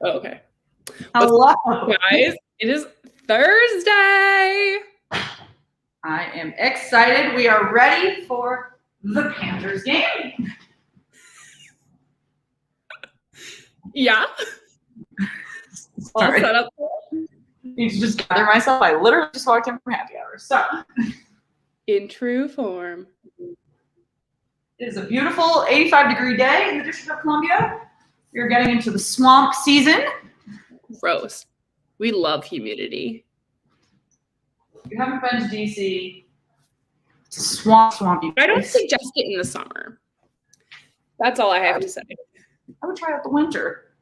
Oh, okay. Hello, guys. It is Thursday. I am excited. We are ready for the Panthers game. Yeah. All Sorry. set up. Need to just gather myself. I literally just walked in from happy hour. So, in true form. It is a beautiful 85-degree day in the District of Columbia. We're getting into the swamp season. Gross. We love humidity. If you haven't been to DC, it's a swampy place. I don't suggest it in the summer. That's all I have to say. I would try out the winter.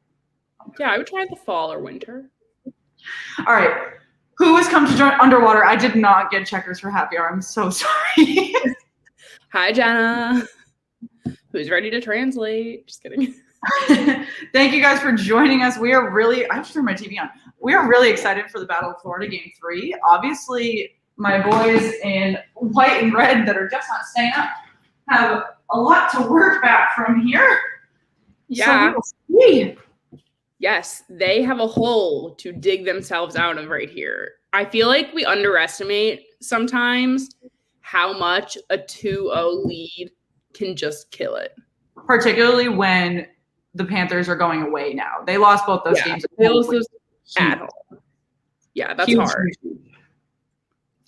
Yeah, I would try the fall or winter. All right. Who has come to join Underwater? I did not get checkers for happy hour. I'm so sorry. Hi, Jenna. Who's ready to translate? Just kidding. Thank you guys for joining us. We are really, I just turned my TV on. We are really excited for the Battle of Florida Game 3. Obviously, my boys in white and red that are just not staying up have a lot to work back from here. Yeah. So we'll see. Yes, they have a hole to dig themselves out of right here. I feel like we underestimate sometimes how much a 2-0 lead can just kill it. Particularly when the Panthers are going away now. They lost both those games. They lost those at home. Yeah, that's hard.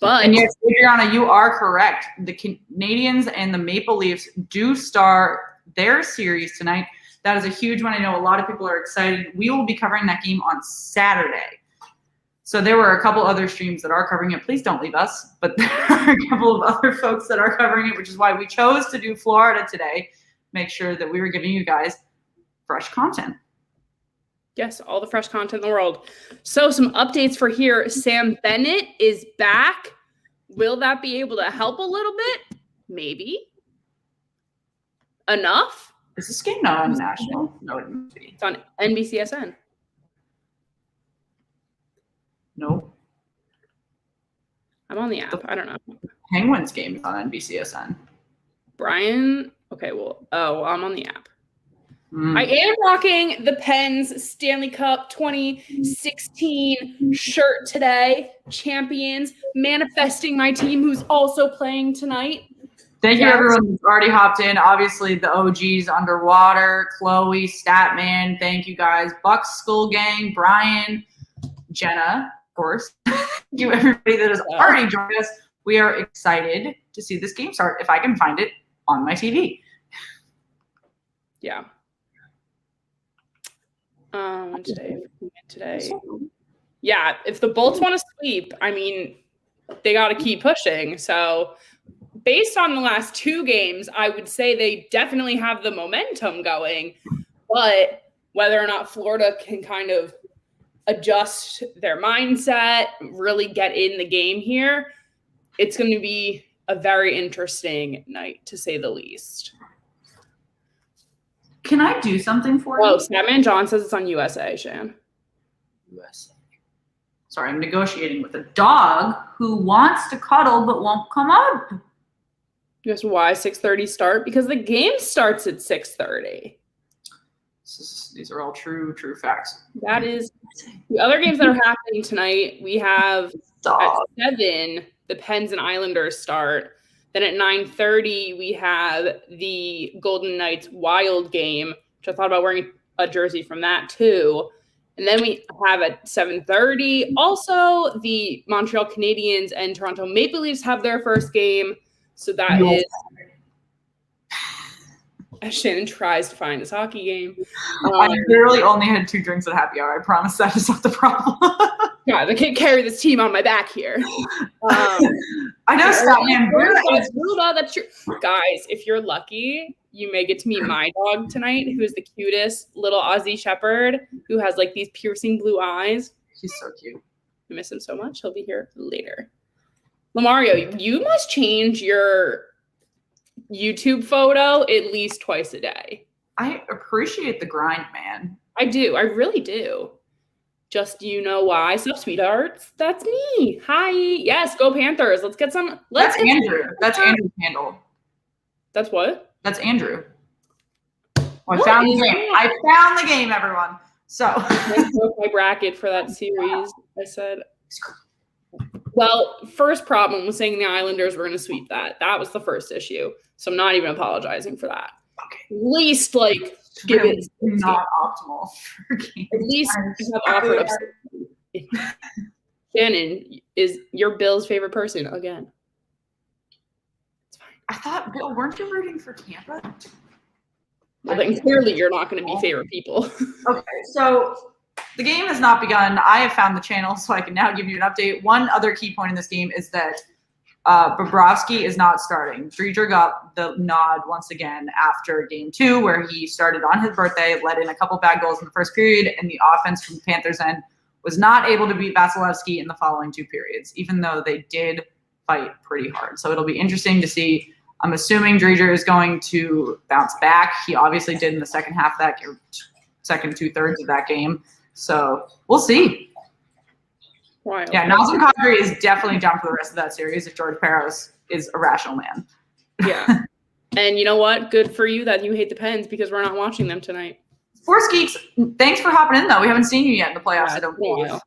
But and yes, Adriana, you are correct. The Canadiens and the Maple Leafs do start their series tonight. That is a huge one. I know a lot of people are excited. We will be covering that game on Saturday. So there were a couple other streams that are covering it. Please don't leave us. But there are a couple of other folks that are covering it, which is why we chose to do Florida today. Make sure that we were giving you guys fresh content. Yes, all the fresh content in the world. So some updates for here. Sam Bennett is back. Will that be able to help a little bit? Maybe. Enough? Is this game not on national? No, it must be. It's on NBCSN. Nope. I'm on the app. I don't know. Penguins game is on NBCSN. Brian? Okay, well, I'm on the app. I am rocking the Pens Stanley Cup 2016 shirt today. Champions, manifesting my team who's also playing tonight. Thank you, everyone who's already hopped in. Obviously, the OGs, Underwater, Chloe, Statman. Thank you, guys. Bucks, Skull Gang, Brian, Jenna, of course. Thank you, everybody that has already joined us. We are excited to see this game start, if I can find it on my TV. Yeah. Today. Yeah, if the Bolts want to sweep, I mean, they got to keep pushing. So based on the last two games, I would say they definitely have the momentum going. But whether or not Florida can kind of adjust their mindset, really get in the game here, it's going to be a very interesting night, to say the least. Can I do something for you? Oh, Snapman John says it's on USA, Shan. USA. Sorry, I'm negotiating with a dog who wants to cuddle but won't come up. Guess why 6:30 start? Because the game starts at 6:30. These are all true facts. That is the other games that are happening tonight. We have at 7 the Pens and Islanders start. Then at 9:30 we have the Golden Knights Wild game, which I thought about wearing a jersey from that too. And then we have at 7:30 also the Montreal Canadiens and Toronto Maple Leafs have their first game. So that is as Shannon tries to find this hockey game. I literally only had 2 drinks at happy hour. I promise that is not the problem. God, I can't carry this team on my back here. I know Statman. That's true. Guys, if you're lucky, you may get to meet my dog tonight, who is the cutest little Aussie Shepherd who has like these piercing blue eyes. He's so cute. I miss him so much. He'll be here later. Lamario, you must change your YouTube photo at least twice a day. I appreciate the grind, man. I do. I really do. Just you know why. Sup, sweethearts? That's me. Hi. Yes, go Panthers. Let's get some. That's Andrew. That's Andrew's handle. That's what? That's Andrew. Oh, I found the game. I found the game, everyone. So I broke my bracket for that series. I said, well, first problem was saying the Islanders were going to sweep that. That was the first issue. So I'm not even apologizing for that. Okay. At least, like, give really it not optimal for games. At least have offered up. Shannon is your Bill's favorite person again. It's fine. I thought, Bill, weren't you rooting for Tampa? Well, then clearly you're not going to be favorite people. Okay, so the game has not begun. I have found the channel, so I can now give you an update. One other key point in this game is that Bobrovsky is not starting. Driedger got the nod once again after game 2, where he started on his birthday, let in a couple bad goals in the first period, and the offense from the Panthers end was not able to beat Vasilevsky in the following 2 periods, even though they did fight pretty hard. So it'll be interesting to see. I'm assuming Driedger is going to bounce back. He obviously did in the second half of that game, second 2/3 of that game. So we'll see. Wild. Yeah, Nazem Kadri is definitely down for the rest of that series if George Parros is a rational man. Yeah. And you know what? Good for you that you hate the Pens because we're not watching them tonight. Sports Geeks, thanks for hopping in, though. We haven't seen you yet in the playoffs, I don't believe.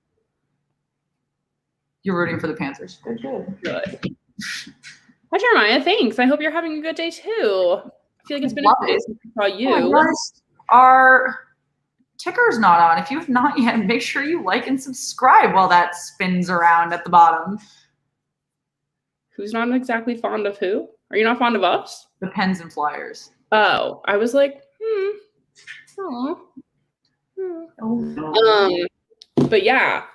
You're rooting for the Panthers. Good. Hi, Jeremiah. Thanks. I hope you're having a good day, too. I feel like it's been a few days since I saw you. Our ticker's not on. If you have not yet, make sure you like and subscribe while that spins around at the bottom. Who's not exactly fond of who? Are you not fond of us? The Pens and Flyers. Oh, I was like, But yeah,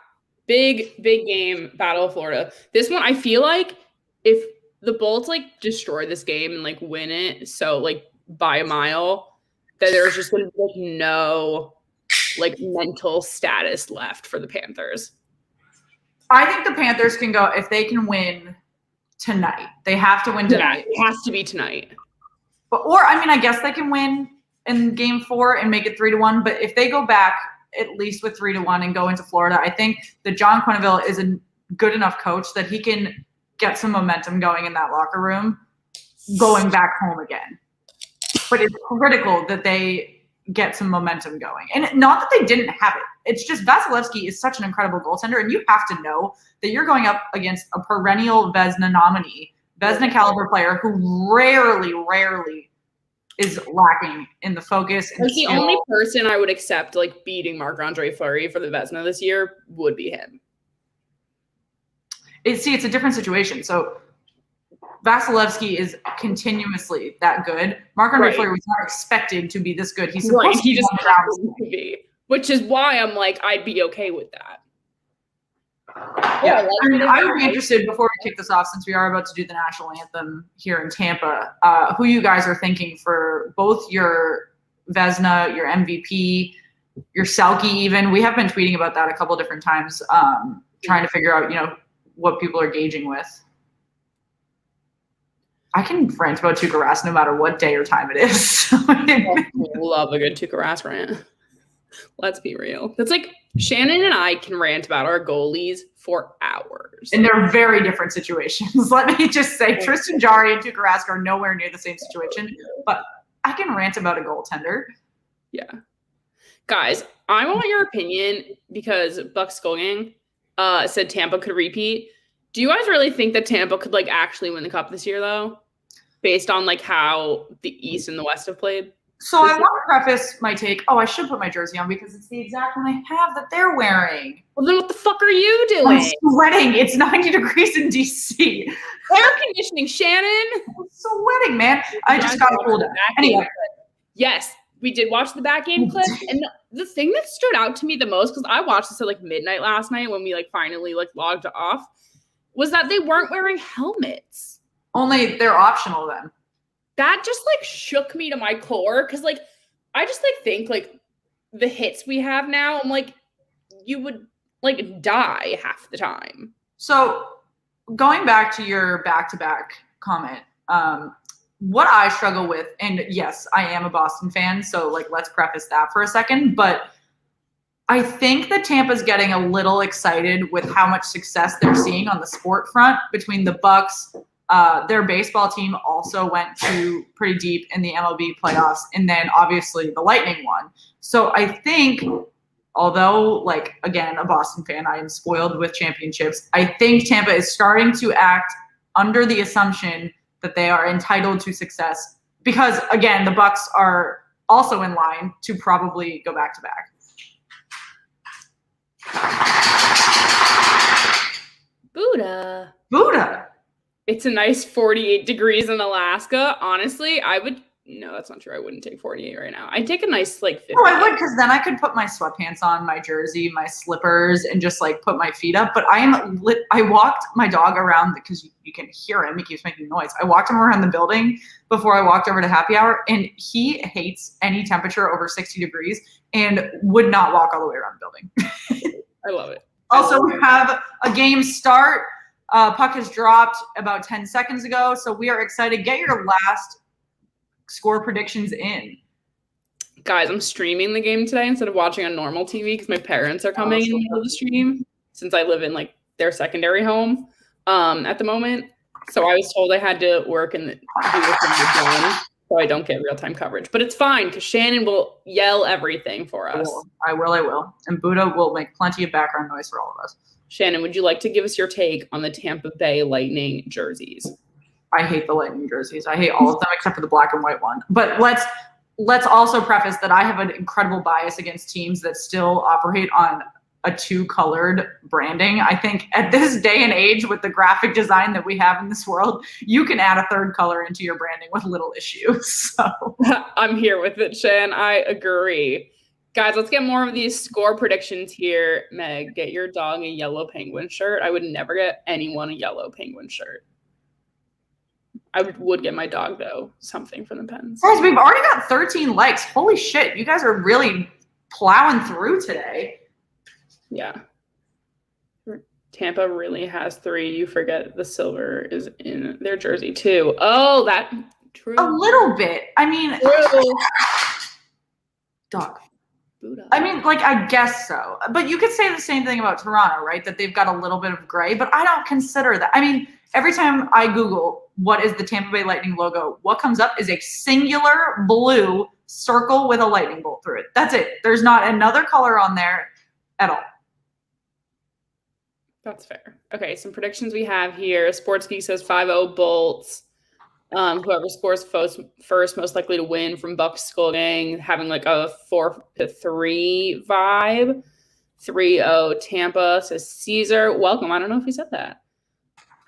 big game, Battle of Florida. This one, I feel like if the Bolts like destroy this game and like win it, so like by a mile, that there's just gonna be like no like mental status left for the Panthers. I think the Panthers can go if they can win tonight. They have to win tonight. Yeah, it has to be tonight. Or I mean, I guess they can win in game 4 and make it 3-1. But if they go back at least with 3-1 and go into Florida, I think that John Quenneville is a good enough coach that he can get some momentum going in that locker room, going back home again. But it's critical that they get some momentum going. And not that they didn't have it. It's just Vasilevsky is such an incredible goaltender, and you have to know that you're going up against a perennial Vezina nominee, Vezina caliber player who rarely is lacking in the focus. And the only person I would accept like beating Marc-Andre Fleury for the Vezina this year would be him. It's a different situation. So Vasilevsky is continuously that good. Marc-Andre Fleury was not expected to be this good. He's supposed he just happened to be, which is why I'm like, I'd be okay with that. Yeah, I would be interested before we kick this off, since we are about to do the national anthem here in Tampa, who you guys are thinking for both your Vezina, your MVP, your Selke even. We have been tweeting about that a couple different times, trying to figure out, what people are gauging with. I can rant about Tuukka Rask no matter what day or time it is. I love a good Tuukka Rask rant. Let's be real. That's like Shannon and I can rant about our goalies for hours. And they're very different situations. Let me just say, Tristan Jarry and Tuukka Rask are nowhere near the same situation. But I can rant about a goaltender. Yeah. Guys, I want your opinion because Buck Skolgang said Tampa could repeat. Do you guys really think that Tampa could like actually win the cup this year, though, based on like how the East and the West have played? So I want to preface my take. Oh, I should put my jersey on because it's the exact one I have that they're wearing. Well, then what the fuck are you doing? I'm sweating. It's 90 degrees in DC. Air conditioning, Shannon. I'm sweating, man. I just got cooled down. Anyway. Yes, we did watch the back game clip. And the thing that stood out to me the most, because I watched this at like midnight last night when we like finally like logged off, was that they weren't wearing helmets. Only they're optional then. That just like shook me to my core because like I just like think like the hits we have now, I'm like, you would like die half the time. So going back to your back-to-back comment, what I struggle with, and yes, I am a Boston fan, so like let's preface that for a second, but I think that Tampa's getting a little excited with how much success they're seeing on the sport front between the Bucks. Their baseball team also went to pretty deep in the MLB playoffs, and then obviously the Lightning won. So I think although, like, again, a Boston fan, I am spoiled with championships. I think Tampa is starting to act under the assumption that they are entitled to success because, again, the Bucks are also in line to probably go back-to-back. Buddha. It's a nice 48 degrees in Alaska. Honestly, no, that's not true. I wouldn't take 48 right now. I'd take a nice, like, 50. Oh, I would, because then I could put my sweatpants on, my jersey, my slippers, and just, like, put my feet up. But I walked my dog around, because you can hear him. He keeps making noise. I walked him around the building before I walked over to happy hour, and he hates any temperature over 60 degrees and would not walk all the way around the building. I love it. Also, we have a game start. Puck has dropped about 10 seconds ago, so we are excited. Get your last score predictions in. Guys, I'm streaming the game today instead of watching on normal TV because my parents are coming in the middle of the stream since I live in, like, their secondary home at the moment. So I was told I had to work and do this in the game so I don't get real-time coverage. But it's fine because Shannon will yell everything for us. I will. And Buddha will make plenty of background noise for all of us. Shannon, would you like to give us your take on the Tampa Bay Lightning jerseys? I hate the Lightning jerseys. I hate all of them except for the black and white one. But let's also preface that I have an incredible bias against teams that still operate on a two-colored branding. I think at this day and age with the graphic design that we have in this world, you can add a third color into your branding with little issues. So I'm here with it, Shan. I agree. Guys, let's get more of these score predictions here. Meg, get your dog a yellow penguin shirt. I would never get anyone a yellow penguin shirt. I would get my dog, though, something from the Pens. Guys, we've already got 13 likes. Holy shit. You guys are really plowing through today. Yeah. Tampa really has 3. You forget the silver is in their jersey, too. Oh, that true. A little bit. I mean, dog. I mean, like, I guess so. But you could say the same thing about Toronto, right? That they've got a little bit of gray, but I don't consider that. I mean, every time I Google what is the Tampa Bay Lightning logo, what comes up is a singular blue circle with a lightning bolt through it. That's it. There's not another color on there at all. That's fair. Okay, some predictions we have here. Sports Geek says 5-0 Bolts. Whoever scores first, most likely to win from Bucks Skull Gang, having like a 4-3 vibe. 3-0 Tampa, says Caesar. Welcome. I don't know if he said that.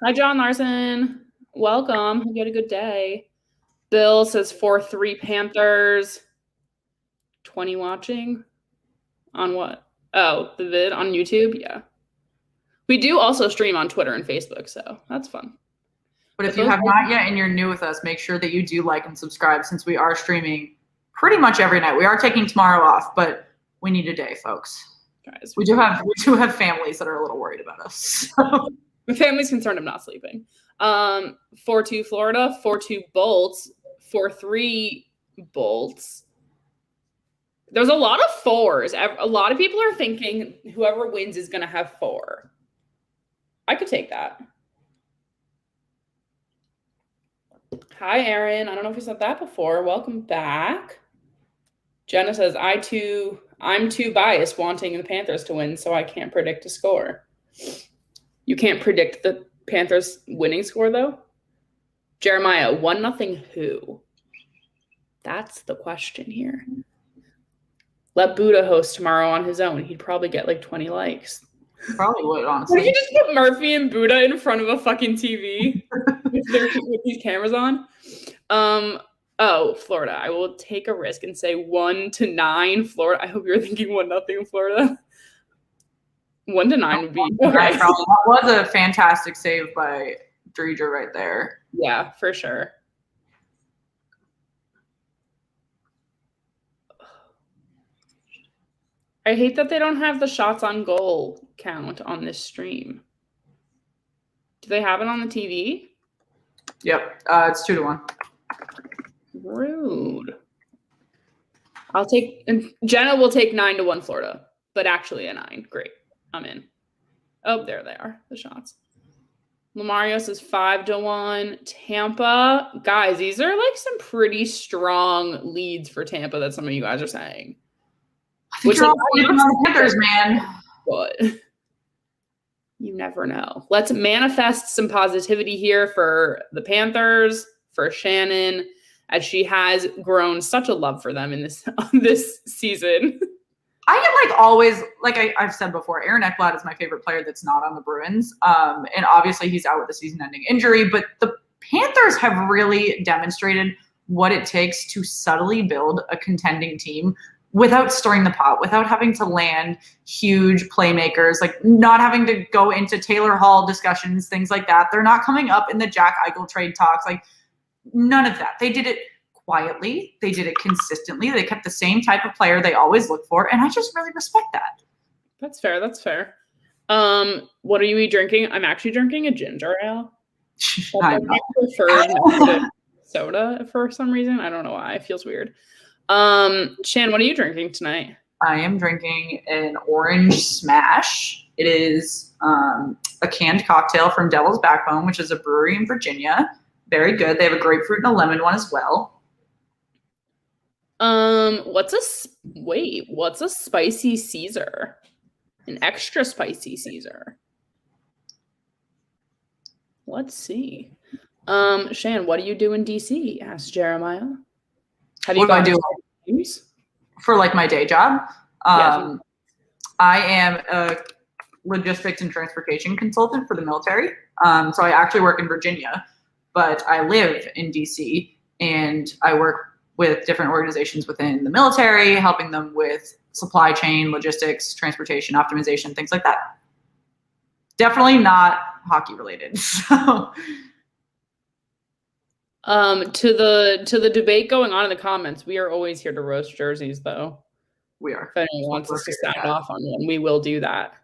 Hi, John Larson. Welcome. Hope you had a good day. Bill says 4-3 Panthers. 20 watching. On what? Oh, the vid on YouTube? Yeah. We do also stream on Twitter and Facebook, so that's fun. But if you have not yet and you're new with us, make sure that you do like and subscribe since we are streaming pretty much every night. We are taking tomorrow off, but we need a day, folks. Guys, we do have families that are a little worried about us. So. My family's concerned I'm not sleeping. 4-2 Florida, 4-2 Bolts, 4-3 Bolts. There's a lot of 4s. A lot of people are thinking whoever wins is going to have 4. I could take that. Hi, Aaron. I don't know if you said that before. Welcome back. Jenna says, I'm too biased wanting the Panthers to win, so I can't predict a score. You can't predict the Panthers winning score, though? Jeremiah, 1-0 who? That's the question here. Let Buddha host tomorrow on his own. He'd probably get like 20 likes. Probably would, honestly. Would you just put Murphy and Buddha in front of a fucking TV with these cameras on? Oh, Florida. I will take a risk and say 1-9 Florida. I hope you're thinking 1-0 Florida. 1-9 would be okay. That was a fantastic save by Dreger right there. Yeah, for sure. I hate that they don't have the shots on goal count on this stream. Do they have it on the TV? Yep. It's 2-1. Rude. Jenna will take 9-1 Florida, but actually a 9. Great. I'm in. Oh, there they are, the shots. Lamario says 5-1. Tampa. Guys, these are like some pretty strong leads for Tampa that some of you guys are saying. Which you're all sleeping on the Panthers, man. But you never know. Let's manifest some positivity here for the Panthers, for Shannon, as she has grown such a love for them in this season. I get like always, like I've said before, Aaron Ekblad is my favorite player that's not on the Bruins. And obviously he's out with a season-ending injury, but the Panthers have really demonstrated what it takes to subtly build a contending team without stirring the pot, without having to land huge playmakers, like not having to go into Taylor Hall discussions, things like that. They're not coming up in the Jack Eichel trade talks, like none of that. They did it quietly. They did it consistently. They kept the same type of player they always look for, and I just really respect that. That's fair. That's fair. What are you drinking? I'm actually drinking a ginger ale. That's my preferred soda for some reason. I don't know why. It feels weird. Shan, what are you drinking tonight? I am drinking an orange smash. It is a canned cocktail from Devil's Backbone, which is a brewery in Virginia. Very good. They have a grapefruit and a lemon one as well. What's a spicy Caesar? An extra spicy Caesar. Let's see. Shan, what do you do in DC? Asked Jeremiah. Have you what do I do for like my day job? Yeah. I am a logistics and transportation consultant for the military. So I actually work in Virginia, but I live in DC, and I work with different organizations within the military, helping them with supply chain, logistics, transportation, optimization, things like that. Definitely not hockey related. So to the debate going on in the comments, we are always here to roast jerseys, though. We are. If anyone wants us to sound off on one, we will do that.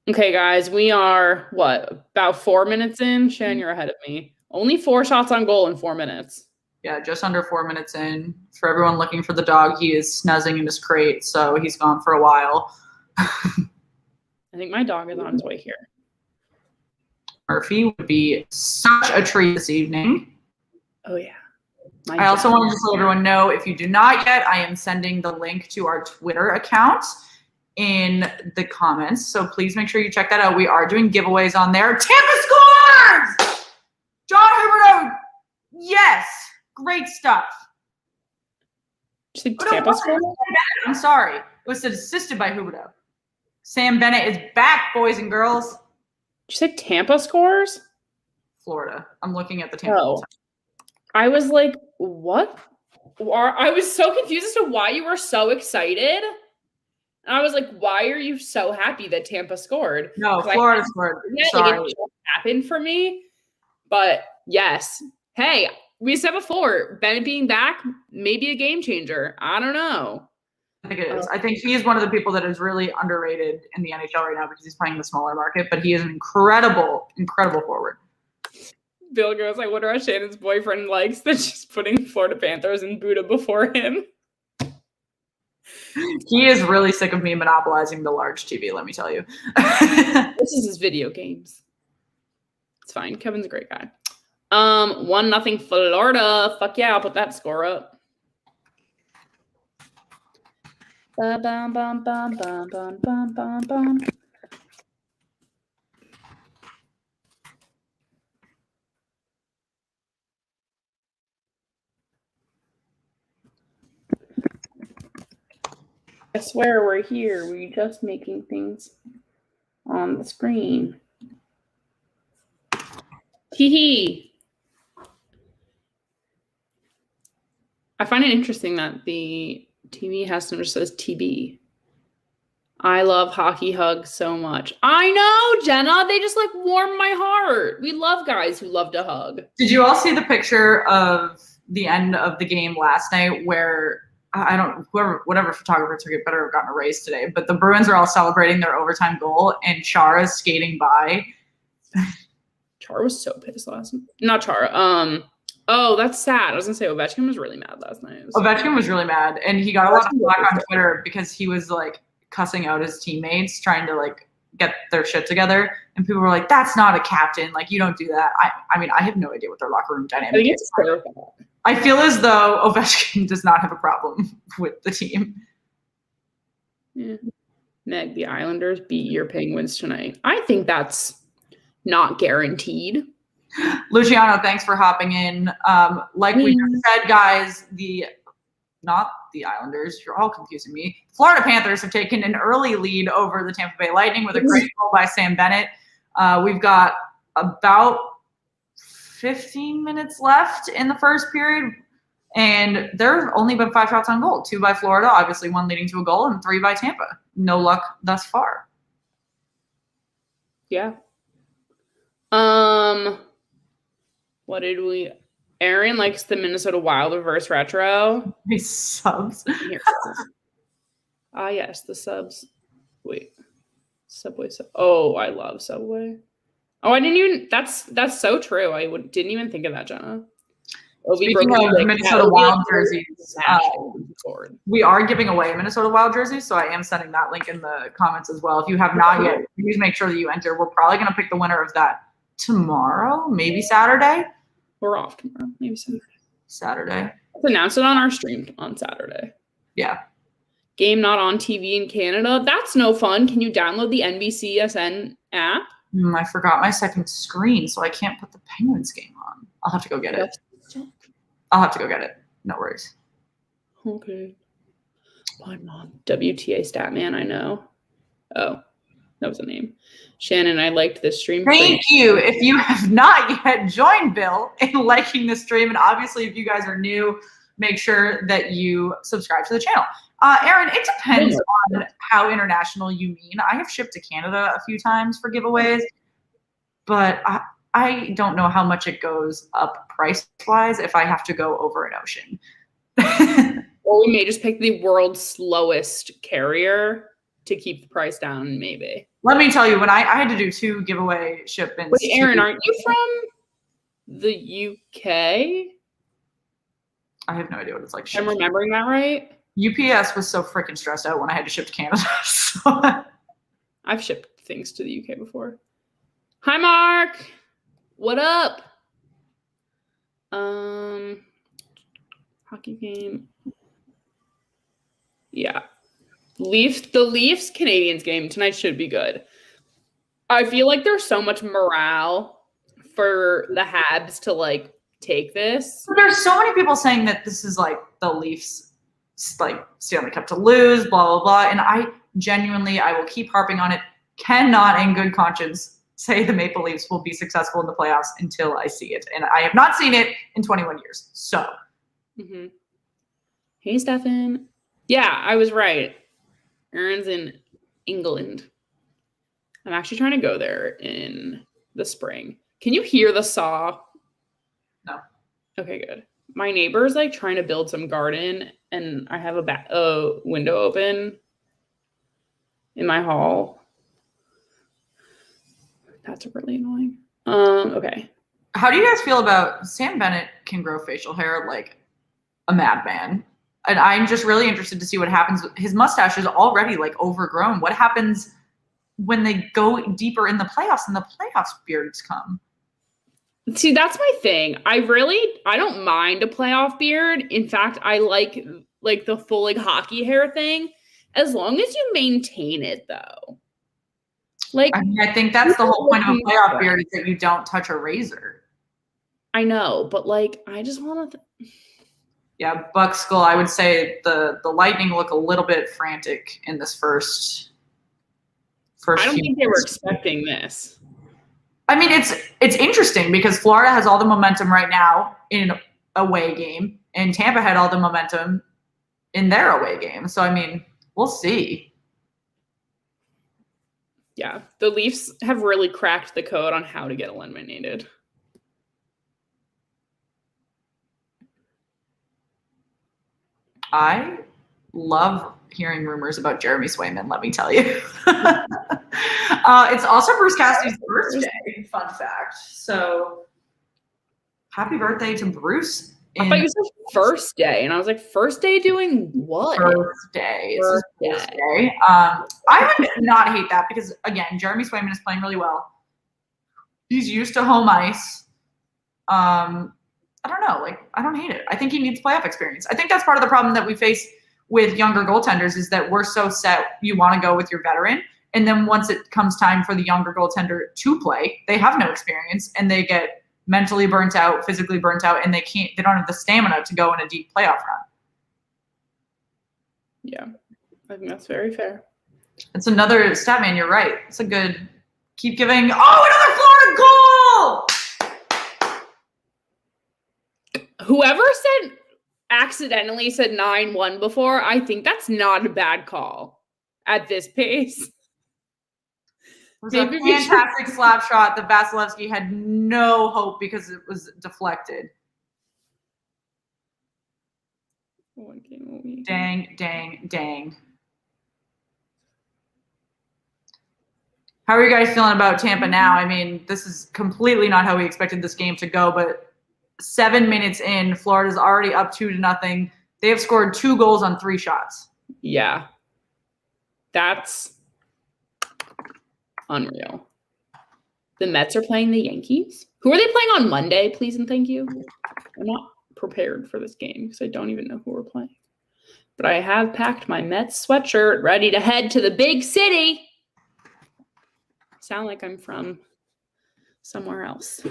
Okay, guys, we are about 4 minutes in. Shan, you're ahead of me. Only 4 shots on goal in 4 minutes. Yeah, just under 4 minutes in. For everyone looking for the dog, he is snuzzing in his crate, so he's gone for a while. I think my dog is on his way here. Murphy would be such a treat this evening. Oh, yeah. I also want to just let everyone know, if you do not yet, I am sending the link to our Twitter account in the comments. So please make sure you check that out. We are doing giveaways on there. Tampa scores! John Huberdeau, yes. Great stuff. Tampa scored? I'm sorry. It was assisted by Huberdeau. Sam Bennett is back, boys and girls. Did you say Tampa scores? Florida. I'm looking at the Tampa. Oh. I was like, what? I was so confused as to why you were so excited. And I was like, why are you so happy that Tampa scored? No, Florida scored. Sorry. Like, it just happened for me. But yes. Hey, we said before, Bennett being back, maybe a game changer. I don't know. I think it is. I think he is one of the people that is really underrated in the NHL right now because he's playing the smaller market, but he is an incredible, incredible forward. Bill goes, I wonder how Shannon's boyfriend likes that she's putting Florida Panthers and Buddha before him. He is really sick of me monopolizing the large TV, let me tell you. This is his video games. It's fine. Kevin's a great guy. 1-0 Florida. Fuck yeah, I'll put that score up. Bum, bum, bum, bum, bum, bum, bum, bum. I swear we're here. We're just making things on the screen. Hee hee. I find it interesting that the TV has some just says TB. I love hockey hugs so much. I know, Jenna. They just like warm my heart. We love guys who love to hug. Did you all see the picture of the end of the game last night where whatever photographer took it better have gotten a raise today, but the Bruins are all celebrating their overtime goal and Chara's skating by. Chara was so pissed last night. Not Chara. Oh, that's sad. I was gonna say Ovechkin was really mad last night. Ovechkin was really mad, and he got a lot of flack on Twitter because he was like cussing out his teammates, trying to like get their shit together, and people were like, "That's not a captain. Like, you don't do that." I mean, I have no idea what their locker room dynamic is. I feel as though Ovechkin does not have a problem with the team. Yeah. Meg, the Islanders beat your Penguins tonight. I think that's not guaranteed. Luciano, thanks for hopping in. Like we just said, guys, not the Islanders, you're all confusing me. Florida Panthers have taken an early lead over the Tampa Bay Lightning with a great goal by Sam Bennett. We've got about 15 minutes left in the first period, and there have only been 5 shots on goal. 2 by Florida, obviously 1 leading to a goal, and 3 by Tampa. No luck thus far. Yeah. What did we... Aaron likes the Minnesota Wild reverse retro. These subs. Yes, the subs. Wait. Subway. Oh, I love Subway. Oh, I didn't even... That's so true. I didn't even think of that, Jenna. Speaking of Minnesota Wild jerseys, we are giving away a Minnesota Wild jersey, so I am sending that link in the comments as well. If you have not yet, please make sure that you enter. We're probably going to pick the winner of that tomorrow, maybe Saturday. We're off tomorrow, maybe Saturday. Let's announce it on our stream on Saturday. Yeah. Game not on TV in Canada. That's no fun. Can you download the NBCSN app? I forgot my second screen, so I can't put the Penguins game on. I'll have to go get it. No worries. Okay. My mom. WTA Statman, I know. Oh, that was a name. Shannon, I liked this stream. Thank you. If you have not yet joined Bill in liking the stream, and obviously if you guys are new, make sure that you subscribe to the channel. Aaron, it depends on how international you mean. I have shipped to Canada a few times for giveaways, but I don't know how much it goes up price-wise if I have to go over an ocean. Or we may just pick the world's slowest carrier to keep the price down, maybe. Let me tell you, when I had to do 2 giveaway shipments. Wait, Aaron, aren't you from the UK? I have no idea what it's like. I'm remembering that right? UPS was so freaking stressed out when I had to ship to Canada. So. I've shipped things to the UK before. Hi, Mark. What up? Hockey game. Yeah. The Leafs Canadians game tonight should be good. I feel like there's so much morale for the Habs to like take this. There's so many people saying that this is like the Leafs like Stanley Cup to lose, blah blah blah, and I will keep harping on it. Cannot in good conscience say the Maple Leafs will be successful in the playoffs until I see it, and I have not seen it in 21 years. So, Hey, Stefan. Yeah, I was right. Aaron's in England. I'm actually trying to go there in the spring. Can you hear the saw? No. Okay, good. My neighbor's like trying to build some garden, and I have a window open in my hall. That's really annoying. Okay. How do you guys feel about Sam Bennett can grow facial hair like a madman? And I'm just really interested to see what happens. His mustache is already like overgrown. What happens when they go deeper in the playoffs and the playoffs beards come? See, that's my thing. I don't mind a playoff beard. In fact, I like the full like hockey hair thing, as long as you maintain it though. Like, I mean, I think that's the whole point of a playoff beard is that you don't touch a razor. I know, but like, I just want to. Yeah, Buck Skull, I would say the Lightning look a little bit frantic in this first. I don't think they were expecting this. I mean, it's interesting because Florida has all the momentum right now in an away game, and Tampa had all the momentum in their away game. So, I mean, we'll see. Yeah, the Leafs have really cracked the code on how to get eliminated. I love hearing rumors about Jeremy Swayman, let me tell you. It's also Bruce Cassidy's birthday, fun fact. So happy birthday to Bruce. I thought you said first day, and I was like, first day doing what? First day. I would not hate that because, again, Jeremy Swayman is playing really well. He's used to home ice. I don't know. Like, I don't hate it. I think he needs playoff experience. I think that's part of the problem that we face with younger goaltenders is that we're so set, you want to go with your veteran. And then once it comes time for the younger goaltender to play, they have no experience and they get mentally burnt out, physically burnt out, and they don't have the stamina to go in a deep playoff run. Yeah, I think that's very fair. It's another stat, man. You're right. It's a good keep giving. Oh, another Florida goal! Whoever accidentally said 9-1 before, I think that's not a bad call at this pace. It was a fantastic slap shot that Vasilevsky had no hope because it was deflected. Dang, dang, dang. How are you guys feeling about Tampa now? I mean, this is completely not how we expected this game to go, but 7 minutes in, Florida's already up 2-0. They have scored 2 goals on 3 shots. Yeah. That's unreal. The Mets are playing the Yankees. Who are they playing on Monday, please and thank you? I'm not prepared for this game because I don't even know who we're playing. But I have packed my Mets sweatshirt, ready to head to the big city. Sound like I'm from somewhere else.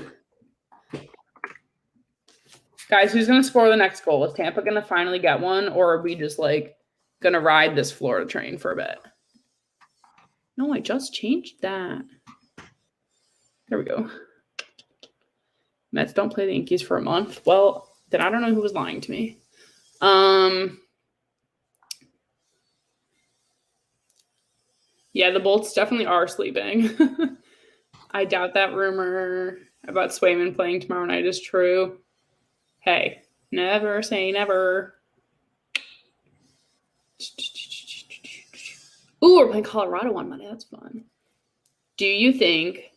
Guys, who's going to score the next goal? Is Tampa going to finally get one, or are we just like going to ride this Florida train for a bit? No, I just changed that. There we go. Mets don't play the Yankees for a month. Well, then I don't know who was lying to me. Yeah, the Bolts definitely are sleeping. I doubt that rumor about Swayman playing tomorrow night is true. Hey, never say never. Ooh, we're playing Colorado on Monday. That's fun. Do you think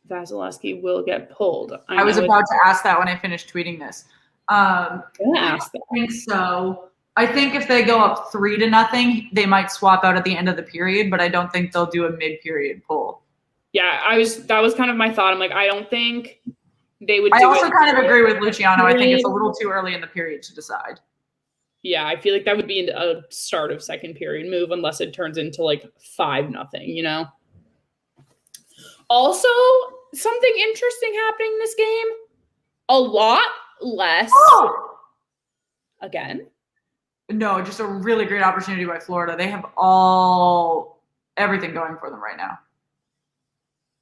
Vasilevsky will get pulled? I was about to ask that when I finished tweeting this. I think so. I think if they go up 3-0, they might swap out at the end of the period, but I don't think they'll do a mid-period pull. Yeah, that was kind of my thought. I'm like, I don't think they would. I also kind of agree with Luciano. I think it's a little too early in the period to decide. Yeah, I feel like that would be a start of second period move unless it turns into like 5-0, you know? Also, something interesting happening in this game. A lot less. Oh! Again? No, just a really great opportunity by Florida. They have everything going for them right now.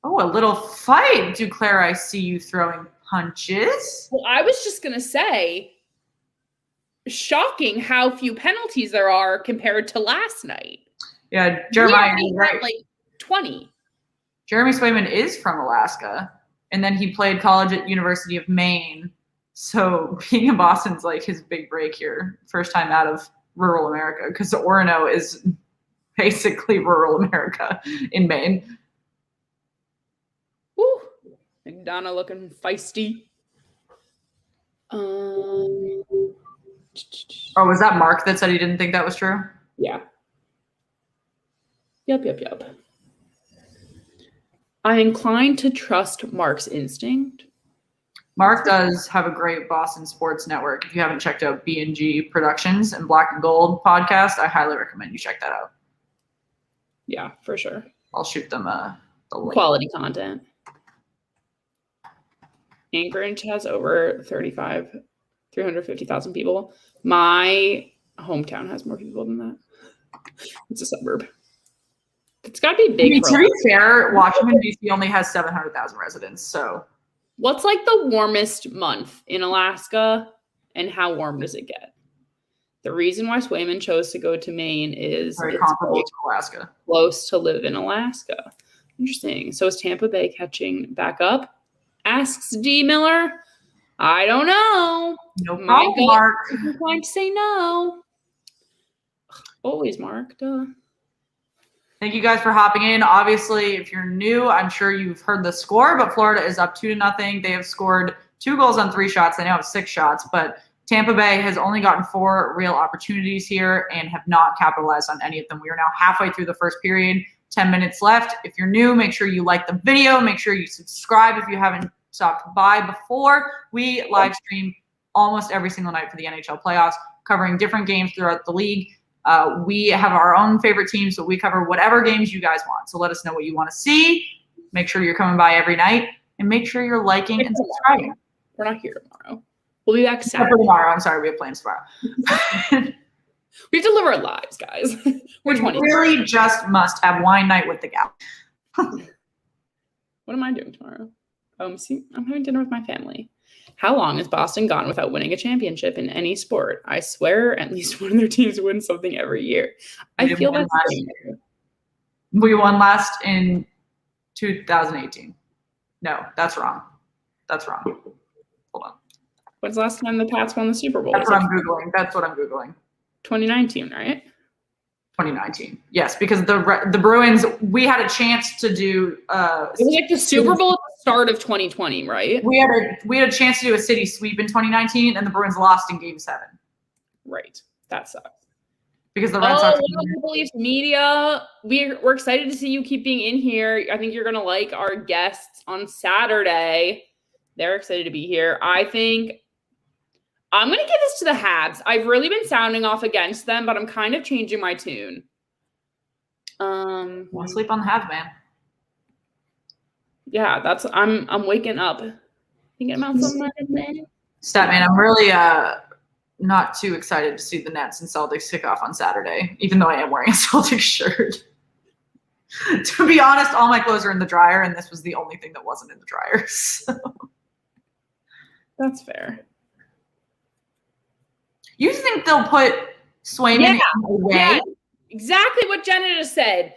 Oh, a little fight. Duclair, I see you throwing punches. Well, I was just going to say, shocking how few penalties there are compared to last night. Yeah, Jeremiah, right. Like 20. Jeremy Swayman is from Alaska, and then he played college at University of Maine. So being in Boston's like his big break here, first time out of rural America, because Orono is basically rural America in Maine. Woo. McDonough looking feisty. Oh, was that Mark that said he didn't think that was true? Yeah. Yep. I'm inclined to trust Mark's instinct. Mark does have a great Boston sports network. If you haven't checked out B&G Productions and Black and Gold podcast, I highly recommend you check that out. Yeah, for sure. I'll shoot them the link. Quality content. Anchorage has over 350,000 people. My hometown has more people than that. It's a suburb. It's got to be big. To be fair, Washington, D.C. only has 700,000 residents, so... What's like the warmest month in Alaska, and how warm does it get? The reason why Swayman chose to go to Maine is very comparable to Alaska. Close to live in Alaska. Interesting. So is Tampa Bay catching back up? Asks D. Miller. I don't know. No problem, Mark. I'm inclined to say no. Always Mark. Duh. Thank you guys for hopping in. Obviously, if you're new, I'm sure you've heard the score, but Florida is up 2-0. They have scored 2 goals on 3 shots. They now have 6 shots, but Tampa Bay has only gotten 4 real opportunities here and have not capitalized on any of them. We are now halfway through the first period, 10 minutes left. If you're new, make sure you like the video. Make sure you subscribe if you haven't stopped by before. We live stream almost every single night for the NHL playoffs, covering different games throughout the league. We have our own favorite teams, so we cover whatever games you guys want. So let us know what you want to see. Make sure you're coming by every night, and make sure you're liking and subscribing. We're not here tomorrow. We'll be back Saturday. For tomorrow. I'm sorry, we have plans tomorrow. We have to live our lives, guys. We really just must have wine night with the gal. What am I doing tomorrow? I'm having dinner with my family. How long has Boston gone without winning a championship in any sport? I swear at least one of their teams wins something every year. I feel that's we won last in 2018. No, that's wrong. That's wrong. Hold on. When's the last time the Pats won the Super Bowl? That's what I'm Googling. 2019, right? 2019. Yes, because the Bruins, we had a chance to do it was like the Super Bowl at the start of 2020, right? We had a chance to do a city sweep in 2019, and the Bruins lost in Game 7. Right. That sucks. Because the Red Sox Beliefs Media, we're excited to see you keep being in here. I think you're gonna like our guests on Saturday. They're excited to be here. I think I'm going to give this to the Habs. I've really been sounding off against them, but I'm kind of changing my tune. Want to sleep on the Habs, man. Yeah, I'm waking up thinking about something. Statman, I'm really not too excited to see the Nets and Celtics kick off on Saturday, even though I am wearing a Celtics shirt. To be honest, all my clothes are in the dryer, and this was the only thing that wasn't in the dryer. So. That's fair. You think they'll put Swayman away? Yeah, exactly what Jenna just said.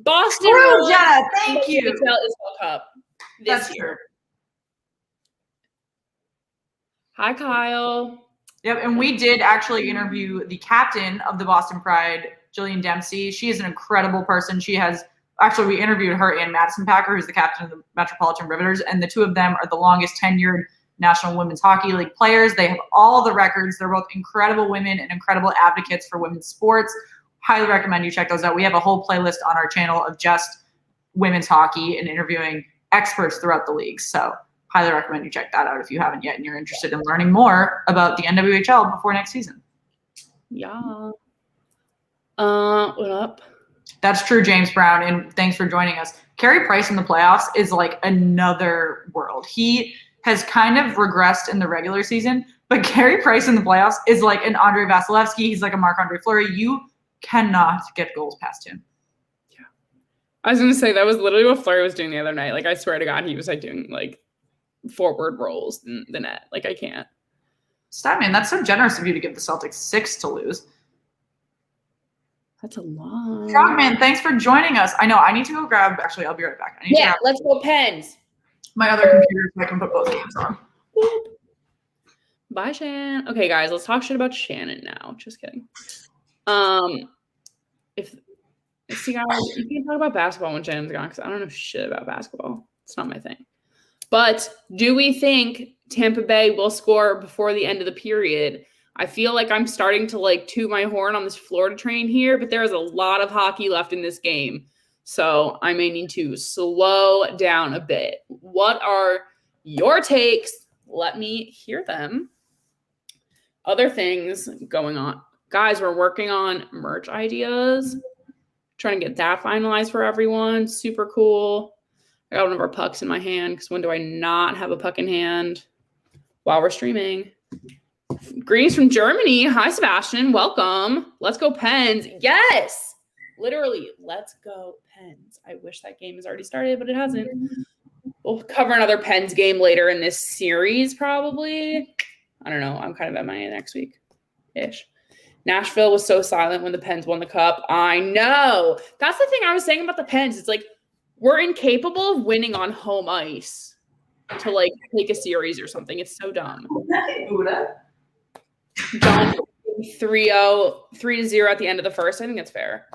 Boston. Jenna, thank you. Cup this year. Hi, Kyle. Yep, and we did actually interview the captain of the Boston Pride, Jillian Dempsey. She is an incredible person. We interviewed her and Madison Packer, who's the captain of the Metropolitan Riveters, and the two of them are the longest tenured National Women's Hockey League players. They have all the records. They're both incredible women and incredible advocates for women's sports. Highly recommend you check those out. We have a whole playlist on our channel of just women's hockey and interviewing experts throughout the league. So highly recommend you check that out if you haven't yet and you're interested in learning more about the NWHL before next season. Yeah. What up? That's true, James Brown, and thanks for joining us. Carey Price in the playoffs is like another world. He has kind of regressed in the regular season, but Carey Price in the playoffs is like an Andre Vasilevsky. He's like a Marc-Andre Fleury. You cannot get goals past him. Yeah. I was going to say, that was literally what Fleury was doing the other night. Like, I swear to God, he was like doing like forward rolls in the net. Like, I can't. Statman, that's so generous of you to give the Celtics 6 to lose. That's a lot. Frogman, thanks for joining us. I know, I need to go grab, actually, I'll be right back. Let's go Pens. My other computer so I can put both games on. Bye, Shannon. Okay, guys, let's talk shit about Shannon now. Just kidding. See, guys, you can talk about basketball when Shannon's gone because I don't know shit about basketball. It's not my thing. But do we think Tampa Bay will score before the end of the period? I feel like I'm starting to like toot my horn on this Florida train here, but there is a lot of hockey left in this game. So I may need to slow down a bit. What are your takes? Let me hear them. Other things going on. Guys, we're working on merch ideas. Trying to get that finalized for everyone. Super cool. I got one of our pucks in my hand because when do I not have a puck in hand while we're streaming? Greetings from Germany. Hi, Sebastian. Welcome. Let's go Pens. Yes. Literally, let's go Pens. I wish that game has already started, but it hasn't. We'll cover another Pens game later in this series, probably. I don't know. I'm kind of MIA next week-ish. Nashville was so silent when the Pens won the cup. I know. That's the thing I was saying about the Pens. It's like we're incapable of winning on home ice to like take a series or something. It's so dumb. John 3-0 at the end of the first. I think that's fair.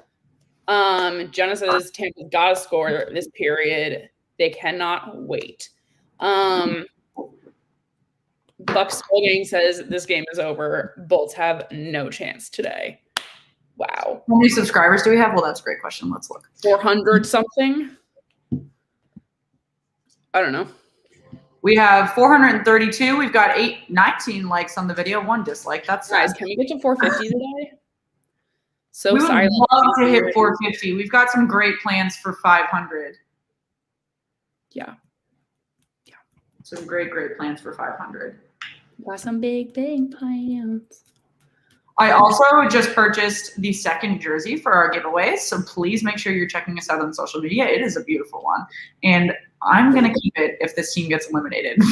Jenna says Tampa's got to score this period. They cannot wait. Bucks Gang says this game is over. Bolts have no chance today. Wow. How many subscribers do we have? Well, that's a great question. Let's look. 400 something. I don't know. We have 432. We've got 19 likes on the video, 1 dislike. That's guys. Can we get to 450 today? So we would silent. love to hit 450. We've got some great plans for 500. Yeah. Some great plans for 500. Got some big plans. I also just purchased the second jersey for our giveaways, so please make sure you're checking us out on social media. It is a beautiful one, and I'm going to keep it if this team gets eliminated.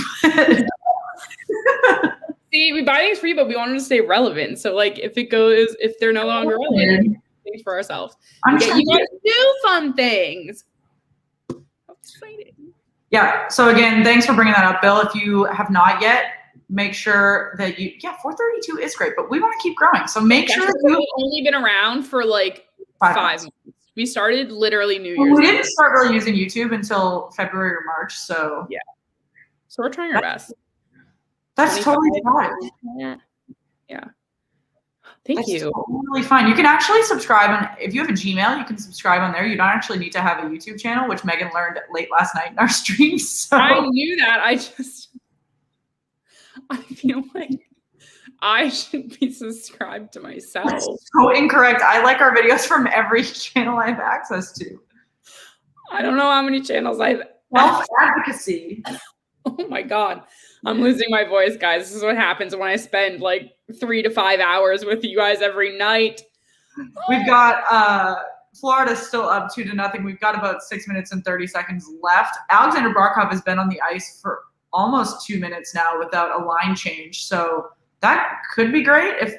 See, we buy things for you, but we want them to stay relevant. So, like, if they're no longer relevant, things for ourselves. You guys do fun things. That's exciting. Yeah. So again, thanks for bringing that up, Bill. If you have not yet, make sure that 432 is great, but we want to keep growing. So make sure we've only been around for like 5 months. We started literally New Year's. We didn't start really using YouTube until February or March. So yeah. So we're trying our best. That's totally fine. Yeah. Thank you. Totally fine. You can actually subscribe, and if you have a Gmail, you can subscribe on there. You don't actually need to have a YouTube channel, which Megan learned late last night in our stream. So I knew that. I feel like I should be subscribed to myself. That's so incorrect. I like our videos from every channel I have access to. I don't know how many channels I have. Advocacy. Oh my God. I'm losing my voice, guys. This is what happens when I spend like 3 to 5 hours with you guys every night. We've got Florida still up 2-0. We've got about 6 minutes and 30 seconds left. Alexander Barkov has been on the ice for almost 2 minutes now without a line change. So that could be great if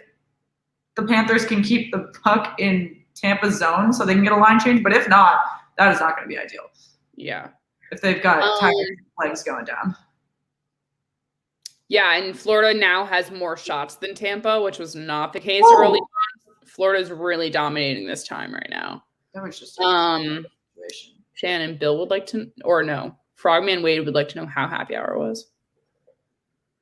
the Panthers can keep the puck in Tampa's zone so they can get a line change. But if not, that is not going to be ideal. Yeah. If they've got legs going down. Yeah, and Florida now has more shots than Tampa, which was not the case early on. Florida's really dominating this time right now. That was just Shannon, Bill would like to, or no, Frogman Wade would like to know how happy hour was.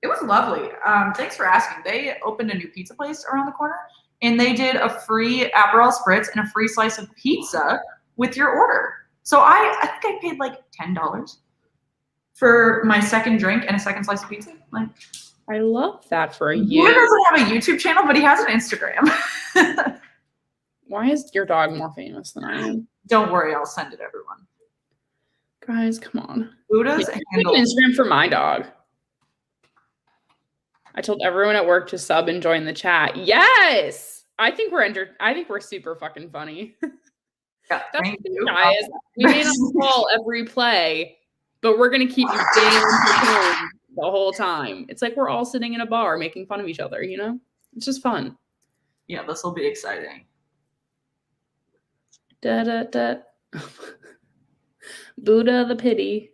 It was lovely. Thanks for asking. They opened a new pizza place around the corner, and they did a free Aperol Spritz and a free slice of pizza with your order. So I think I paid like $10 for my second drink and a second slice of pizza. Like, I love that for you. He doesn't have a YouTube channel, but he has an Instagram. Why is your dog more famous than I am? Don't worry, I'll send it everyone. Guys, come on. Buddha's handle. An Instagram for my dog. I told everyone at work to sub and join the chat. Yes, I think we're super fucking funny. Yeah, that's you guys. We may not call every play, but we're gonna keep you down the whole time. It's like we're all sitting in a bar making fun of each other. You know, it's just fun. Yeah, this will be exciting. Da da da. Buddha the pity.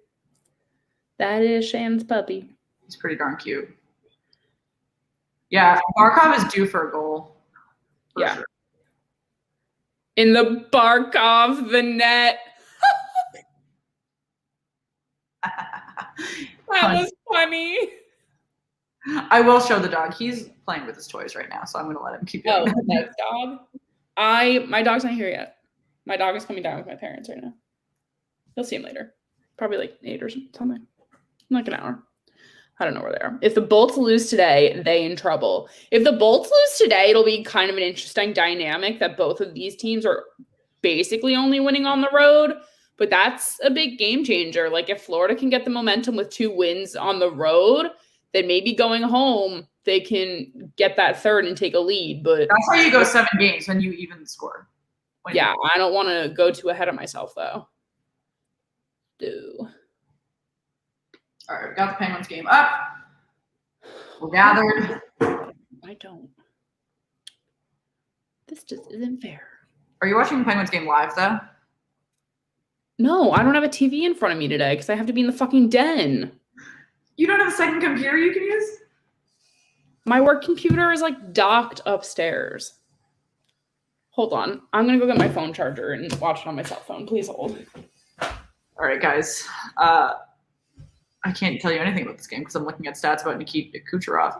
That is Shan's puppy. He's pretty darn cute. Yeah, Barkov is due for a goal. Yeah. Sure. In the Barkov, the net. That was funny. I will show the dog. He's playing with his toys right now, so I'm going to let him keep going. Oh, that dog? My dog's not here yet. My dog is coming down with my parents right now. You'll see him later. Probably like 8 or something. Like an hour. I don't know where they are. If the Bolts lose today, they in trouble. If the Bolts lose today, it'll be kind of an interesting dynamic that both of these teams are basically only winning on the road. But that's a big game changer. Like if Florida can get the momentum with 2 wins on the road, then maybe going home, they can get that third and take a lead. But that's how you go 7 games when you even score. Yeah, I don't want to go too ahead of myself though. All right, we got the Penguins game up. We're gathered. I don't. This just isn't fair. Are you watching the Penguins game live though? No, I don't have a TV in front of me today because I have to be in the fucking den. You don't have a second computer you can use? My work computer is like docked upstairs. Hold on. I'm going to go get my phone charger and watch it on my cell phone. Please hold. All right, guys. I can't tell you anything about this game because I'm looking at stats about Nikita Kucherov.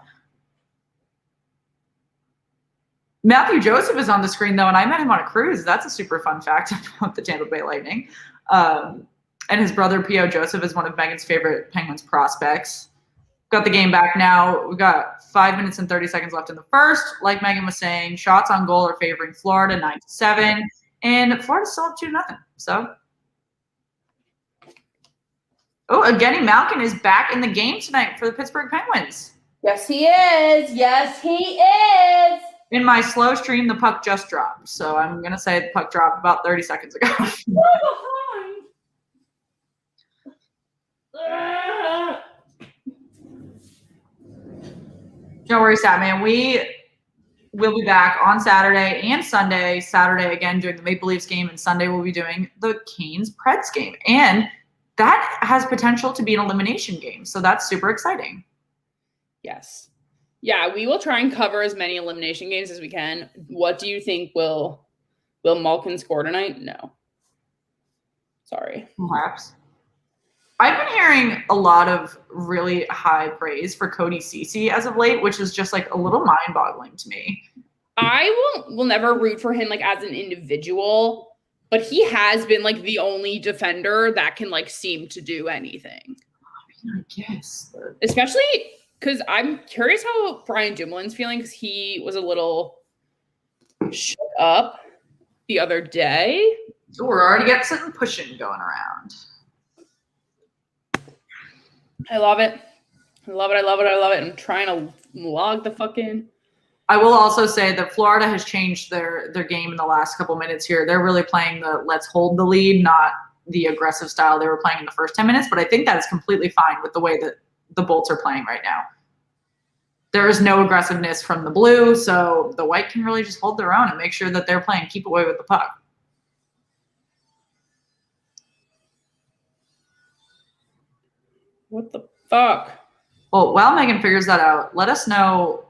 Matthew Joseph is on the screen, though, and I met him on a cruise. That's a super fun fact about the Tampa Bay Lightning. And his brother, P.O. Joseph, is one of Megan's favorite Penguins prospects. Got the game back now. We've got 5 minutes and 30 seconds left in the first. Like Megan was saying, shots on goal are favoring Florida 9-7, and Florida's still up 2-0. So, Evgeny Malkin is back in the game tonight for the Pittsburgh Penguins. Yes, he is. Yes, he is. In my slow stream, the puck just dropped. So I'm going to say the puck dropped about 30 seconds ago. No worries, Statman. We will be back on Saturday and Sunday. Saturday, again, doing the Maple Leafs game, and Sunday we'll be doing the Canes-Preds game. And that has potential to be an elimination game, so that's super exciting. Yes. Yeah, we will try and cover as many elimination games as we can. What do you think will Malkin score tonight? No. Sorry. Perhaps. I've been hearing a lot of really high praise for Cody Ceci as of late, which is just like a little mind-boggling to me. I will never root for him like as an individual, but he has been like the only defender that can like seem to do anything. I guess. Especially because I'm curious how Brian Dumoulin's feeling, because he was a little shook up the other day. So we're already getting something pushing going around. I love it. I love it. I love it. I love it. I'm trying to log the fucking. I will also say that Florida has changed their game in the last couple minutes here. They're really playing the let's hold the lead, not the aggressive style they were playing in the first 10 minutes. But I think that is completely fine with the way that the Bolts are playing right now. There is no aggressiveness from the blue, so the white can really just hold their own and make sure that they're playing keep away with the puck. What the fuck? Well, while Megan figures that out, let us know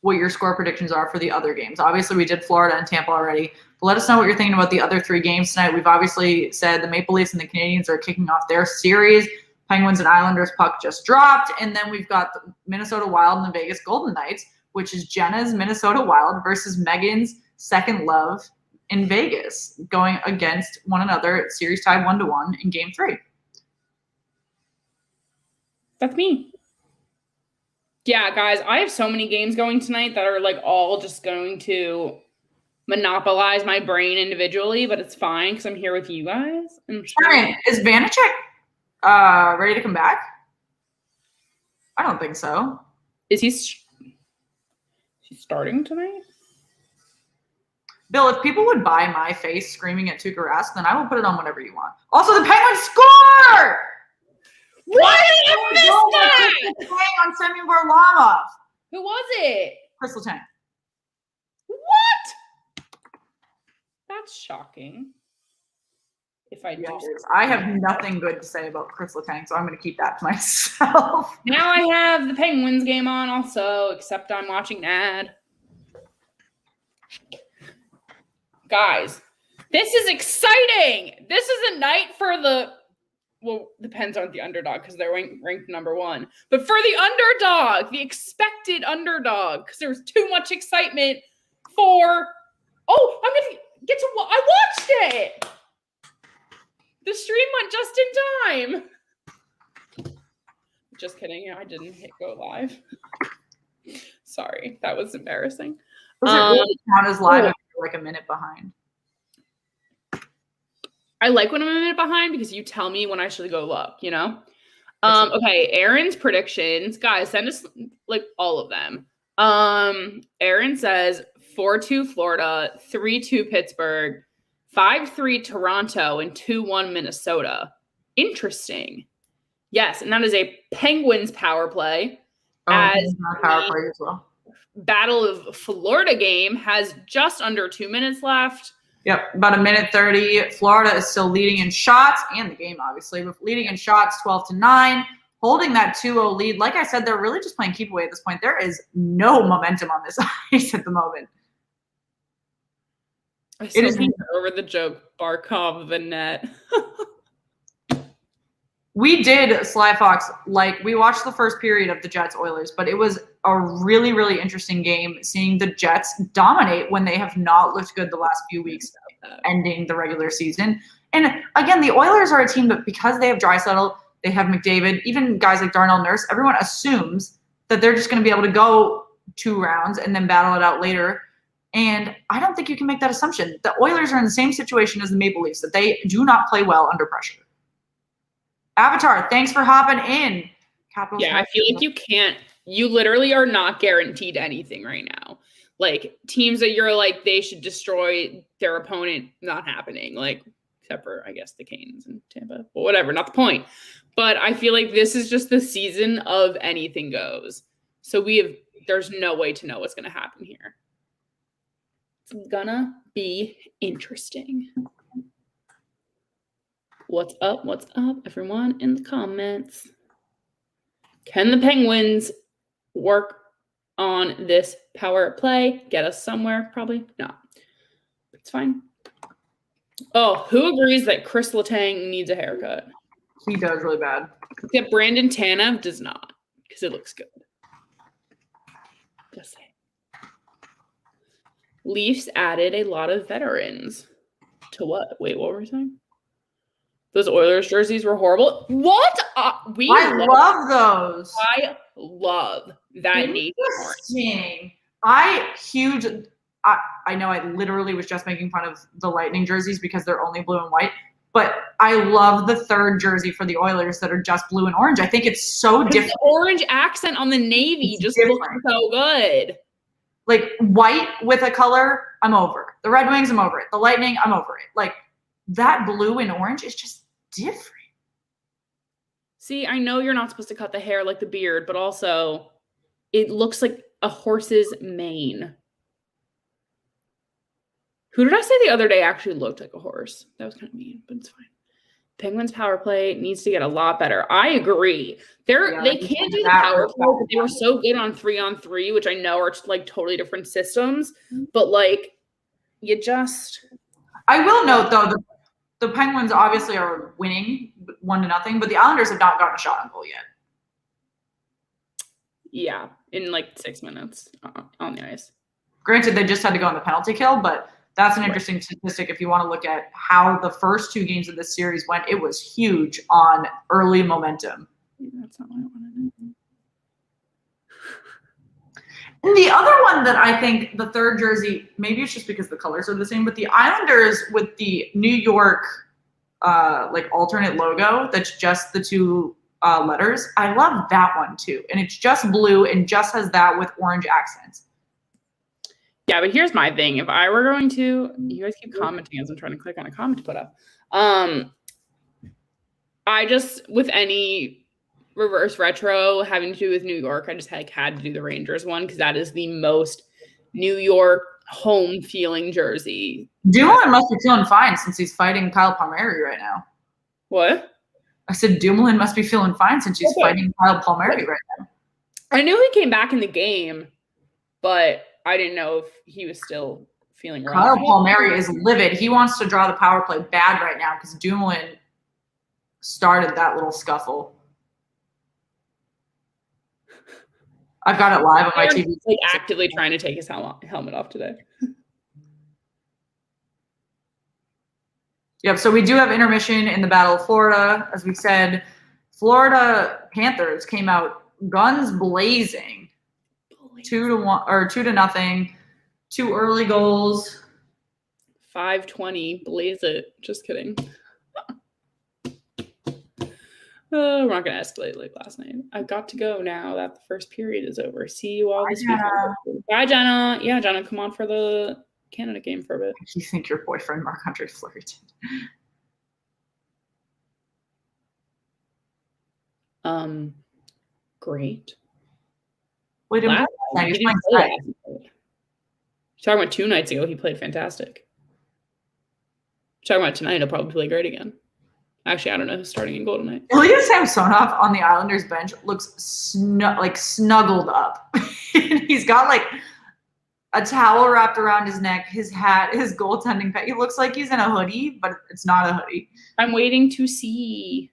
what your score predictions are for the other games. Obviously, we did Florida and Tampa already, but let us know what you're thinking about the other 3 games tonight. We've obviously said the Maple Leafs and the Canadiens are kicking off their series. Penguins and Islanders puck just dropped, and then we've got the Minnesota Wild and the Vegas Golden Knights, which is Jenna's Minnesota Wild versus Megan's Second Love in Vegas, going against one another. Series tied 1-1 in Game 3. That's me. Yeah, guys, I have so many games going tonight that are like all just going to monopolize my brain individually, but it's fine because I'm here with you guys. I'm sure. Is Vanacek ready to come back? I don't think so. Is he starting tonight? Bill, if people would buy my face screaming at Tuukka Rask, then I will put it on whatever you want. Also, the Penguins score! Why did I miss that? Playing on Semyon Varlamov. Who was it? Chris Letang. What? That's shocking. If I do. Yes, I have nothing good to say about Chris Letang, so I'm going to keep that to myself. Now I have the Penguins game on also, except I'm watching an ad. Guys, this is exciting. This is a night for the, well, depends on the underdog because they're ranked number 1. But for the underdog, the expected underdog, because there's too much excitement for, I'm going to get to, I watched it. The stream went just in time. Just kidding. I didn't hit go live. Sorry. That was embarrassing. Does it really count as live if you're like a minute behind? I like when I'm a minute behind because you tell me when I should go look, you know? Okay, Aaron's predictions. Guys, send us like all of them. Aaron says 4-2 Florida, 3-2 Pittsburgh, 5-3 Toronto, and 2-1 Minnesota. Interesting. Yes, and that is a Penguins power play. As power play as well. Battle of Florida game has just under 2 minutes left. Yep, about 1:30. Florida is still leading in shots and the game, obviously. But leading in shots 12-9, holding that 2-0 lead. Like I said, they're really just playing keep away at this point. There is no momentum on this ice at the moment. I still think over the joke, Barkov the net. We did, Sly Fox, we watched the first period of the Jets-Oilers, but it was a really, really interesting game seeing the Jets dominate when they have not looked good the last few weeks ending the regular season. And again, the Oilers are a team that because they have Draisaitl, They have McDavid. Even guys like Darnell Nurse, everyone assumes that they're just going to be able to go 2 rounds and then battle it out later. And I don't think you can make that assumption. The Oilers are in the same situation as the Maple Leafs, that they do not play well under pressure. Avatar, thanks for hopping in. Capitals I feel like you literally are not guaranteed anything right now. Like, teams that you're like, they should destroy their opponent, not happening. Like, except for, I guess, the Canes and Tampa. But whatever, not the point. But I feel like this is just the season of anything goes. So there's no way to know what's going to happen here. It's gonna be interesting. What's up, everyone in the comments? Can the Penguins work on this power play? Get us somewhere? Probably not. It's fine. Oh, who agrees that Chris Letang needs a haircut? He does really bad. Yeah, Brandon Tanev does not, because it looks good. Just saying. Leafs added a lot of veterans. To what? Wait, what were we saying? Those Oilers jerseys were horrible. What? I love those. I love that navy orange. I know I literally was just making fun of the Lightning jerseys because they're only blue and white, but I love the third jersey for the Oilers that are just blue and orange. I think it's so different. The orange accent on the navy just looks so good. Like, white with a color, I'm over. The Red Wings, I'm over it. The Lightning, I'm over it. Like, that blue and orange is just different. See, I know you're not supposed to cut the hair like the beard, but also it looks like a horse's mane. Who did I say the other day actually looked like a horse? That was kind of mean, but it's fine. Penguins power play needs to get a lot better. I agree. They can't do the power play, but they were so good on 3-on-3, which I know are like totally different systems. But like, I will note though, the Penguins obviously are winning 1-0, but the Islanders have not gotten a shot on goal yet. Yeah, in like 6 minutes on the ice. Granted, they just had to go on the penalty kill, but that's an interesting statistic if you want to look at how the first 2 games of this series went. It was huge on early momentum. That's not what I wanted to do. And the other one that I think the third jersey, maybe it's just because the colors are the same, but the Islanders with the New York like alternate logo that's just the 2 letters. I love that one too. And it's just blue and just has that with orange accents. Yeah, but here's my thing. If I were going to, you guys keep commenting as I'm trying to click on a comment to put up. I just, with any reverse retro having to do with New York, I just had to do the Rangers one because that is the most New York home feeling jersey. Dumoulin must be feeling fine since he's fighting Kyle Palmieri right now. What? I said Dumoulin must be feeling fine since he's fighting Kyle Palmieri right now. I knew he came back in the game, but I didn't know if he was still feeling wrong. Kyle Palmieri is livid. He wants to draw the power play bad right now because Dumoulin started that little scuffle. I've got it live on my TV. Like actively trying to take his helmet off today. Yep. So we do have intermission in the Battle of Florida. As we said, Florida Panthers came out guns blazing, 2-1 or 2-0, 2 early goals. 5:20, blaze it. Just kidding. We're not going to escalate like last night. I've got to go now that the first period is over. See you all this weekend. Bye, Jenna. Yeah, Jenna, come on for the Canada game for a bit. You think your boyfriend, Marc-Andre Fleury, did? Great. Wait a minute. You're talking about 2 nights ago, he played fantastic. You're talking about tonight, he'll probably play great again. Actually, I don't know who's starting in goal tonight. Ilya Samsonov on the Islanders bench looks snuggled up. He's got like a towel wrapped around his neck, his hat, his goaltending pad. He looks like he's in a hoodie, but it's not a hoodie. I'm waiting to see.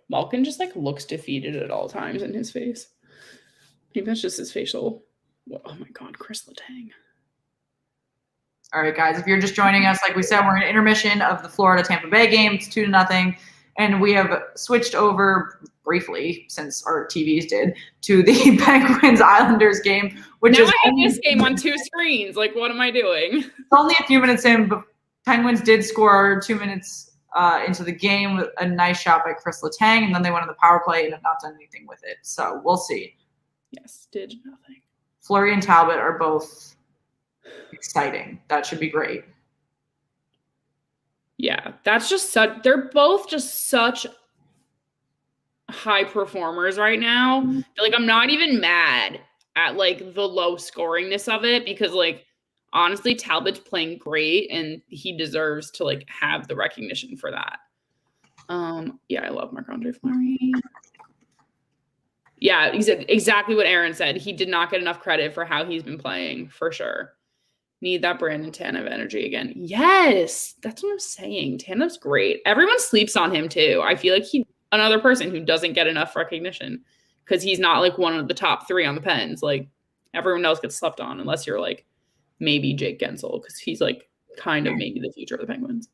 Malkin just like looks defeated at all times in his face. Maybe that's just his facial. Oh my God, Chris Letang. All right, guys, if you're just joining us, like we said, we're in intermission of the Florida-Tampa Bay game. It's 2-0. And we have switched over briefly, since our TVs did, to the Penguins-Islanders game, which now is I have this game on 2 screens. Like, what am I doing? It's only a few minutes in, but Penguins did score 2 minutes into the game with a nice shot by Chris Letang, and then they went on the power play and have not done anything with it. So we'll see. Yes, did nothing. Fleury and Talbot are both exciting. That should be great. Yeah, that's just such. They're both just such high performers right now. Like, I'm not even mad at like the low scoringness of it because, like, honestly, Talbot's playing great and he deserves to like have the recognition for that. Yeah, I love Marc-Andre Fleury. Yeah, exactly what Aaron said. He did not get enough credit for how he's been playing, for sure. Need that Brandon Tanev energy again. Yes, that's what I'm saying. Tanev's great. Everyone sleeps on him too. I feel like he's another person who doesn't get enough recognition because he's not like one of the top 3 on the Pens. Like, everyone else gets slept on unless you're like maybe Jake Gensel because he's like kind of maybe the future of the Penguins.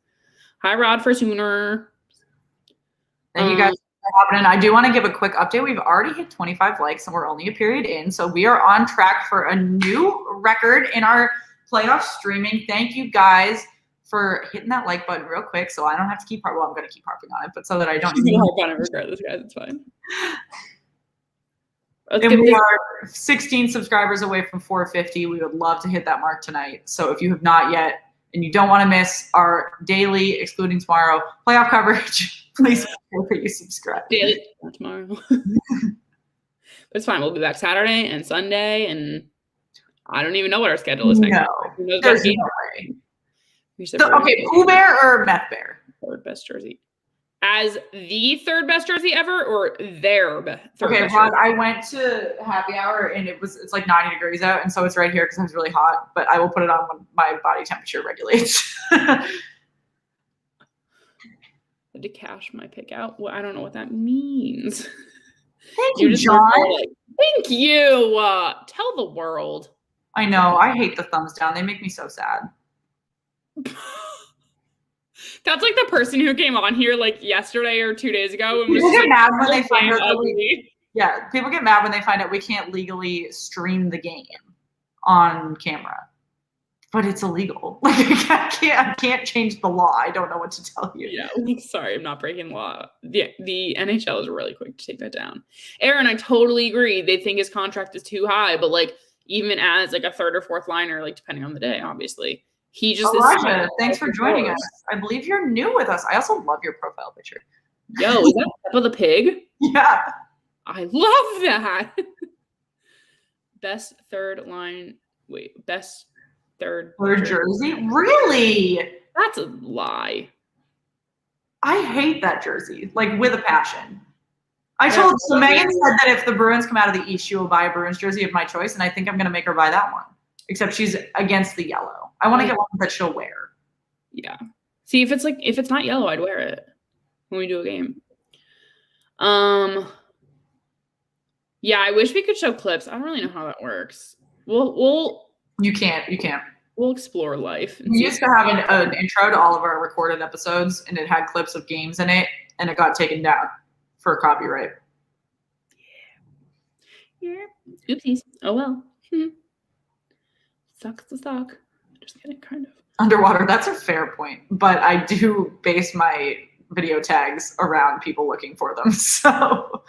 Hi, Rod for Sooner. Thank you guys for hopping in. I do want to give a quick update. We've already hit 25 likes and we're only a period in. So we are on track for a new record in our playoff streaming. Thank you guys for hitting that like button real quick so I don't have to keep I'm going to keep harping on it, but so that I don't harp on it regardless, guys. It's fine. And we are 16 subscribers away from 450. We would love to hit that mark tonight. So if you have not yet and you don't want to miss our daily, excluding tomorrow, playoff coverage, please make sure you subscribe. Daily tomorrow. It's fine. We'll be back Saturday and Sunday, and I don't even know what our schedule is next week. No, there's no way. Okay, Pooh Bear or Meth Bear? Third best jersey. As the third best jersey ever, or their third okay, best Ron, jersey? I went to happy hour and it's like 90 degrees out, and so it's right here because it's really hot. But I will put it on when my body temperature regulates. I had to cash my pick out. Well, I don't know what that means. Thank you, John. Thank you. Tell the world. I know. I hate the thumbs down. They make me so sad. That's like the person who came on here like yesterday or 2 days ago and was people get like, mad when they find out ugly. people get mad when they find out we can't legally stream the game on camera, but it's illegal. Like I can't change the law. I don't know what to tell you. Yeah, sorry, I'm not breaking law. The NHL is really quick to take that down. Aaron, I totally agree. They think his contract is too high, but like even as like a third or fourth liner, like depending on the day, obviously. He just Elijah, thanks for joining us. I believe you're new with us. I also love your profile picture. Yo, is that Peppa the Pig? Yeah. I love that. Best third jersey? Really? That's a lie. I hate that jersey, like with a passion. So Megan said that if the Bruins come out of the East, she will buy a Bruins jersey of my choice, and I think I'm going to make her buy that one. Except she's against the yellow. I want to get one that she'll wear. Yeah. See, if it's not yellow, I'd wear it when we do a game. Yeah, I wish we could show clips. I don't really know how that works. You can't. We'll explore life. We used to have an intro to all of our recorded episodes, and it had clips of games in it, and it got taken down for copyright. Yeah. Oopsies. Oh well. Sucks to suck. Just kidding, kind of. Underwater, that's a fair point. But I do base my video tags around people looking for them. So,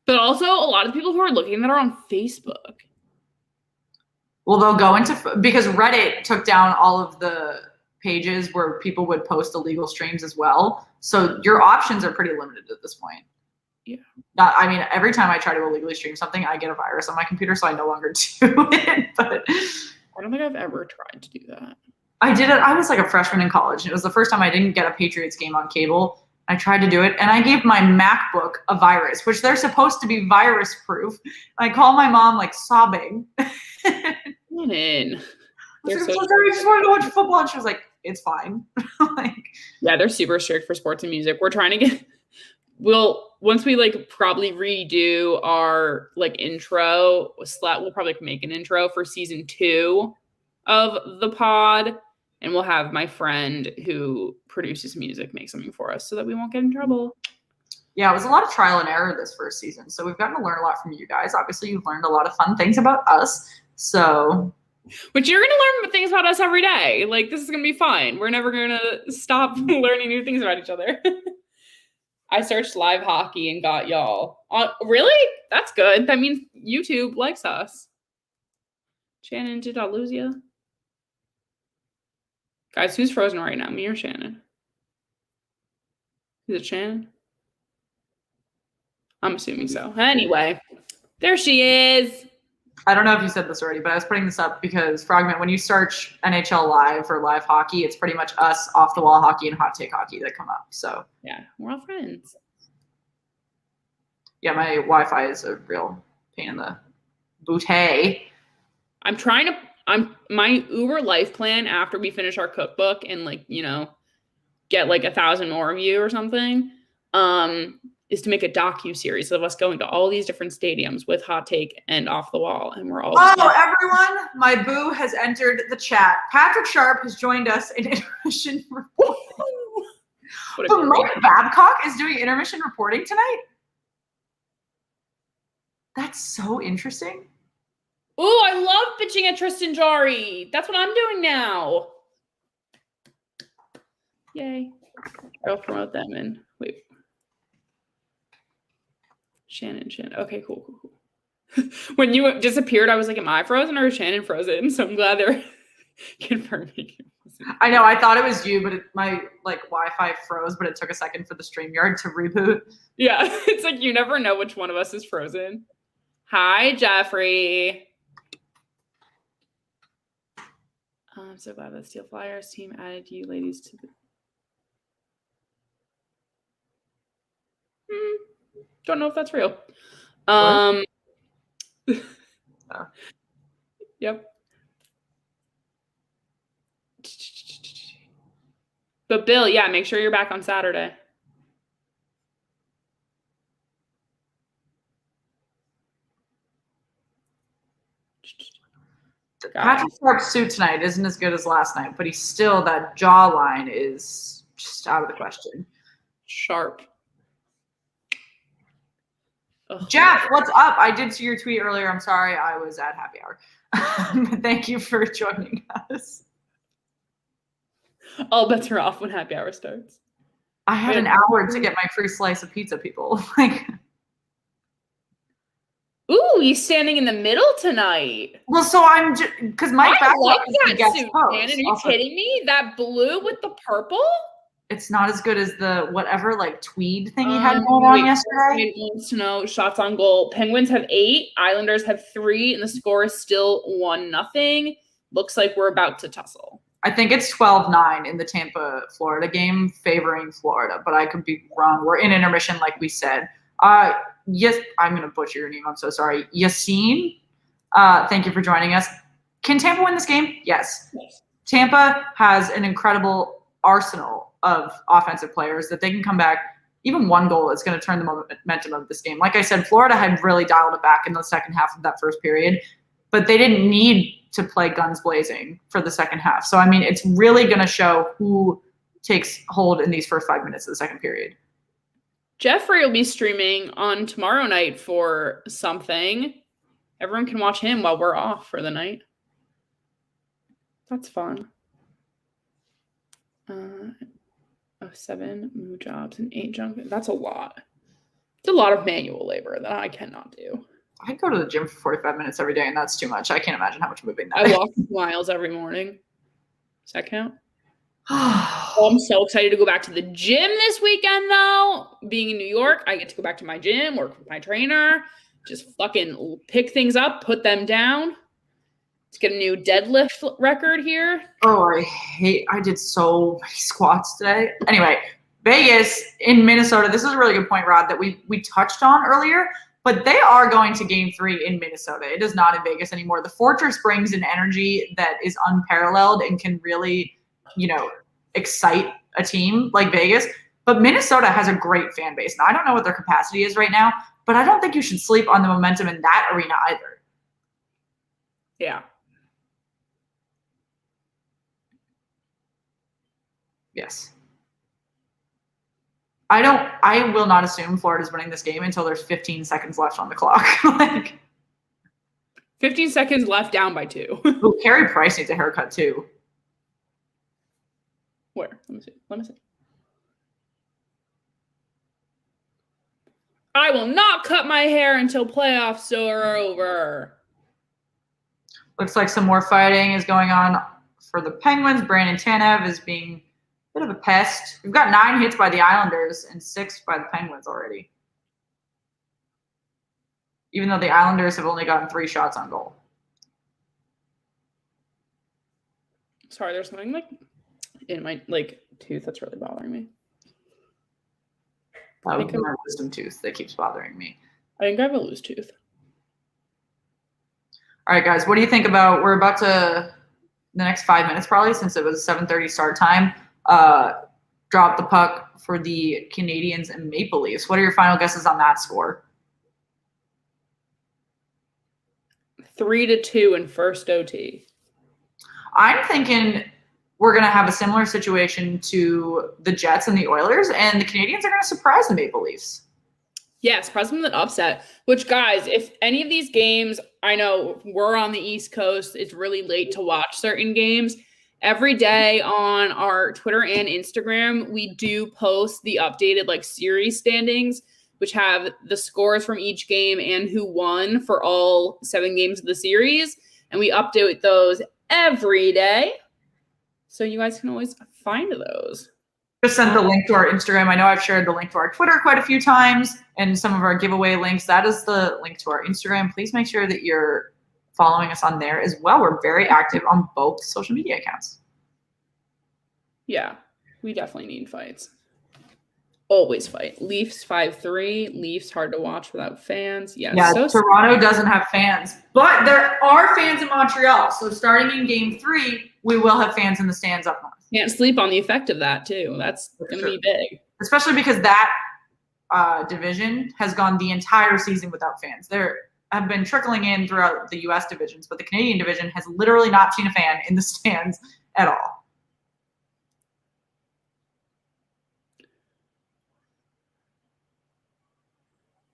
but also a lot of people who are looking that are on Facebook. Well, they'll go because Reddit took down all of the pages where people would post illegal streams as well. So your options are pretty limited at this point. Yeah. I mean, every time I try to illegally stream something, I get a virus on my computer, so I no longer do it. But I don't think I've ever tried to do that. I did it. I was like a freshman in college, and it was the first time I didn't get a Patriots game on cable. I tried to do it, and I gave my MacBook a virus, which they're supposed to be virus-proof. I called my mom, like, sobbing. Come in. I just wanted to watch football, and she was like, it's fine. Yeah, they're super strict for sports and music. We're trying to get once we like probably redo our like intro, we'll probably make an intro for season 2 of the pod, and we'll have my friend who produces music make something for us so that we won't get in trouble. Yeah, it was a lot of trial and error this first season, so we've gotten to learn a lot from you guys. Obviously, you've learned a lot of fun things about us, so... But you're going to learn things about us every day. Like, this is going to be fun. We're never going to stop learning new things about each other. I searched live hockey and got y'all. Really? That's good. That means YouTube likes us. Shannon, did I lose you? Guys, who's frozen right now? Me or Shannon? Is it Shannon? I'm assuming so. Anyway, there she is. I don't know if you said this already, but I was putting this up because, Frogman, when you search NHL Live or live hockey, it's pretty much us, off-the-wall hockey, and hot take hockey that come up. So yeah, we're all friends. Yeah, my Wi-Fi is a real pain in the booty. My Uber life plan after we finish our cookbook and get 1,000 more of you or something, is to make a docu-series of us going to all these different stadiums with hot take and off the wall, and we're all. Everyone! My boo has entered the chat. Patrick Sharp has joined us in intermission reporting. But Mike Babcock is doing intermission reporting tonight. That's so interesting. Ooh, I love bitching at Tristan Jarry. That's what I'm doing now. Yay! I'll promote them and wait. Shannon. Okay, cool. When you disappeared, I was like, am I frozen or is Shannon frozen? So I'm glad they're confirming. I know. I thought it was you, but my Wi-Fi froze, but it took a second for the StreamYard to reboot. Yeah, it's like you never know which one of us is frozen. Hi, Jeffrey. I'm so glad the Steel Flyers team added you ladies to the... Don't know if that's real. Yep. But Bill, yeah, make sure you're back on Saturday. Patrick Sharp's suit tonight isn't as good as last night, but that jawline is just out of the question. Sharp. Ugh. Jeff, what's up? I did see your tweet earlier. I'm sorry, I was at happy hour. Thank you for joining us. All bets are off when happy hour starts. I had an hour to get my free slice of pizza, people. Ooh, he's standing in the middle tonight. Well, so I'm just because Mike I like that suit, Shannon. Are you kidding me? That blue with the purple? It's not as good as the whatever tweed thing he had going on yesterday. Wants to know shots on goal. Penguins have 8, Islanders have 3, and the score is still 1-0. Looks like we're about to tussle. I think it's 12-9 in the Tampa-Florida game, favoring Florida, but I could be wrong. We're in intermission, like we said. Yes, I'm going to butcher your name. I'm so sorry. Yassine, thank you for joining us. Can Tampa win this game? Yes. Tampa has an incredible arsenal of offensive players that they can come back. Even one goal is going to turn the momentum of this game. Like I said, Florida had really dialed it back in the second half of that first period, but they didn't need to play guns blazing for the second half. So, I mean, it's really going to show who takes hold in these first 5 minutes of the second period. Jeffrey will be streaming on tomorrow night for something. Everyone can watch him while we're off for the night. That's fun. 7 moo jobs and 8 junk. That's a lot. It's a lot of manual labor that I cannot do. I go to the gym for 45 minutes every day, and that's too much. I can't imagine how much moving that I walk miles every morning. Does that count? Oh, I'm so excited to go back to the gym this weekend, though. Being in New York, I get to go back to my gym, work with my trainer, just fucking pick things up, put them down. Let's get a new deadlift record here. Oh, I did so many squats today. Anyway, Vegas in Minnesota. This is a really good point, Rod, that we touched on earlier. But they are going to Game 3 in Minnesota. It is not in Vegas anymore. The Fortress brings an energy that is unparalleled and can really, excite a team like Vegas. But Minnesota has a great fan base. Now, I don't know what their capacity is right now, but I don't think you should sleep on the momentum in that arena either. Yeah. Yes. I will not assume Florida's winning this game until there's 15 seconds left on the clock. 15 seconds left, down by 2. Oh, Carey Price needs a haircut too. Where? Let me see. I will not cut my hair until playoffs are over. Looks like some more fighting is going on for the Penguins. Brandon Tanev is being a bit of a pest. We've got 9 hits by the Islanders and 6 by the Penguins already. Even though the Islanders have only gotten 3 shots on goal. Sorry, there's something in my tooth that's really bothering me. That would be my wisdom tooth that keeps bothering me. I think I have a loose tooth. All right, guys, what do you think about, we're about to, the next 5 minutes probably, since it was a 7:30 start time, drop the puck for the Canadiens and Maple Leafs. What are your final guesses on that score? 3-2 in first OT. I'm thinking we're going to have a similar situation to the Jets and the Oilers, and the Canadiens are going to surprise the Maple Leafs. Yeah, surprise them with an upset. Which, guys, if any of these games, I know we're on the East Coast, it's really late to watch certain games. Every day on our Twitter and Instagram, we do post the updated series standings, which have the scores from each game and who won for all 7 games of the series. And we update those every day. So you guys can always find those. Just sent the link to our Instagram. I know I've shared the link to our Twitter quite a few times and some of our giveaway links. That is the link to our Instagram. Please make sure that you're following us on there as well. We're very active on both social media accounts. Yeah, we definitely need fights. Always fight. Leafs 5-3. Leafs hard to watch without fans. Yes. Yeah, Toronto doesn't have fans, but there are fans in Montreal. So starting in game 3, we will have fans in the stands up north. Can't sleep on the effect of that too. That's going to be big. Especially because that division has gone the entire season without fans. There have been trickling in throughout the U.S. divisions, but the Canadian division has literally not seen a fan in the stands at all.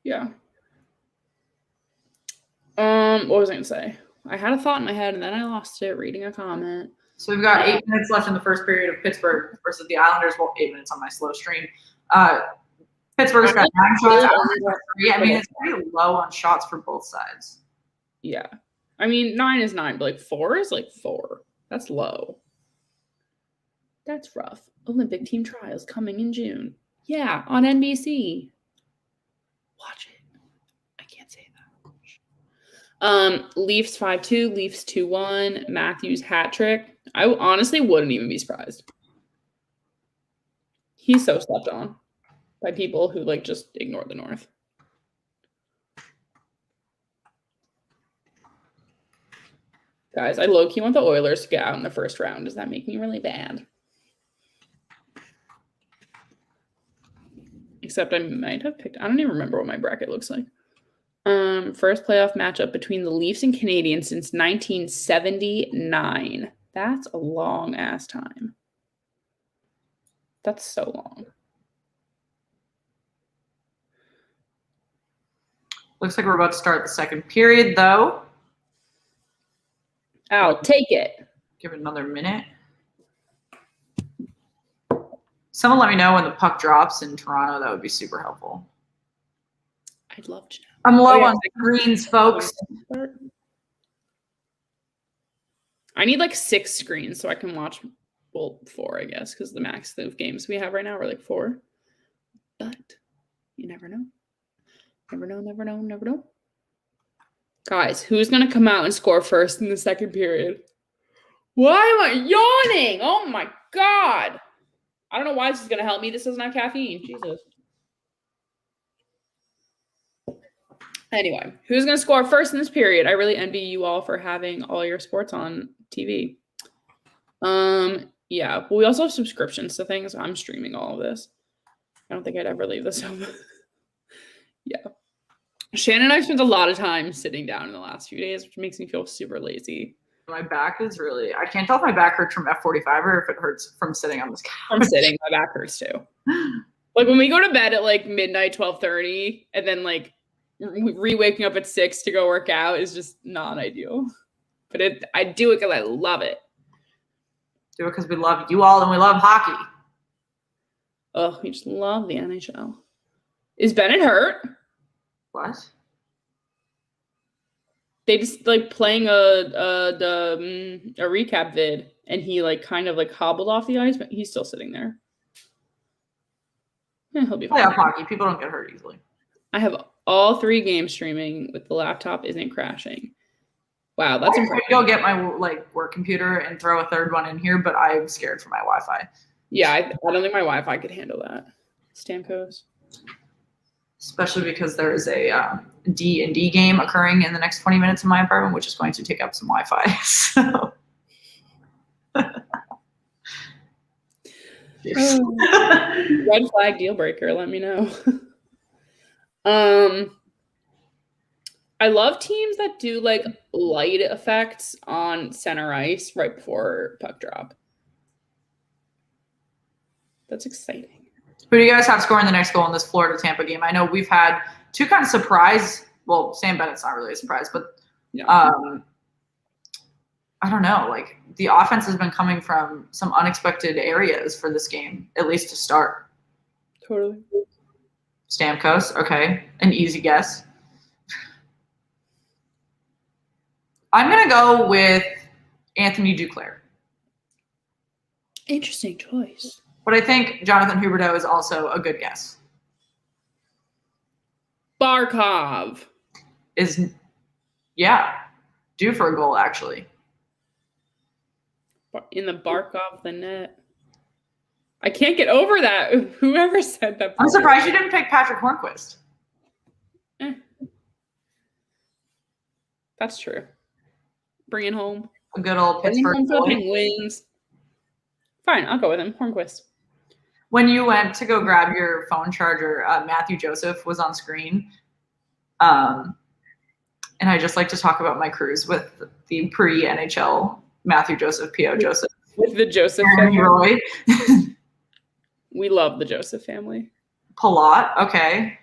Yeah. What was I going to say? I had a thought in my head and then I lost it reading a comment. So we've got 8 minutes left in the first period of Pittsburgh versus the Islanders. Well, 8 minutes on my slow stream. Pittsburgh's got 9 shots. Islanders got 3. I mean, it's pretty low on shots for both sides. Yeah. I mean, 9 is 9, but 4 is 4. That's low. That's rough. Olympic team trials coming in June. Yeah, on NBC. Watch it. I can't say that. Leafs 5-2, Leafs 2-1, Matthews hat trick. I honestly wouldn't even be surprised. He's so slept on by people who just ignore the North. Guys, I low-key want the Oilers to get out in the first round. Does that make me really bad? Except I might have picked, I don't even remember what my bracket looks like. First playoff matchup between the Leafs and Canadiens since 1979. That's a long ass time. That's so long. Looks like we're about to start the second period, though. I'll take it. Give it another minute. Someone let me know when the puck drops in Toronto. That would be super helpful. I'd love to know. I'm low on screens, folks. I need 6 screens so I can watch, 4, I guess, because the max of games we have right now are 4. But you never know. Never know, never know, never know. Guys, who's going to come out and score first in the second period? Why am I yawning? Oh, my God. I don't know why this is going to help me. This doesn't have caffeine. Jesus. Anyway, who's going to score first in this period? I really envy you all for having all your sports on TV. Yeah, but we also have subscriptions to things. I'm streaming all of this. I don't think I'd ever leave this home. Yeah. Shannon and I spent a lot of time sitting down in the last few days, which makes me feel super lazy. My back is really, I can't tell if my back hurts from F45 or if it hurts from sitting on this couch. I'm sitting. My back hurts too. Like when we go to bed at like midnight, 12:30, and then like waking up at 6 to go work out is just not ideal. But I do it because I love it. Do it because we love you all and we love hockey. Oh, we just love the NHL. Is Bennett hurt? What? They just like playing a recap vid, and he like kind of like hobbled off the ice, but he's still sitting there. Yeah, he'll be fine. Playoff hockey. People don't get hurt easily. I have all 3 games streaming with the laptop isn't crashing. Wow, that's impressive. I go get my work computer and throw a third one in here, but I'm scared for my Wi-Fi. Yeah, I don't think my Wi-Fi could handle that. Stamkos. Especially because there is a D&D game occurring in the next 20 minutes in my apartment, which is going to take up some Wi-Fi. So. Red flag deal breaker. Let me know. I love teams that do like light effects on center ice right before puck drop. That's exciting. Who do you guys have scoring the next goal in this Florida-Tampa game? I know we've had 2 kind of surprise. Well, Sam Bennett's not really a surprise, but I don't know. Like the offense has been coming from some unexpected areas for this game, at least to start. Totally. Stamkos, okay, an easy guess. I'm gonna go with Anthony Duclair. Interesting choice. But I think Jonathan Huberdeau is also a good guess. Barkov is, due for a goal, actually. In the Barkov the net. I can't get over that. Whoever said that. I'm surprised you didn't pick Patrick Hornquist. That's true. Bring it home. A good old Pittsburgh wins. Fine, I'll go with him. Hornquist. When you went to go grab your phone charger, Matthew Joseph was on screen. And I just like to talk about my cruise with the pre-NHL Matthew Joseph, P.O. Joseph. With the Joseph family. Roy. We love the Joseph family. Palat, okay.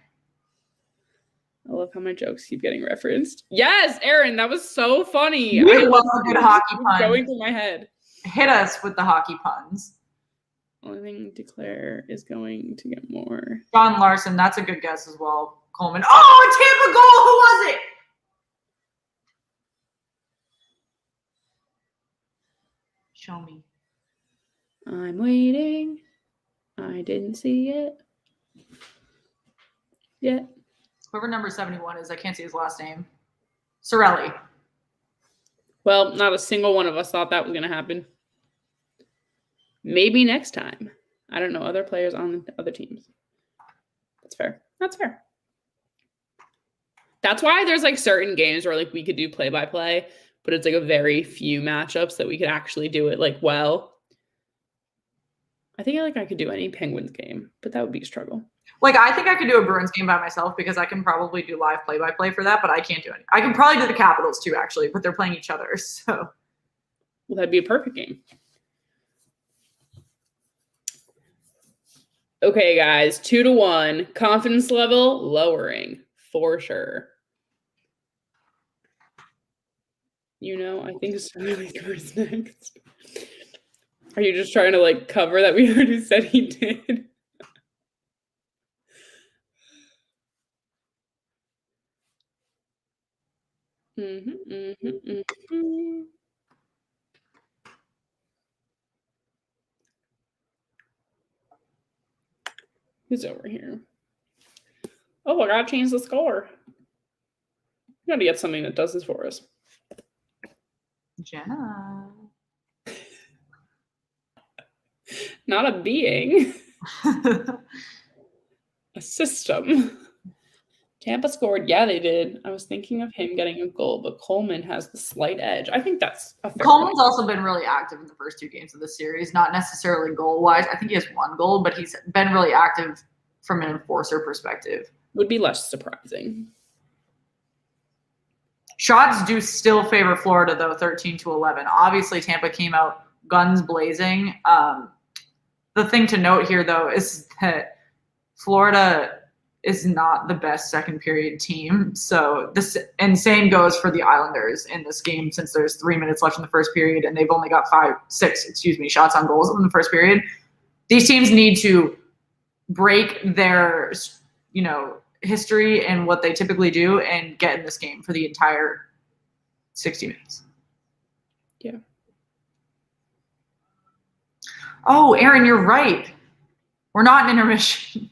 I love how my jokes keep getting referenced. Yes, Aaron, that was so funny. We love a good hockey pun. Going through my head. Hit us with the hockey puns. Only thing Declare is going to get more. John Larson, that's a good guess as well. Coleman. Oh, a Tampa goal! Who was it? Show me. I'm waiting. I didn't see it yet. Whoever number 71 is, I can't see his last name. Cirelli. Well, not a single one of us thought that was going to happen. Maybe next time. I don't know other players on other teams. That's fair. That's fair. That's why there's like certain games where like we could do play-by-play, but it's like a very few matchups that we could actually do it like well. I think I could do any Penguins game, but that would be a struggle. Like I think I could do a Bruins game by myself because I can probably do live play-by-play for that, but I can't do any. I can probably do the Capitals too, actually, but they're playing each other, so. Well, that'd be a perfect game. Okay, guys, 2-1. Confidence level lowering for sure. You know, I think Stanley goes next. Are you just trying to like cover that we already said he did? Who's over here? Oh, I gotta change the score. We gotta get something that does this for us. Jenna. Not a being. A system. Tampa scored. Yeah, they did. I was thinking of him getting a goal, but Coleman has the slight edge. I think that's a fair Coleman's also been really active in the first 2 games of the series, not necessarily goal-wise. I think he has 1 goal, but he's been really active from an enforcer perspective. Would be less surprising. Shots do still favor Florida, though, 13-11. Obviously, Tampa came out guns blazing. The thing to note here, though, is that Florida is not the best second period team. So this, and same goes for the Islanders in this game, since there's 3 minutes left in the first period and they've only got six shots on goals in the first period. These teams need to break their, history and what they typically do and get in this game for the entire 60 minutes. Yeah. Oh, Aaron, you're right. We're not in intermission.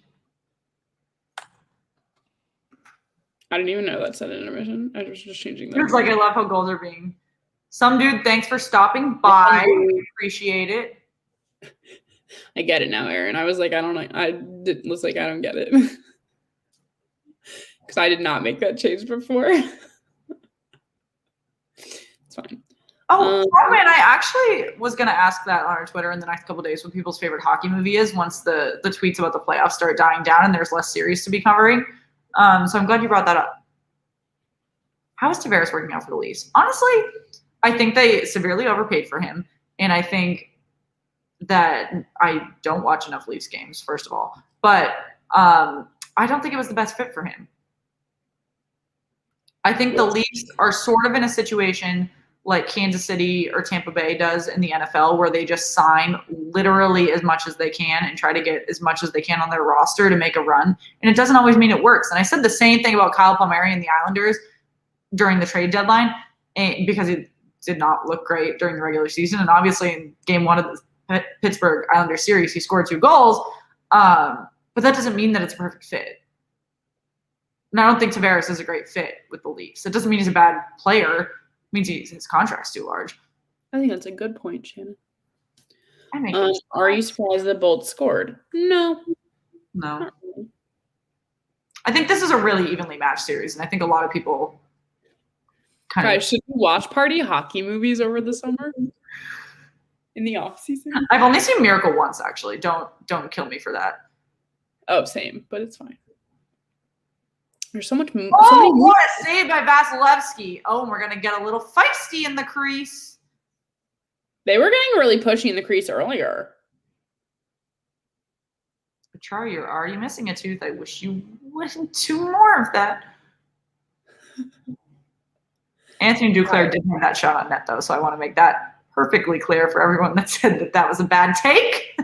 I didn't even know that said intermission. I was just changing that. It's like, I love how goals are being. Some dude, thanks for stopping by. We appreciate it. I get it now, Aaron. I was like, I don't know. I don't get it. Because I did not make that change before. It's fine. Oh, man, I actually was going to ask that on our Twitter in the next couple of days what people's favorite hockey movie is once the tweets about the playoffs start dying down and there's less series to be covering. So I'm glad you brought that up. How is Tavares working out for the Leafs? Honestly, I think they severely overpaid for him. And I think that I don't watch enough Leafs games, first of all. But I don't think it was the best fit for him. I think the Leafs are sort of in a situation like Kansas City or Tampa Bay does in the NFL, where they just sign literally as much as they can and try to get as much as they can on their roster to make a run. And it doesn't always mean it works. And I said the same thing about Kyle Palmieri and the Islanders during the trade deadline, because it did not look great during the regular season. And obviously in game one of the Pittsburgh Islanders series, he scored 2 goals. But that doesn't mean that it's a perfect fit. And I don't think Tavares is a great fit with the Leafs. It doesn't mean he's a bad player. It means his contract's too large. I think that's a good point, Shannon. Are you surprised that Bolt scored? No. No. I think this is a really evenly matched series, and I think a lot of people Guys, should we watch party hockey movies over the summer? In the off season? I've only seen Miracle once, actually. Don't kill me for that. Oh, same, but it's fine. There's so much. What a save by Vasilevsky! Oh, and we're gonna get a little feisty in the crease. They were getting really pushy in the crease earlier. Char, are you missing a tooth? I wish you wouldn't do more of that. Anthony Duclair did have that shot on net, though, so I want to make that perfectly clear for everyone that said that was a bad take.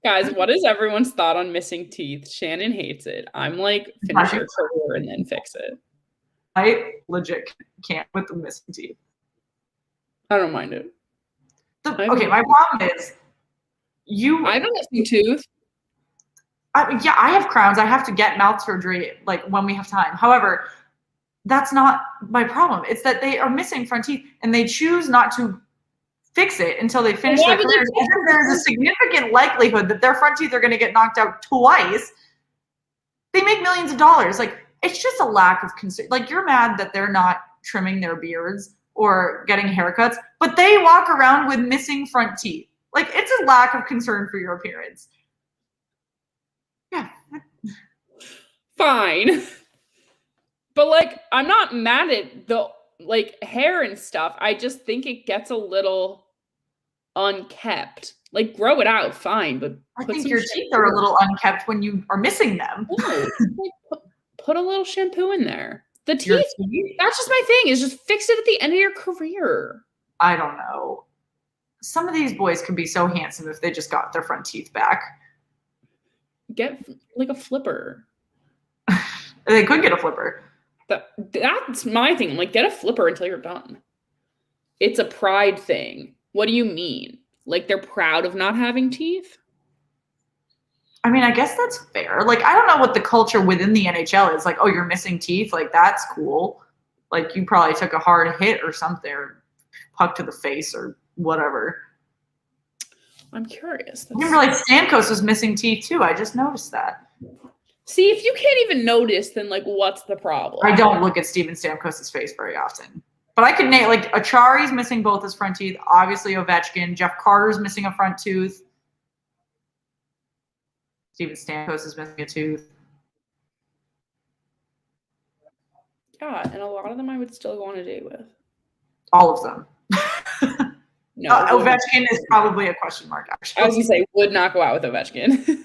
Guys, what is everyone's thought on missing teeth? Shannon hates it. I'm like, finish your career and then fix it. I legit can't with the missing teeth. I don't mind it. Okay, my problem is I have a missing tooth. I have crowns. I have to get mouth surgery like when we have time. However, that's not my problem. It's that they are missing front teeth and they choose not to fix it until they finish their careers. And there's a significant likelihood that their front teeth are going to get knocked out twice. They make millions of dollars. Like, it's just a lack of concern. Like, you're mad that they're not trimming their beards or getting haircuts, but they walk around with missing front teeth. Like, it's a lack of concern for your appearance. Yeah. Fine. But, like, I'm not mad at the, like, hair and stuff. I just think it gets a little unkept. Like, grow it out, fine, but I think your teeth are a little unkept when you are missing them. No, like, put a little shampoo in there. The teeth, that's just my thing, is just fix it at the end of your career. I don't know. Some of these boys could be so handsome if they just got their front teeth back. Get, like, a flipper. They could get a flipper. That's my thing. Like, get a flipper until you're done. It's a pride thing. What do you mean? Like, they're proud of not having teeth? I mean, I guess that's fair. Like, I don't know what the culture within the NHL is. Like, oh, you're missing teeth? Like, that's cool. Like, you probably took a hard hit or something, or puck to the face or whatever. I'm curious. I remember, like, Stamkos was missing teeth, too. I just noticed that. See, if you can't even notice, then, like, what's the problem? I don't look at Steven Stamkos' face very often. But I could name, like, Achari's missing both his front teeth. Obviously, Ovechkin. Jeff Carter's missing a front tooth. Steven Stamkos is missing a tooth. Yeah, and a lot of them I would still go on a date with. All of them. No, Ovechkin is probably a question mark, actually. I was gonna say would not go out with Ovechkin.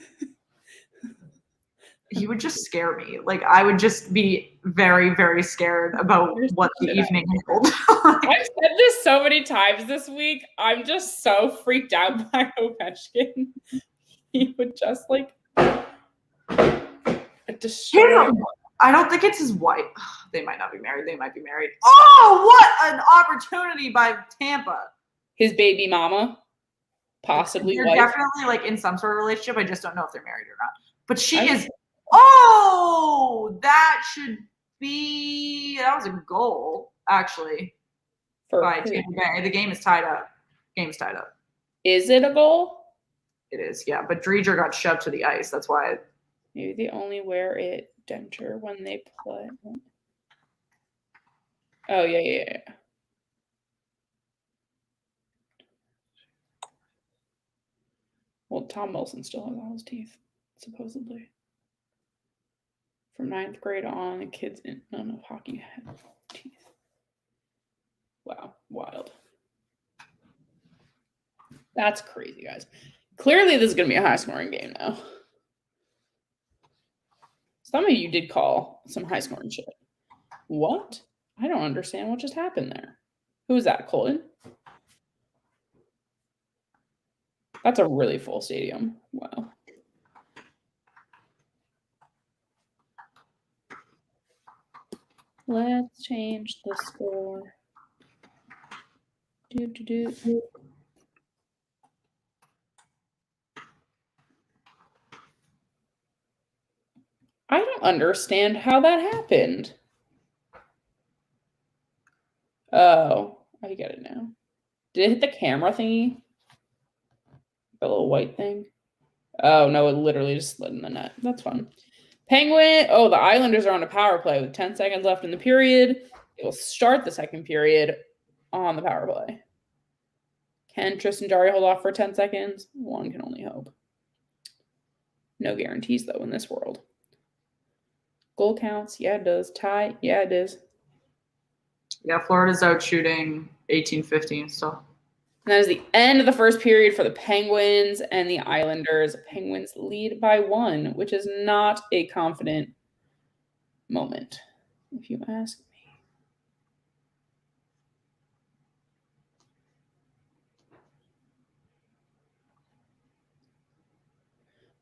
He would just scare me. Like, I would just be very, very scared about what the evening held. I've said this so many times this week. I'm just so freaked out by Ovechkin. He would just like destroy. I don't think it's his wife. They might not be married. They might be married. Oh, what an opportunity by Tampa. His baby mama, possibly. They're wife. definitely like in some sort of relationship. I just don't know if they're married or not. But she is. Oh, that should be. That was a goal, actually. By Tampa Bay. The game is tied up. Game's tied up. Is it a goal? It is, yeah. But Dreger got shoved to the ice. That's why. Maybe they only wear it denture when they play. Oh, yeah. Well, Tom Wilson still has all his teeth, supposedly. From 9th grade on, the kids in none of hockey have teeth. Wow, wild. That's crazy, guys. Clearly, this is going to be a high-scoring game now. Some of you did call some high-scoring shit. What? I don't understand what just happened there. Who was that, Colton? That's a really full stadium. Wow. Let's change the score. I don't understand how that happened. Oh, I get it now. Did it hit the camera thingy? The little white thing? Oh, no, it literally just slid in the net. That's fun. Penguin. Oh, the Islanders are on a power play with 10 seconds left in the period. It will start the second period on the power play. Can Tristan Jarry hold off for 10 seconds? One can only hope. No guarantees, though, in this world. Goal counts. Yeah, it does. Tie. Yeah, it is. Yeah, Florida's out shooting 18-15 still. And that is the end of the first period for the Penguins and the Islanders. Penguins lead by 1, which is not a confident moment, if you ask me.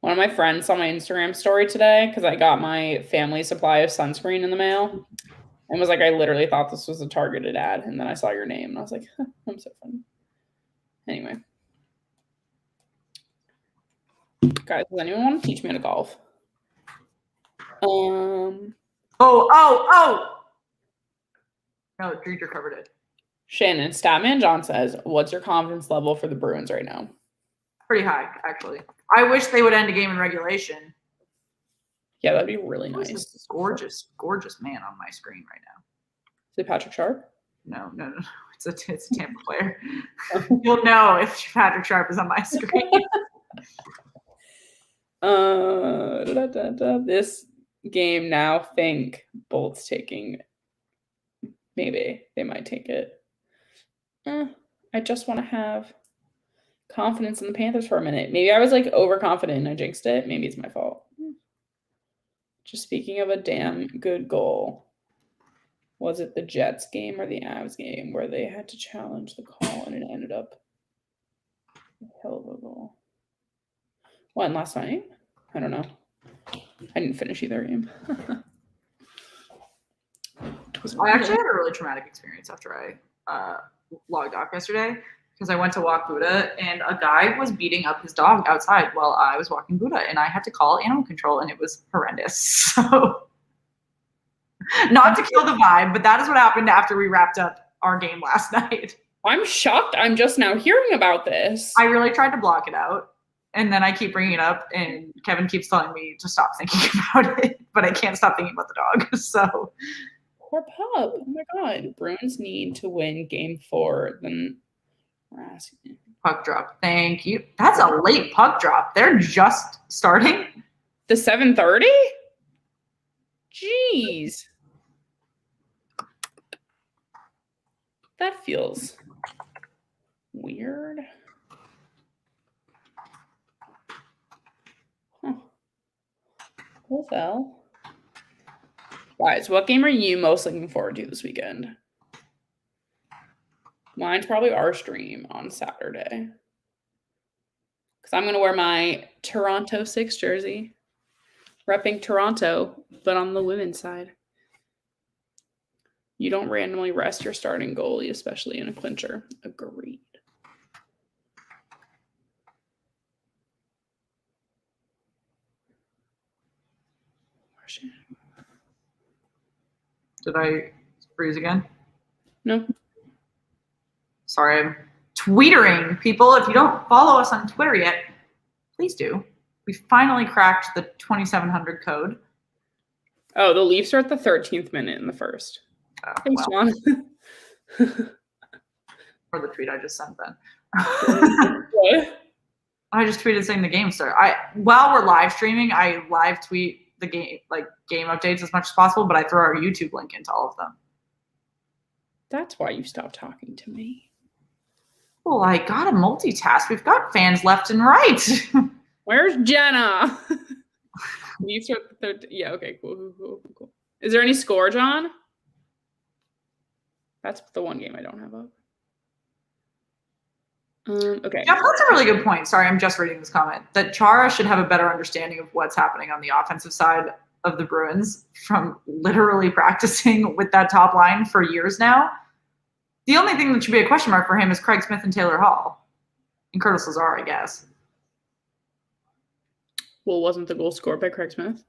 One of my friends saw my Instagram story today because I got my family supply of sunscreen in the mail and was like, I literally thought this was a targeted ad. And then I saw your name and I was like, I'm so funny. Anyway. Guys, does anyone want to teach me how to golf? Oh. No, Dreger covered it. Shannon, Statman John says, what's your confidence level for the Bruins right now? Pretty high, actually. I wish they would end a game in regulation. Yeah, that'd be really nice. This gorgeous, gorgeous man on my screen right now. Is it Patrick Sharp? No. It's a Tampa player. You'll know if Patrick Sharp is on my screen. This game now, think Bolts taking. Maybe they might take it. I just want to have confidence in the Panthers for a minute. Maybe I was like overconfident and I jinxed it. Maybe it's my fault. Just speaking of a damn good goal. Was it the Jets game or the Avs game where they had to challenge the call and it ended up a hell of a goal? When, last night? I don't know. I didn't finish either game. I actually had a really traumatic experience after I logged off yesterday because I went to walk Buddha and a guy was beating up his dog outside while I was walking Buddha and I had to call animal control and it was horrendous. So not to kill the vibe, but that is what happened after we wrapped up our game last night. I'm shocked. I'm just now hearing about this. I really tried to block it out. And then I keep bringing it up, and Kevin keeps telling me to stop thinking about it, but I can't stop thinking about the dog. So, poor pup. Oh my God. Bruins need to win game 4. Then we're asking. Puck drop. Thank you. That's a late puck drop. They're just starting. The 7:30? Jeez. That feels weird. Huh. What the hell? Guys, what game are you most looking forward to this weekend? Mine's probably our stream on Saturday. Because I'm going to wear my Toronto 6 jersey. Repping Toronto, but on the women's side. You don't randomly rest your starting goalie, especially in a clincher. Agreed. Did I freeze again? No. Sorry, I'm tweetering. People, if you don't follow us on Twitter yet, please do. We finally cracked the 2700 code. Oh, the Leafs are at the 13th minute in the first. Oh, Thanks, well, John. for the tweet I just sent then. What? I just tweeted saying the game started. While we're live streaming, I live tweet the game, like game updates as much as possible, but I throw our YouTube link into all of them. That's why you stopped talking to me. Well, I gotta multitask. We've got fans left and right. Where's Jenna? Leafs are at the third. Yeah, okay, cool. Is there any score, John? That's the one game I don't have up. Okay. Yeah, that's a really good point. Sorry, I'm just reading this comment. That Chara should have a better understanding of what's happening on the offensive side of the Bruins from literally practicing with that top line for years now. The only thing that should be a question mark for him is Craig Smith and Taylor Hall. And Curtis Lazar, I guess. Well, wasn't the goal scored by Craig Smith?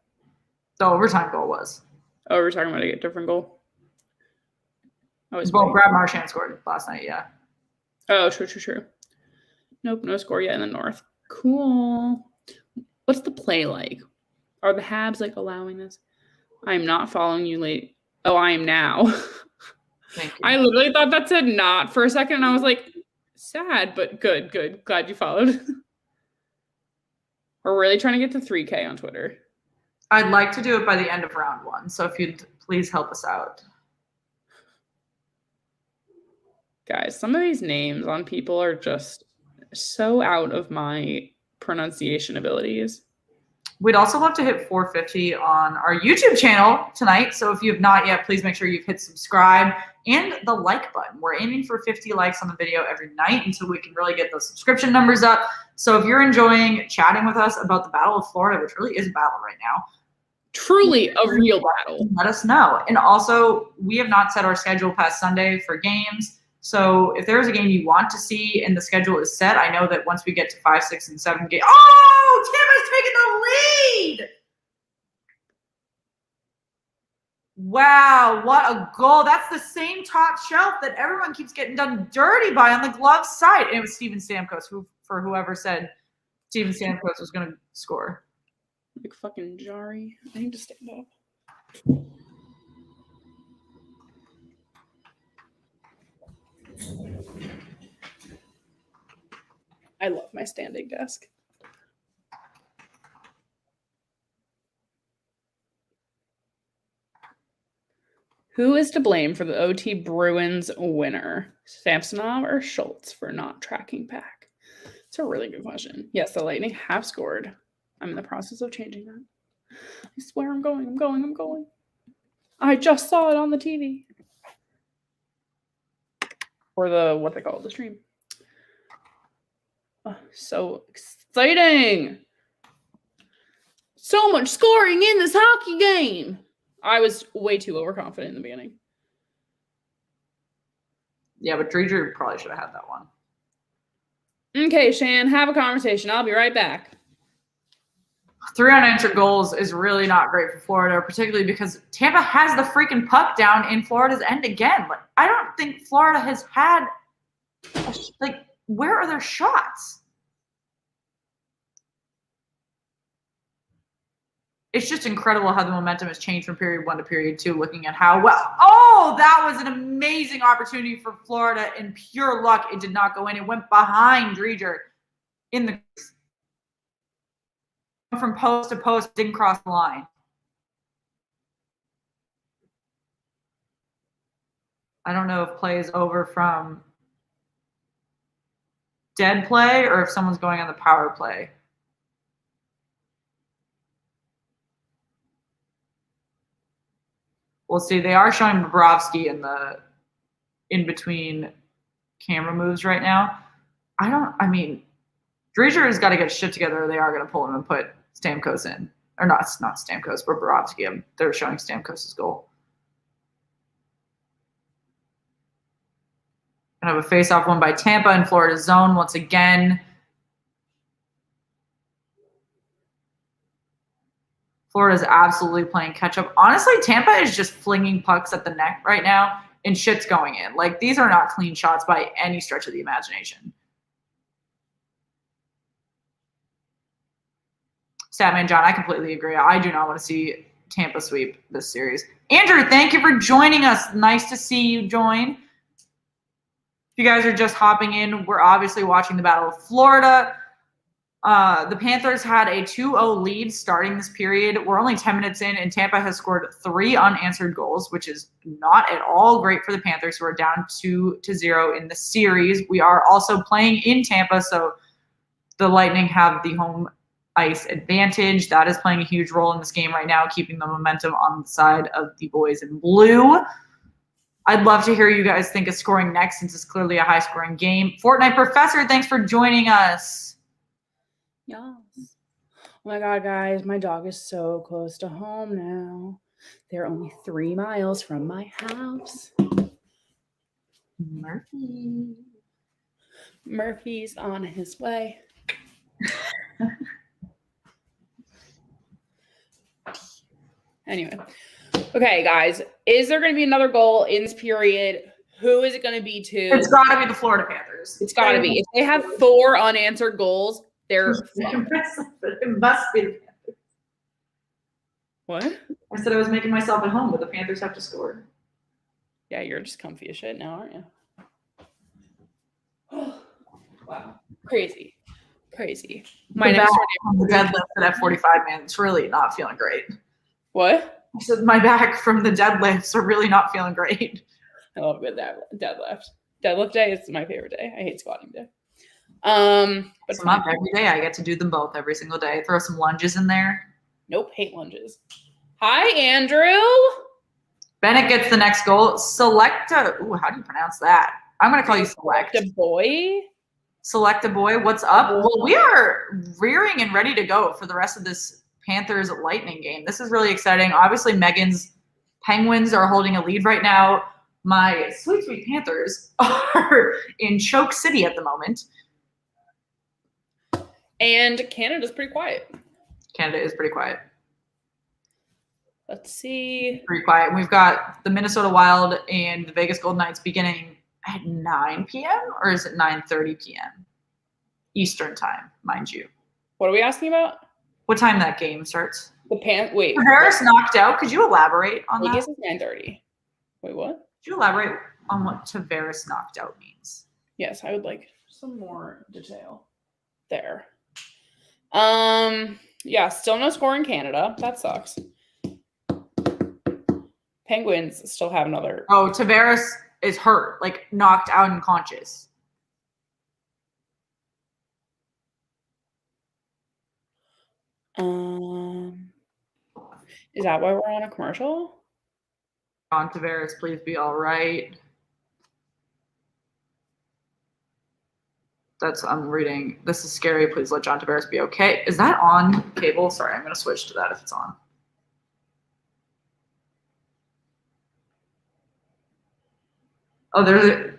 The overtime goal was. Oh, we're talking about a different goal. Well, Brad Marchand scored last night, yeah. Oh, true. Nope, no score yet in the North. Cool. What's the play like? Are the Habs like allowing this? I'm not following you late. Oh, I am now. Thank you. I literally thought that said not for a second, and I was like, sad, but good. Glad you followed. We're really trying to get to 3K on Twitter. I'd like to do it by the end of round 1, so if you'd please help us out. Guys, some of these names on people are just so out of my pronunciation abilities. We'd also love to hit 450 on our YouTube channel tonight. So if you have not yet, please make sure you've hit subscribe and the like button. We're aiming for 50 likes on the video every night until we can really get those subscription numbers up. So if you're enjoying chatting with us about the Battle of Florida, which really is a battle right now, truly a real battle, let us know. And also, we have not set our schedule past Sunday for games. So if there's a game you want to see and the schedule is set, I know that once we get to 5, 6, and 7 games. Oh, Tampa's taking the lead. Wow, what a goal. That's the same top shelf that everyone keeps getting done dirty by on the glove side. And it was Steven Stamkos, for whoever said Steven Stamkos was going to score. Like fucking Jari. I need to stand up. I love my standing desk. Who is to blame for the OT Bruins winner? Samsonov or Schultz for not tracking back? It's a really good question. Yes, the Lightning have scored. I'm in the process of changing that. I swear I'm going. I just saw it on the TV. Or what they call it, the stream. Oh, so exciting. So much scoring in this hockey game. I was way too overconfident in the beginning. Yeah, but Dreger probably should have had that one. Okay, Shan, have a conversation. I'll be right back. 3 unanswered goals is really not great for Florida, particularly because Tampa has the freaking puck down in Florida's end again. Like, I don't think Florida has had, where are their shots? It's just incredible how the momentum has changed from period 1 to period 2, looking at how well. Oh, that was an amazing opportunity for Florida. In pure luck, it did not go in. It went behind Dreger in the from post to post, didn't cross the line. I don't know if play is over from dead play or if someone's going on the power play. We'll see. They are showing Bobrovsky in between camera moves right now. I mean, Dreger has got to get shit together or they are going to pull him and put Stamkos in. Or not Stamkos, but Bobrovsky. They're showing Stamkos' goal. Gonna have a face-off won by Tampa in Florida's zone once again. Florida's absolutely playing catch-up. Honestly, Tampa is just flinging pucks at the net right now, and shit's going in. Like, these are not clean shots by any stretch of the imagination. Statman John, I completely agree. I do not want to see Tampa sweep this series. Andrew, thank you for joining us. Nice to see you join. If you guys are just hopping in, we're obviously watching the Battle of Florida. The Panthers had a 2-0 lead starting this period. We're only 10 minutes in, and Tampa has scored 3 unanswered goals, which is not at all great for the Panthers, who are down 2-0 in the series. We are also playing in Tampa, so the Lightning have the home ice advantage. That is playing a huge role in this game right now, keeping the momentum on the side of the boys in blue. I'd love to hear you guys think of scoring next, since it's clearly a high-scoring game. Fortnite Professor, thanks for joining us. Yes. Oh my God, guys, my dog is so close to home now. They're only 3 miles from my house. Murphy's on his way. Anyway. Okay, guys, is there going to be another goal in this period? Who is it going to be to? It's got to be the Florida Panthers. It's got to be. If they have 4 unanswered goals, they're it must be the Panthers. What? I said I was making myself at home, but the Panthers have to score. Yeah, you're just comfy as shit now, aren't you? Wow. Crazy. My next door the deadlift for that 45 man, it's really not feeling great. What? I said my back from the deadlifts are really not feeling great. I love good deadlift. Deadlift day is my favorite day. I hate squatting day. But it's not every day. I get to do them both every single day. Throw some lunges in there. Nope, hate lunges. Hi, Andrew. Bennett gets the next goal. Selecta. Ooh, how do you pronounce that? I'm gonna call you Select. The boy. Select a boy. What's up? Well, we are rearing and ready to go for the rest of this Panthers Lightning game. This is really exciting. Obviously, Megan's Penguins are holding a lead right now. My sweet Panthers are in Choke City at the moment. And Canada's pretty quiet. Canada is pretty quiet. Let's see. Pretty quiet. We've got the Minnesota Wild and the Vegas Golden Knights beginning at 9 p.m. or is it 9:30 p.m. Eastern time, mind you. What are we asking about? What time that game starts? Wait. Tavares knocked out. Could you elaborate on that? Vegas is 9:30. Wait, what? Could you elaborate on what Tavares knocked out means? Yes, I would like some more detail there. Yeah, still no score in Canada. That sucks. Penguins still have another. Oh, Tavares is hurt, like knocked out unconscious. Is that why we're on a commercial? John Tavares, please be all right. I'm reading. This is scary. Please let John Tavares be okay. Is that on cable? Sorry, I'm going to switch to that if it's on. Oh, there's a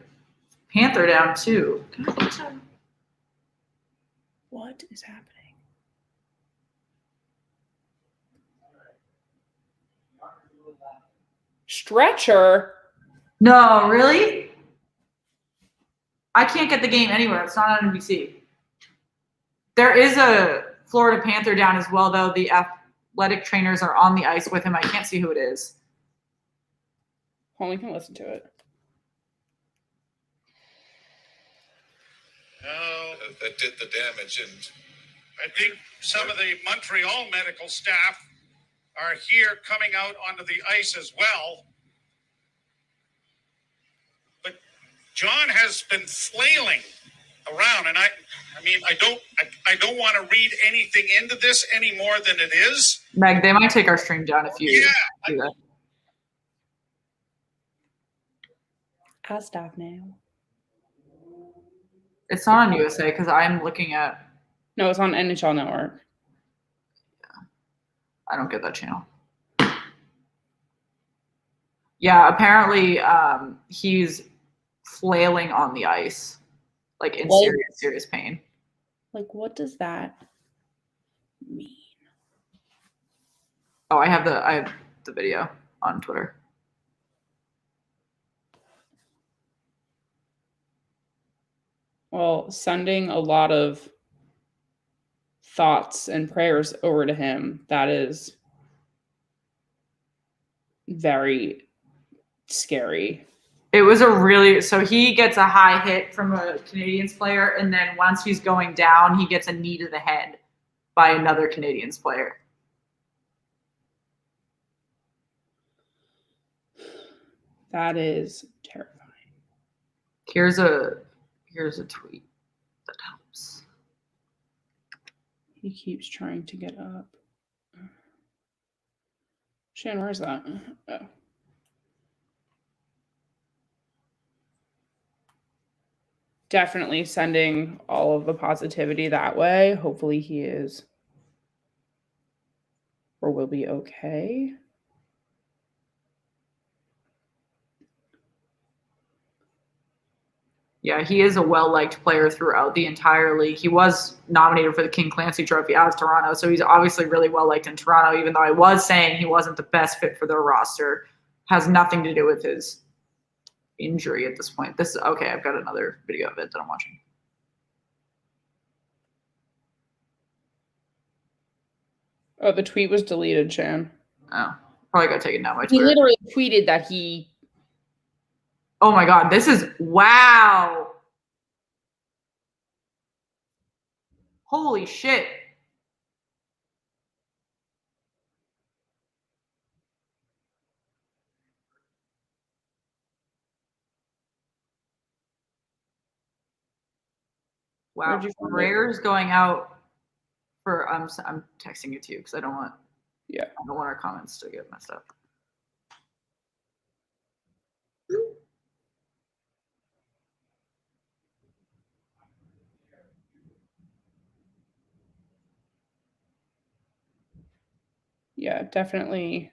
Panther down too. What is happening? Stretcher? No, really? I can't get the game anywhere. It's not on NBC. There is a Florida Panther down as well, though. The athletic trainers are on the ice with him. I can't see who it is. Well, we can listen to it. That did the damage, and I think some of the Montreal medical staff are here coming out onto the ice as well. John has been flailing around, and I mean, I don't want to read anything into this any more than it is. Meg, they might take our stream down if you do that. I'll stop now. It's not on USA because I'm looking at. No, it's on NHL Network. I don't get that channel. Yeah, apparently he's flailing on the ice, like in serious pain. Like, what does that mean? Oh, I have the video on Twitter. Well, sending a lot of thoughts and prayers over to him. That is very scary. It was so he gets a high hit from a Canadiens player, and then once he's going down, he gets a knee to the head by another Canadiens player. That is terrifying. Here's a tweet that helps. He keeps trying to get up. Shan, where's that? Oh. Definitely sending all of the positivity that way. Hopefully he is or will be okay. Yeah, he is a well-liked player throughout the entire league. He was nominated for the King Clancy Trophy out of Toronto, so he's obviously really well-liked in Toronto, even though I was saying he wasn't the best fit for their roster. Has nothing to do with his injury at this point. Okay, I've got another video of it that I'm watching. Oh, the tweet was deleted, Shan. Oh, probably got taken down by He Twitter. literally tweeted that he... Oh my God, this is, wow. Holy shit. Wow, prayers going out for I'm texting it to you because I don't want our comments to get messed up. Yeah, definitely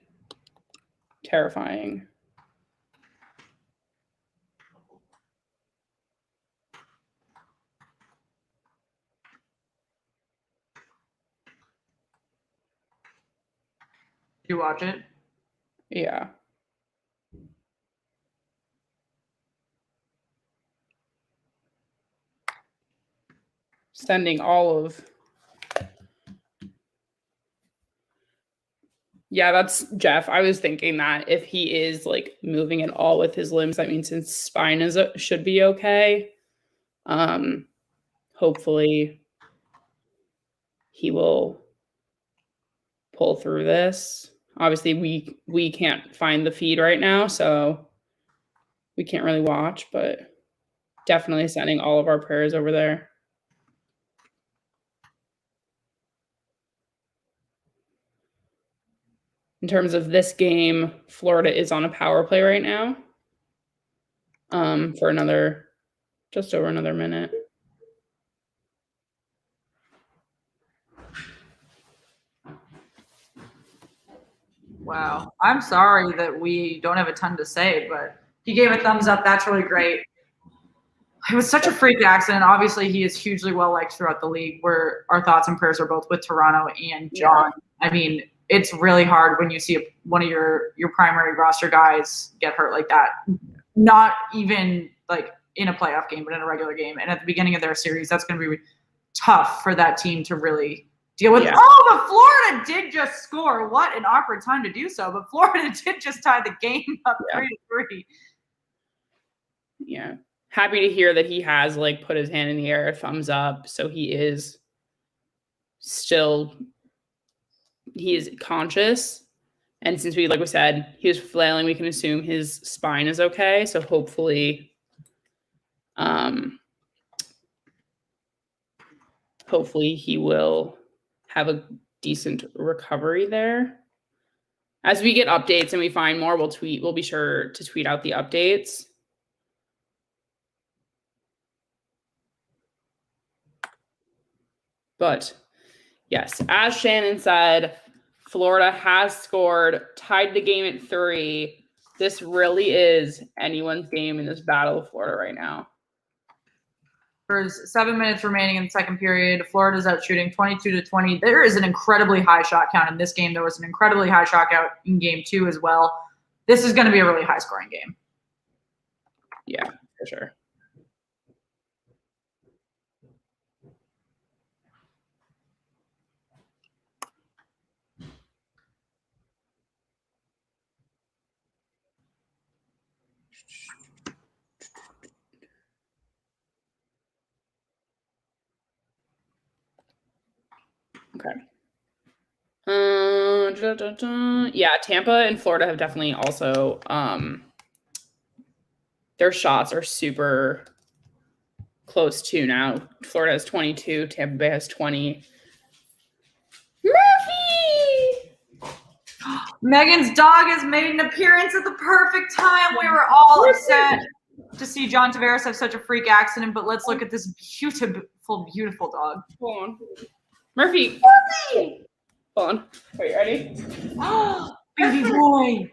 terrifying. Did you watch it? Yeah. Sending all of... Yeah, that's Jeff. I was thinking that if he is like moving at all with his limbs, that means his spine should be okay. Hopefully he will pull through this. Obviously we can't find the feed right now, so we can't really watch, but definitely sending all of our prayers over there. In terms of this game, Florida is on a power play right now for just over another minute. Wow. I'm sorry that we don't have a ton to say, but he gave a thumbs up. That's really great. It was such a freak accident. Obviously, he is hugely well-liked throughout the league, where our thoughts and prayers are both with Toronto and John. Yeah. I mean, it's really hard when you see one of your primary roster guys get hurt like that. Not even like in a playoff game, but in a regular game. And at the beginning of their series, that's going to be tough for that team to really deal with. Yeah. Oh, but Florida did just score. What an awkward time to do so. But Florida did just tie the game up 3-3. Yeah. Happy to hear that he has like put his hand in the air, thumbs up. So he is conscious. And since like we said, he was flailing, we can assume his spine is okay. So hopefully Hopefully he will have a decent recovery there. As we get updates and we find more, we'll be sure to tweet out the updates. But yes, as Shannon said, Florida has scored, tied the game at 3. This really is anyone's game in this Battle of Florida right now. There's 7 minutes remaining in the second period. Florida's out shooting 22-20. There is an incredibly high shot count in this game. There was an incredibly high shot count in game 2 as well. This is going to be a really high scoring game. Yeah, for sure. Okay. Yeah, Tampa and Florida have definitely also their shots are super close to now. Florida has 22, Tampa Bay has 20. Murphy! Megan's dog has made an appearance at the perfect time. We were all upset to see John Tavares have such a freak accident, but let's look at this beautiful, beautiful dog. Hold on. Murphy! Hold on. Are you ready? Oh, baby boy.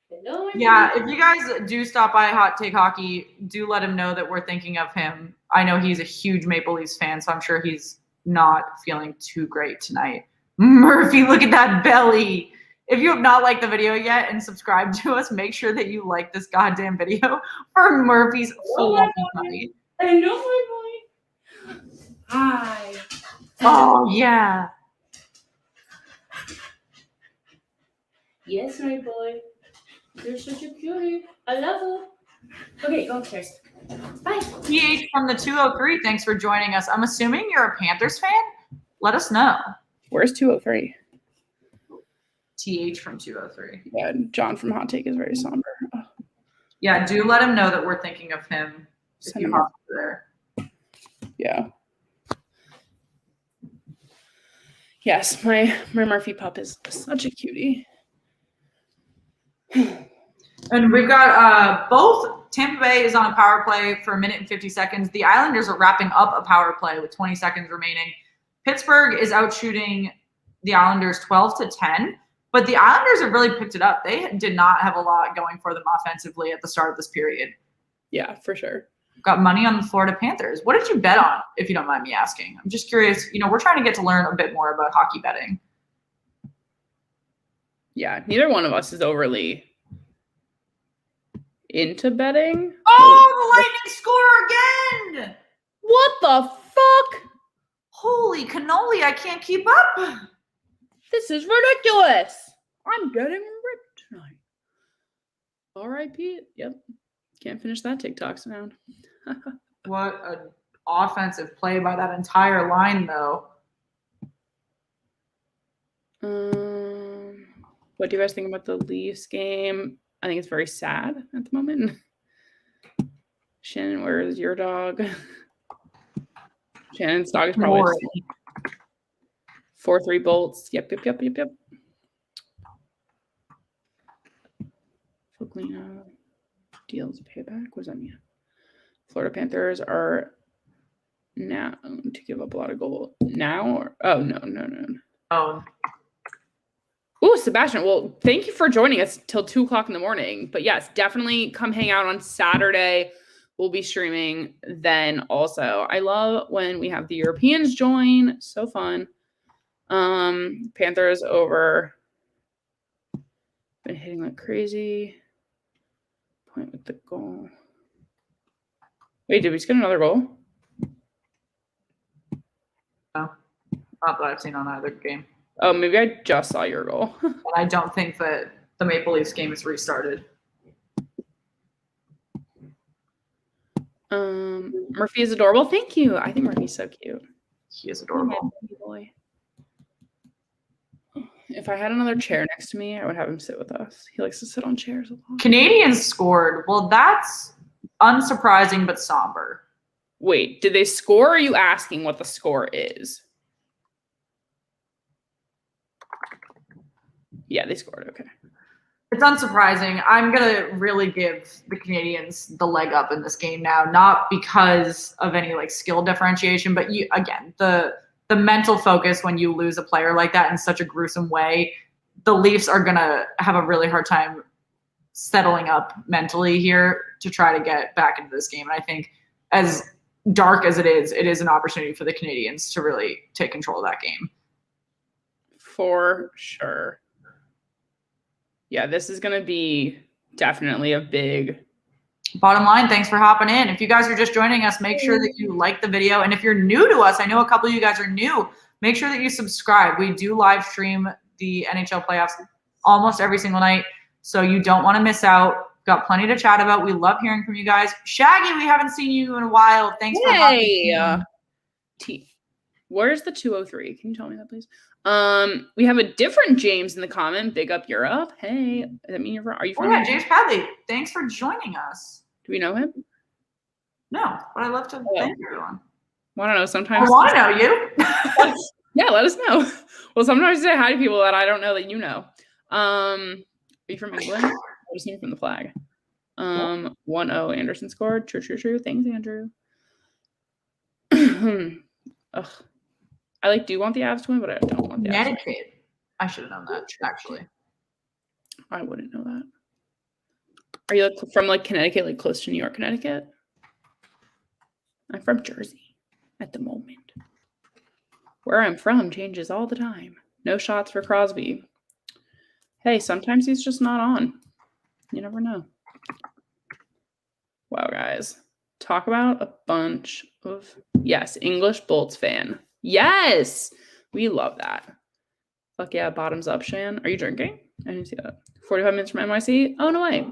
Hello, Yeah, if you guys do stop by Hot Take Hockey, do let him know that we're thinking of him. I know he's a huge Maple Leafs fan, so I'm sure he's not feeling too great tonight. Murphy, look at that belly. If you have not liked the video yet and subscribed to us, make sure that you like this goddamn video for Murphy's full tummy. I know my boy. Hi. Oh, yeah. Yes, my boy. You're such a cutie. I love you. Okay, go upstairs. Bye. PH from the 203, thanks for joining us. I'm assuming you're a Panthers fan? Let us know. Where's 203? TH from 203. Yeah, John from Hot Take is very somber. Oh, Yeah, do let him know that we're thinking of him. If send you him hop over there. yeah. Yes, my Murphy pup is such a cutie. And we've got both Tampa Bay is on a power play for 1 minute and 50 seconds. The Islanders are wrapping up a power play with 20 seconds remaining. Pittsburgh is out shooting the Islanders 12-10, but the Islanders have really picked it up. They did not have a lot going for them offensively at the start of this period. Yeah, for sure. Got money on the Florida Panthers. What did you bet on, if you don't mind me asking? I'm just curious. You know, we're trying to get to learn a bit more about hockey betting. Yeah, neither one of us is overly into betting. Oh, the Lightning score again! What the fuck? Holy cannoli, I can't keep up. This is ridiculous. I'm getting ripped tonight. R.I.P. Yep. Can't finish that TikTok sound. What an offensive play by that entire line, though. What do you guys think about the Leafs game? I think it's very sad at the moment. Shannon, where is your dog? Shannon's dog is probably 4-3 bolts. Yep. Foglina deals payback. What does that mean? Florida Panthers are now to give up a lot of goals now, or no. Oh, Ooh, Sebastian. Well, thank you for joining us till 2:00 in the morning. But yes, definitely come hang out on Saturday. We'll be streaming then also. I love when we have the Europeans join. So fun. Panthers over. Been hitting like crazy. Point with the goal. Wait, did we just get another goal? no. Not that I've seen on either game. Oh, maybe I just saw your goal. And I don't think that the Maple Leafs game is restarted. Murphy is adorable. Thank you. I think Murphy's so cute. He is adorable. Boy. If I had another chair next to me, I would have him sit with us. He likes to sit on chairs a lot. Canadians scored. Well, that's unsurprising but somber. Wait, did they score? Or are you asking what the score is? Yeah, they scored. Okay. It's unsurprising. I'm going to really give the Canadians the leg up in this game now, not because of any like skill differentiation, but the mental focus when you lose a player like that in such a gruesome way, the Leafs are going to have a really hard time settling up mentally here to try to get back into this game. And I think as dark as it is an opportunity for the Canadians to really take control of that game. For sure. Yeah, this is going to be definitely a big... Bottom line, thanks for hopping in. If you guys are just joining us, make sure that you like the video. And if you're new to us, I know a couple of you guys are new, make sure that you subscribe. We do live stream the NHL playoffs almost every single night, so you don't want to miss out. Got plenty to chat about. We love hearing from you guys. Shaggy, we haven't seen you in a while. Thanks for hopping in. Where's the 203? Can you tell me that, please? We have a different James in the comment. Big up Europe. Hey, does that mean are you from? Oh, yeah, James Padley. Thanks for joining us. Do we know him? No, but I'd love to thank everyone. Well, I don't know. Sometimes I want to know you. Yeah, let us know. Well, sometimes I say hi to people that I don't know that you know. Are you from England? I just seen from the flag. 1-0 Anderson scored. True. Thanks, Andrew. Ugh. I do want the Avs to win, but I don't want the Avs to win. I should have known that, actually. I wouldn't know that. Are you from Connecticut, close to New York, Connecticut? I'm from Jersey at the moment. Where I'm from changes all the time. No shots for Crosby. Hey, sometimes he's just not on. You never know. Wow, guys. Talk about a bunch of... Yes, English Bolts fan. Yes! We love that. Fuck yeah, bottoms up, Shan. Are you drinking? I didn't see that. 45 minutes from NYC? Oh, no way.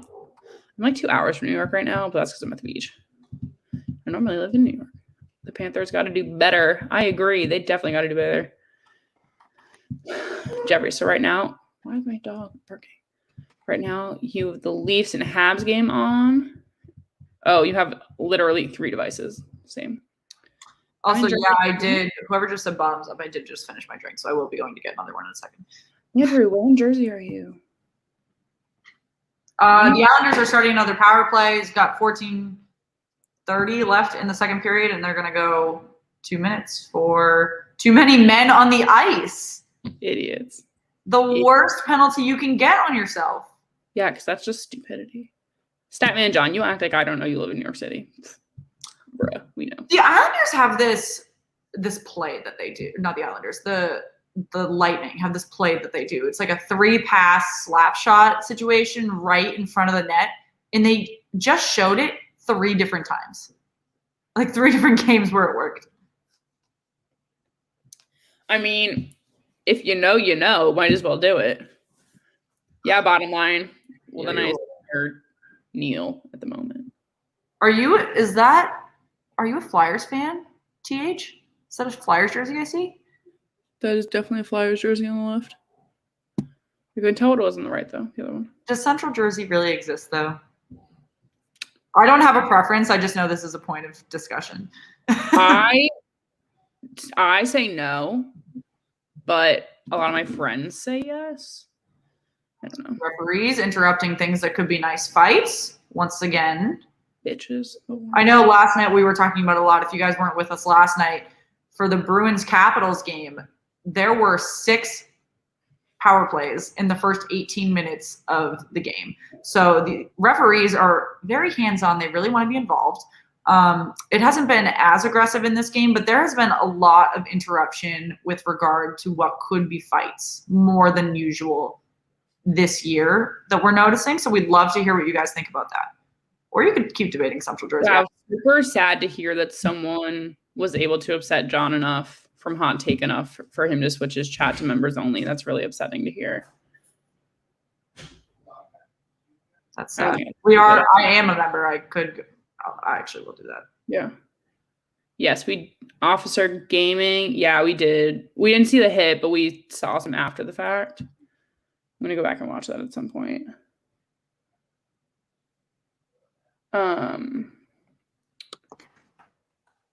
I'm 2 hours from New York right now, but that's because I'm at the beach. I normally live in New York. The Panthers got to do better. I agree. They definitely got to do better. Jeffrey, so right now... Why is my dog barking? Right now, you have the Leafs and Habs game on. Oh, you have literally 3 devices. Same. Also, yeah, I did. Whoever just said bottoms up, I did just finish my drink, so I will be going to get another one in a second. Andrew, where in Jersey are you? The Islanders are starting another power play. It's got 14:30 left in the second period, and they're going to go 2 minutes for too many men on the ice. Idiots. The worst penalty you can get on yourself. Yeah, because that's just stupidity. Statman John, you act like I don't know you live in New York City. Bruh, we know. The Islanders have this play that they do. Not the Islanders. The Lightning have this play that they do. It's like a 3-pass slap shot situation right in front of the net. And they just showed it 3 different times. 3 different games where it worked. I mean, if you know, you know. Might as well do it. Yeah, bottom line. Well, then I heard Neil at the moment. Are you a Flyers fan, TH? Is that a Flyers jersey I see? That is definitely a Flyers jersey on the left. You can tell it was on the right, though, the other one. Does Central Jersey really exist, though? I don't have a preference. I just know this is a point of discussion. I say no, but a lot of my friends say yes. I don't know. Referees interrupting things that could be nice fights. Once again. Bitches. I know last night we were talking about a lot. If you guys weren't with us last night, for the Bruins-Capitals game, there were 6 power plays in the first 18 minutes of the game. So the referees are very hands-on. They really want to be involved. It hasn't been as aggressive in this game, but there has been a lot of interruption with regard to what could be fights, more than usual this year that we're noticing. So we'd love to hear what you guys think about that. Or you could keep debating Central Jersey. Yeah, super sad to hear that someone was able to upset John enough from Hot Take enough for him to switch his chat to members only. That's really upsetting to hear. That's sad. I am a member. I actually will do that. Yeah. Yes, we Officer Gaming. Yeah, we did. We didn't see the hit, but we saw some after the fact. I'm gonna go back and watch that at some point.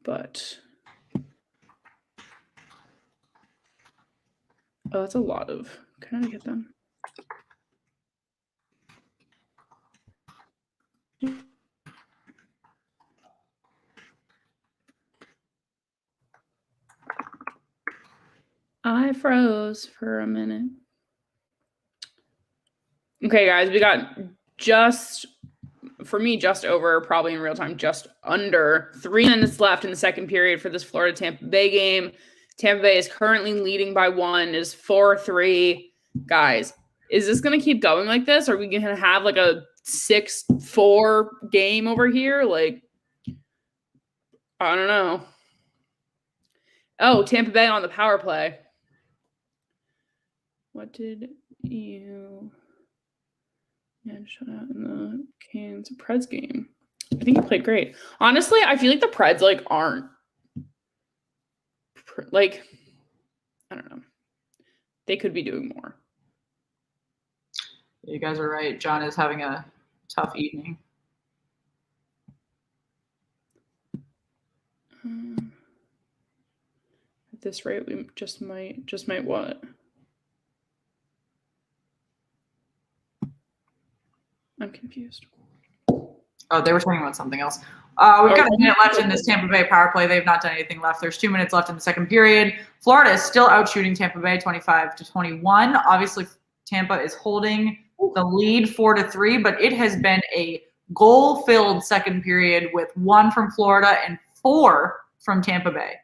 But oh, that's a lot of. Can I get them? I froze for a minute. Okay, guys, we got just over, probably in real time, just under 3 minutes left in the second period for this Florida Tampa Bay game. Tampa Bay is currently leading by 1, is 4-3. Guys, is this going to keep going like this? Are we going to have like a 6-4 game over here? Like, I don't know. Oh, Tampa Bay on the power play. What did you shut out in the Canes Preds game? I think he played great. Honestly, I feel like the Preds like aren't like, I don't know. They could be doing more. You guys are right. John is having a tough evening. At this rate, we just might what? I'm confused. Oh, they were talking about something else. We've got a minute left in this Tampa Bay power play. They've not done anything left. There's 2 minutes left in the second period. Florida is still out shooting Tampa Bay 25-21. Obviously, Tampa is holding the lead 4-3, but it has been a goal-filled second period with 1 from Florida and 4 from Tampa Bay.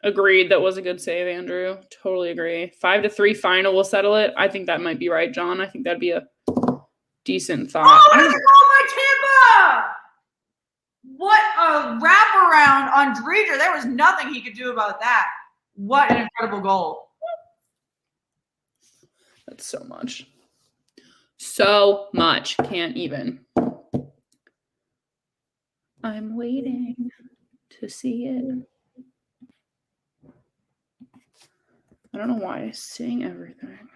Agreed. That was a good save, Andrew. Totally agree. 5-3 final will settle it. I think that might be right, John. I think that'd be a decent thought. Oh, that's a goal by Tampa! What a wraparound on Dreger. There was nothing he could do about that. What an incredible goal. That's so much. So much. Can't even. I'm waiting to see it. I don't know why I sing everything.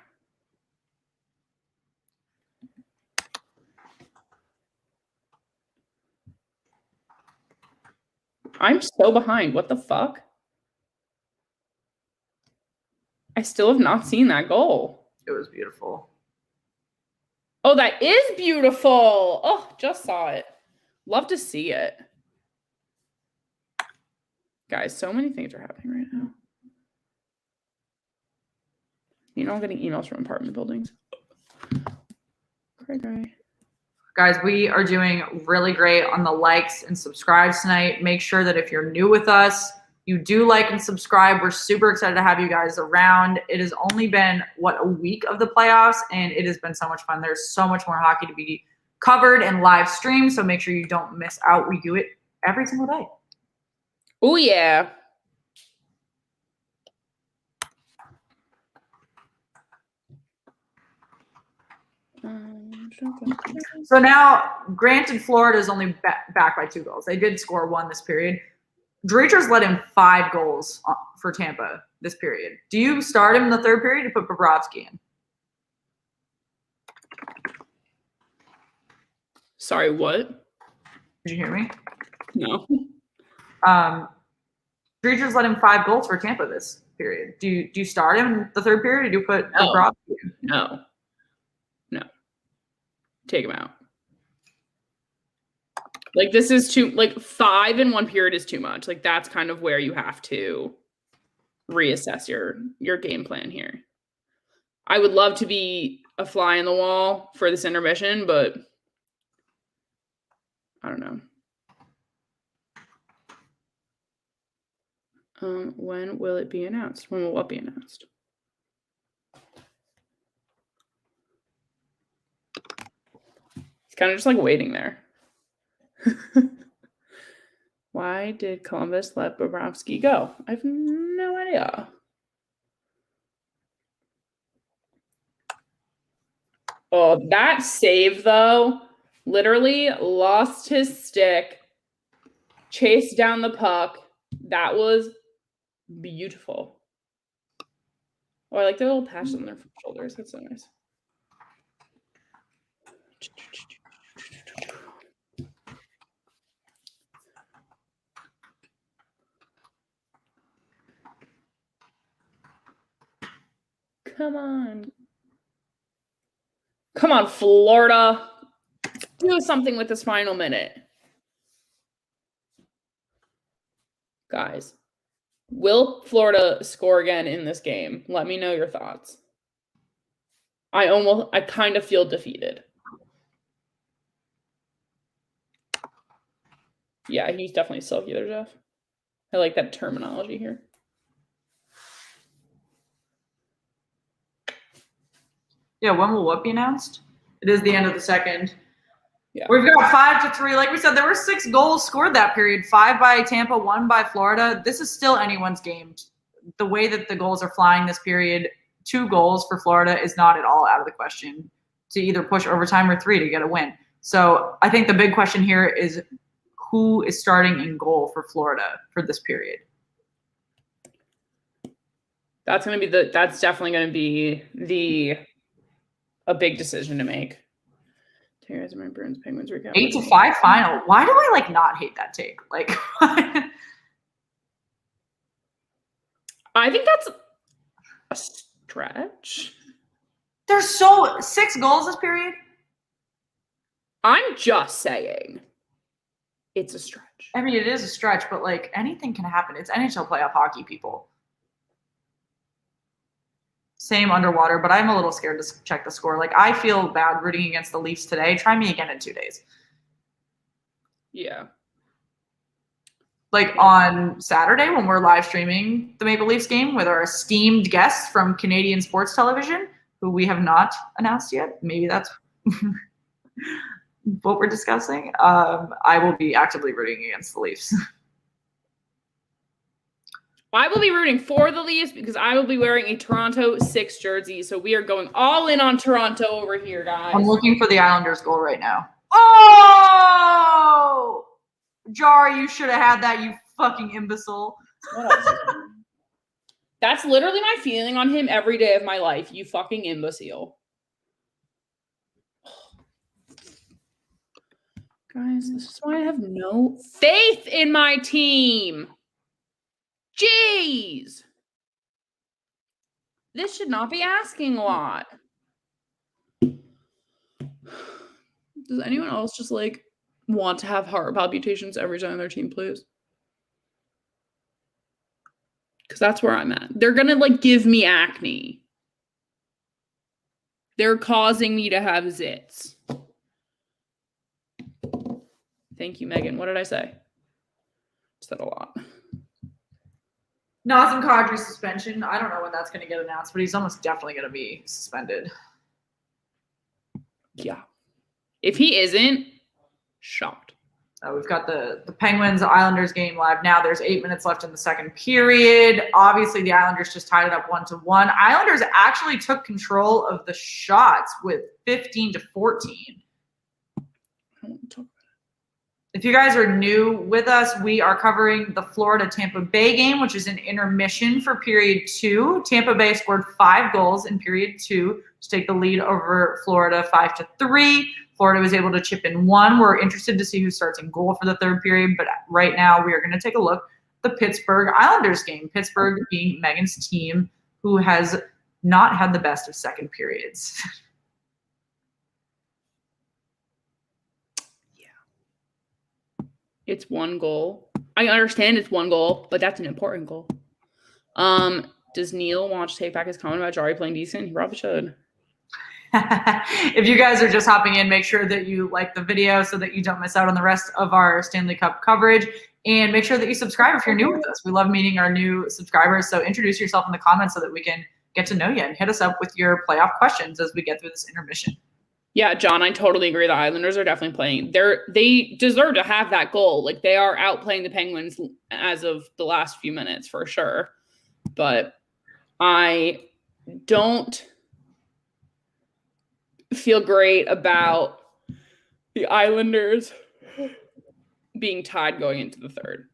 I'm so behind. What the fuck? I still have not seen that goal. It was beautiful. Oh, that is beautiful. Oh, just saw it. Love to see it. Guys, so many things are happening right now. You know, I'm getting emails from apartment buildings. Cray. Guys, we are doing really great on the likes and subscribes tonight. Make sure that if you're new with us, you do like and subscribe. We're super excited to have you guys around. It has only been, a week of the playoffs, and it has been so much fun. There's so much more hockey to be covered and live streamed, so make sure you don't miss out. We do it every single day. Oh, yeah. So now, granted, Florida is only back by 2 goals. They did score 1 this period. Dreger's let in 5 goals for Tampa this period. Do you start him in the third period to put Bobrovsky in? Sorry, what? Did you hear me? No. Dreger's let in 5 goals for Tampa this period. Do you start him in the third period, or do you put Bobrovsky in? No. Take him out. Like, this is too, like, 5 in 1 period is too much. Like, that's kind of where you have to reassess your game plan here. I would love to be a fly in the wall for this intermission, but I don't know. When will it be announced? When will what be announced? He's kind of just like waiting there. Why did Columbus let Bobrovsky go? I have no idea. Oh, that save, though, literally lost his stick, chased down the puck, That was beautiful. Oh, I like the little patches on their shoulders. That's so nice. Come on. Come on, Florida. Do something with this final minute. Guys, will Florida score again in this game? Let me know your thoughts. I kind of feel defeated. Yeah, he's definitely silky there, Jeff. I like that terminology here. Yeah, when will what be announced? It is the end of the second. Yeah. We've got 5-3. Like we said, there were 6 goals scored that period. 5 by Tampa, 1 by Florida. This is still anyone's game. The way that the goals are flying this period, 2 goals for Florida is not at all out of the question to either push overtime or 3 to get a win. So I think the big question here is who is starting in goal for Florida for this period? That's definitely going to be a big decision to make. Tavares and my Bruins Penguins recap. 8-5 final. Why do I not hate that take? I think that's a stretch. There's 6 goals this period. I'm just saying it's a stretch. I mean, it is a stretch, but anything can happen. It's NHL playoff hockey, people. Same underwater, but I'm a little scared to check the score. I feel bad rooting against the Leafs today. Try me again in 2 days. Yeah. On Saturday when we're live streaming the Maple Leafs game with our esteemed guests from Canadian Sports Television, who we have not announced yet. Maybe that's what we're discussing. I will be actively rooting against the Leafs. I will be rooting for the Leafs because I will be wearing a Toronto 6 jersey. So we are going all in on Toronto over here, guys. I'm looking for the Islanders goal right now. Oh! Jari, you should have had that, you fucking imbecile. That's literally my feeling on him every day of my life. You fucking imbecile. Guys, this is why I have no faith in my team. Jeez. This should not be asking a lot. Does anyone else just want to have heart palpitations every time their team plays? Because that's where I'm at. They're going to give me acne. They're causing me to have zits. Thank you, Megan. What did I say? Said a lot. Nazem Kadri's suspension. I don't know when that's going to get announced, but he's almost definitely going to be suspended. Yeah. If he isn't, shocked. We've got the Penguins-Islanders game live now. There's 8 minutes left in the second period. Obviously, the Islanders just tied it up 1-1. Islanders actually took control of the shots with 15-14. If you guys are new with us, we are covering the Florida-Tampa Bay game, which is an intermission for period 2. Tampa Bay scored 5 goals in period 2 to take the lead over Florida 5-3. Florida was able to chip in 1. We're interested to see who starts in goal for the third period, but right now we are going to take a look at the Pittsburgh Islanders game. Pittsburgh being Megan's team, who has not had the best of second periods. It's 1 goal. I understand it's 1 goal, but that's an important goal. Does Neil want to take back his comment about Jari playing decent? He probably should. If you guys are just hopping in, make sure that you like the video so that you don't miss out on the rest of our Stanley Cup coverage. And make sure that you subscribe if you're new with us. We love meeting our new subscribers. So introduce yourself in the comments so that we can get to know you and hit us up with your playoff questions as we get through this intermission. Yeah, John, I totally agree. The Islanders are definitely playing. They deserve to have that goal. They are outplaying the Penguins as of the last few minutes for sure. But I don't feel great about the Islanders being tied going into the third.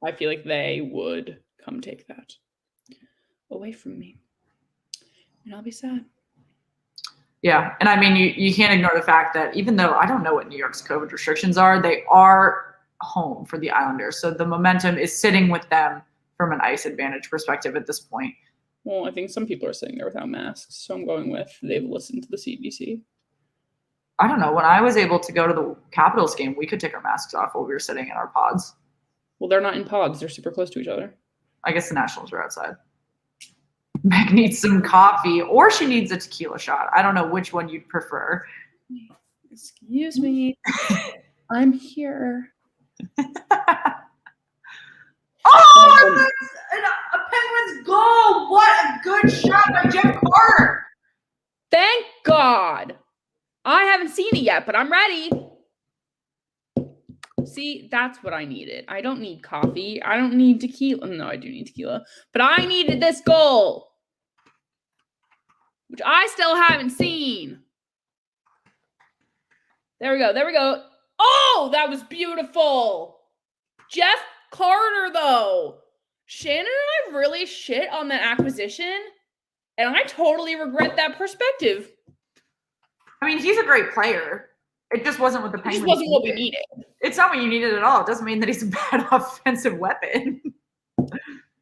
I feel like they would come take that away from me. And I'll be sad. Yeah. And I mean, you can't ignore the fact that even though I don't know what New York's COVID restrictions are, they are home for the Islanders. So the momentum is sitting with them from an ice advantage perspective at this point. Well, I think some people are sitting there without masks. So I'm going with they've listened to the CDC. I don't know. When I was able to go to the Capitals game, we could take our masks off while we were sitting in our pods. Well, they're not in pods. They're super close to each other. I guess the Nationals are outside. Meg needs some coffee, or she needs a tequila shot. I don't know which one you'd prefer. Excuse me. I'm here. Oh, a Penguins goal! What a good shot by Jeff Carter! Thank God. I haven't seen it yet, but I'm ready. See, that's what I needed. I don't need coffee. I don't need tequila. No, I do need tequila. But I needed this goal, which I still haven't seen. There we go. There we go. Oh, that was beautiful. Jeff Carter, though. Shannon and I really shit on that acquisition, and I totally regret that perspective. I mean, he's a great player. It just wasn't what the It Penguins just wasn't what we needed. needed. It's not what you needed at all. It doesn't mean that he's a bad offensive weapon.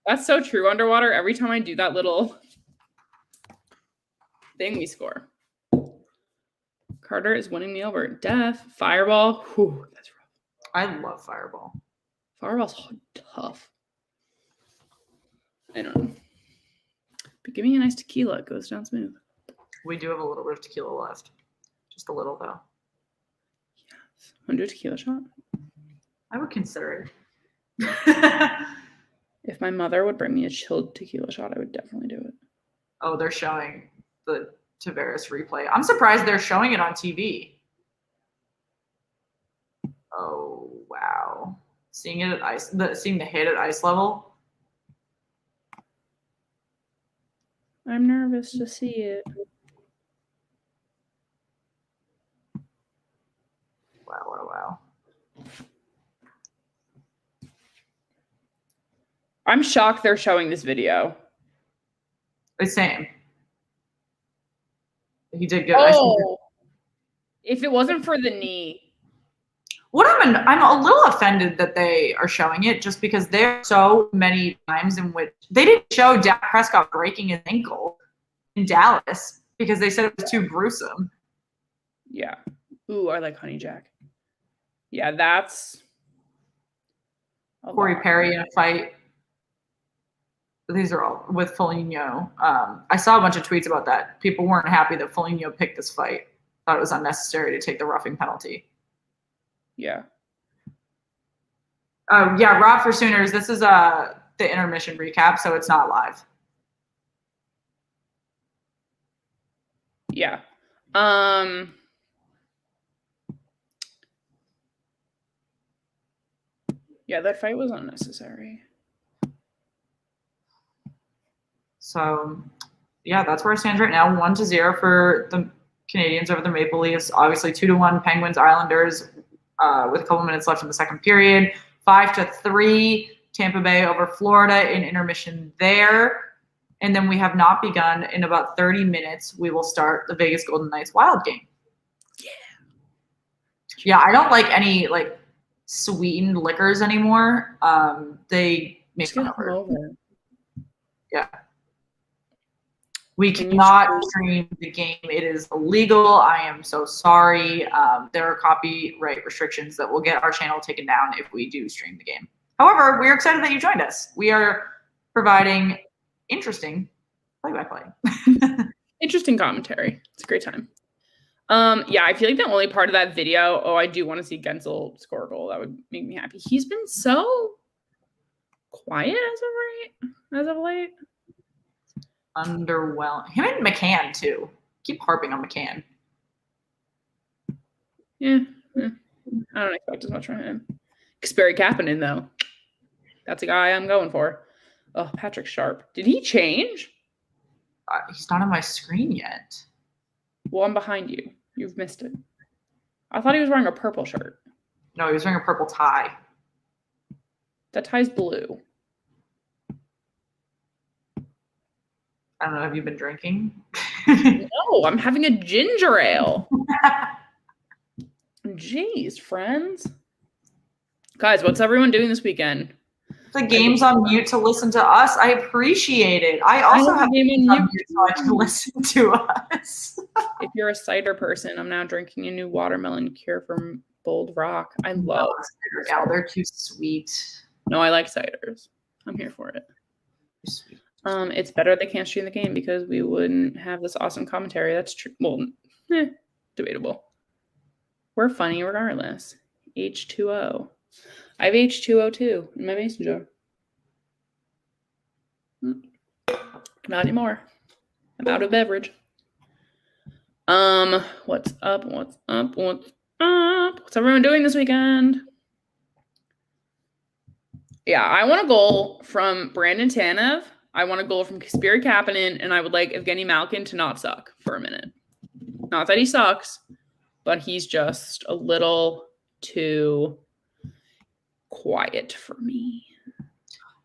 That's so true, Underwater. Every time I do that little thing, we score. Carter is winning me over. Death. Fireball. Whew, that's rough. I love Fireball. Fireball's tough. I don't know. But give me a nice tequila. It goes down smooth. We do have a little bit of tequila left. Just a little, though. Yes. Want to do a tequila shot? I would consider it. If my mother would bring me a chilled tequila shot, I would definitely do it. Oh, they're showing the Tavares replay. I'm surprised they're showing it on TV. Oh, wow. Seeing it at ice, seeing the hit at ice level. I'm nervous to see it. Wow, wow, wow. I'm shocked they're showing this video. The same. He did good. Oh, if it wasn't for the knee. What I'm a little offended that they are showing it just because there are so many times in which they didn't show Dak Prescott breaking his ankle in Dallas because they said it was too gruesome. Yeah. Ooh, I like Honey Jack. Yeah, that's Corey Perry in a fight. These are all with Foligno. I saw a bunch of tweets about that. People weren't happy that Foligno picked this fight. Thought it was unnecessary to take the roughing penalty. Yeah. Yeah, Rob for Sooners. This is the intermission recap, so it's not live. Yeah. Yeah, that fight was unnecessary. So, yeah, that's where it stands right now. 1-0 for the Canadians over the Maple Leafs. Obviously, 2-1 Penguins Islanders with a couple minutes left in the second period. 5-3 Tampa Bay over Florida in intermission there. And then we have not begun. In about 30 minutes, we will start the Vegas Golden Knights Wild game. Yeah. Yeah, I don't like any sweetened liquors anymore. They make me over. Yeah. We cannot stream the game. It is illegal. I am so sorry. There are copyright restrictions that will get our channel taken down if we do stream the game. However, we're excited that you joined us. We are providing interesting play-by-play. Interesting commentary. It's a great time. Yeah, I feel like the only part of that video, I do want to see Gensel score a goal. That would make me happy. He's been so quiet as of late. Underwhelmed. Him and McCann, too. Keep harping on McCann. Yeah. I don't expect as much from him. Kasperi Kapanen, though. That's a guy I'm going for. Oh, Patrick Sharp. Did he change? He's not on my screen yet. Well, I'm behind you. You've missed it. I thought he was wearing a purple shirt. No, he was wearing a purple tie. That tie's blue. I don't know. Have you been drinking? No, I'm having a ginger ale. Jeez, friends. Guys, what's everyone doing this weekend? The game's on mute to listen to us. I appreciate it. I also have a game on mute so I can listen to us. If you're a cider person, I'm now drinking a new watermelon cure from Bold Rock. I love cider. Yeah, they're too sweet. No, I like ciders. I'm here for it. Sweet. It's better they can't stream the game because we wouldn't have this awesome commentary. That's true. Well, debatable. We're funny regardless. H2O. I have H2O too in my mason jar. Not anymore. I'm out of beverage. What's up? What's up? What's up? What's everyone doing this weekend? Yeah, I want a goal from Brandon Tanev. I want a goal from Kasperi Kapanen, and I would like Evgeny Malkin to not suck for a minute. Not that he sucks, but he's just a little too quiet for me.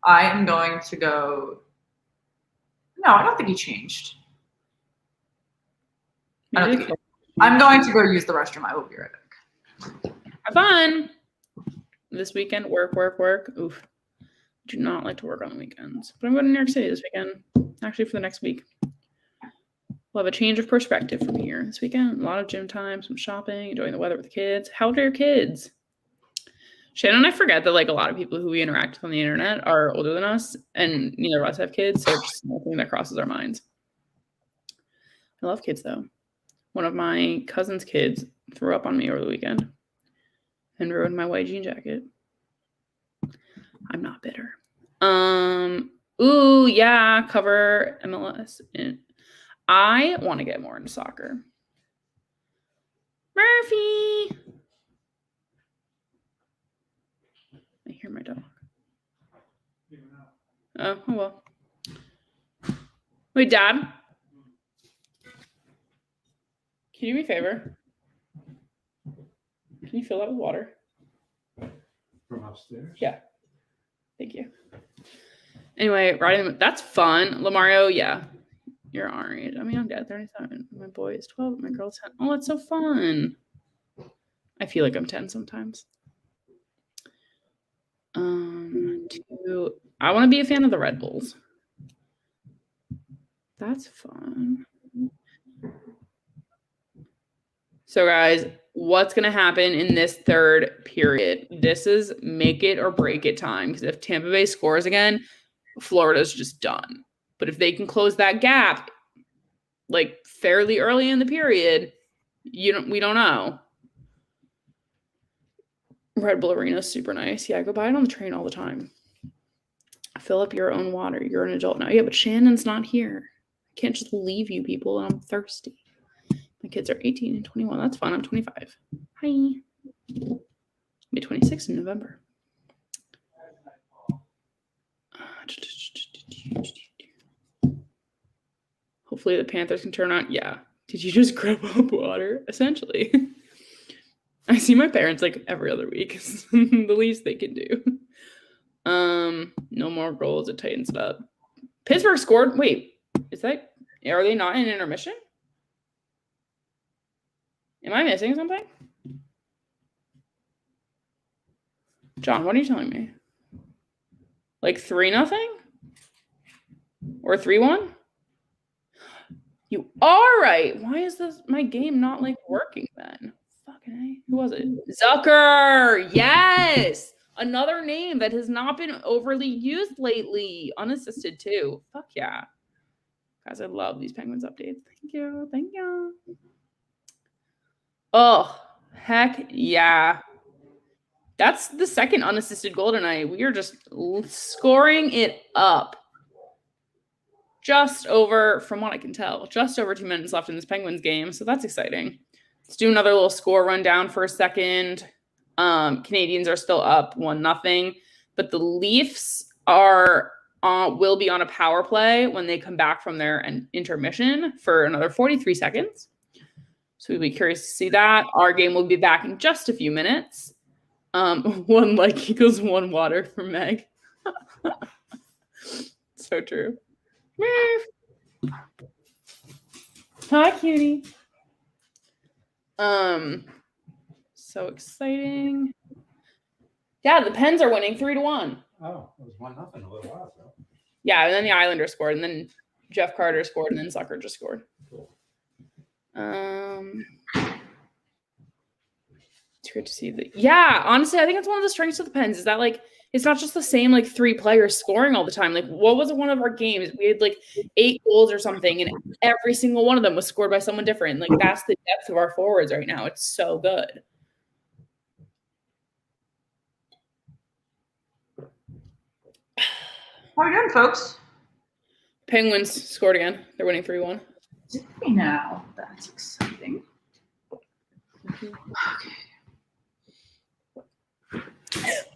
I am going to go. No, I don't think he changed. I'm going to go use the restroom. I will be right back. Have fun. This weekend, work. Oof. Do not like to work on the weekends. But I'm going to New York City this weekend. Actually, for the next week. We'll have a change of perspective from here. This weekend, a lot of gym time, some shopping, enjoying the weather with the kids. How old are your kids? Shannon and I forget that like a lot of people who we interact with on the internet are older than us, and neither of us have kids, so it's just nothing that crosses our minds. I love kids though. One of my cousin's kids threw up on me over the weekend and ruined my white jean jacket. I'm not bitter. Ooh, yeah, cover MLS. I want to get more into soccer. Murphy! I hear my dog. Oh well. Wait, Dad? Can you do me a favor? Can you fill that with water? From upstairs? Yeah. Thank you. Anyway, riding, that's fun. Lamario, yeah. You're our age. I mean, I'm dead, 37. My boy is 12. My girl's 10. Oh, that's so fun. I feel like I'm 10 sometimes. I want to be a fan of the Red Bulls. That's fun. So, guys, what's going to happen in this third period? This is make it or break it time. Because if Tampa Bay scores again, Florida's just done. But if they can close that gap, like fairly early in the period, we don't know. Red Bull Arena is super nice. Yeah, I go by it on the train all the time. Fill up your own water. You're an adult now. Yeah, but Shannon's not here. I can't just leave you people, and I'm thirsty. My kids are 18 and 21. That's fun. I'm 25. Hi. I'll be 26 in November. Hopefully the Panthers can turn on. Yeah. Did you just grab up water? Essentially. I see my parents like every other week. It's the least they can do. No more goals. It tightens it up. Pittsburgh scored. Wait, are they not in intermission? Am I missing something? John, what are you telling me? Like 3-0? Or 3-1? You are right. Why is my game not like working then? Fucking A. Who was it? Zucker. Yes. Another name that has not been overly used lately. Unassisted too. Fuck yeah. Guys, I love these Penguins updates. Thank you. Thank you. Oh, heck yeah. That's the second unassisted goal tonight. We are just scoring it up. Just over, from what I can tell, just over 2 minutes left in this Penguins game. So that's exciting. Let's do another little score rundown for a second. Canadians are still up 1-0, but the Leafs will be on a power play when they come back from their intermission for another 43 seconds. So we'll be curious to see that. Our game will be back in just a few minutes. 1 like equals 1 water for Meg. So true. Hi, cutie. So exciting. Yeah, the Pens are winning 3-1. Oh, it was 1-0 a little while ago. Yeah, and then the Islanders scored, and then Jeff Carter scored, and then Zucker just scored. Cool. It's great to see that. Yeah, honestly, I think it's one of the strengths of the Pens is that like it's not just the same like 3 players scoring all the time. Like, what was one of our games? We had like 8 goals or something, and every single one of them was scored by someone different. Like, that's the depth of our forwards right now. It's so good. How are we doing, folks? Penguins scored again. They're winning 3-1. Did we now? That's exciting. Okay.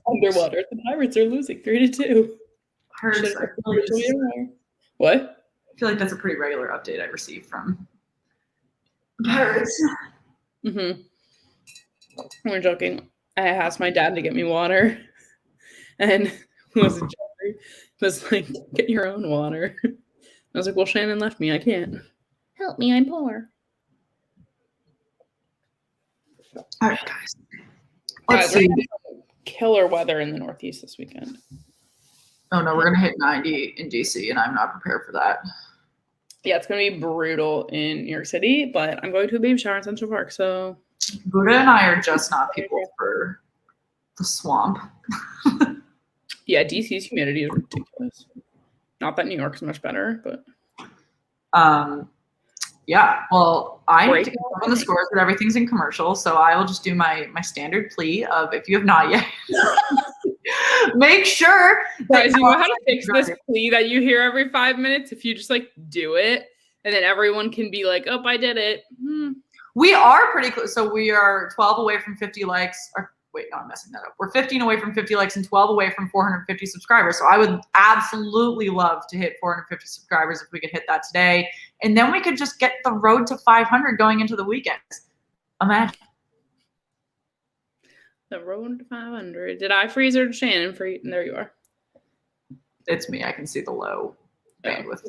Underwater. The Pirates are losing 3-2. What? I feel like that's a pretty regular update I receive from Pirates. Mm-hmm. We're joking. I asked my dad to get me water, and Jeffrey was like, "Get your own water." I was like, "Well, Shannon left me. I can't. Help me. I'm poor." All right, guys. Let's see. Killer weather in the Northeast this weekend. Oh no, we're gonna hit 90 in DC, and I'm not prepared for that. Yeah, it's gonna be brutal in New York City, but I'm going to a baby shower in Central Park, so Buddha and I are just not people for the swamp. yeah, DC's humidity is ridiculous. Not that New York's much better, but yeah. Well, I need to go on the scores, but everything's in commercial, so I will just do my standard plea of if you have not yet, make sure. Guys, you know how to fix this plea that you hear every 5 minutes? If you just like do it, and then everyone can be like, "Oh, I did it." We are pretty close. So we are 12 away from 50 likes. Or wait, no, I'm messing that up. We're 15 away from 50 likes and 12 away from 450 subscribers. So I would absolutely love to hit 450 subscribers if we could hit that today. And then we could just get the road to 500 going into the weekend. Imagine. The road to 500. Did I freeze or did Shannon freeze? There you are. It's me. I can see the low bandwidth.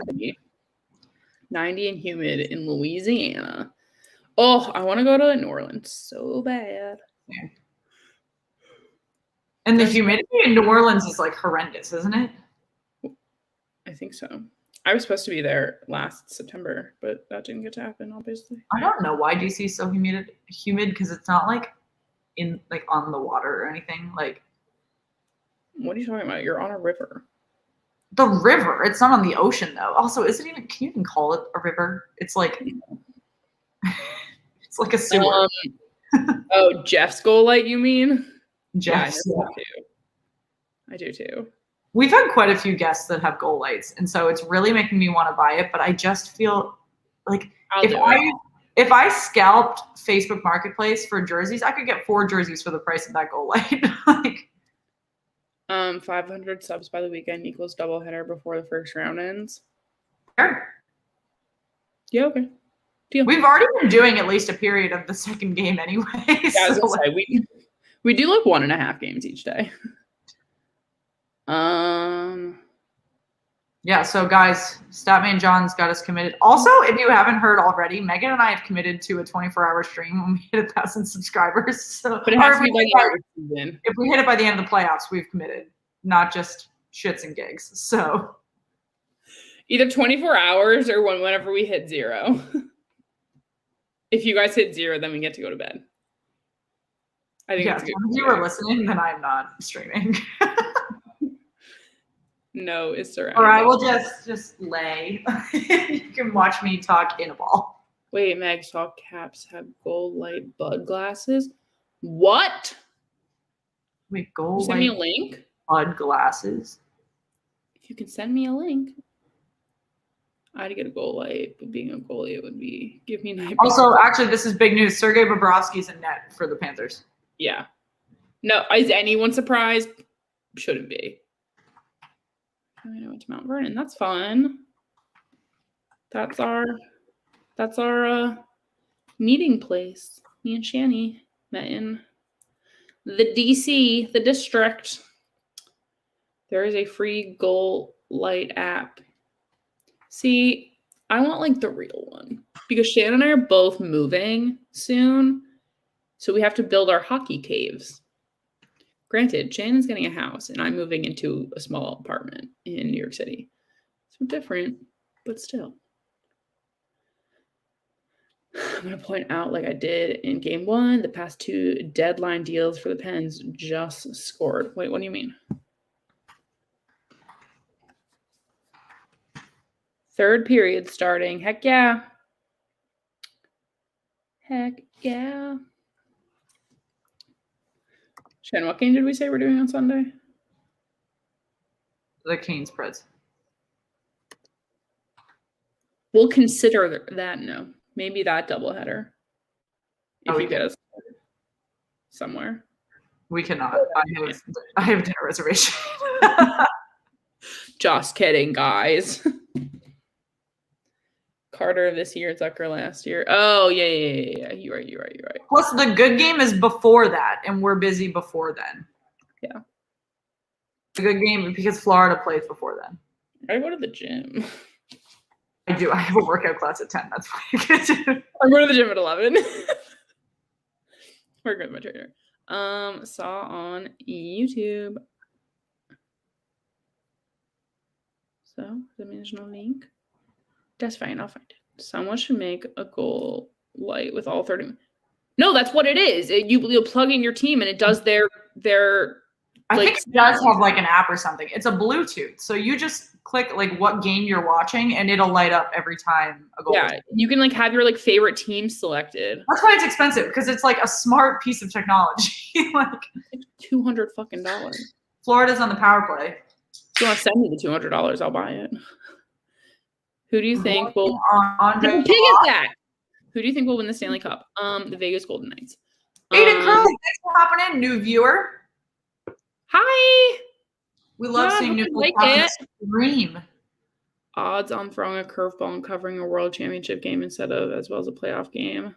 90 and humid in Louisiana. Oh, I want to go to New Orleans so bad. Yeah. And the humidity in New Orleans is like horrendous, isn't it? I think so. I was supposed to be there last September, but that didn't get to happen, obviously. I don't know why DC is so humid because it's not like in like on the water or anything. Like, what are you talking about? You're on a river. The river. It's not on the ocean though. Also, is it even? Can you even call it a river? It's like it's like a sewer. Oh, Jeff's goal light, you mean? Jeff's. Yeah, I do too. We've had quite a few guests that have goal lights, and so it's really making me want to buy it. But I just feel like if I scalped Facebook Marketplace for jerseys, I could get 4 jerseys for the price of that goal light. Like, 500 subs by the weekend equals doubleheader before the first round ends. Sure. Yeah, okay. Deal. We've already been doing at least a period of the second game anyway. Yeah, I was gonna say, we do like 1.5 games each day. Yeah, so guys, Statman John's got us committed. Also, if you haven't heard already, Megan and I have committed to a 24-hour stream when we hit 1,000 subscribers. So, but it has to be by the end of the season. If we hit it by the end of the playoffs, we've committed, not just shits and gigs. So either 24 hours or whenever we hit 0. If you guys hit 0, then we get to go to bed. I think if you were listening, then I'm not streaming. No, it's around. Or I will just lay. You can watch me talk in a ball. Wait, Meg, saw Caps have gold light bud glasses. What? Wait, gold send me a link. Bud glasses. If you can send me a link. I had to get a goal light, but being a goalie, it would be give me nightmares. Also, actually, this is big news. Sergei Bobrovsky's in net for the Panthers. Yeah. No, is anyone surprised? Shouldn't be. I went to Mount Vernon. That's fun. That's our meeting place. Me and Shani met in the DC, the district. There is a free Goal Light app. See, I want like the real one because Shannon and I are both moving soon. So we have to build our hockey caves. Granted, Shannon's getting a house and I'm moving into a small apartment in New York City. So different, but still. I'm going to point out, like I did in game 1, the past 2 deadline deals for the Pens just scored. Wait, what do you mean? Third period starting. Heck yeah. Heck yeah. Shannon, what game did we say we're doing on Sunday? The Canes Preds. We'll consider that, no. Maybe that doubleheader. If you get us somewhere. We cannot. I have a dinner reservation. Just kidding, guys. Carter this year, Zucker last year. Oh, yeah. You're right. Plus, the good game is before that, and we're busy before then. Yeah. The good game because Florida plays before then. I go to the gym. I do. I have a workout class at 10. That's why I get to. I'm going to the gym at 11. Working with my trainer. Saw on YouTube. So, the original link. That's fine. I'll find it. Someone should make a Goal Light with all 30. No, that's what it is. You plug in your team and it does their. I like, think it does have like an app or something. It's a Bluetooth, so you just click like what game you're watching, and it'll light up every time a goal. Yeah, you can like have your like favorite team selected. That's why it's expensive because it's like a smart piece of technology. Like $200 fucking. Florida's on the power play. If you want to send me the $200, I'll buy it. Who do you think will? On How big is that? Who do you think will win the Stanley Cup? The Vegas Golden Knights. Aiden Curley, thanks for hopping in, new viewer. Hi. We love seeing new people on the stream. Odds on throwing a curveball and covering a world championship game instead of as well as a playoff game.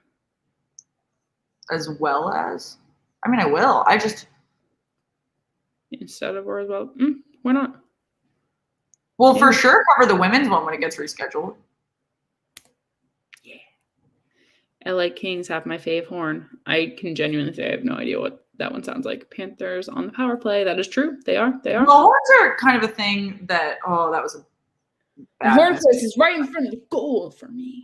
As well as? I mean, I will. I just. Instead of or as well. Why not? Well, for sure, cover the women's one when it gets rescheduled. Yeah. LA Kings have my fave horn. I can genuinely say I have no idea what that one sounds like. Panthers on the power play. That is true. They are. The horns are kind of a thing that, that was a bad horn place is right in front of the goal for me.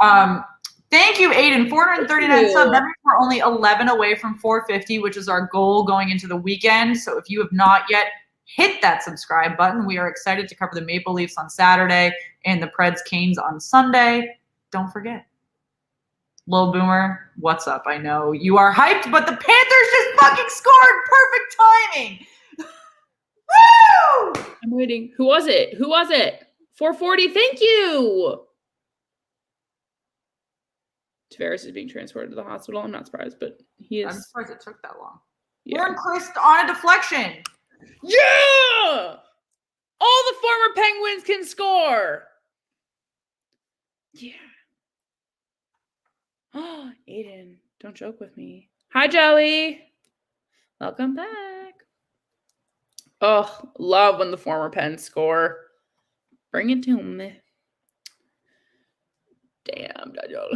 Thank you, Aiden. 439 subs. That means we're only 11 away from 450, which is our goal going into the weekend. So if you have not yet hit that subscribe button, we are excited to cover the Maple Leafs on Saturday and the Preds Canes on Sunday. Don't forget. Lil Boomer, what's up? I know you are hyped, but the Panthers just fucking scored. Perfect timing. Woo! I'm waiting. Who was it? 440. Thank you. Tavares is being transported to the hospital. I'm not surprised, but he is. I'm surprised it took that long. Yeah. Warren Christ on a deflection. Yeah! All the former Penguins can score. Yeah. Oh, Aiden, don't joke with me. Hi, Joey. Welcome back. Oh, love when the former Pens score. Bring it to me. Damn, Daniel.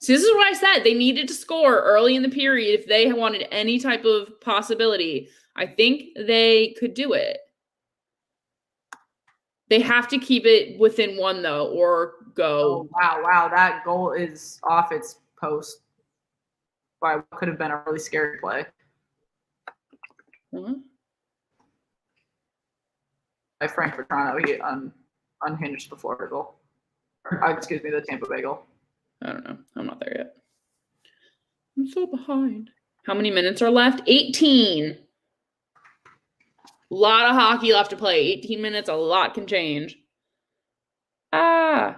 See, this is what I said. They needed to score early in the period if they wanted any type of possibility. I think they could do it. They have to keep it within one, though, or go. Oh, wow. That goal is off its post by what could have been a really scary play. What? By Frank Vetrano, he unhinged the Florida goal. Excuse me, the Tampa Bay goal. I don't know. I'm not there yet. I'm so behind. How many minutes are left? 18. A lot of hockey left to play. 18 minutes, a lot can change. Guys,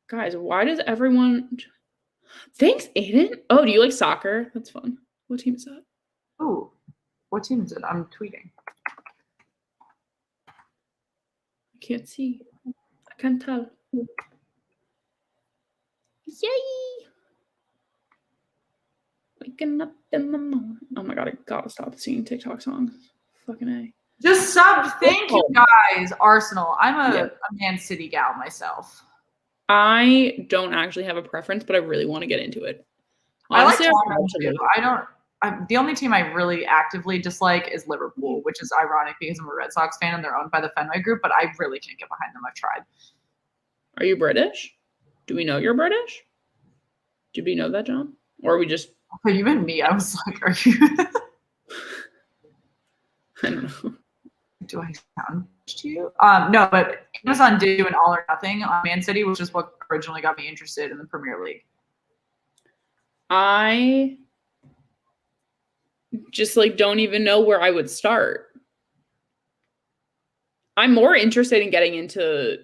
why does everyone... Thanks, Aiden. Oh, do you like soccer? That's fun. What team is that? Ooh, what team is it? I'm tweeting. I can't see. I can't tell. Yay! Waking up in the morning. Oh my god, I gotta stop singing TikTok songs. Fucking A. Just subbed. Thank you guys, Arsenal. I'm Yeah. a Man City gal myself. I don't actually have a preference, but I really want to get into it. I like Honestly, Tottenham too. The only team I really actively dislike is Liverpool, which is ironic because I'm a Red Sox fan and they're owned by the Fenway Group, but I really can't get behind them. I've tried. Are you British? Do we know you're British? Do we know that, John? Or are we just... For you and me, I was like, are you... I don't know. Do I sound to you? No, but Amazon did do an all or nothing on Man City, which is what originally got me interested in the Premier League. I just don't even know where I would start. I'm more interested in getting into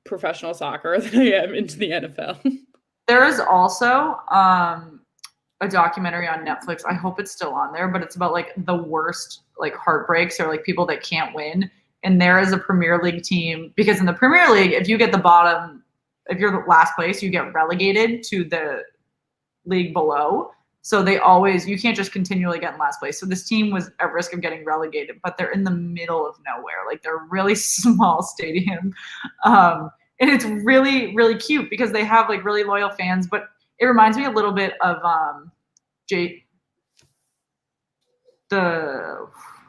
professional soccer than I am into the NFL. There is also a documentary on Netflix. I hope it's still on there, but it's about the worst heartbreaks or people that can't win. And there is a Premier League team, because in the Premier League, if you get the bottom, if you're the last place, you get relegated to the league below. So you can't just continually get in last place. So this team was at risk of getting relegated, but they're in the middle of nowhere. They're a really small stadium. And it's really, really cute because they have really loyal fans, but it reminds me a little bit of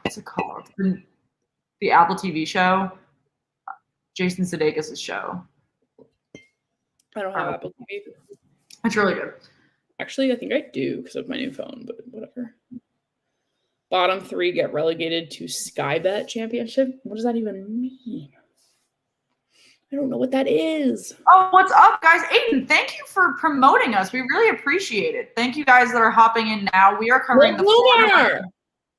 what's it called? The Apple TV show, Jason Sudeikis' show. I don't have Apple TV. It's really good. Actually, I think I do because of my new phone, but whatever. Bottom 3 get relegated to Sky Bet Championship. What does that even mean? I don't know what that is. Oh, what's up, guys? Aiden, thank you for promoting us. We really appreciate it. Thank you guys that are hopping in now. We are covering the Florida.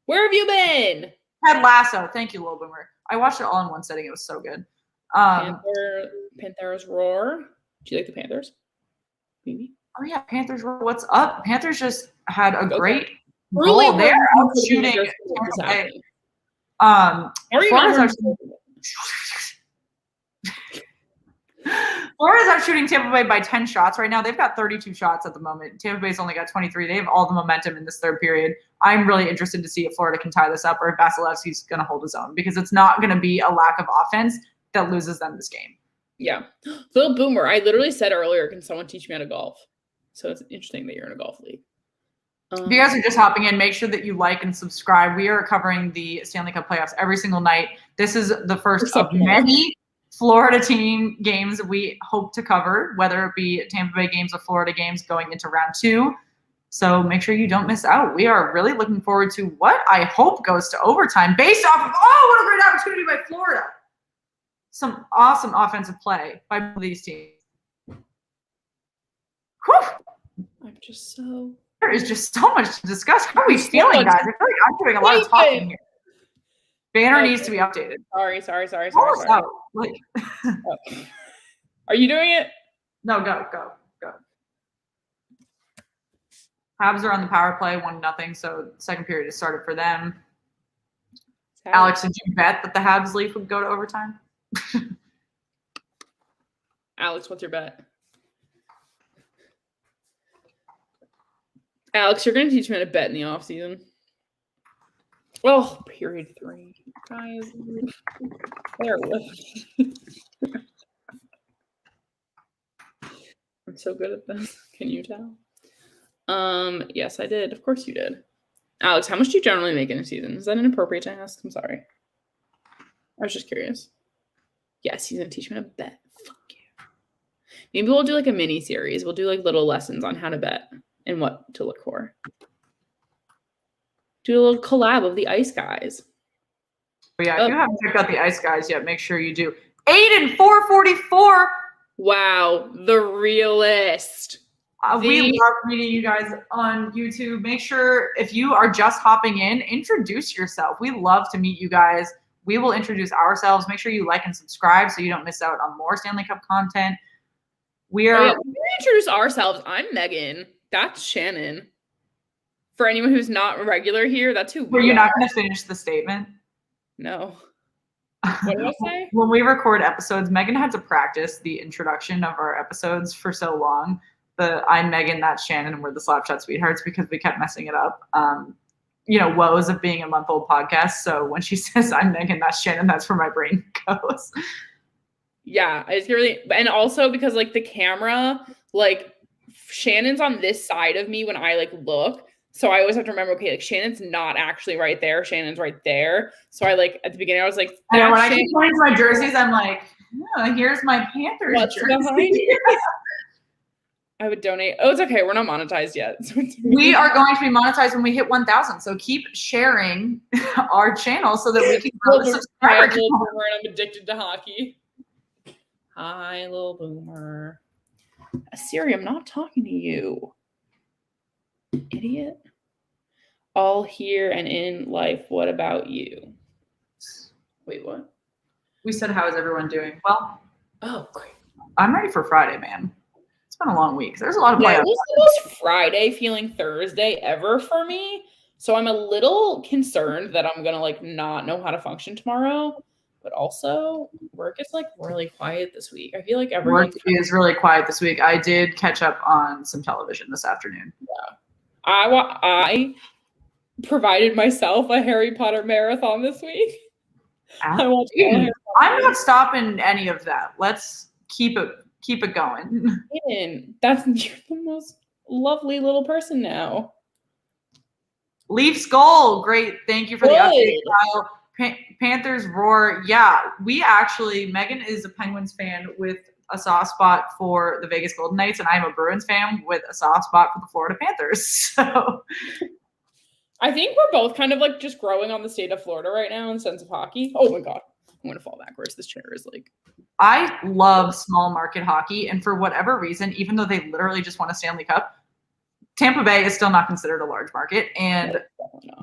Where have you been? Ted Lasso. Thank you, Lil Boomer. I watched it all in one setting. It was so good. Panthers roar. Do you like the Panthers? Maybe. Oh yeah, Panthers roar. What's up? Panthers just had a great really goal there. Out shooting. Florida's out shooting Tampa Bay by 10 shots right now. They've got 32 shots at the moment. Tampa Bay's only got 23. They have all the momentum in this third period. I'm really interested to see if Florida can tie this up or if Vasilevsky's going to hold his own, because it's not going to be a lack of offense that loses them this game. Yeah. Lil Boomer, I literally said earlier, can someone teach me how to golf? So it's interesting that you're in a golf league. If you guys are just hopping in, make sure that you like and subscribe. We are covering the Stanley Cup Playoffs every single night. This is the first of many Florida team games we hope to cover, whether it be Tampa Bay games or Florida games going into round 2. So make sure you don't miss out. We are really looking forward to what I hope goes to overtime based off of, what a great opportunity by Florida. Some awesome offensive play by both of these teams. Whew. I'm just so... There is just so much to discuss. How are we feeling, guys? I feel like I'm doing a lot of talking here. Banner needs to be updated. Sorry. Are you doing it? No, go. Habs are on the power play, 1-0. So second period has started for them. Alex, did you bet that the Habs Leaf would go to overtime? Alex, what's your bet? Alex, you're going to teach me how to bet in the offseason. Oh, period 3. Guys, bear with me. I'm so good at this. Can you tell? Yes, I did. Of course you did. Alex, how much do you generally make in a season? Is that inappropriate to ask? I'm sorry. I was just curious. Yes, he's going to teach me how to bet. Fuck you. Maybe we'll do a mini series. We'll do little lessons on how to bet and what to look for. Do a little collab of the Ice Guys. Yeah, if you haven't checked out the Ice Guys yet, make sure you do. Aiden 444. Wow, the realist. We love meeting you guys on YouTube. Make sure if you are just hopping in, introduce yourself. We love to meet you guys. We will introduce ourselves. Make sure you like and subscribe so you don't miss out on more Stanley Cup content. We introduce ourselves. I'm Megan. That's Shannon. For anyone who's not regular here, that's who we are. Were you not going to finish the statement? No. What did I say? When we record episodes, Megan had to practice the introduction of our episodes for so long the I'm Megan, that's Shannon, and we're the Slapshot Sweethearts because we kept messing it up. Woes of being a month-old podcast. So when she says I'm Megan, that's Shannon, that's where my brain goes. Yeah, I just really, and also because like the camera, like Shannon's on this side of me when I like look. So I always have to remember, okay, like Shannon's not actually right there. Shannon's right there. So I like at the beginning, I was like, I know when I keep pointing to my jerseys, I'm like, oh, here's my Panthers what's jersey. behind you? I would donate. Oh, it's okay. We're not monetized yet. So We are going to be monetized when we hit 1,000. So keep sharing our channel so that we can grow the subscriber count. Boomer, and I'm addicted to hockey. Hi, little boomer. Siri, I'm not talking to you. Idiot. All here and in life. What about you? Wait, what? We said, how is everyone doing? Well, Oh, great. I'm ready for Friday, man. It's been a long week. There's a lot of Yeah, playoffs. it was the most Friday feeling Thursday ever for me. So I'm a little concerned that I'm gonna like not know how to function tomorrow. But also work is like really quiet this week. I feel like everyone Work is really quiet this week. I did catch up on some television this afternoon. I provided myself a Harry Potter marathon this week. I watched all Harry I'm not stopping any of that. Let's keep it going. Aiden, you're the most lovely little person now. Leafs goal. Great. Thank you for the update, Kyle. Panthers roar. Yeah, we actually, Megan is a Penguins fan with a soft spot for the Vegas Golden Knights, and I'm a Bruins fan with a soft spot for the Florida Panthers. So I think we're both kind of like just growing on the state of Florida right now in the sense of hockey. Oh my God. I'm going to fall backwards. This chair is like. I love small market hockey, and for whatever reason, even though they literally just won a Stanley Cup, Tampa Bay is still not considered a large market, and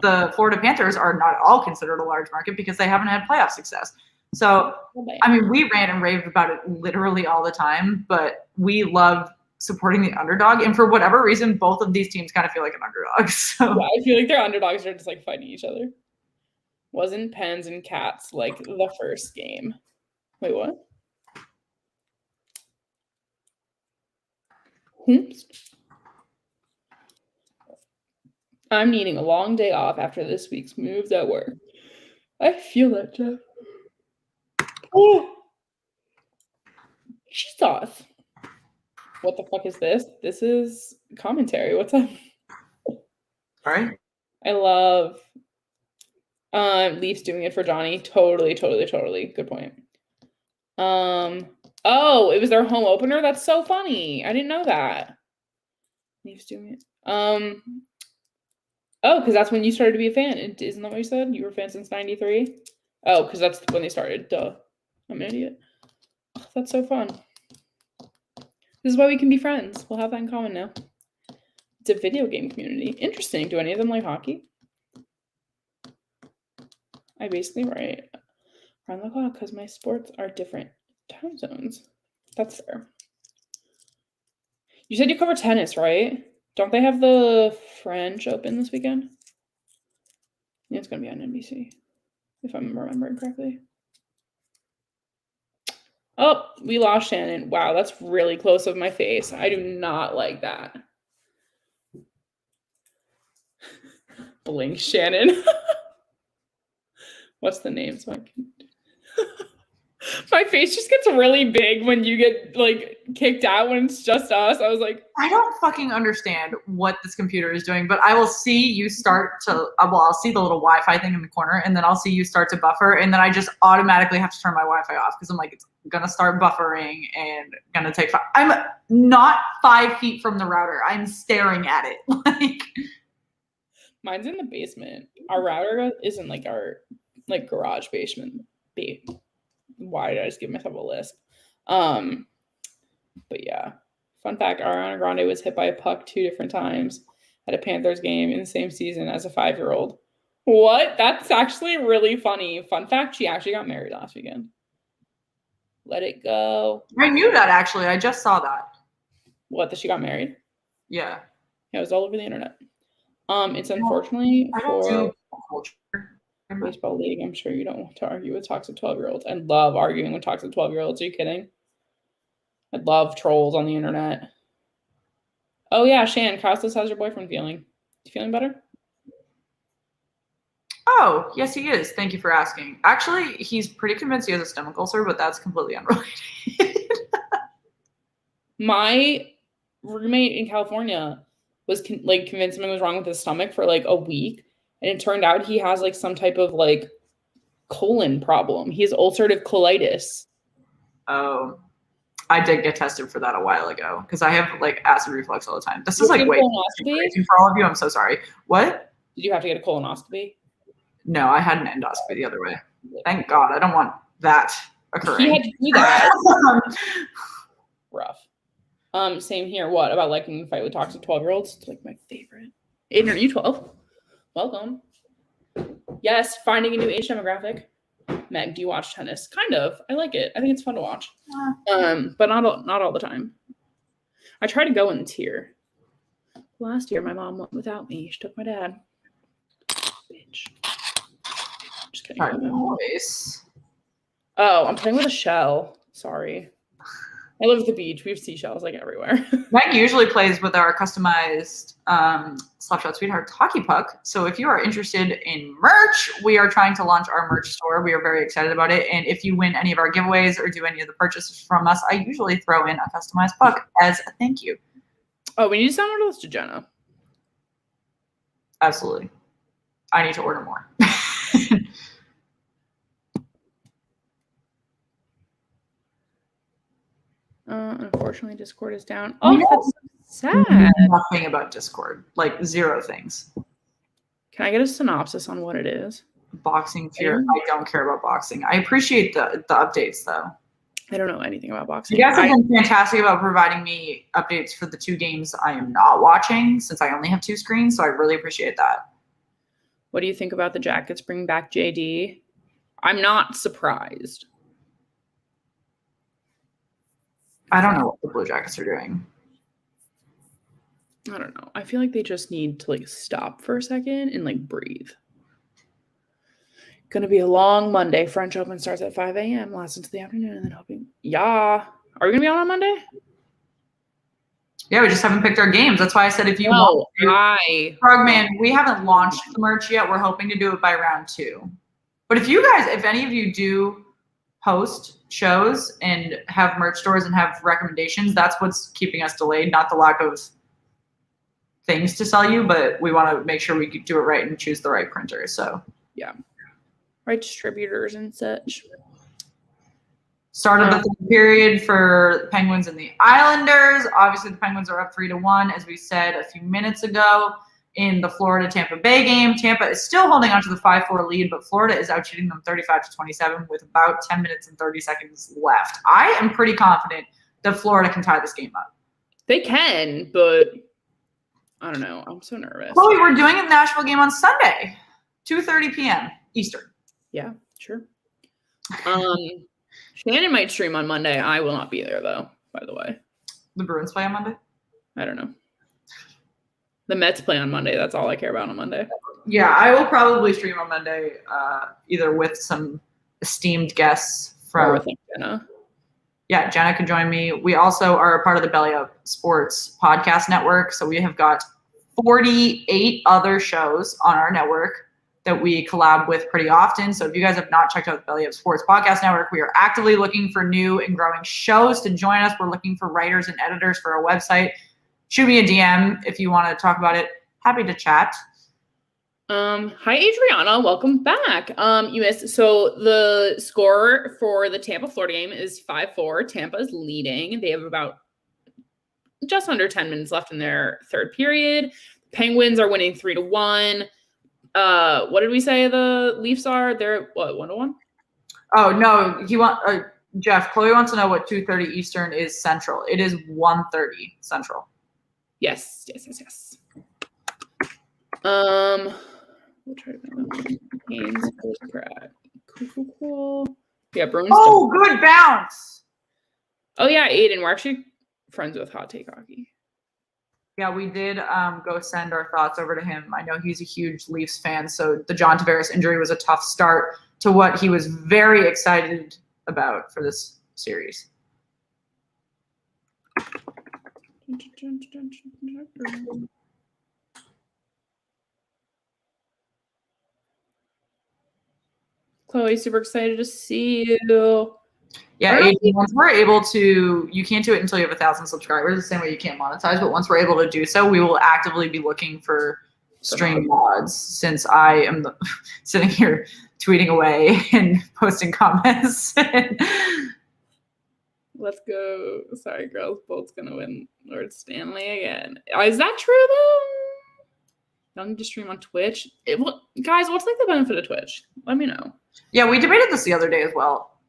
the Florida Panthers are not at all considered a large market because they haven't had playoff success. So, I mean, we rant and raved about it literally all the time, but we love supporting the underdog, and for whatever reason, both of these teams kind of feel like an underdog. So yeah, I feel like their underdogs are just like fighting each other. Wasn't Pens and Cats like the first game? Wait, what? I'm needing a long day off after this week's moves at work. I feel that, Jeff. Oh! Jesus. What the fuck is this? This is commentary. What's up? all right. I love Leafs doing it for Johnny. Totally. Good point. Oh, it was their home opener? That's so funny. I didn't know that. Leafs doing it. Oh, because that's when you started to be a fan. Isn't that what you said? You were a fan since 93? Oh, because that's when they started. Duh. I'm an idiot. Oh, that's so fun. This is why we can be friends. We'll have that in common now. It's a video game community. Interesting. Do any of them like hockey? I basically write around the clock because my sports are different time zones. That's fair. You said you cover tennis, right? Don't they have the French Open this weekend? Yeah, it's going to be on NBC, if I'm remembering correctly. Oh, we lost Shannon. Wow, that's really close of my face. I do not like that. Blink Shannon. What's the name? So I can... My face just gets really big when you get like kicked out when it's just us. I was like, I don't fucking understand what this computer is doing, but I will see you start to, I'll see the little Wi-Fi thing in the corner, and then I'll see you start to buffer, and then I just automatically have to turn my Wi-Fi off because I'm like, it's gonna start buffering and gonna take I'm not 5 feet from the router. I'm staring at it. Like, mine's in the basement. Our router is in like our like garage basement. Why did I just give myself a lisp? But yeah. Fun fact, Ariana Grande was hit by a puck 2 different times at a Panthers game in the same season as a 5-year-old. What? That's actually really funny. Fun fact, she actually got married last weekend. Let it go. I knew that actually. I just saw that. What, that she got married? Yeah. Yeah, it was all over the internet. It's unfortunately for baseball league. I'm sure you don't want to argue with toxic 12-year-olds. I love arguing with toxic 12-year-olds. Are you kidding? I love trolls on the internet. Oh yeah, Shan, Costas, how's your boyfriend feeling? You feeling better? Oh, yes, he is. Thank you for asking. Actually, he's pretty convinced he has a stomach ulcer, but that's completely unrelated. My roommate in California was convinced something was wrong with his stomach for like a week, and it turned out he has like some type of like colon problem. He has ulcerative colitis. Oh, I did get tested for that a while ago because I have like acid reflux all the time. This is Did you like get a way colonoscopy? crazy for all of you. I'm so sorry. What? Did you have to get a colonoscopy? No, I had an endoscopy the other way. Thank God. I don't want that occurring. He had to do that. Rough. Same here. What about liking to fight with toxic 12-year-olds? It's like my favorite. Aiden, are you 12? Welcome. Yes, finding a new age demographic. Meg, do you watch tennis? Kind of. I like it. I think it's fun to watch. But not all the time. I try to go in tier. Last year, my mom went without me. She took my dad. Bitch. Just kidding. Voice. Oh, I'm playing with a shell. Sorry. I live at the beach. We have seashells like everywhere. Meg usually plays with our customized Slapshot Sweetheart hockey puck. So if you are interested in merch, we are trying to launch our merch store. We are very excited about it. And if you win any of our giveaways or do any of the purchases from us, I usually throw in a customized puck as a thank you. Oh, we need to send one of those to Jenna. Absolutely. I need to order more. Unfortunately, Discord is down. Oh, Yeah. that's so sad. Nothing about Discord. Like zero things. Can I get a synopsis on what it is? Boxing fear. I don't care about boxing. I appreciate the updates though. I don't know anything about boxing. You guys have been fantastic about providing me updates for the 2 games I am not watching since I only have 2 screens, so I really appreciate that. What do you think about the Jackets bringing back JD? I'm not surprised. I don't know what the Blue Jackets are doing. I don't know. I feel like they just need to like stop for a second and like breathe. Gonna be a long Monday. French Open starts at 5 a.m. lasts into the afternoon, and then hoping. Yeah. Are we gonna be on Monday? Yeah, we just haven't picked our games. That's why I said if you No, want Frogman, we haven't launched the merch yet. We're hoping to do it by round 2. But if any of you do host shows and have merch stores and have recommendations, that's what's keeping us delayed, not the lack of things to sell you, but we want to make sure we do it right and choose the right printer. So yeah. Right, distributors and such. Start of the third period for the Penguins and the Islanders. Obviously, the Penguins are up 3-1, as we said a few minutes ago in the Florida-Tampa Bay game. Tampa is still holding on to the 5-4 lead, but Florida is out shooting them 35-27 with about 10 minutes and 30 seconds left. I am pretty confident that Florida can tie this game up. They can, but I don't know. I'm so nervous. Chloe, we're doing a Nashville game on Sunday, 2:30 p.m. Eastern. Yeah, sure. Shannon might stream on Monday. I will not be there, though, by the way. The Bruins play on Monday? I don't know. The Mets play on Monday. That's all I care about on Monday. Yeah, I will probably stream on Monday, either with some esteemed guests from. Or with Jenna. Yeah, Jenna could join me. We also are a part of the Belly Up Sports podcast network. So we have got 48 other shows on our network that we collab with pretty often. So if you guys have not checked out the Belly Up Sports Podcast Network, we are actively looking for new and growing shows to join us. We're looking for writers and editors for our website. Shoot me a DM if you want to talk about it. Happy to chat. Hi, Adriana. Welcome back. You missed. So the score for the Tampa-Florida game is 5-4. Tampa is leading. They have about just under 10 minutes left in their third period. Penguins are winning 3-1. What did we say the Leafs are? They're what, 1-1? Oh no, Jeff. Chloe wants to know what 2:30 Eastern is Central. It is 1:30 Central. Yes. We'll try to games. Cool. Yeah, Bruins. Oh, good bounce. Oh yeah, Aiden. We're actually friends with Hot Take Hockey. Yeah, we did go send our thoughts over to him. I know he's a huge Leafs fan, so the John Tavares injury was a tough start to what he was very excited about for this series. Chloe, super excited to see you. Yeah, I don't Aiden, once we're able to, you can't do it until you have 1,000 subscribers, the same way you can't monetize, but once we're able to do so, we will actively be looking for stream mods, since I am sitting here tweeting away and posting comments. Let's go. Sorry, girls. Bolt's gonna win Lord Stanley again. Is that true though? Don't need to stream on Twitch. Guys, what's like the benefit of Twitch? Let me know. Yeah, we debated this the other day as well.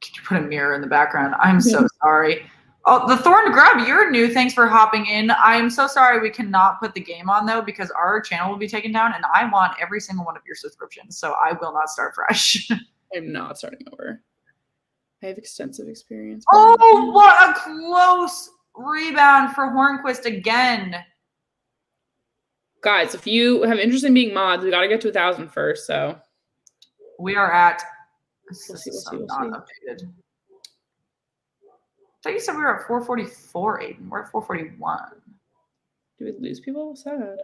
Can you put a mirror in the background? I'm so sorry. Oh, the Thorn Grub, you're new. Thanks for hopping in. I am so sorry we cannot put the game on, though, because our channel will be taken down, and I want every single one of your subscriptions, so I will not start fresh. I'm not starting over. I have extensive experience. Oh, what a close rebound for Hornquist again. Guys, if you have interest in being mods, we got to get to 1,000 first, so. We are at, We'll see. not updated. I thought you said we were at 444, Aiden. We're at 441. Do we lose people? Sad.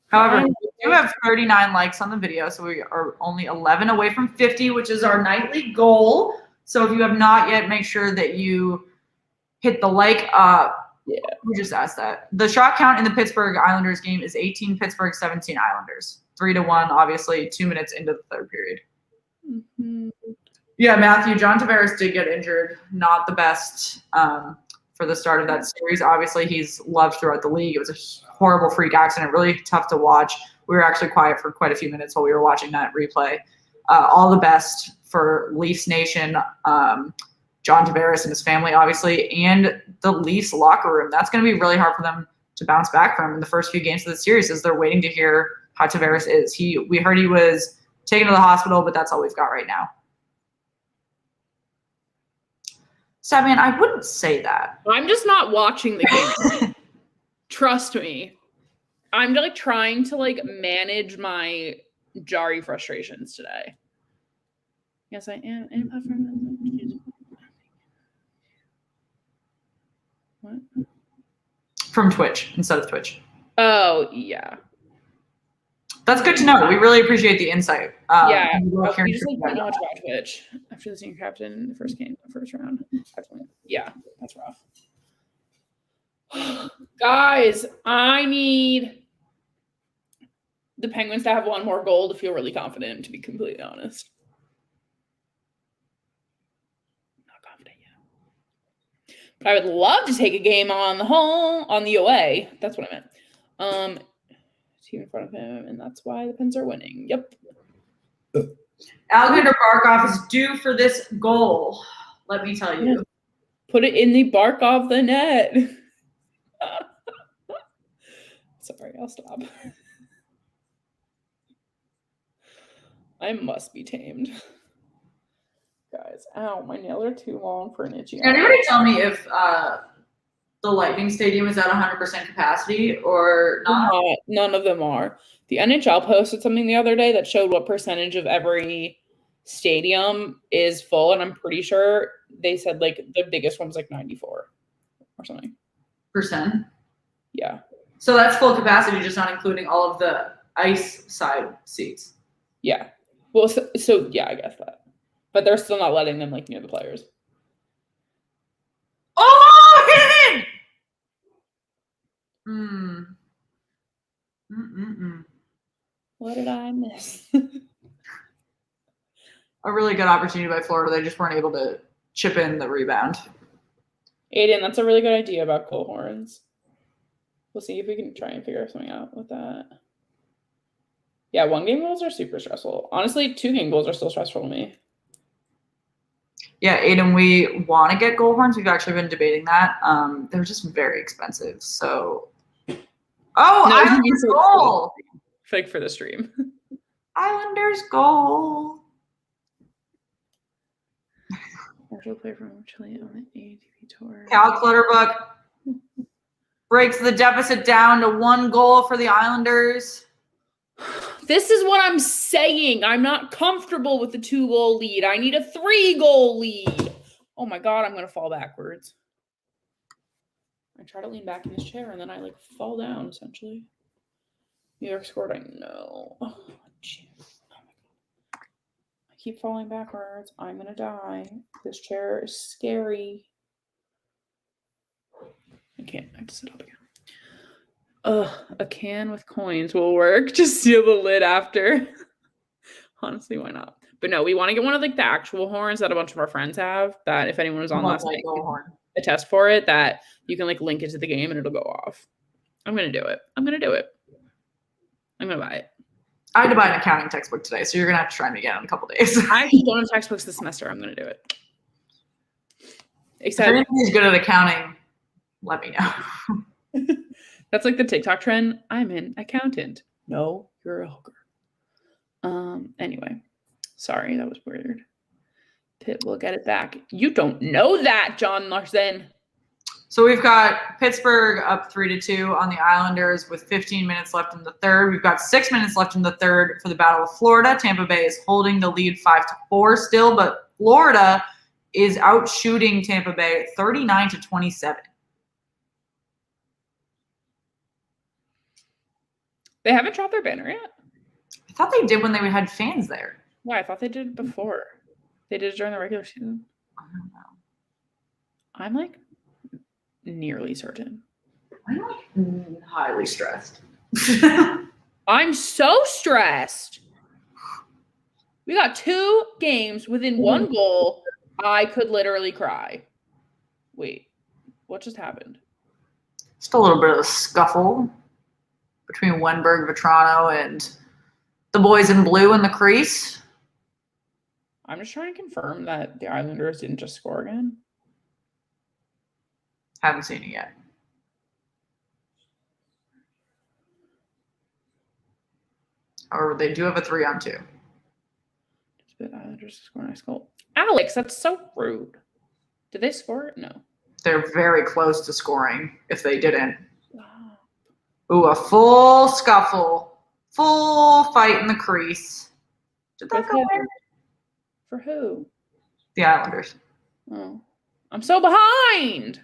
However, we do have 39 likes on the video, so we are only 11 away from 50, which is our nightly goal. So if you have not yet, make sure that you hit the like. Yeah. We just asked that. The shot count in the Pittsburgh Islanders game is 18 Pittsburgh, 17 Islanders. 3-1, obviously, 2 minutes into the third period. Mm-hmm. Yeah, Matthew, John Tavares did get injured. Not the best for the start of that series. Obviously, he's loved throughout the league. It was a horrible freak accident, really tough to watch. We were actually quiet for quite a few minutes while we were watching that replay. All the best for Leafs Nation, John Tavares and his family, obviously, and the Leafs locker room. That's going to be really hard for them to bounce back from in the first few games of the series, as they're waiting to hear how Tavares is. We heard he was taken to the hospital, but that's all we've got right now. Sabian, I wouldn't say that. I'm just not watching the game. Trust me. I'm like trying to like manage my Jari frustrations today. Yes, I am. What? From Twitch instead of Twitch. Oh, yeah. That's good to know. We really appreciate the insight. Yeah. We We just like don't know much about Twitch after the senior captain in the first game, the first round. Definitely. Yeah, that's rough. Guys, I need the Penguins to have one more goal to feel really confident, to be completely honest. Not confident yet. But I would love to take a game on the away. That's what I meant. Team in front of him, and that's why the Pens are winning. Yep. Alexander Barkov is due for this goal. Let me tell you. Put it in the bark of the net. Sorry, I'll stop. I must be tamed. Guys, ow, my nails are too long for an itchy. Can anybody tell me if the Lightning Stadium is at 100% capacity or not? None of them are. The NHL posted something the other day that showed what percentage of every stadium is full, and I'm pretty sure they said like the biggest one was like 94 or something. Percent? Yeah. So that's full capacity, just not including all of the ice side seats. Yeah. Well, so yeah, I guess that. But they're still not letting them like near the players. Oh, hit it in! What did I miss? A really good opportunity by Florida. They just weren't able to chip in the rebound. Aiden, that's a really good idea about coal horns. We'll see if we can try and figure something out with that. Yeah, 1-game goals are super stressful. Honestly, 2-game goals are still stressful to me. Yeah, Aiden, we want to get goal horns. We've actually been debating that. They're just very expensive. So, Islanders goal! Fake for the stream. Islanders goal. Marshall player from Chile on the ATP tour. Cal Clutterbuck breaks the deficit down to 1 goal for the Islanders. This is what I'm saying. I'm not comfortable with the 2-goal lead. I need a 3-goal lead. Oh my God, I'm going to fall backwards. I try to lean back in this chair and then I like fall down essentially. New York scored. I know. Oh, jeez. Oh my God. I keep falling backwards. I'm going to die. This chair is scary. I can't. I have to sit up again. A can with coins will work. Just seal the lid after. Honestly, why not? But no, we want to get one of like the actual horns that a bunch of our friends have. That if anyone was on last night, a test for it that you can like link it to the game and it'll go off. I'm gonna do it. I'm gonna buy it. I had to buy an accounting textbook today, so you're gonna have to try me again in a couple days. I actually don't have textbooks this semester. I'm gonna do it. Except if anybody's good at accounting, let me know. That's like the TikTok trend. I'm an accountant. No, you're a hooker. Anyway, sorry, that was weird. Pitt will get it back. You don't know that, John Larson. So we've got Pittsburgh up 3-2 on the Islanders with 15 minutes left in the third. We've got 6 minutes left in the third for the Battle of Florida. Tampa Bay is holding the lead 5-4 still, but Florida is out shooting Tampa Bay 39-27. They haven't dropped their banner yet? I thought they did when they had fans there. Yeah, I thought they did before. They did it during the regular season. I don't know. I'm like nearly certain. I'm like highly stressed. I'm so stressed. We got 2 games within 1 goal. I could literally cry. Wait, what just happened? Just a little bit of a scuffle between Wenberg, Vetrano, and the boys in blue in the crease. I'm just trying to confirm that the Islanders didn't just score again. Haven't seen it yet. Or they do have a 3-on-2. The Islanders score a nice goal. Alex, that's so rude. Did they score it? No. They're very close to scoring if they didn't. Wow. Ooh, a full scuffle. Full fight in the crease. Did that With go who? there? For who? The Islanders. Oh. I'm so behind.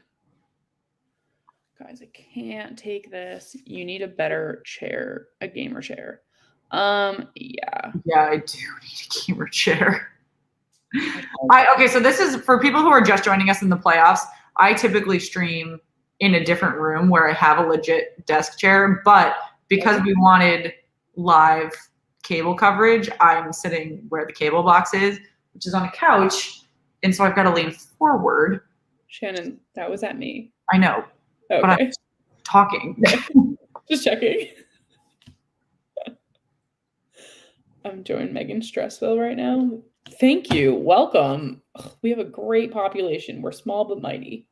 Guys, I can't take this. You need a better chair, a gamer chair. Yeah. Yeah, I do need a gamer chair. Okay, so this is for people who are just joining us in the playoffs. I typically stream in a different room where I have a legit desk chair, but because we wanted live cable coverage, I'm sitting where the cable box is, which is on a couch, and so I've got to lean forward. Shannon, that was at me. I know, Okay. but I'm talking. Just checking. I'm doing Megan Stressville right now. Thank you. Welcome. Ugh, we have a great population. We're small but mighty.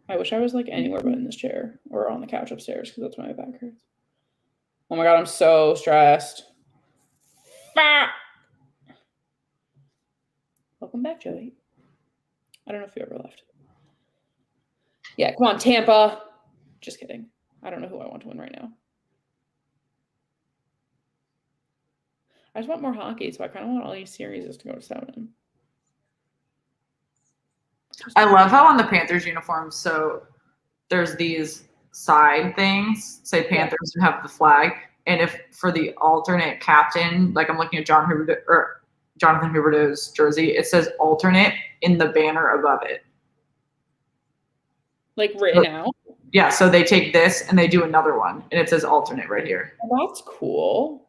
I wish I was like anywhere but in this chair or on the couch upstairs because that's why my back hurts. Oh my God, I'm so stressed. Ah! Welcome back, Joey. I don't know if you ever left. Yeah, come on, Tampa. Just kidding. I don't know who I want to win right now. I just want more hockey, so I kind of want all these series to go to 7. I love how on the Panthers uniforms, so there's these side things, say Panthers, and have the flag. And if for the alternate captain, like I'm looking at Jonathan Huberdeau's jersey, it says alternate in the banner above it. Like written out? Yeah, so they take this and they do another one, and it says alternate right here. Oh, that's cool.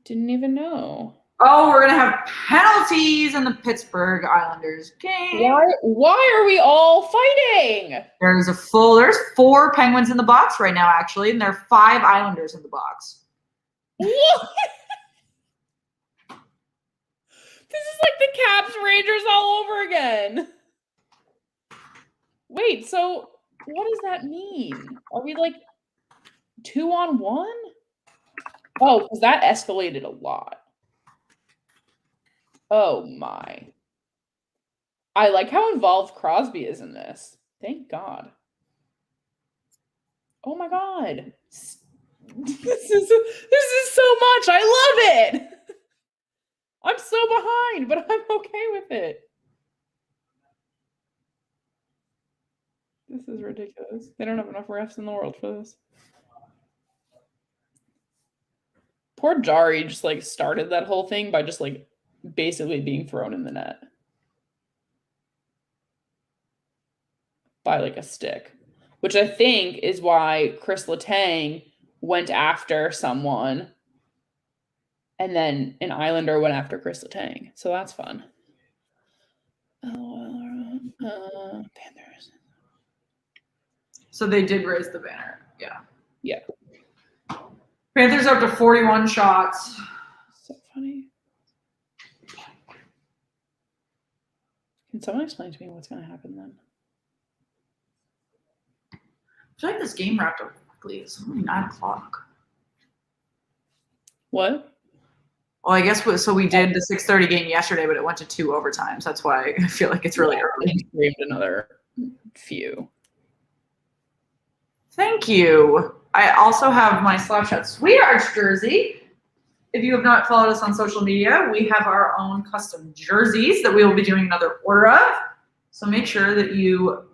Didn't even know. Oh, we're gonna have penalties in the Pittsburgh Islanders game. Why are we all fighting? There's 4 Penguins in the box right now, actually, and there are 5 Islanders in the box. What? This is like the Caps Rangers all over again. Wait, so what does that mean? Are we like 2-on-1? Oh, because that escalated a lot. Oh my. I like how involved Crosby is in this. Thank God. Oh my God. This is so much. I love it. I'm so behind, but I'm okay with it. This is ridiculous. They don't have enough refs in the world for this. Poor Jari just like started that whole thing by just like basically being thrown in the net by like a stick, which I think is why Chris Letang went after someone and then an Islander went after Chris Letang. So that's fun. Panthers. So they did raise the banner. Yeah. Yeah. Panthers up to 41 shots. So funny. Can someone explain to me what's going to happen then? I feel like this game wrapped up quickly. It's only 9 o'clock. What? Well, I guess so. We did the 6:30 game yesterday, but it went to 2 overtimes. That's why I feel like it's really early. Saved another few. Thank you. I also have my Slapshot Sweethearts jersey. If you have not followed us on social media, we have our own custom jerseys that we will be doing another order of. So make sure that you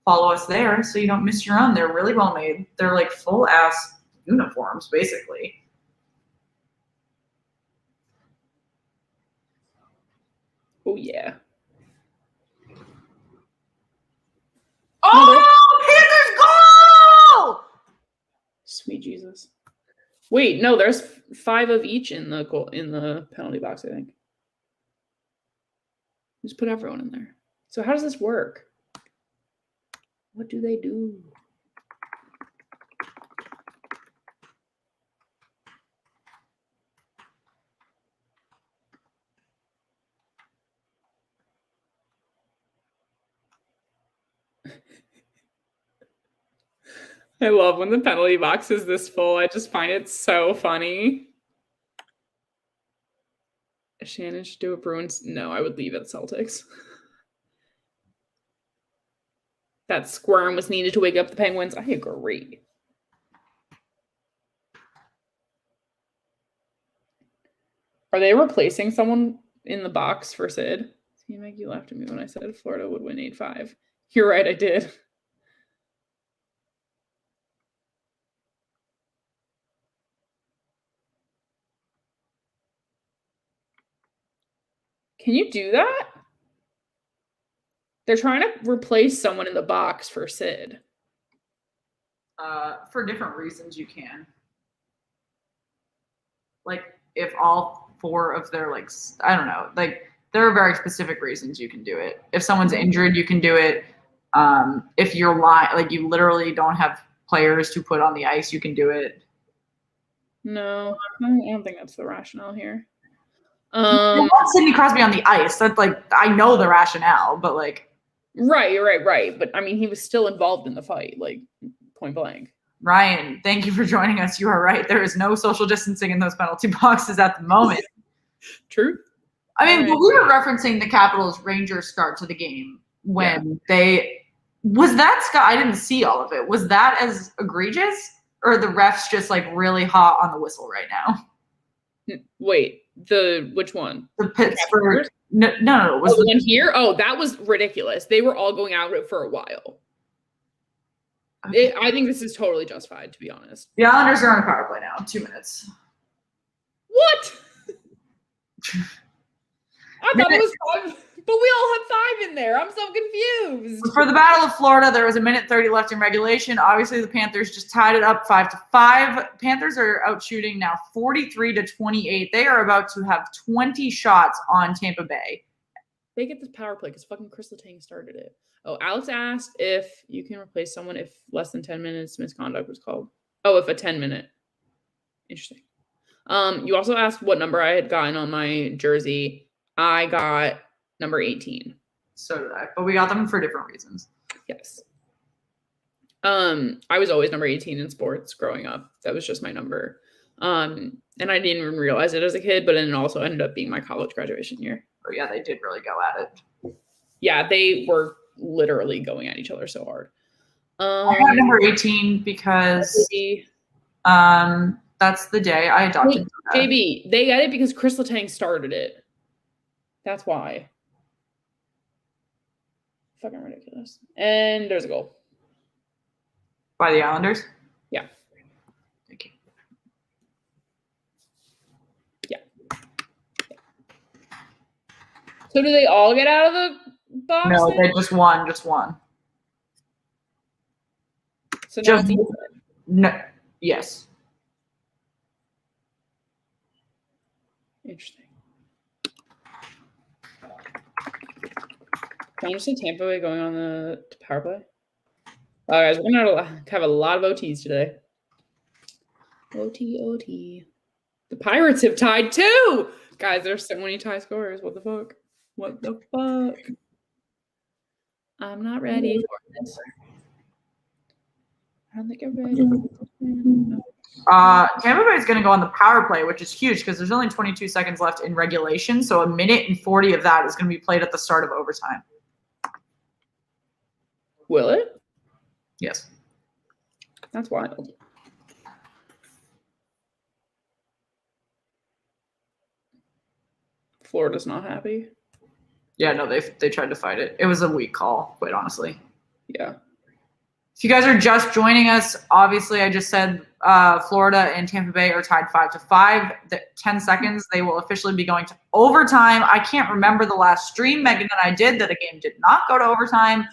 follow us there so you don't miss your own. They're really well made. They're like full ass uniforms, basically. Oh, yeah. Oh, Panthers goal! Sweet Jesus. Wait, no, there's 5 of each in the goal in the penalty box, I think. Just put everyone in there. So how does this work? What do they do? I love when the penalty box is this full. I just find it so funny. Shannon should do a Bruins. No, I would leave at Celtics. That squirm was needed to wake up the Penguins. I agree. Are they replacing someone in the box for Sid? See, Meg, you laughed at me when I said Florida would win 8-5. You're right, I did. Can you do that? They're trying to replace someone in the box for Sid. For different reasons, you can. Like, if all 4 of their, like, I don't know, like, there are very specific reasons you can do it. If someone's injured, you can do it. If you're like, you literally don't have players to put on the ice, you can do it. No, I don't think that's the rationale here. Well, Sidney Crosby on the ice. That's like, I know the rationale, but like. Right. But I mean, he was still involved in the fight, like point blank. Ryan, thank you for joining us. You are right. There is no social distancing in those penalty boxes at the moment. True. I mean, we were referencing the Capitals Rangers start to the game when was that Scott? I didn't see all of it. Was that as egregious, or the refs just like really hot on the whistle right now? Wait. Which one? The Pittsburgh. No. It was the one here? Oh, that was ridiculous. They were all going at it for a while. Okay. I think this is totally justified, to be honest. The Islanders are on a power play now. 2 minutes. What? I thought it was 5, but we all had 5 in there. I'm so confused. For the Battle of Florida, there was 1:30 left in regulation. Obviously, the Panthers just tied it up 5-5. Panthers are out shooting now 43-28. They are about to have 20 shots on Tampa Bay. They get this power play because fucking Chris Letang started it. Oh, Alex asked if you can replace someone if less than 10 minutes misconduct was called. Oh, if a 10-minute. Interesting. You also asked what number I had gotten on my jersey. I got number 18. So did I, but we got them for different reasons. Yes. I was always number 18 in sports growing up. That was just my number. And I didn't even realize it as a kid, but it also ended up being my college graduation year. Oh yeah, they did really go at it. Yeah, they were literally going at each other so hard. I got number 18 because that's the day I adopted. JB, they got it because Chris Letang started it. That's why. Fucking ridiculous. And there's a goal. By the Islanders? Yeah. Okay. Yeah. So do they all get out of the box? No, then? they just won. Just one. So now Just it's even. no. Yes. Interesting. Can I just say Tampa Bay going on the power play? Guys, we're going to have a lot of OTs today. OT. The Pirates have tied too! Guys, there's so many tie scores. What the fuck? What the fuck? I'm not ready for this. I don't think I'm ready. Tampa Bay is going to go on the power play, which is huge because there's only 22 seconds left in regulation. So 1:40 of that is going to be played at the start of overtime. Will it? Yes. That's wild. Florida's not happy. Yeah, no, they tried to fight it. It was a weak call, quite honestly. Yeah. If you guys are just joining us, obviously I just said Florida and Tampa Bay are tied 5-5. 10 seconds, they will officially be going to overtime. I can't remember the last stream, Megan and I did, that a game did not go to overtime.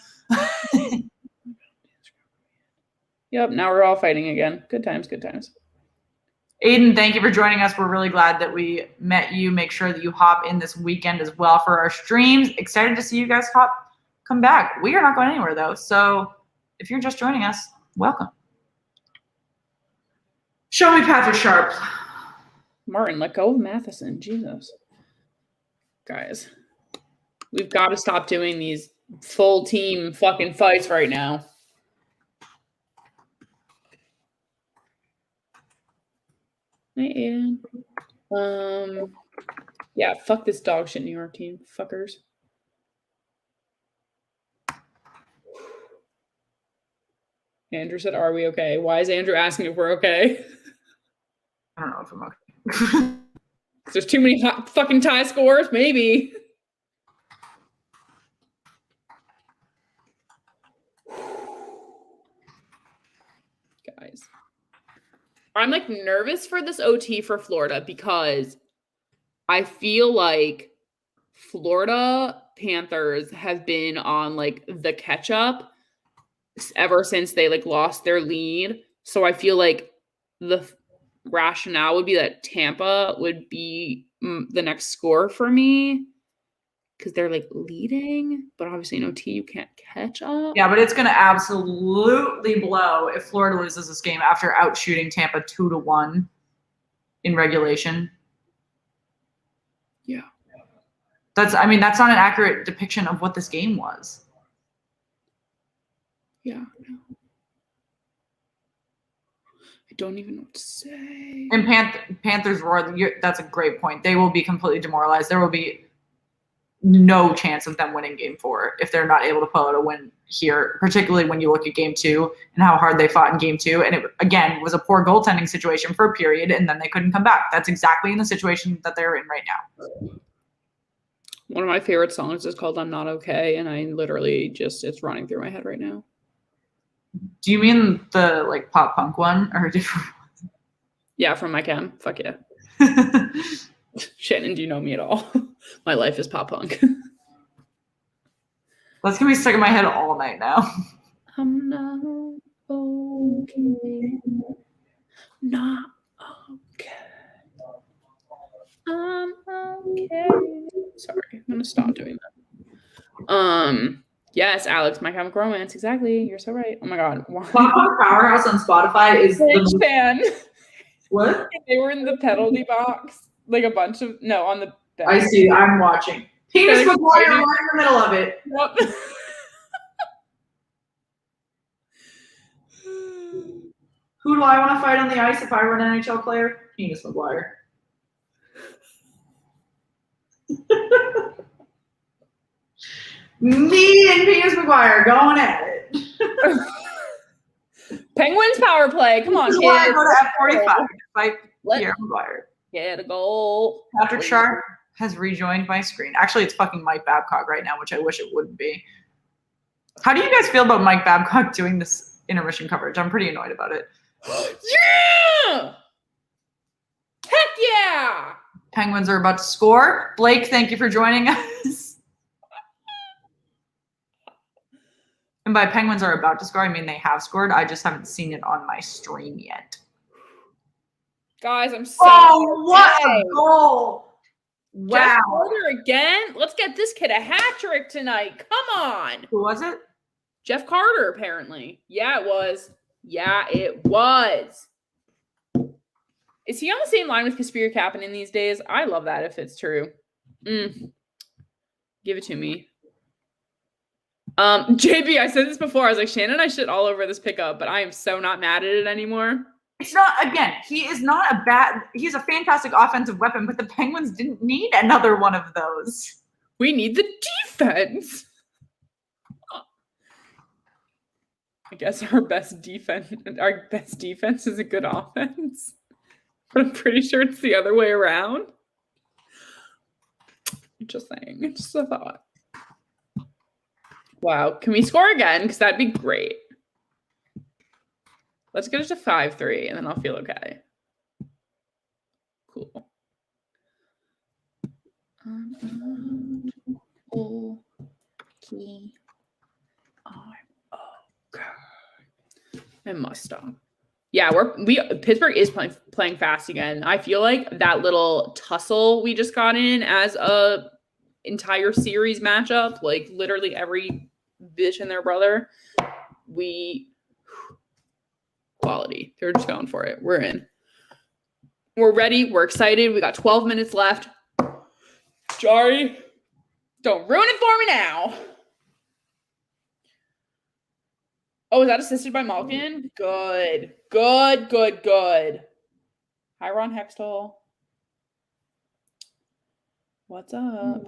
Yep, now we're all fighting again. Good times, good times. Aiden, thank you for joining us. We're really glad that we met you. Make sure that you hop in this weekend as well for our streams. Excited to see you guys come back. We are not going anywhere, though. So if you're just joining us, welcome. Show me Patrick Sharp. Martin, let go of Matheson. Jesus. Guys, we've got to stop doing these full team fucking fights right now. Hey, Aiden. Yeah, fuck this dog shit New York team. Fuckers. Andrew said, are we okay? Why is Andrew asking if we're okay? I don't know if I'm okay. There's too many hot fucking tie scores? Maybe. Guys. I'm like nervous for this OT for Florida because I feel like Florida Panthers have been on like the catch up ever since they like lost their lead. So I feel like the rationale would be that Tampa would be the next score for me because they're like leading, but obviously in OT you can't catch up. Yeah, but it's going to absolutely blow if Florida loses this game after outshooting Tampa 2-1 in regulation. Yeah. That's not an accurate depiction of what this game was. Yeah. No. I don't even know what to say. And Panthers roar. That's a great point. They will be completely demoralized. There will be no chance of them winning game 4 if they're not able to pull out a win here, particularly when you look at game 2 and how hard they fought in game 2. And it, again, was a poor goaltending situation for a period, and then they couldn't come back. That's exactly in the situation that they're in right now. One of my favorite songs is called I'm Not Okay, and I literally it's running through my head right now. Do you mean the like pop punk one or a different one? Yeah, from my chem. Fuck yeah. Shannon, do you know me at all? My life is pop punk. That's gonna be stuck in my head all night now. I'm not okay. Not okay. I'm okay. Sorry, I'm gonna stop doing that. Yes, Alex, My Chemical Romance. Exactly. You're so right. Oh my god. Pop Punk Powerhouse on Spotify is the fan. What? They were in the penalty box. Like a bunch of on the bench. I see. I'm watching. Penis McGuire right in the middle of it. Yep. Who do I want to fight on the ice if I were an NHL player? Penis McGuire. Me and Penis McGuire going at it. Penguins power play. Come on, This is why I kids. go to F45 to fight Let- Pierre McGuire. Get a goal. Patrick Sharp has rejoined my screen. Actually, it's fucking Mike Babcock right now, which I wish it wouldn't be. How do you guys feel about Mike Babcock doing this intermission coverage? I'm pretty annoyed about it. Yeah! Heck yeah! Penguins are about to score. Blake, thank you for joining us. And by Penguins are about to score, I mean they have scored. I just haven't seen it on my stream yet. Guys, I'm so Oh, what excited. a goal! Jeff Wow. Carter again. Let's get this kid a hat trick tonight. Come on. Who was it? Jeff Carter, apparently. Yeah, it was. Yeah, it was. Is he on the same line with Kasperi Kapanen these days? I love that if it's true. Give it to me. JB, I said this before. I was like, Shannon and I shit all over this pickup, but I am so not mad at it anymore. It's not, again, he is not a bad, he's a fantastic offensive weapon, but the Penguins didn't need another one of those. We need the defense. I guess our best defense is a good offense. But I'm pretty sure it's the other way around. Just saying. It's just a thought. Wow. Can we score again? Because that'd be great. Let's get it to 5-3, and then I'll feel okay. Cool. Okay. I must stop. Yeah, Pittsburgh is playing fast again. I feel like that little tussle we just got in as a entire series matchup, like literally every bitch and their brother, quality. They're just going for it. We're in. We're ready. We're excited. We got 12 minutes left. Jari, don't ruin it for me now. Oh, is that assisted by Malkin? Good. Good. Hi, Ron Hextall. What's up?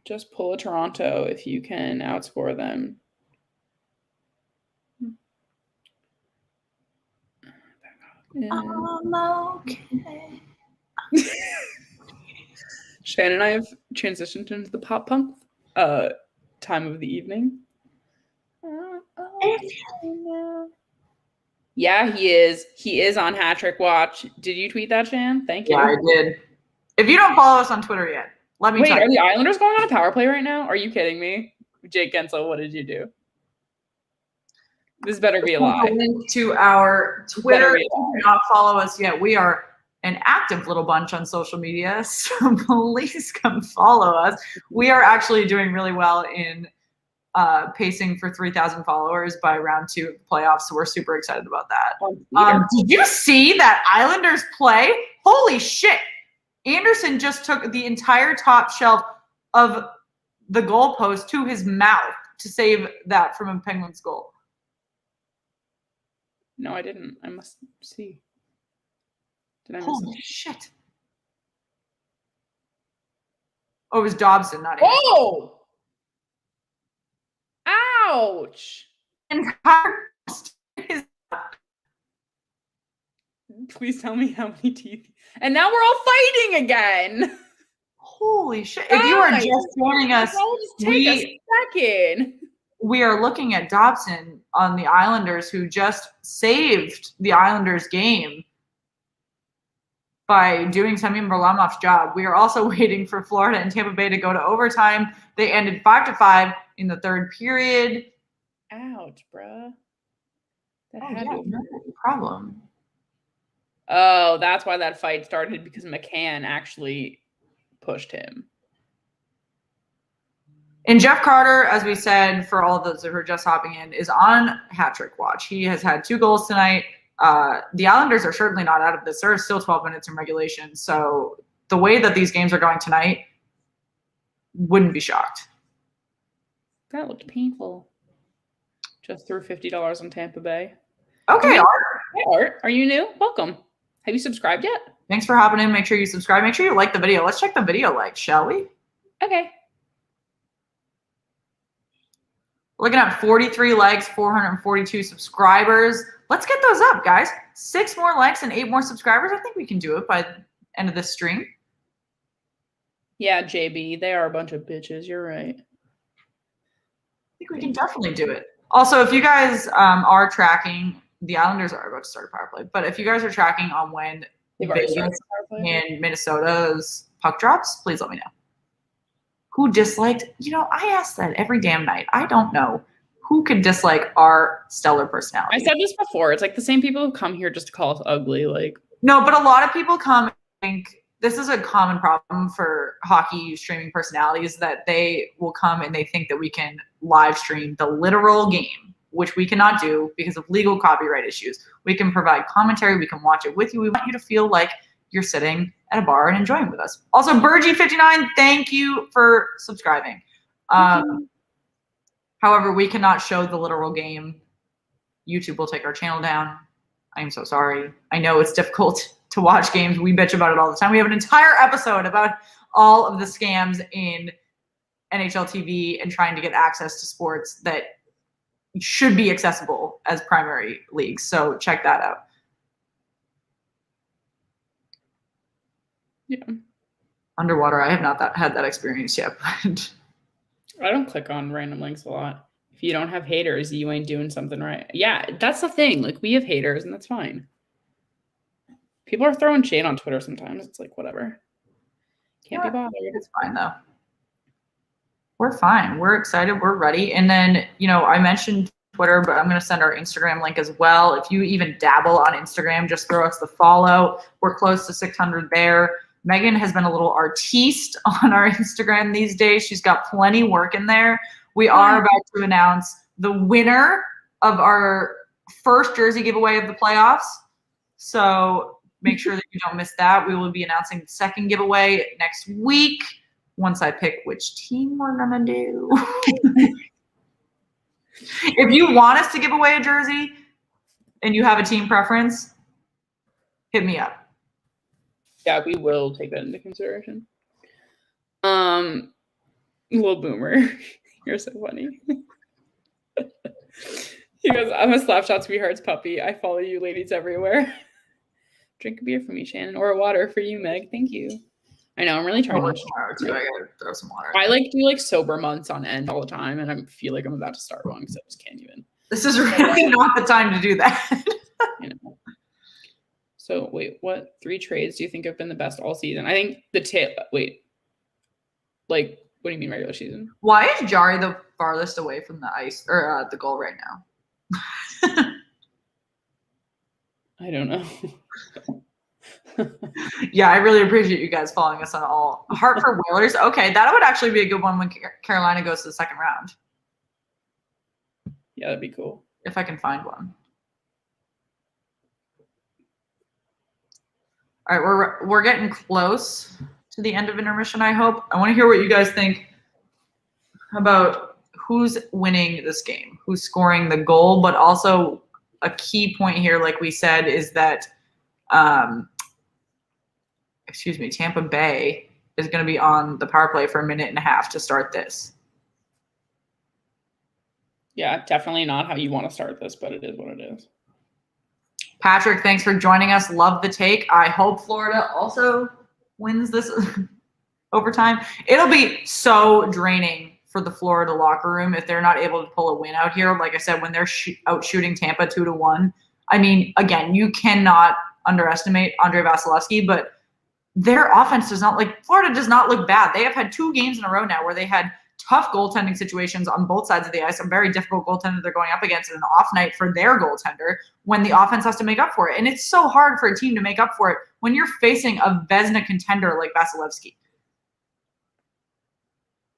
Just pull a Toronto if you can outscore them. Okay. Shannon and I have transitioned into the pop punk time of the evening. Yeah, he is. He is on Hat Trick Watch. Did you tweet that, Shan? Thank you. Yeah, I did. If you don't follow us on Twitter yet, let me Wait, tell are you. the Islanders going on a power play right now? Are you kidding me? Jake Gensel, what did you do? This better be a lie. Link to our Twitter. If you do not follow us yet, we are an active little bunch on social media, so please come follow us. We are actually doing really well in pacing for 3,000 followers by round 2 of the playoffs, so we're super excited about that. Did you see that Islanders play? Holy shit! Anderson just took the entire top shelf of the goalpost to his mouth to save that from a Penguins goal. No, I didn't. I must see. Did I miss Holy it? shit. Oh, it was Dobson, not Anderson. Oh! Ouch! Entire Please tell me how many teeth. And now we're all fighting again. Holy shit. If you are Guys, just joining us, I'll just take a second. we are looking at Dobson on the Islanders, who just saved the Islanders game by doing Semyon Varlamov's job. We are also waiting for Florida and Tampa Bay to go to overtime. They ended 5-5 in the third period. Ouch, bruh. That Oh, had yeah, to- no problem. Oh, that's why that fight started, because McCann actually pushed him. And Jeff Carter, as we said, for all of those who are just hopping in, is on hat trick watch. He has had 2 goals tonight. The Islanders are certainly not out of this. There are still 12 minutes in regulation. So the way that these games are going tonight, wouldn't be shocked. That looked painful. Just threw $50 on Tampa Bay. Okay, Art. Hey, Art, are you new? Welcome. Have you subscribed yet? Thanks for hopping in. Make sure you subscribe. Make sure you like the video. Let's check the video likes, shall we? Okay. Looking at 43 likes, 442 subscribers. Let's get those up, guys. 6 more likes and 8 more subscribers. I think we can do it by the end of this stream. Yeah, JB, they are a bunch of bitches. You're right. I think we can definitely do it. Also, if you guys are tracking, the Islanders are about to start a power play, but if you guys are tracking on when They've already Vegas started the power play. and Minnesota's puck drops, please let me know. Who disliked? I ask that every damn night. I don't know. Who could dislike our stellar personality? I said this before. It's like the same people who come here just to call us ugly. Like, No, but a lot of people come and think this is a common problem for hockey streaming personalities, that they will come and they think that we can live stream the literal game, which we cannot do because of legal copyright issues. We can provide commentary. We can watch it with you. We want you to feel like you're sitting at a bar and enjoying with us. Also, Burgie59, thank you for subscribing. However, we cannot show the literal game. YouTube will take our channel down. I am so sorry. I know it's difficult to watch games. We bitch about it all the time. We have an entire episode about all of the scams in NHL TV and trying to get access to sports that should be accessible as primary leagues. So check that out. yeah. Underwater, I have not had that experience yet. But I don't click on random links a lot. If you don't have haters, you ain't doing something right. Yeah, that's the thing. Like, we have haters, and that's fine. People are throwing shade on Twitter sometimes. It's like, whatever. Can't be bothered. It's fine, though. We're fine. We're excited. We're ready. And then, I mentioned Twitter, but I'm going to send our Instagram link as well. If you even dabble on Instagram, just throw us the follow. We're close to 600 there. Megan has been a little artiste on our Instagram these days. She's got plenty working there. We are about to announce the winner of our first jersey giveaway of the playoffs. So make sure that you don't miss that. We will be announcing the second giveaway next week once I pick which team we're going to do. If you want us to give away a jersey and you have a team preference, hit me up. Yeah, we will take that into consideration. Little boomer. You're so funny. He goes, I'm a Slapshot Sweethearts puppy. I follow you ladies everywhere. Drink a beer for me, Shannon, or a water for you, Meg. Thank you. I know, I'm really trying I to. gotta throw some water. I do sober months on end all the time, and I feel like I'm about to start one because I just can't even. This is really not the time to do that. So wait, what 3 trades do you think have been the best all season? I think what do you mean regular season? Why is Jari the farthest away from the ice or the goal right now? I don't know. Yeah, I really appreciate you guys following us on all. Hartford Whalers. Okay, that would actually be a good one when Carolina goes to the second round. Yeah, that'd be cool. If I can find one. All right, we're getting close to the end of intermission, I hope. I want to hear what you guys think about who's winning this game, who's scoring the goal, but also a key point here, like we said, is that Tampa Bay is going to be on the power play for 1.5 minutes to start this. Yeah, definitely not how you want to start this, but it is what it is. Patrick, thanks for joining us. Love the take. I hope Florida also wins this overtime. It'll be so draining for the Florida locker room if they're not able to pull a win out here. Like I said, when they're out shooting Tampa 2-1. I mean, again, you cannot underestimate Andrei Vasilevsky, but their offense Florida does not look bad. They have had 2 games in a row now where they had tough goaltending situations on both sides of the ice, a very difficult goaltender they're going up against, and an off night for their goaltender when the offense has to make up for it. And it's so hard for a team to make up for it when you're facing a Vezina contender like Vasilevsky.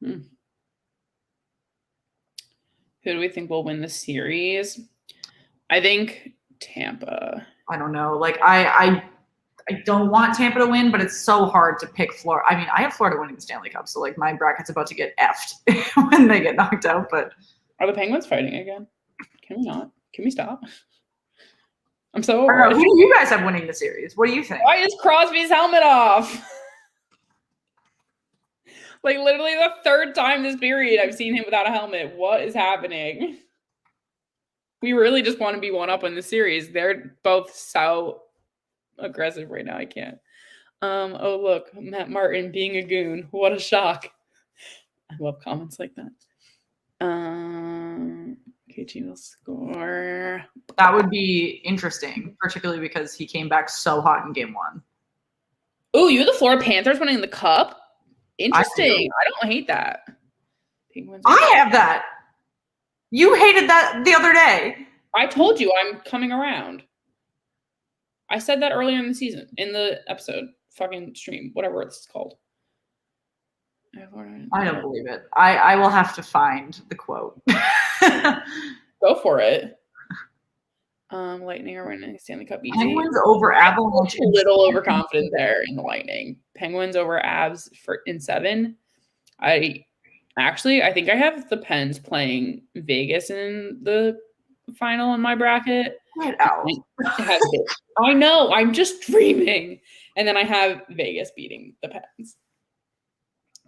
Who do we think will win the series? I think Tampa. I don't know. I don't want Tampa to win, but it's so hard to pick Florida. I mean, I have Florida winning the Stanley Cup, so my bracket's about to get effed when they get knocked out. But are the Penguins fighting again? Can we not? Can we stop? I'm so I over don't know. it. Who do you guys have winning the series? What do you think? Why is Crosby's helmet off? Like literally the third time this period I've seen him without a helmet. What is happening? We really just want to be one up in the series. They're both so aggressive right now. I can't. Oh look, Matt Martin being a goon. What a shock. I love comments like that. KG will score. That would be interesting, particularly because he came back so hot in game 1. Oh, you have the Florida Panthers winning the cup? Interesting. I don't hate that. Penguins. I have that. You hated that the other day. I told you I'm coming around. I said that earlier in the season, in the episode, fucking stream, whatever it's called. I don't believe it. I will have to find the quote. Go for it. Lightning are winning Stanley Cup easy. Penguins over Avalanche. A little overconfident there in the Lightning. Penguins over Avs in 7. I think I have the Pens playing Vegas in the final in my bracket. Get out. I know. I'm just dreaming. And then I have Vegas beating the Pens.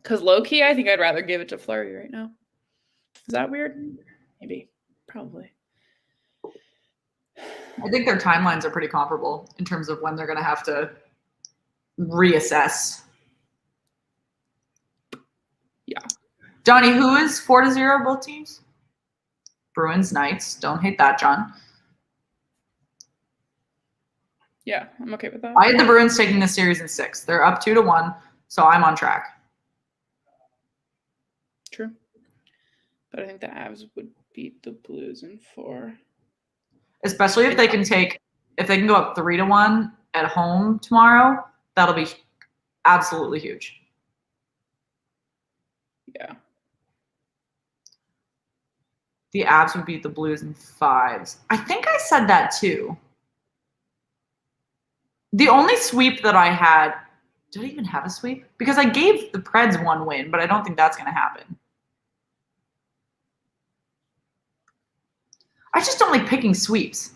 Because low-key, I think I'd rather give it to Fleury right now. Is that weird? Maybe. Probably. I think their timelines are pretty comparable in terms of when they're going to have to reassess. Yeah. Johnny, who is 4-0 both teams? Bruins, Knights. Don't hate that, John. Yeah, I'm okay with that. I had the Bruins taking this series in 6. They're up 2-1, so I'm on track. True. But I think the Avs would beat the Blues in 4. Especially if they can go up 3-1 at home tomorrow, that'll be absolutely huge. Yeah. The Avs would beat the Blues in 5s. I think I said that too. The only sweep that I had, did I even have a sweep? Because I gave the Preds 1 win, but I don't think that's going to happen. I just don't like picking sweeps.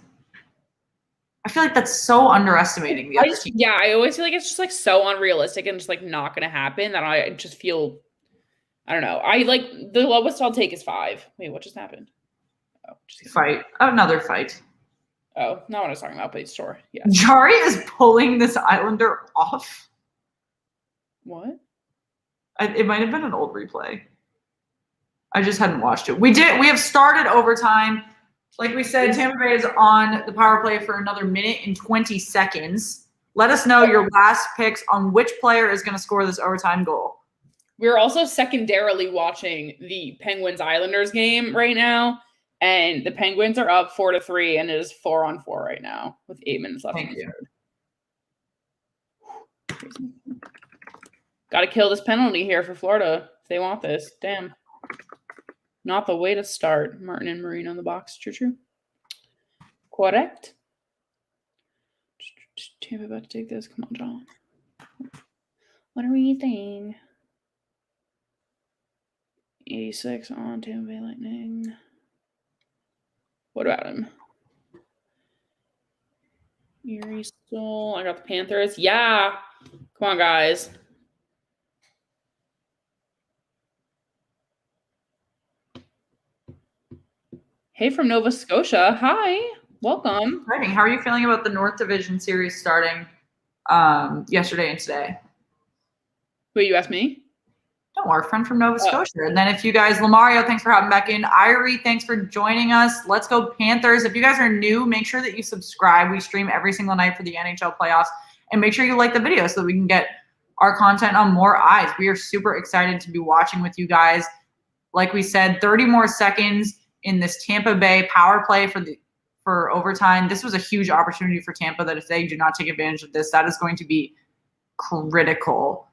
I feel like that's so underestimating the other team. Yeah, I always feel like it's just like so unrealistic and just like not going to happen that I just feel, I don't know. I like the lowest I'll take is 5. Wait, what just happened? Oh, fight. Another fight. Oh, not what I was talking about, but sure. Yeah. Jari is pulling this Islander off. What? It might have been an old replay. I just hadn't watched it. We have started overtime. Like we said, Tampa Bay is on the power play for another minute and 20 seconds. Let us know your last picks on which player is going to score this overtime goal. We're also secondarily watching the Penguins-Islanders game right now, and the Penguins are up 4-3, and it is 4-on-4 right now with 8 minutes left. Thank you. Got to kill this penalty here for Florida if they want this. Damn. Not the way to start. Martin and Marino in the box. True. Correct. Tampa about to take this. Come on, John. What are we thinking? 86 on Tampa Bay Lightning. What about him? Erie Soul. I got the Panthers. Yeah. Come on, guys. Hey, from Nova Scotia. Hi. Welcome. How are you feeling about the North Division series starting yesterday and today? Wait, you asked me? No, our friend from Nova Scotia. And then if you guys, Lamario, thanks for hopping back in. Irie, thanks for joining us. Let's go Panthers. If you guys are new, make sure that you subscribe. We stream every single night for the NHL playoffs. And make sure you like the video so that we can get our content on more eyes. We are super excited to be watching with you guys. Like we said, 30 more seconds in this Tampa Bay power play for overtime. This was a huge opportunity for Tampa that if they do not take advantage of this, that is going to be critical.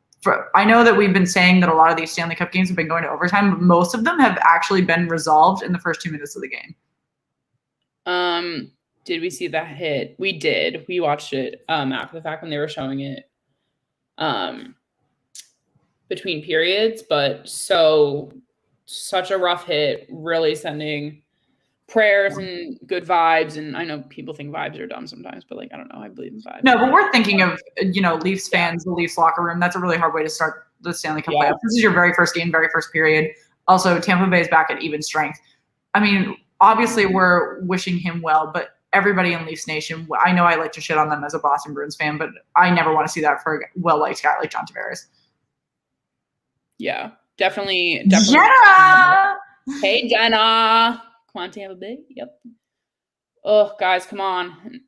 I know that we've been saying that a lot of these Stanley Cup games have been going to overtime, but most of them have actually been resolved in the first 2 minutes of the game. Did we see that hit? We did. We watched it after the fact when they were showing it between periods, but such a rough hit, really sending prayers and good vibes. And I know people think vibes are dumb sometimes, but like, I don't know. I believe in vibes. No, but we're thinking of, Leafs fans, the Leafs locker room. That's a really hard way to start the Stanley Cup Yeah. playoffs. This is your very first game, very first period. Also, Tampa Bay is back at even strength. I mean, obviously we're wishing him well, but everybody in Leafs Nation, I know I like to shit on them as a Boston Bruins fan, but I never want to see that for a well-liked guy like John Tavares. Yeah, definitely. Jenna! Hey, Jenna. Come on, Tampa Bay. Yep. Oh, guys, come on.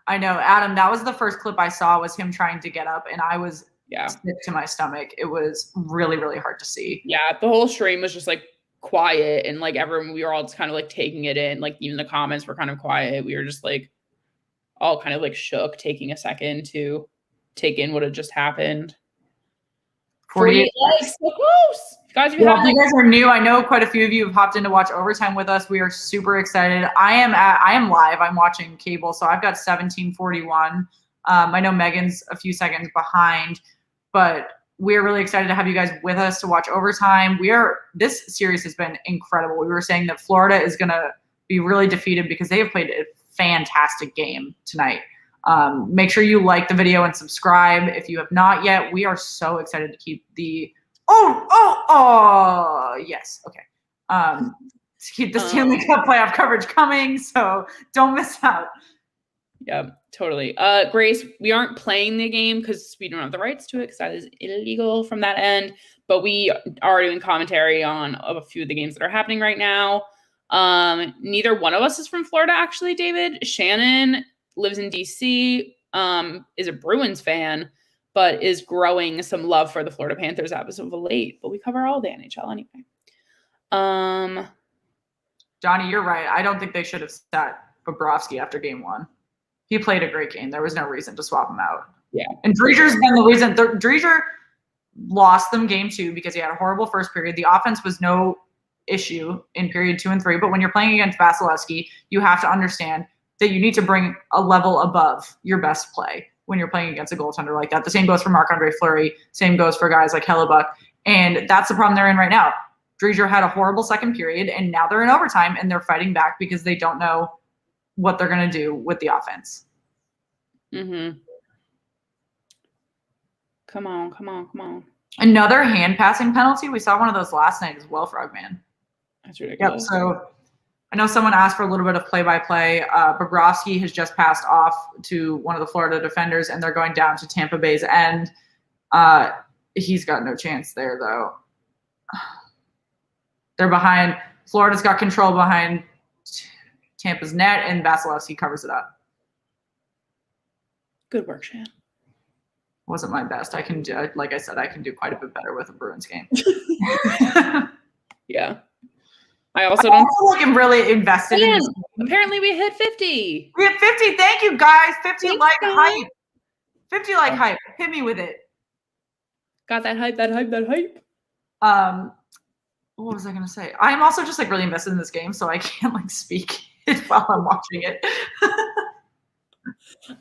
I know, Adam, that was the first clip I saw was him trying to get up, and I was sick to my stomach. It was really, really hard to see. Yeah, the whole stream was just like quiet, and like everyone, we were all just kind of like taking it in. Like even the comments were kind of quiet. We were just like all kind of like shook, taking a second to take in what had just happened. 48 likes, so close. Guys, if you guys are new, I know quite a few of you have hopped in to watch overtime with us. We are super excited. I am live. I'm watching cable, so I've got 1741. I know Megan's a few seconds behind, but we're really excited to have you guys with us to watch overtime. This series has been incredible. We were saying that Florida is going to be really defeated because they have played a fantastic game tonight. Make sure you like the video and subscribe if you have not yet. We are so excited to keep the yes, okay. To keep the Stanley Cup playoff coverage coming, so don't miss out. Yeah, totally. Grace, we aren't playing the game because we don't have the rights to it because that is illegal from that end. But we are doing commentary on a few of the games that are happening right now. Neither one of us is from Florida, actually, David. Shannon lives in DC, is a Bruins fan, but is growing some love for the Florida Panthers as of late. But we cover all the NHL anyway. Johnny, you're right. I don't think they should have sat Bobrovsky after game one. He played a great game. There was no reason to swap him out. Yeah. And Drieger's been the reason. Drieger lost them game two because he had a horrible first period. The offense was no issue in period 2 and 3. But when you're playing against Vasilevsky, you have to understand that you need to bring a level above your best play when you're playing against a goaltender like that. The same goes for Marc-Andre Fleury. Same goes for guys like Hellebuck. And that's the problem they're in right now. Drieger had a horrible second period, and now they're in overtime, and they're fighting back because they don't know what they're going to do with the offense. Mm-hmm. Come on. Another hand passing penalty. We saw one of those last night as well, Frogman. That's ridiculous. Yep, so I know someone asked for a little bit of play-by-play. Bobrovsky has just passed off to one of the Florida defenders, and they're going down to Tampa Bay's end. He's got no chance there, though. They're behind. Florida's got control behind Tampa's net, and Vasilevsky covers it up. Good work, Shan. Wasn't my best. I can do, like I said, I can do quite a bit better with a Bruins game. Yeah. I also don't look really invested in this. Apparently we hit 50. We hit 50. Thank you, guys. 50 Thanks, like guys. hype. 50 like hype. Hit me with it. Got that hype. What was I gonna say? I'm also just like really invested in this game, so I can't like speak while I'm watching it.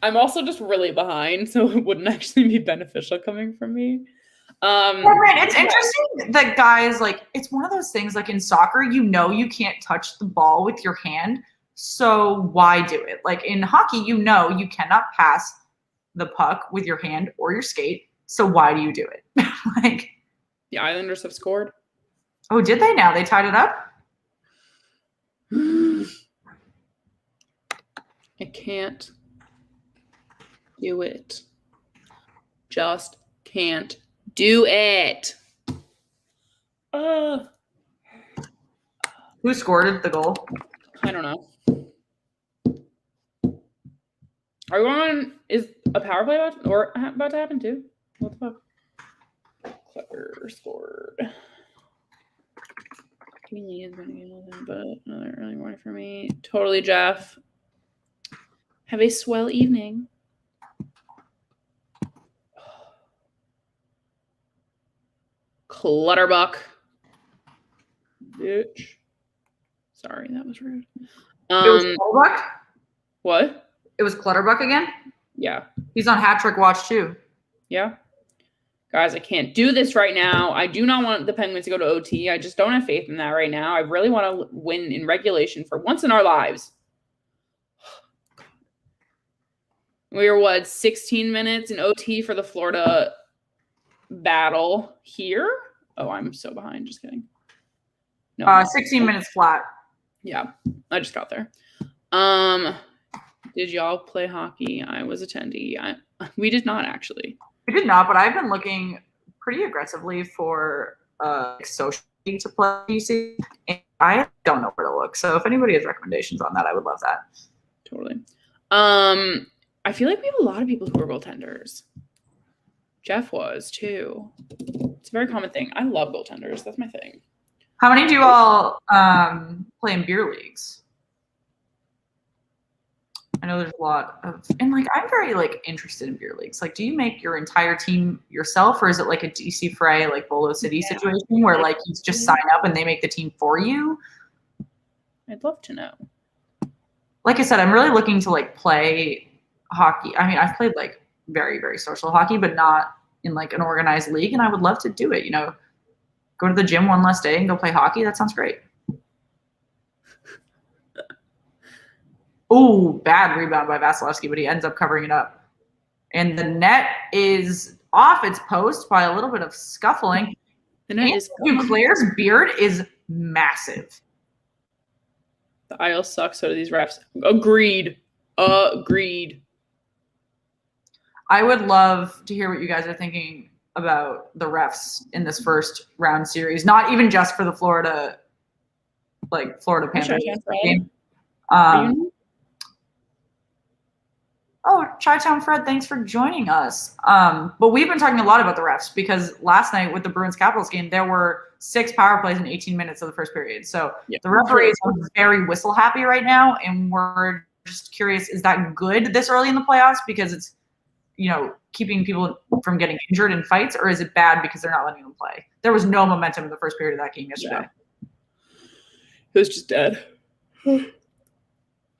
I'm also just really behind, so it wouldn't actually be beneficial coming from me. It's interesting that guys, like, it's one of those things like in soccer, you can't touch the ball with your hand, so why do it? Like in hockey, you cannot pass the puck with your hand or your skate, so why do you do it? Like, The Islanders have scored. oh, did they now? They tied it up? I can't do it. Just can't do it. Who scored the goal? I don't know. Are we on? Is a power play about to happen too? What the fuck? Clever scored. Lee is going to get nothing, but another early morning for me. Totally, Jeff. Have a swell evening. Clutterbuck. Bitch. Sorry, that was rude. It was Clutterbuck? What? It was Clutterbuck again? Yeah. He's on hat trick watch too. Yeah. Guys, I can't do this right now. I do not want the Penguins to go to OT. I just don't have faith in that right now. I really want to win in regulation for once in our lives. We were, 16 minutes in OT for the Florida battle here. Oh, I'm so behind. Just kidding. No. 16 minutes flat. Yeah, I just got there. Did y'all play hockey? I was attendee. We did not actually. We did not, but I've been looking pretty aggressively for social league to play DC, and I don't know where to look. So if anybody has recommendations on that, I would love that. Totally. I feel like we have a lot of people who are goaltenders. Jeff was too. It's a very common thing. I love goaltenders. That's my thing. How many do you all play in beer leagues? I know there's a lot of, and like I'm very like interested in beer leagues. Like, do you make your entire team yourself, or is it like a DC Fray, like Bolo City situation where like you just sign up and they make the team for you? I'd love to know. Like I said, I'm really looking to like play hockey. I mean, I've played like very, very social hockey, but not in like an organized league. And I would love to do it, you know, go to the gym one less day and go play hockey. That sounds great. Oh, bad rebound by Vasilevsky, but he ends up covering it up. And the net is off its post by a little bit of scuffling. The net is Claire's beard is massive. The aisle sucks. So do these refs. Agreed. Agreed. I would love to hear what you guys are thinking about the refs in this first round series. Not even just for the Florida Panthers game. Oh, Chi-Town Fred, thanks for joining us. But we've been talking a lot about the refs because last night with the Bruins Capitals game, there were 6 power plays in 18 minutes of the first period. So the referees are very whistle happy right now, and we're just curious, is that good this early in the playoffs because it's, you know, keeping people from getting injured in fights, or is it bad because they're not letting them play? There was no momentum in the first period of that game yesterday. It was just dead.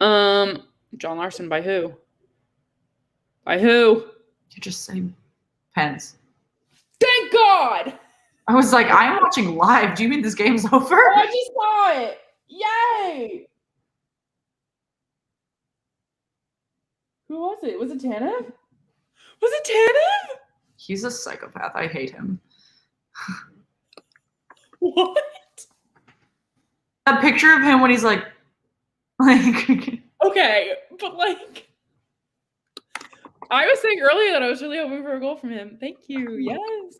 John Larson by who? By who? You just say Pens. Thank God! I was like, I'm watching live. Do you mean this game's over? Oh, I just saw it. Yay! Who was it? Was it Tanev? Was it Tanev? He's a psychopath. I hate him. What? That picture of him when he's like okay, but like I was saying earlier that I was really hoping for a goal from him. Thank you. Yes.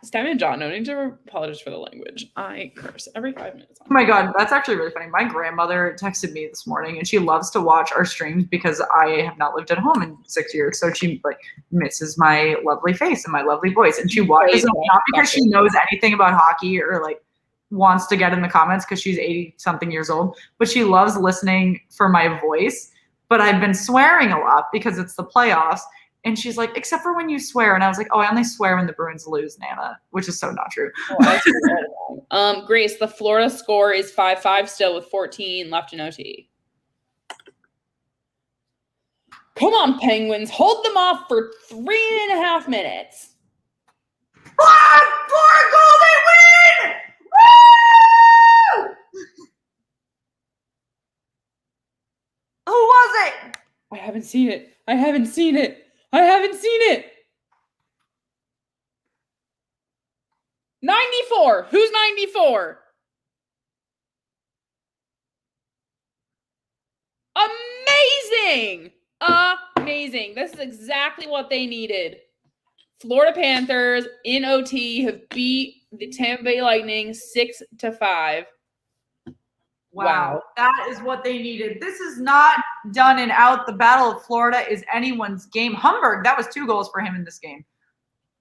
Stem and John, no need to apologize for the language. I curse every 5 minutes. Oh my God, that's actually really funny. My grandmother texted me this morning, and she loves to watch our streams because I have not lived at home in 6 years. So she like misses my lovely face and my lovely voice, and she watches them not because she knows anything about hockey or like wants to get in the comments because she's 80-something years old, but she loves listening for my voice. But I've been swearing a lot because it's the playoffs. And she's like, except for when you swear. And I was like, oh, I only swear when the Bruins lose, Nana, which is so not true. Grace, the Florida score is 5-5 still with 14 left in OT. Come on, Penguins. Hold them off for 3.5 minutes. Florida goal, they win! Woo! Who was it? I haven't seen it. I haven't seen it. 94. Who's 94? Amazing. Amazing. This is exactly what they needed. Florida Panthers in OT have beat the Tampa Bay Lightning 6-5. Wow. That is what they needed. This is not done and out. The Battle of Florida is anyone's game. Humberg, that was 2 goals for him in this game.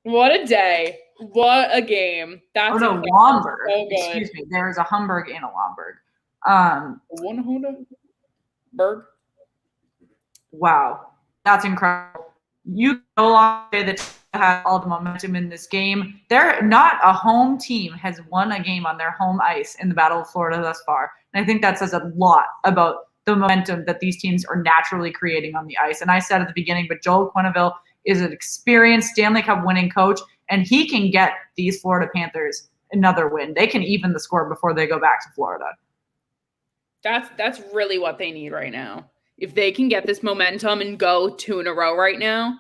What a day. What a game. That's Lomberg. So good. Excuse me. There is a Humberg and a Lomberg. One Berg. Wow. That's incredible. You no longer say that had all the momentum in this game. They're not a home team has won a game on their home ice in the Battle of Florida thus far. And I think that says a lot about the momentum that these teams are naturally creating on the ice. And I said at the beginning, but Joel Quenneville is an experienced Stanley Cup winning coach, and he can get these Florida Panthers another win. They can even the score before they go back to Florida. That's really what they need right now. If they can get this momentum and go 2 in a row right now,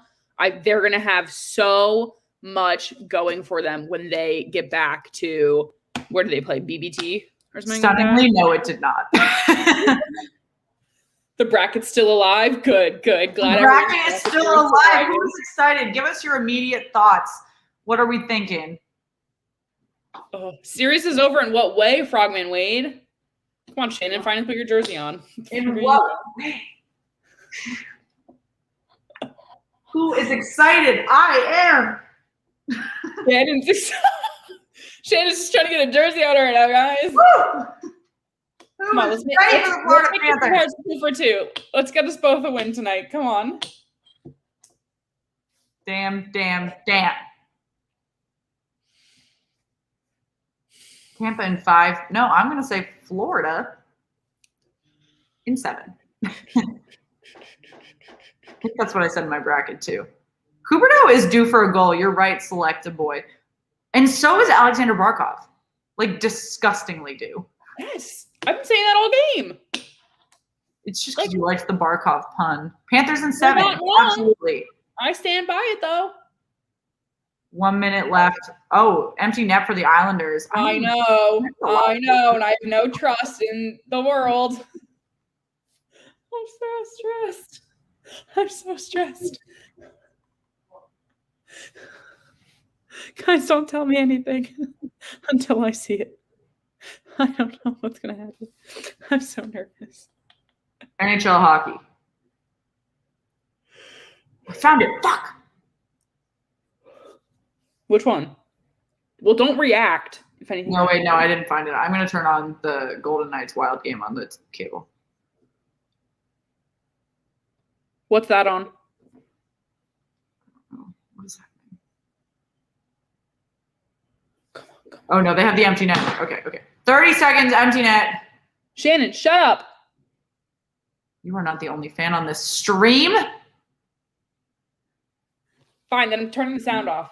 They're going to have so much going for them when they get back to, where do they play, BBT or something like that? Stunningly, no, it did not. The bracket's still alive. Good. Glad The bracket is still alive. Who's excited? Give us your immediate thoughts. What are we thinking? Oh, series is over in what way, Frogman Wade? Come on, Shannon, finally put your jersey on. In what way? Who is excited? I am. Shannon's just trying to get a jersey out right now, guys. Woo! Come on, let's make ready for the Florida Panthers? 2 for 2. Let's get us both a win tonight. Come on. Damn. Tampa in 5. No, I'm going to say Florida in 7. I think that's what I said in my bracket, too. Huberdeau is due for a goal. You're right, Selecta boy. And so is Alexander Barkov. Like, disgustingly due. Yes. I've been saying that all game. It's just because you liked the Barkov pun. Panthers in 7. not wrong. Absolutely. I stand by it, though. 1 minute left. Oh, empty net for the Islanders. I know, and I have no trust in the world. I'm so stressed. I'm so stressed. Guys, don't tell me anything until I see it. I don't know what's going to happen. I'm so nervous. NHL hockey. I found it. Fuck. Which one? Well, don't react. If anything. No, wait, no, I didn't find it. I'm going to turn on the Golden Knights Wild game on the cable. What's that on? Oh, what is happening? Come on. Oh, no, they have the empty net. Okay. 30 seconds, empty net. Shannon, shut up. You are not the only fan on this stream. Fine, then I'm turning the sound off.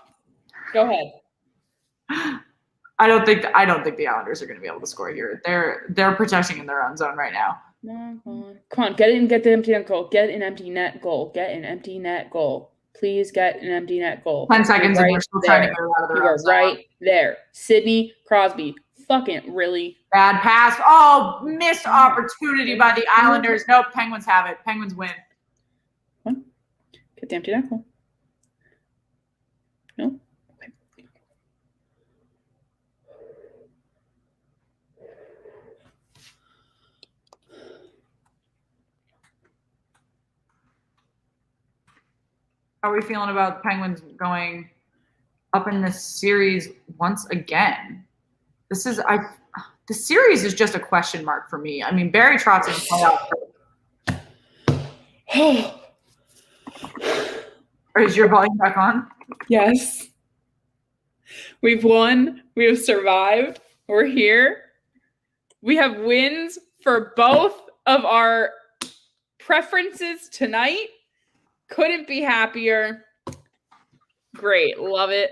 Go ahead. I don't think the Islanders are going to be able to score here. They're protecting in their own zone right now. Come on, get it and get the empty net goal. Get an empty net goal. Get an empty net goal. Please get an empty net goal. 10 seconds and we're still trying to get it out of their You own are zone. right there. Sidney Crosby. Fucking really. Bad pass. Oh, missed opportunity by the Islanders. Nope, Penguins have it. Penguins win. Get the empty net goal. No? Okay. How are we feeling about the Penguins going up in this series once again? The series is just a question mark for me. I mean, Barry Trotz in the playoff. Is your volume back on? Yes. We've won. We have survived. We're here. We have wins for both of our preferences tonight. Couldn't be happier. Great. Love it.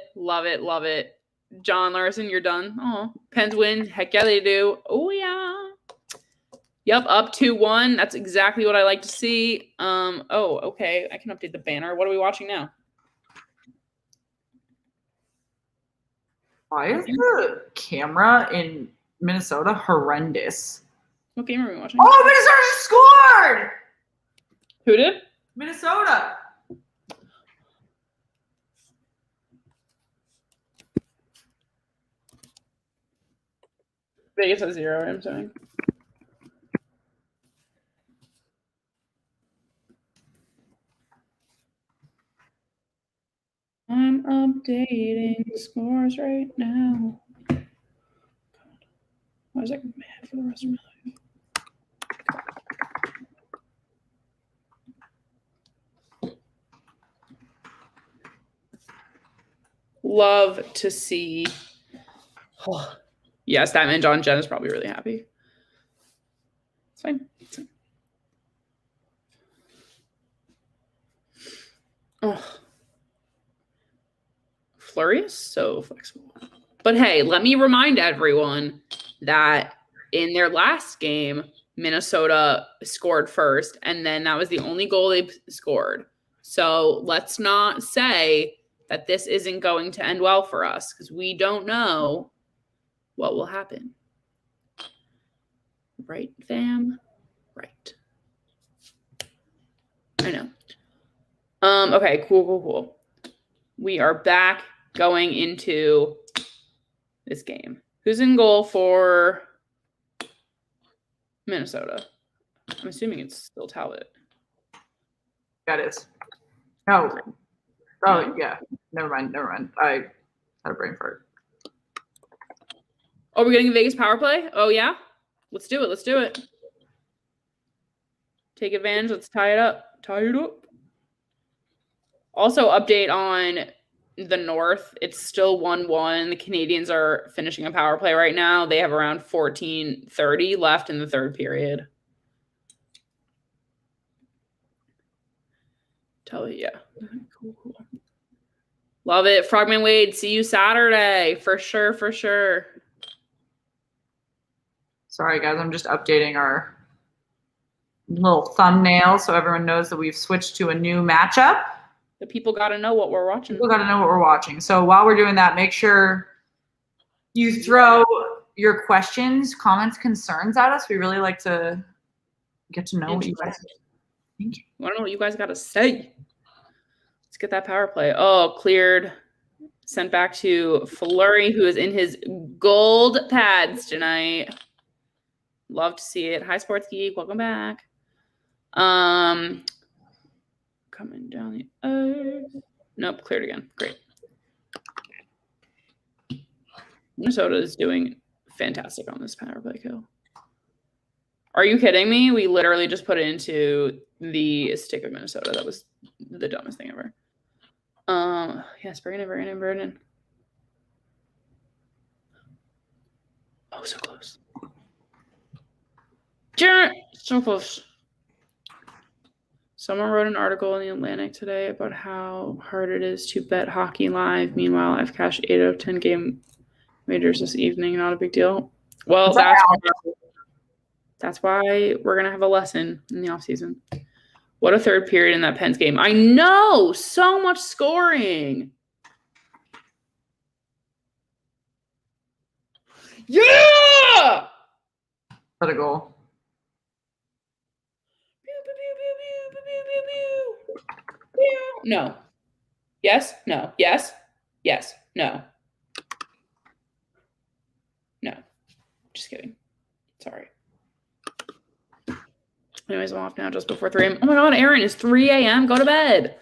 John Larson, you're done. Oh, Pens win. Heck yeah, they do. Oh, yeah. Yep, up 2-1. That's exactly what I like to see. Oh, okay. I can update the banner. What are we watching now? Why is the camera in Minnesota horrendous? What game are we watching? Oh, Minnesota scored! Who did? Minnesota. Vegas has 0, I'm sorry. I'm updating scores right now. God. Why is that mad for the rest of my life? Love to see. Oh. Yes, that man John Jen is probably really happy. It's fine. Oh. Fleury is so flexible. But hey, let me remind everyone that in their last game, Minnesota scored first, and then that was the only goal they scored. So let's not say that this isn't going to end well for us because we don't know what will happen. Right, fam? Right. I know. Okay, cool. We are back going into this game. Who's in goal for Minnesota? I'm assuming it's still Talbot. That is. Oh, yeah. Never mind. I had a brain fart. Oh, we're getting a Vegas power play? Oh, yeah? Let's do it. Take advantage. Let's tie it up. Also, update on the North. It's still 1-1. The Canadians are finishing a power play right now. They have around 14:30 left in the third period. Yeah. Cool. Love it. Frogman Wade, see you Saturday. For sure. Sorry, guys. I'm just updating our little thumbnail so everyone knows that we've switched to a new matchup. The people got to know what we're watching. So while we're doing that, make sure you throw your questions, comments, concerns at us. We really like to get to know what you guys think. I want to know what you guys got to say. Let's get that power play. Oh, cleared. Sent back to Fleury, who is in his gold pads tonight. Love to see it. Hi, Sports Geek. Welcome back. Coming down the ice. Nope, cleared again. Great. Minnesota is doing fantastic on this power play kill. Are you kidding me? We literally just put it into the stick of Minnesota. That was the dumbest thing ever. Yes, Brandon. Oh, so close. So close. Someone wrote an article in the Atlantic today about how hard it is to bet hockey live. Meanwhile, I've cashed 8 out of 10 game wagers this evening. Not a big deal. Well, that's why we're going to have a lesson in the offseason. What a third period in that Pens game. I know! So much scoring. Yeah! Let it go. No. Yes. No. Yes. Yes. No. No. Just kidding. Sorry. Anyways, I'm off now just before 3 a.m. Oh my God, Aaron, it's 3 a.m. Go to bed.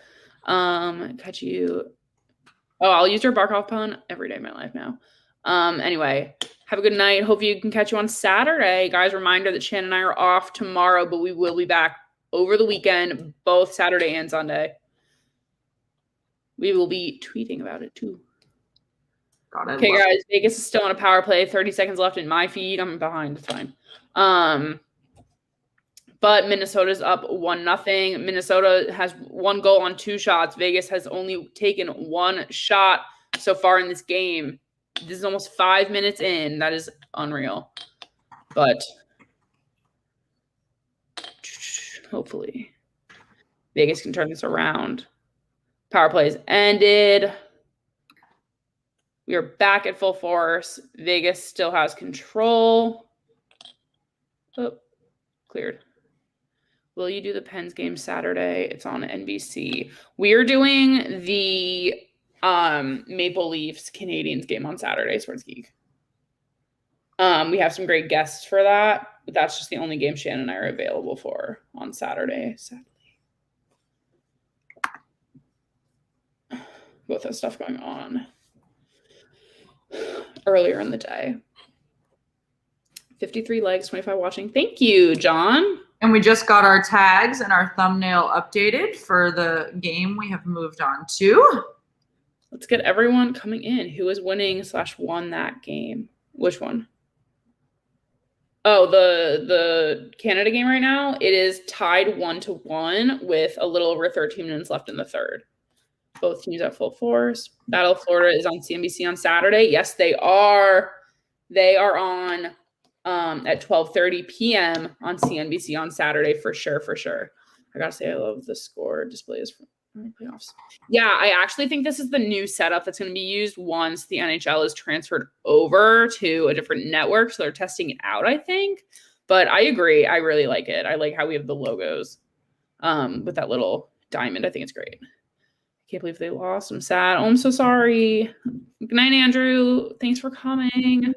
Catch you. Oh, I'll use your Barkov pun every day of my life now. Anyway, have a good night. Hope you can catch you on Saturday. Guys, reminder that Shannon and I are off tomorrow, but we will be back over the weekend, both Saturday and Sunday. We will be tweeting about it too. Okay, guys, Vegas is still on a power play. 30 seconds left in my feed. I'm behind. It's fine. But Minnesota's up 1-0. Minnesota has 1 goal on 2 shots. Vegas has only taken 1 shot so far in this game. This is almost 5 minutes in. That is unreal. But hopefully Vegas can turn this around. Power plays ended. We are back at full force. Vegas still has control. Oh, cleared. Will you do the Pens game Saturday? It's on NBC. We are doing the Maple Leafs Canadians game on Saturday, Sports Geek. We have some great guests for that, but that's just the only game Shannon and I are available for on Saturday. Both have stuff going on earlier in the day. 53 likes, 25 watching. Thank you, John. And we just got our tags and our thumbnail updated for the game we have moved on to. Let's get everyone coming in. Who is winning / won that game? Which one? Oh, the Canada game right now. It is tied 1-1 with a little over 13 minutes left in the third. Both teams at full force. Battle of Florida is on CNBC on Saturday. Yes, they are. They are on at 12:30 p.m. on CNBC on Saturday for sure. I gotta say, I love the score displays Playoffs. Yeah, I actually think this is the new setup that's going to be used once the NHL is transferred over to a different network. So they're testing it out, I think. But I agree. I really like it. I like how we have the logos with that little diamond. I think it's great. I can't believe they lost. I'm sad. Oh, I'm so sorry. Good night, Andrew. Thanks for coming.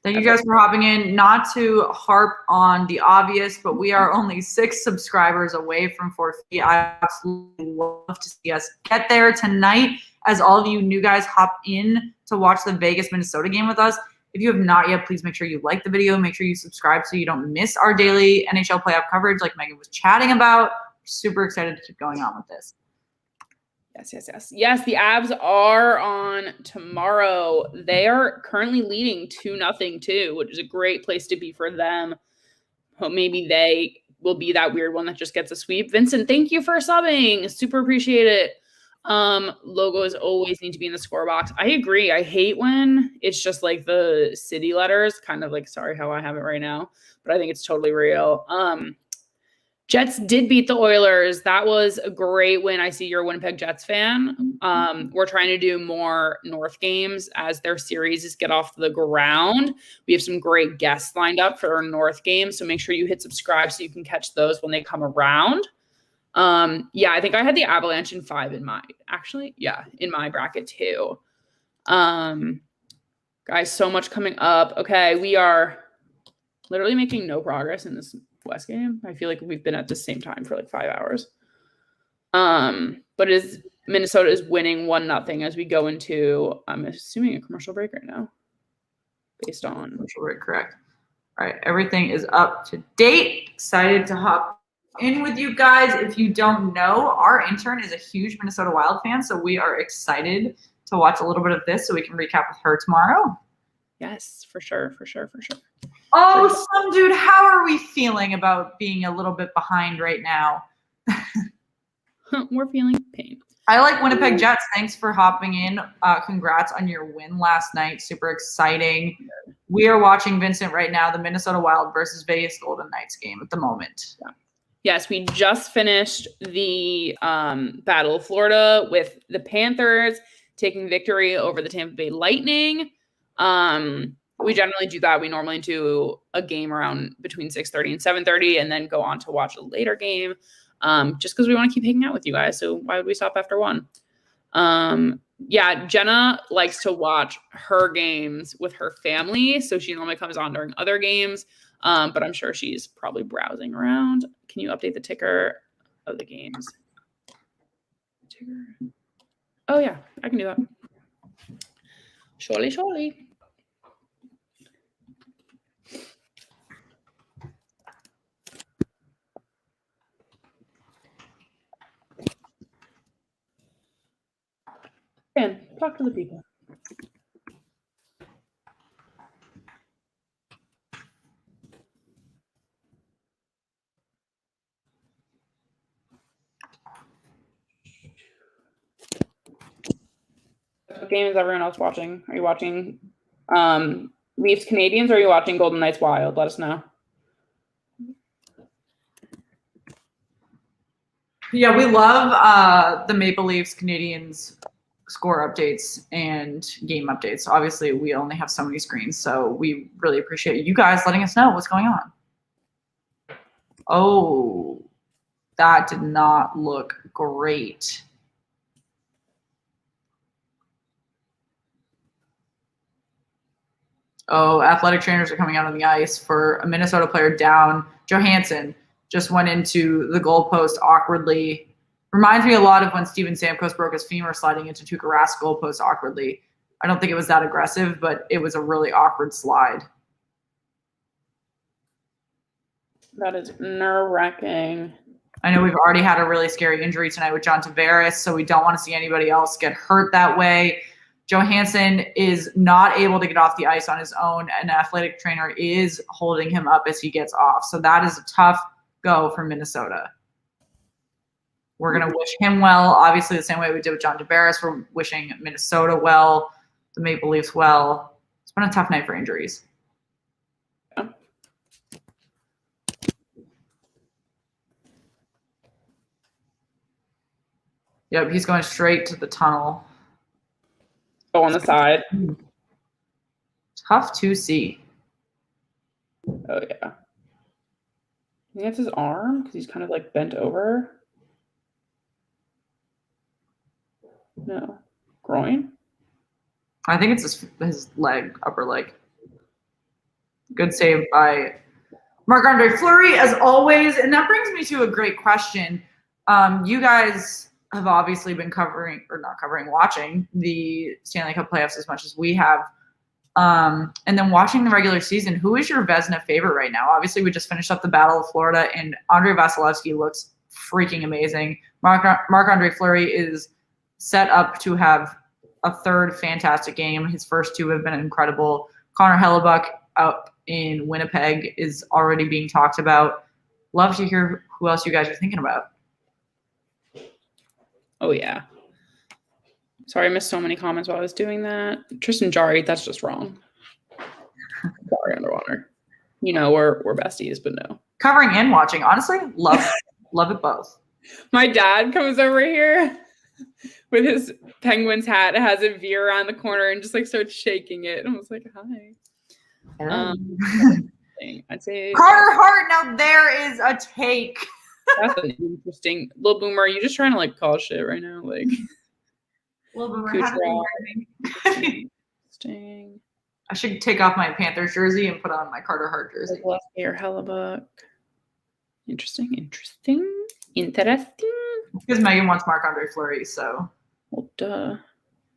Thank you guys for hopping in. Not to harp on the obvious, but we are only 6 subscribers away from 450. I absolutely love to see us get there tonight. As all of you new guys hop in to watch the Vegas Minnesota game with us, if you have not yet, please make sure you like the video. Make sure you subscribe so you don't miss our daily NHL playoff coverage like Megan was chatting about. Super excited to keep going on with this. Yes, the Avs are on tomorrow. They are currently leading 2-0 too, which is a great place to be for them. Hope maybe they will be that weird one that just gets a sweep. Vincent, thank you for subbing. Super appreciate it. Logos always need to be in the score box. I agree. I hate when it's just like the city letters, kind of like, sorry how I have it right now, but I think it's totally real. Jets did beat the Oilers. That was a great win. I see you're a Winnipeg Jets fan. We're trying to do more North games as their series get off the ground. We have some great guests lined up for our North games, so make sure you hit subscribe so you can catch those when they come around. I think I had the Avalanche in 5 in my bracket too. Guys, so much coming up. Okay, we are literally making no progress in this West game. I feel like we've been at the same time for like 5 hours. But Minnesota is winning 1-0 as we go into, I'm assuming, a commercial break right now. Based on commercial break, correct. All right, everything is up to date. Excited to hop in with you guys. If you don't know, our intern is a huge Minnesota Wild fan, so we are excited to watch a little bit of this so we can recap with her tomorrow. Yes, for sure. Oh, some dude, how are we feeling about being a little bit behind right now? We're feeling pain. I like Winnipeg Jets. Thanks for hopping in. Congrats on your win last night. Super exciting. We are watching, Vincent, right now, the Minnesota Wild versus Vegas Golden Knights game at the moment. Yeah. Yes, we just finished the Battle of Florida with the Panthers taking victory over the Tampa Bay Lightning. We generally do that. We normally do a game around between 6:30 and 7:30 and then go on to watch a later game just because we want to keep hanging out with you guys. So why would we stop after 1? Jenna likes to watch her games with her family. So she normally comes on during other games, but I'm sure she's probably browsing around. Can you update the ticker of the games? Ticker. Oh, yeah, I can do that. Surely. And talk to the people. What game is everyone else watching? Are you watching Leafs Canadians or are you watching Golden Knights Wild? Let us know. Yeah, we love the Maple Leafs Canadians score updates and game updates. Obviously, we only have so many screens, so we really appreciate you guys letting us know what's going on. Oh, that did not look great. Oh, athletic trainers are coming out on the ice for a Minnesota player down. Johansson just went into the goalpost awkwardly. Reminds me a lot of when Steven Stamkos broke his femur sliding into Tuukka Rask's goalpost awkwardly. I don't think it was that aggressive, but it was a really awkward slide. That is nerve-wracking. I know we've already had a really scary injury tonight with John Tavares, so we don't want to see anybody else get hurt that way. Johansson is not able to get off the ice on his own. An athletic trainer is holding him up as he gets off. So that is a tough go for Minnesota. We're going to wish him well. Obviously, the same way we did with John Tavares. We're wishing Minnesota well, the Maple Leafs well. It's been a tough night for injuries. Yeah. Yep, he's going straight to the tunnel. Oh, on the side. Tough to see. Oh, yeah. I think that's his arm because he's kind of like bent over. No. Groin? I think it's his leg, upper leg. Good save by Marc-Andre Fleury, as always. And that brings me to a great question. You guys have obviously been watching the Stanley Cup playoffs as much as we have. And then watching the regular season, who is your Vezina favorite right now? Obviously, we just finished up the Battle of Florida, and Andrei Vasilevsky looks freaking amazing. Marc-Andre Fleury is set up to have a third fantastic game. His first two have been incredible. Connor Hellebuck out in Winnipeg is already being talked about. Love to hear who else you guys are thinking about. Oh, yeah. Sorry, I missed so many comments while I was doing that. Tristan Jarry, that's just wrong. Sorry, underwater. You know, we're besties, but no. Covering and watching, honestly, love it both. My dad comes over here with his Penguins hat. It has a V around the corner and just like starts shaking it. And I was like, hi. I'd say Carter Hart, now there is a take. that's an interesting. Little Boomer, are you just trying to like call shit right now? Like, Little Boomer, interesting. I should take off my Panthers jersey and put on my Carter Hart jersey. Air Hellebuck. Interesting. Because Megan wants Marc-Andre Fleury, so. Well, duh.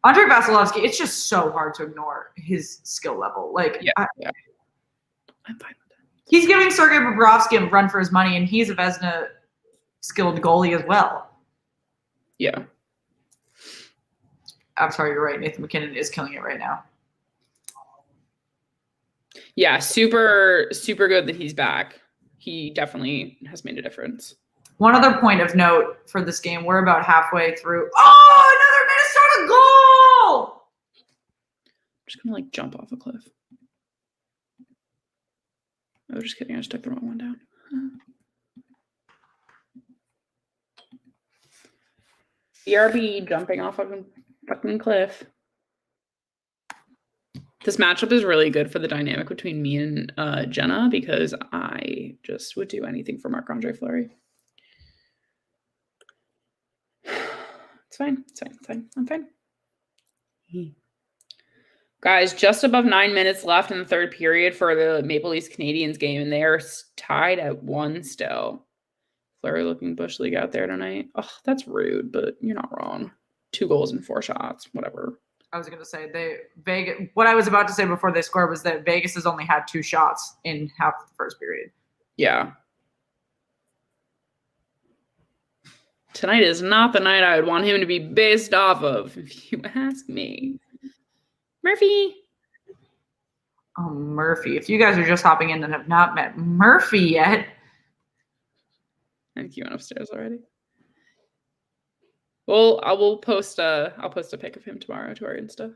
Andrei Vasilevsky, it's just so hard to ignore his skill level. Like, Yeah. I'm fine with that. He's giving Sergei Bobrovsky a run for his money, and he's a Vezina skilled goalie as well. Yeah. I'm sorry, you're right. Nathan McKinnon is killing it right now. Yeah, super, super good that he's back. He definitely has made a difference. One other point of note for this game, we're about halfway through. Oh, another Minnesota goal! I'm just gonna like jump off a cliff. Oh, just kidding. I just took the wrong one down. BRB jumping off a fucking cliff. This matchup is really good for the dynamic between me and Jenna because I just would do anything for Marc-Andre Fleury. It's fine. I'm fine. Guys, just above 9 minutes left in the third period for the Maple Leafs Canadiens game, and they are tied at 1 still. Fleury looking Bush League out there tonight. Oh, that's rude, but you're not wrong. 2 goals and 4 shots, whatever. I was going to say Vegas. What I was about to say before they scored was that Vegas has only had 2 shots in half the first period. Yeah. Tonight is not the night I would want him to be based off of, if you ask me. Murphy. Oh, Murphy. If you guys are just hopping in and have not met Murphy yet. I think he went upstairs already. Well, I'll post a pic of him tomorrow to our Insta.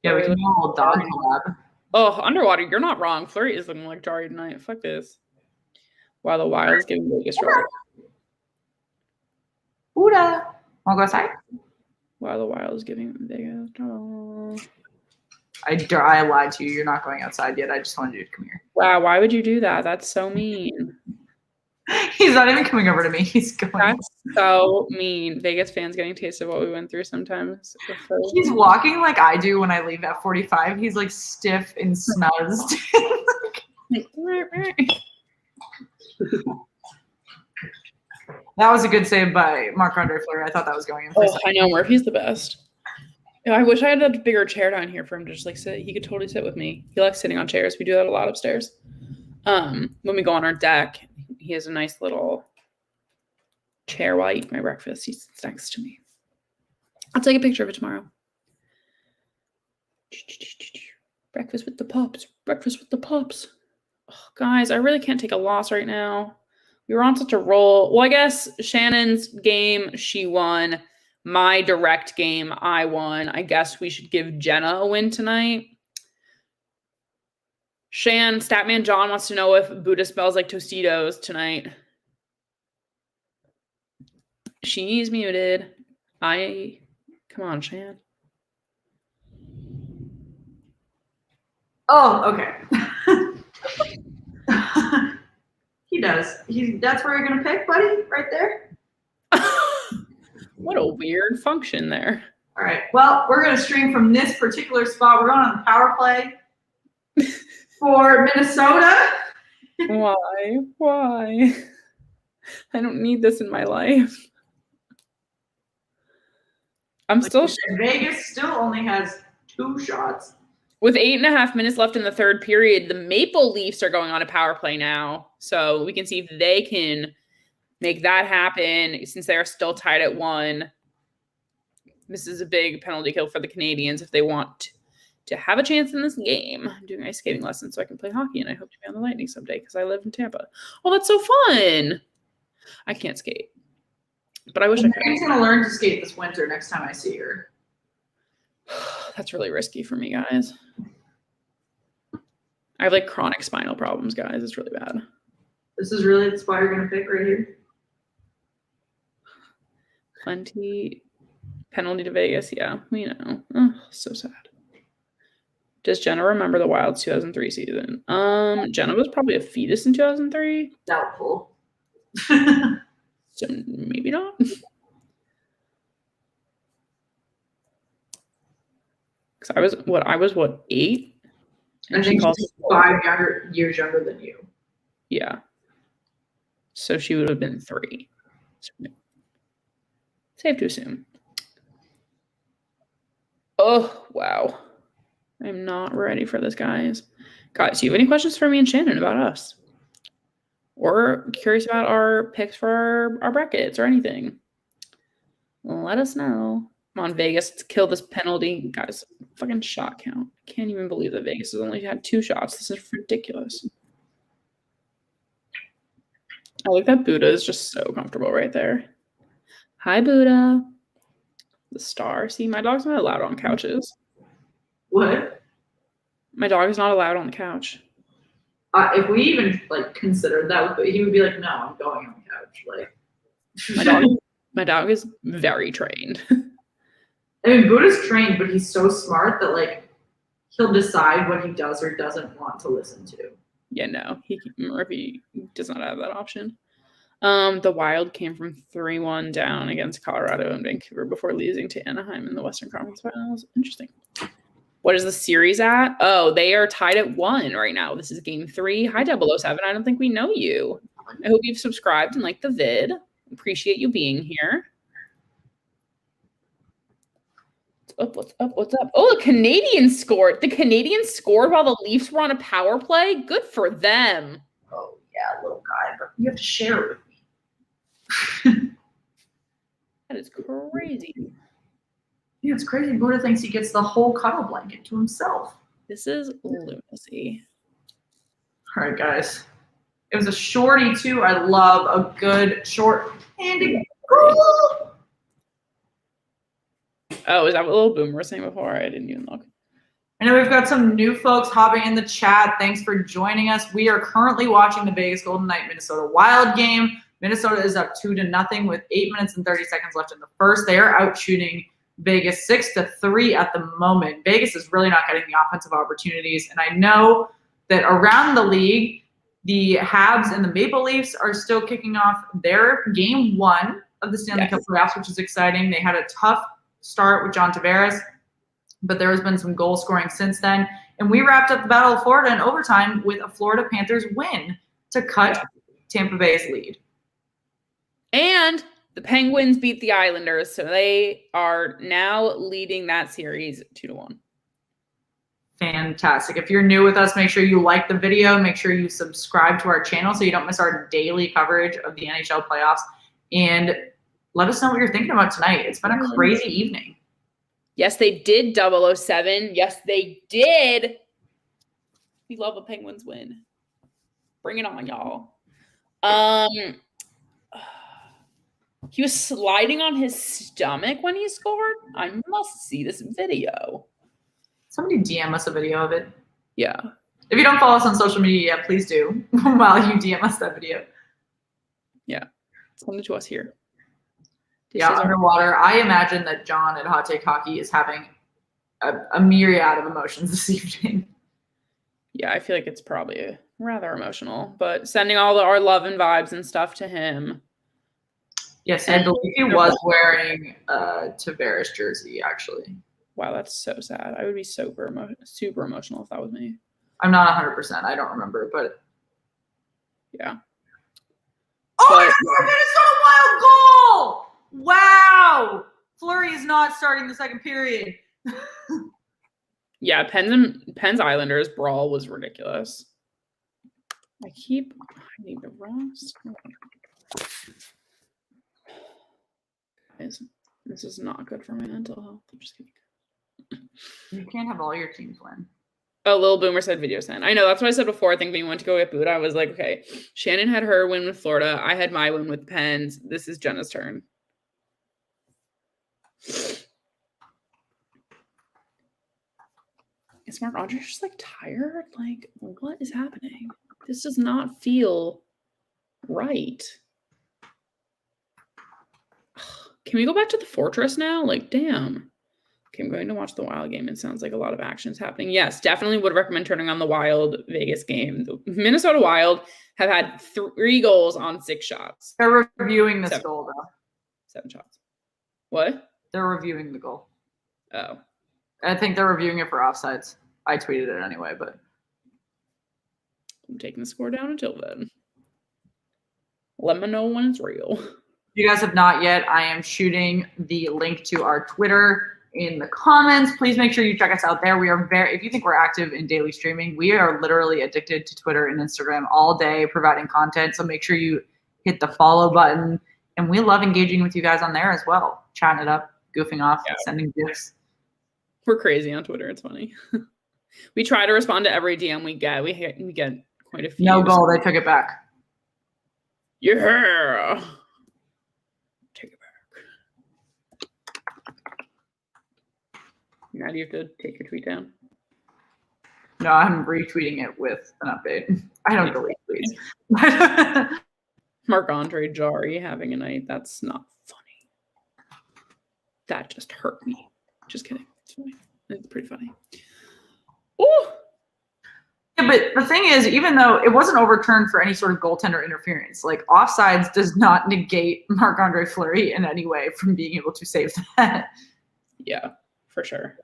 Yeah, we can do a little dog collab. Oh, underwater, you're not wrong. Fleury is looking like Jari tonight. Fuck this. While the Wild is giving Vegas trouble. Wanna go outside? While the Wild is giving Vegas trouble. I lied to you. You're not going outside yet. I just wanted you to come here. Wow, why would you do that? That's so mean. He's not even coming over to me. He's going. That's so mean. Vegas fans getting a taste of what we went through sometimes. He's walking like I do when I leave at 45. He's like stiff and snuzzed. That was a good save by Marc-Andre Fleury. I thought that was going in for a second. I know, Murphy's the best. Yeah, I wish I had a bigger chair down here for him to just like sit. He could totally sit with me. He likes sitting on chairs. We do that a lot upstairs. When we go on our deck, he has a nice little chair while I eat my breakfast. He sits next to me. I'll take a picture of it tomorrow. Breakfast with the pups. Breakfast with the pups. Oh, guys, I really can't take a loss right now. We were on such a roll. Well, I guess Shannon's game, she won. My direct game, I won. I guess we should give Jenna a win tonight. Shan, Statman John wants to know if Buddha smells like Tostitos tonight. She's muted. Come on, Shan. Oh, okay. He does. That's where you're gonna pick, buddy, right there. What a weird function there. All right. Well, we're gonna stream from this particular spot. We're going on the power play for Minnesota. Why? Why? I don't need this in my life. I'm still Vegas still only has 2 shots. with 8.5 minutes left in the third period. The Maple Leafs are going on a power play now, so we can see if they can make that happen since they are still tied at 1. This is a big penalty kill for the Canadians if they want to have a chance in this game. I'm doing ice skating lessons so I can play hockey, and I hope to be on the Lightning someday because I live in Tampa. Oh, that's so fun. I can't skate, but I wish I could. I'm going to learn to skate this winter next time I see her. That's really risky for me, guys. I have like chronic spinal problems, guys. It's really bad. This is really the spot you're going to pick right here? Plenty penalty to Vegas. Yeah, we know. Oh, so sad. Does Jenna remember the Wild's 2003 season? Jenna was probably a fetus in 2003. Doubtful. So maybe not. Because I was 8? I think she's 5 years younger than you. Yeah. So she would have been 3. Safe to assume. Oh, wow. I'm not ready for this, guys. Guys, do you have any questions for me and Shannon about us? Or curious about our picks for our brackets or anything? Let us know. Come on, Vegas. Let's kill this penalty. Guys, fucking shot count. I can't even believe that Vegas has only had 2 shots. This is ridiculous. I like that Buddha is just so comfortable right there. Hi, Buddha. The star. See, my dog's not allowed on couches. What? My dog is not allowed on the couch. If we even like considered that, he would be like, "No, I'm going on the couch." Like, my dog is very trained. I mean, Buddha's trained, but he's so smart that like he'll decide what he does or doesn't want to listen to. Yeah, no, Murphy does not have that option. The Wild came from 3-1 down against Colorado and Vancouver before losing to Anaheim in the Western Conference Finals. Interesting. What is the series at? Oh, they are tied at 1 right now. This is game 3. Hi, 007. I don't think we know you. I hope you've subscribed and liked the vid. Appreciate you being here. What's up? What's up? What's up? Oh, the Canadians scored. The Canadians scored while the Leafs were on a power play. Good for them. Oh, yeah, little guy, but you have to share it with me. That is crazy. Yeah, it's crazy. Buddha thinks he gets the whole cuddle blanket to himself. This is lunacy. All right, guys. It was a shorty, too. I love a good short-handed goal. Oh, is that what Little Boomer was saying before? I didn't even look. I know we've got some new folks hopping in the chat. Thanks for joining us. We are currently watching the Vegas Golden Knight Minnesota Wild game. Minnesota is up 2-0 with 8 minutes and 30 seconds left in the first. They are out shooting Vegas 6-3 at the moment. Vegas is really not getting the offensive opportunities. And I know that around the league, the Habs and the Maple Leafs are still kicking off their game 1 of the Stanley Cup Playoffs, which is exciting. They had a tough start with John Tavares, but there has been some goal scoring since then. And we wrapped up the Battle of Florida in overtime with a Florida Panthers win to cut Tampa Bay's lead. And the Penguins beat the Islanders, so they are now leading that series 2-1. Fantastic. If you're new with us, make sure you like the video. Make sure you subscribe to our channel so you don't miss our daily coverage of the NHL playoffs. And let us know what you're thinking about tonight. It's been a crazy evening. Yes, they did 007. Yes, they did. We love a Penguins win. Bring it on, y'all. He was sliding on his stomach when he scored. I must see this video. Somebody DM us a video of it. Yeah. If you don't follow us on social media yet, please do while you DM us that video. Yeah. Send it to us here. Yeah, underwater. I imagine that John at Hot Take Hockey is having a myriad of emotions this evening. Yeah, I feel like it's probably rather emotional, but sending all our love and vibes and stuff to him. Yes, I believe he was wearing a Tavares jersey, actually. Wow, that's so sad. I would be super emotional if that was me. I'm not 100%. I don't remember, but yeah. Oh, my God, Minnesota Wild goal! Wow! Fleury is not starting the second period. Yeah, Penn's Islanders brawl was ridiculous. I need the Ross. This is not good for my mental health. I'm just kidding. You can't have all your teams win. Oh, Lil Boomer said video send. I know, that's what I said before. I think when you went to go get booed, I was like, okay, Shannon had her win with Florida. I had my win with Pens. This is Jenna's turn. Is Marc-Andre just like tired? Like, what is happening? This does not feel right. Can we go back to the Fortress now? Like, damn. Okay, I'm going to watch the Wild game. It sounds like a lot of action is happening. Yes, definitely would recommend turning on the Wild Vegas game. The Minnesota Wild have had 3 goals on 6 shots. They're reviewing this goal, though. 7 shots. What? They're reviewing the goal. Oh. I think they're reviewing it for offsides. I tweeted it anyway, but I'm taking the score down until then. Let me know when it's real. If you guys have not yet, I am shooting the link to our Twitter in the comments. Please make sure you check us out there. We are if you think we're active in daily streaming, we are literally addicted to Twitter and Instagram all day providing content. So make sure you hit the follow button. And we love engaging with you guys on there as well. Chatting it up, goofing off, sending gifs. We're crazy on Twitter. It's funny. We try to respond to every DM we get. We get quite a few. No goal. They took it back. Yeah. Take it back. Now do you have to take your tweet down? No, I'm retweeting it with an update. I don't delete tweets. Marc-Andre Jarry having a night. That's not funny. That just hurt me. Just kidding. It's funny. It's pretty funny. Ooh. Yeah, but the thing is, even though it wasn't overturned for any sort of goaltender interference, like offsides does not negate Marc-Andre Fleury in any way from being able to save that. Yeah, for sure.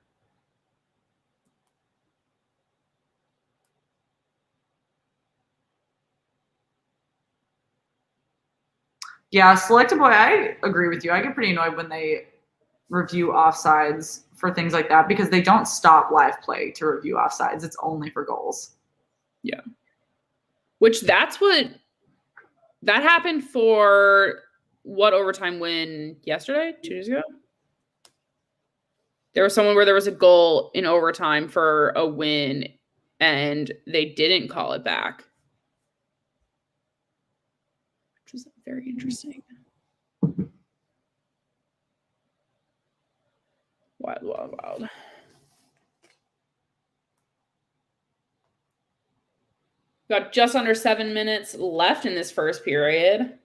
Yeah, Selected Boy, I agree with you. I get pretty annoyed when they review offsides for things like that because they don't stop live play to review offsides. It's only for goals. Yeah. Which that happened for what overtime win yesterday? 2 days ago? There was someone where there was a goal in overtime for a win and they didn't call it back. Which was very interesting. Wild, wild, wild. Got just under 7 minutes left in this first period.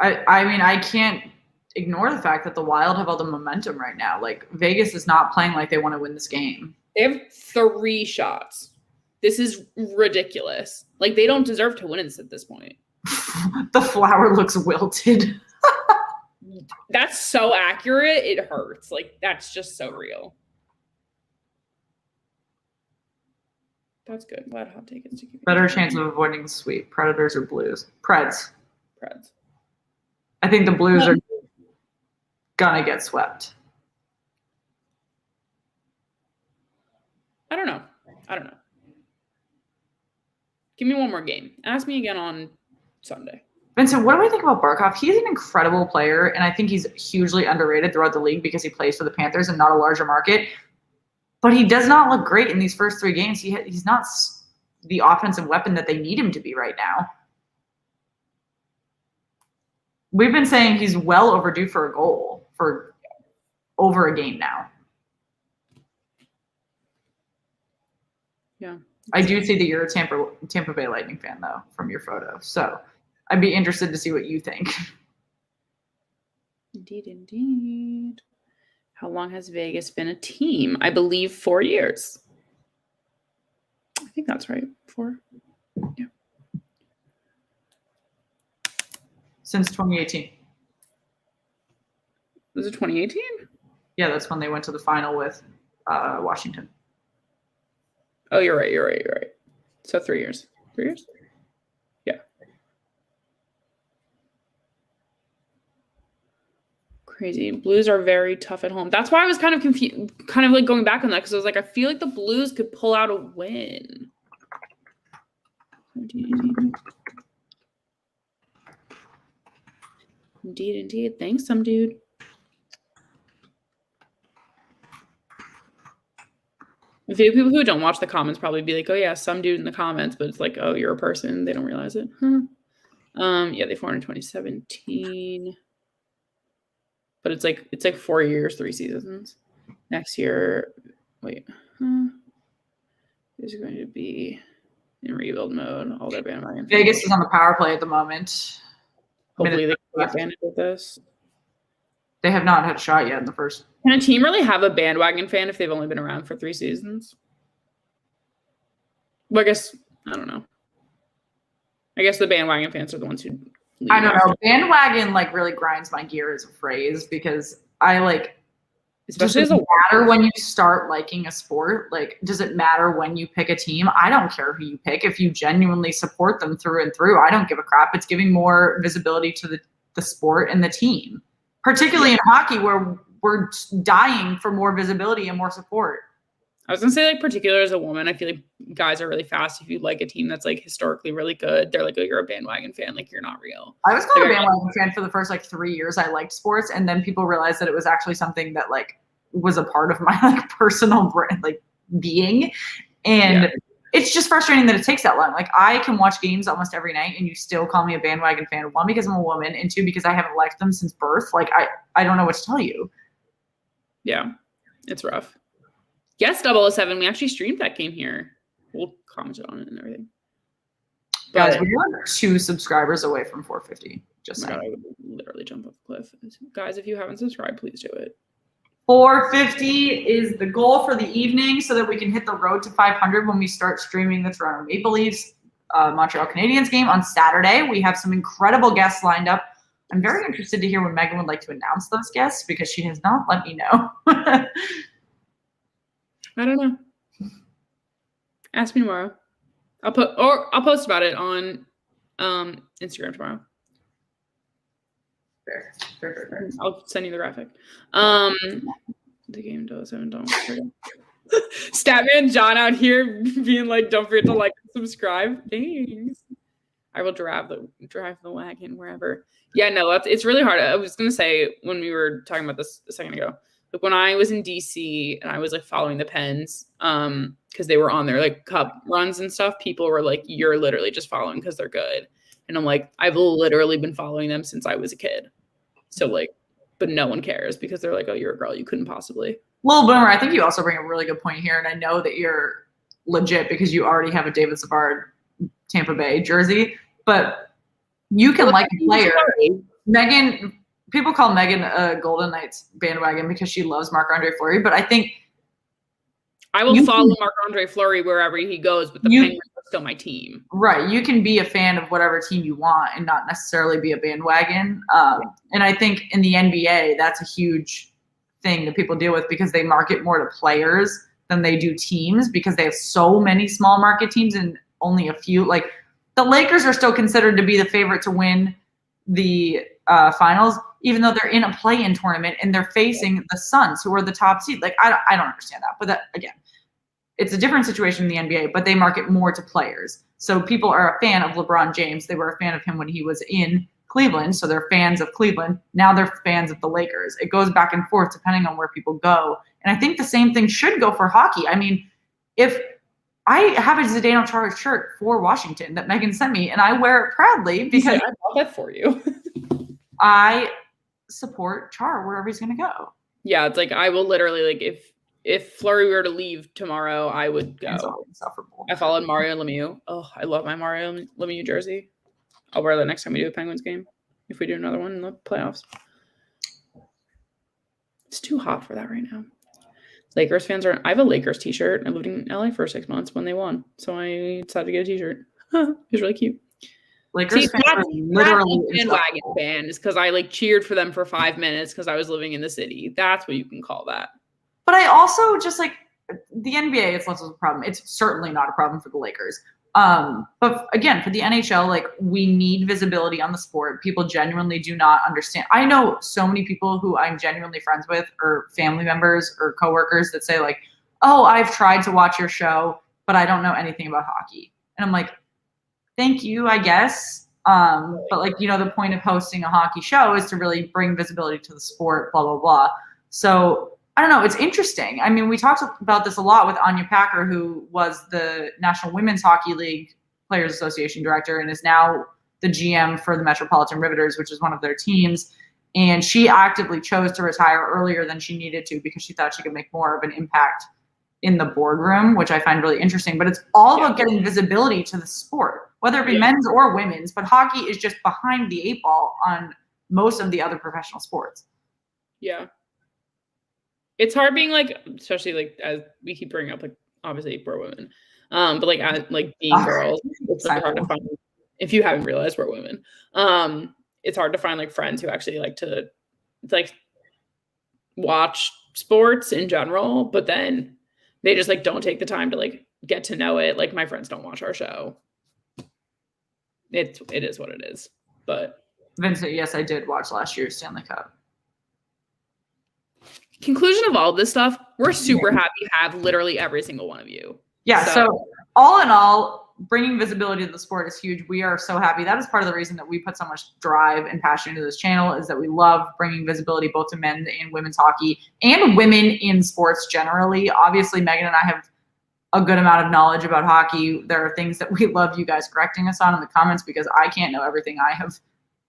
I mean, I can't ignore the fact that the Wild have all the momentum right now. Like, Vegas is not playing like they want to win this game. They have 3 shots. This is ridiculous. Like, they don't deserve to win at this point. The flower looks wilted. That's so accurate. It hurts. Like, that's just so real. That's good. Glad Hot Take is to keep Better chance of avoiding the sweep. Predators or Blues? Preds. I think the Blues are gonna get swept. I don't know. Give me one more game. Ask me again on Sunday. Vincent, what do I think about Barkov? He's an incredible player, and I think he's hugely underrated throughout the league because he plays for the Panthers and not a larger market. But he does not look great in these first 3 games. He's not the offensive weapon that they need him to be right now. We've been saying he's well overdue for a goal for over a game now. Yeah, I do see that you're a Tampa Bay Lightning fan, though, from your photo. So I'd be interested to see what you think. Indeed, indeed. How long has Vegas been a team? I believe 4 years. I think that's right. 4. Yeah. Since 2018. Was it 2018? Yeah, that's when they went to the final with Washington. Oh, you're right. So 3 years. 3 years? Yeah. Crazy. Blues are very tough at home. That's why I was kind of confused, kind of like going back on that, because I was like, I feel like the Blues could pull out a win. Indeed. Thanks, some dude. A few people who don't watch the comments probably be like, oh yeah, some dude in the comments, but it's like, oh, you're a person. They don't realize it. Yeah, they formed in 2017. But it's like 4 years, 3 seasons. Next year, wait. Is going to be in rebuild mode. All their bandwagon. Vegas is on the power play at the moment. Hopefully they can get advantage with this. They have not had a shot yet in the first. Can a team really have a bandwagon fan if they've only been around for 3 seasons? Well, I guess, I don't know. I guess the bandwagon fans are the ones who leave. I don't know. Bandwagon like really grinds my gear as a phrase because I like, especially does it matter when you start liking a sport? Like, does it matter when you pick a team? I don't care who you pick. If you genuinely support them through and through, I don't give a crap. It's giving more visibility to the sport and the team, particularly in hockey where we're dying for more visibility and more support. I was going to say, like, particular as a woman, I feel like guys are really fast. If you like a team that's, like, historically really good, they're like, oh, you're a bandwagon fan. Like, you're not real. I was called a bandwagon fan for the first, like, 3 years I liked sports, and then people realized that it was actually something that, like, was a part of my, like, personal, like, being. And it's just frustrating that it takes that long. Like, I can watch games almost every night, and you still call me a bandwagon fan. 1, because I'm a woman, and 2, because I haven't liked them since birth. Like, I don't know what to tell you. Yeah, it's rough. Yes, 007. We actually streamed that game here. We'll comment on it and everything. Guys, we're 2 subscribers away from 450. Just saying. I would literally jump off the cliff. Guys, if you haven't subscribed, please do it. 450 is the goal for the evening so that we can hit the road to 500 when we start streaming the Toronto Maple Leafs Montreal Canadiens game on Saturday. We have some incredible guests lined up. I'm very interested to hear when Megan would like to announce those guests because she has not let me know. I don't know. Ask me tomorrow. I'll post about it on Instagram tomorrow. Fair. I'll send you the graphic. The game does have don't forget. Statman John out here being like, don't forget to like and subscribe. Thanks. I will drive the wagon wherever. Yeah, no, it's really hard. I was gonna say when we were talking about this a second ago. Like when I was in DC and I was like following the Pens, because they were on their like cup runs and stuff, people were like, you're literally just following because they're good. And I'm like, I've literally been following them since I was a kid. So like, but no one cares because they're like, oh, you're a girl. You couldn't possibly. Well, Boomer, I think you also bring a really good point here. And I know that you're legit because you already have a David Savard Tampa Bay jersey, but you can like a player. Megan, people call Megan a Golden Knights bandwagon because she loves Marc-Andre Fleury, but I think I will follow Marc-Andre Fleury wherever he goes, but the Penguins are still my team. Right. You can be a fan of whatever team you want and not necessarily be a bandwagon. And I think in the NBA, that's a huge thing that people deal with because they market more to players than they do teams because they have so many small market teams and only a few. Like the Lakers are still considered to be the favorite to win the finals, even though they're in a play-in tournament and they're facing the Suns, who are the top seed. Like, I don't understand that. But that, again, it's a different situation in the NBA, but they market more to players. So people are a fan of LeBron James. They were a fan of him when he was in Cleveland, so they're fans of Cleveland. Now they're fans of the Lakers. It goes back and forth depending on where people go. And I think the same thing should go for hockey. I mean, if I have a Zdeno Chara shirt for Washington that Megan sent me, and I wear it proudly because I bought that for you. I support Char wherever he's going to go. Yeah, it's like I will literally like if if Fleury were to leave tomorrow, I would go. It's all insufferable. I followed Mario Lemieux. Oh, I love my Mario Lemieux jersey. I'll wear that next time we do a Penguins game, if we do another one in the playoffs. It's too hot for that right now. Lakers fans are. I have a Lakers t-shirt. I lived in LA for 6 months when they won, so I decided to get a t-shirt. It was really cute. Lakers fans are literally bandwagon fan is because I like cheered for them for 5 minutes because I was living in the city. That's what you can call that. But I also just like the NBA. It's less of a problem. It's certainly not a problem for the Lakers. But again, for the NHL, like we need visibility on the sport. People genuinely do not understand. I know so many people who I'm genuinely friends with, or family members, or coworkers that say like, "Oh, I've tried to watch your show, but I don't know anything about hockey." And I'm like, thank you, I guess. But like, the point of hosting a hockey show is to really bring visibility to the sport, blah, blah, blah. So I don't know. It's interesting. I mean, we talked about this a lot with Anya Packer, who was the National Women's Hockey League Players Association director and is now the GM for the Metropolitan Riveters, which is one of their teams. And she actively chose to retire earlier than she needed to because she thought she could make more of an impact in the boardroom, which I find really interesting. But it's all about getting visibility to the sport, whether it be men's or women's. But hockey is just behind the 8 ball on most of the other professional sports. Yeah. It's hard being like, especially like as we keep bringing up, like obviously we're women, but like as like being girls, it's really hard to find. If you haven't realized we're women, it's hard to find like friends who actually like to like watch sports in general, but then they just like don't take the time to like get to know it. Like my friends don't watch our show. It is what it is. But Vincent, yes, I did watch last year's Stanley Cup. Conclusion of all of this stuff, we're super happy to have literally every single one of you. Yeah, so all in all, bringing visibility to the sport is huge. We are so happy. That is part of the reason that we put so much drive and passion into this channel, is that we love bringing visibility both to men's and women's hockey and women in sports generally. Obviously, Megan and I have a good amount of knowledge about hockey. There are things that we love you guys correcting us on in the comments because I can't know everything. I have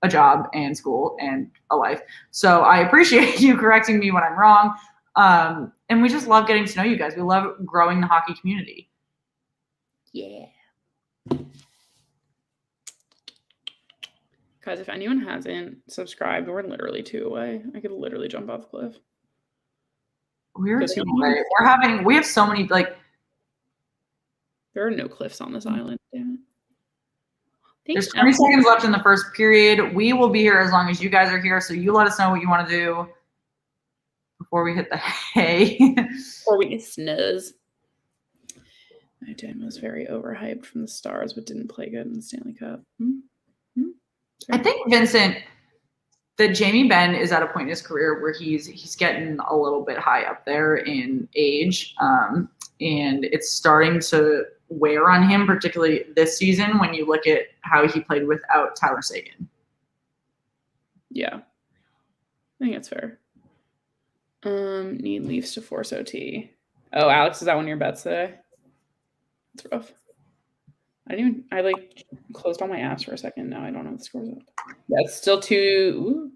a job and school and a life. So I appreciate you correcting me when I'm wrong. And we just love getting to know you guys. We love growing the hockey community. Yeah. Guys, if anyone hasn't subscribed, we're literally 2 away. I could literally jump off a cliff. We have so many, like, there are no cliffs on this island. Damn it. There's 20 seconds left in the first period. We will be here as long as you guys are here. So you let us know what you want to do before we hit the hay. Before we snooze. My team was very overhyped from the Stars, but didn't play good in the Stanley Cup. I think, Vincent, that Jamie Benn is at a point in his career where he's getting a little bit high up there in age. And it's starting to wear on him, particularly this season when you look at how he played without Tyler Seguin. Yeah. I think that's fair. Need Leafs to force OT. Oh, Alex, is that one of your bets today? It's rough. I closed all my apps for a second. Now I don't know what the scores up. Yeah, it's still 2-1.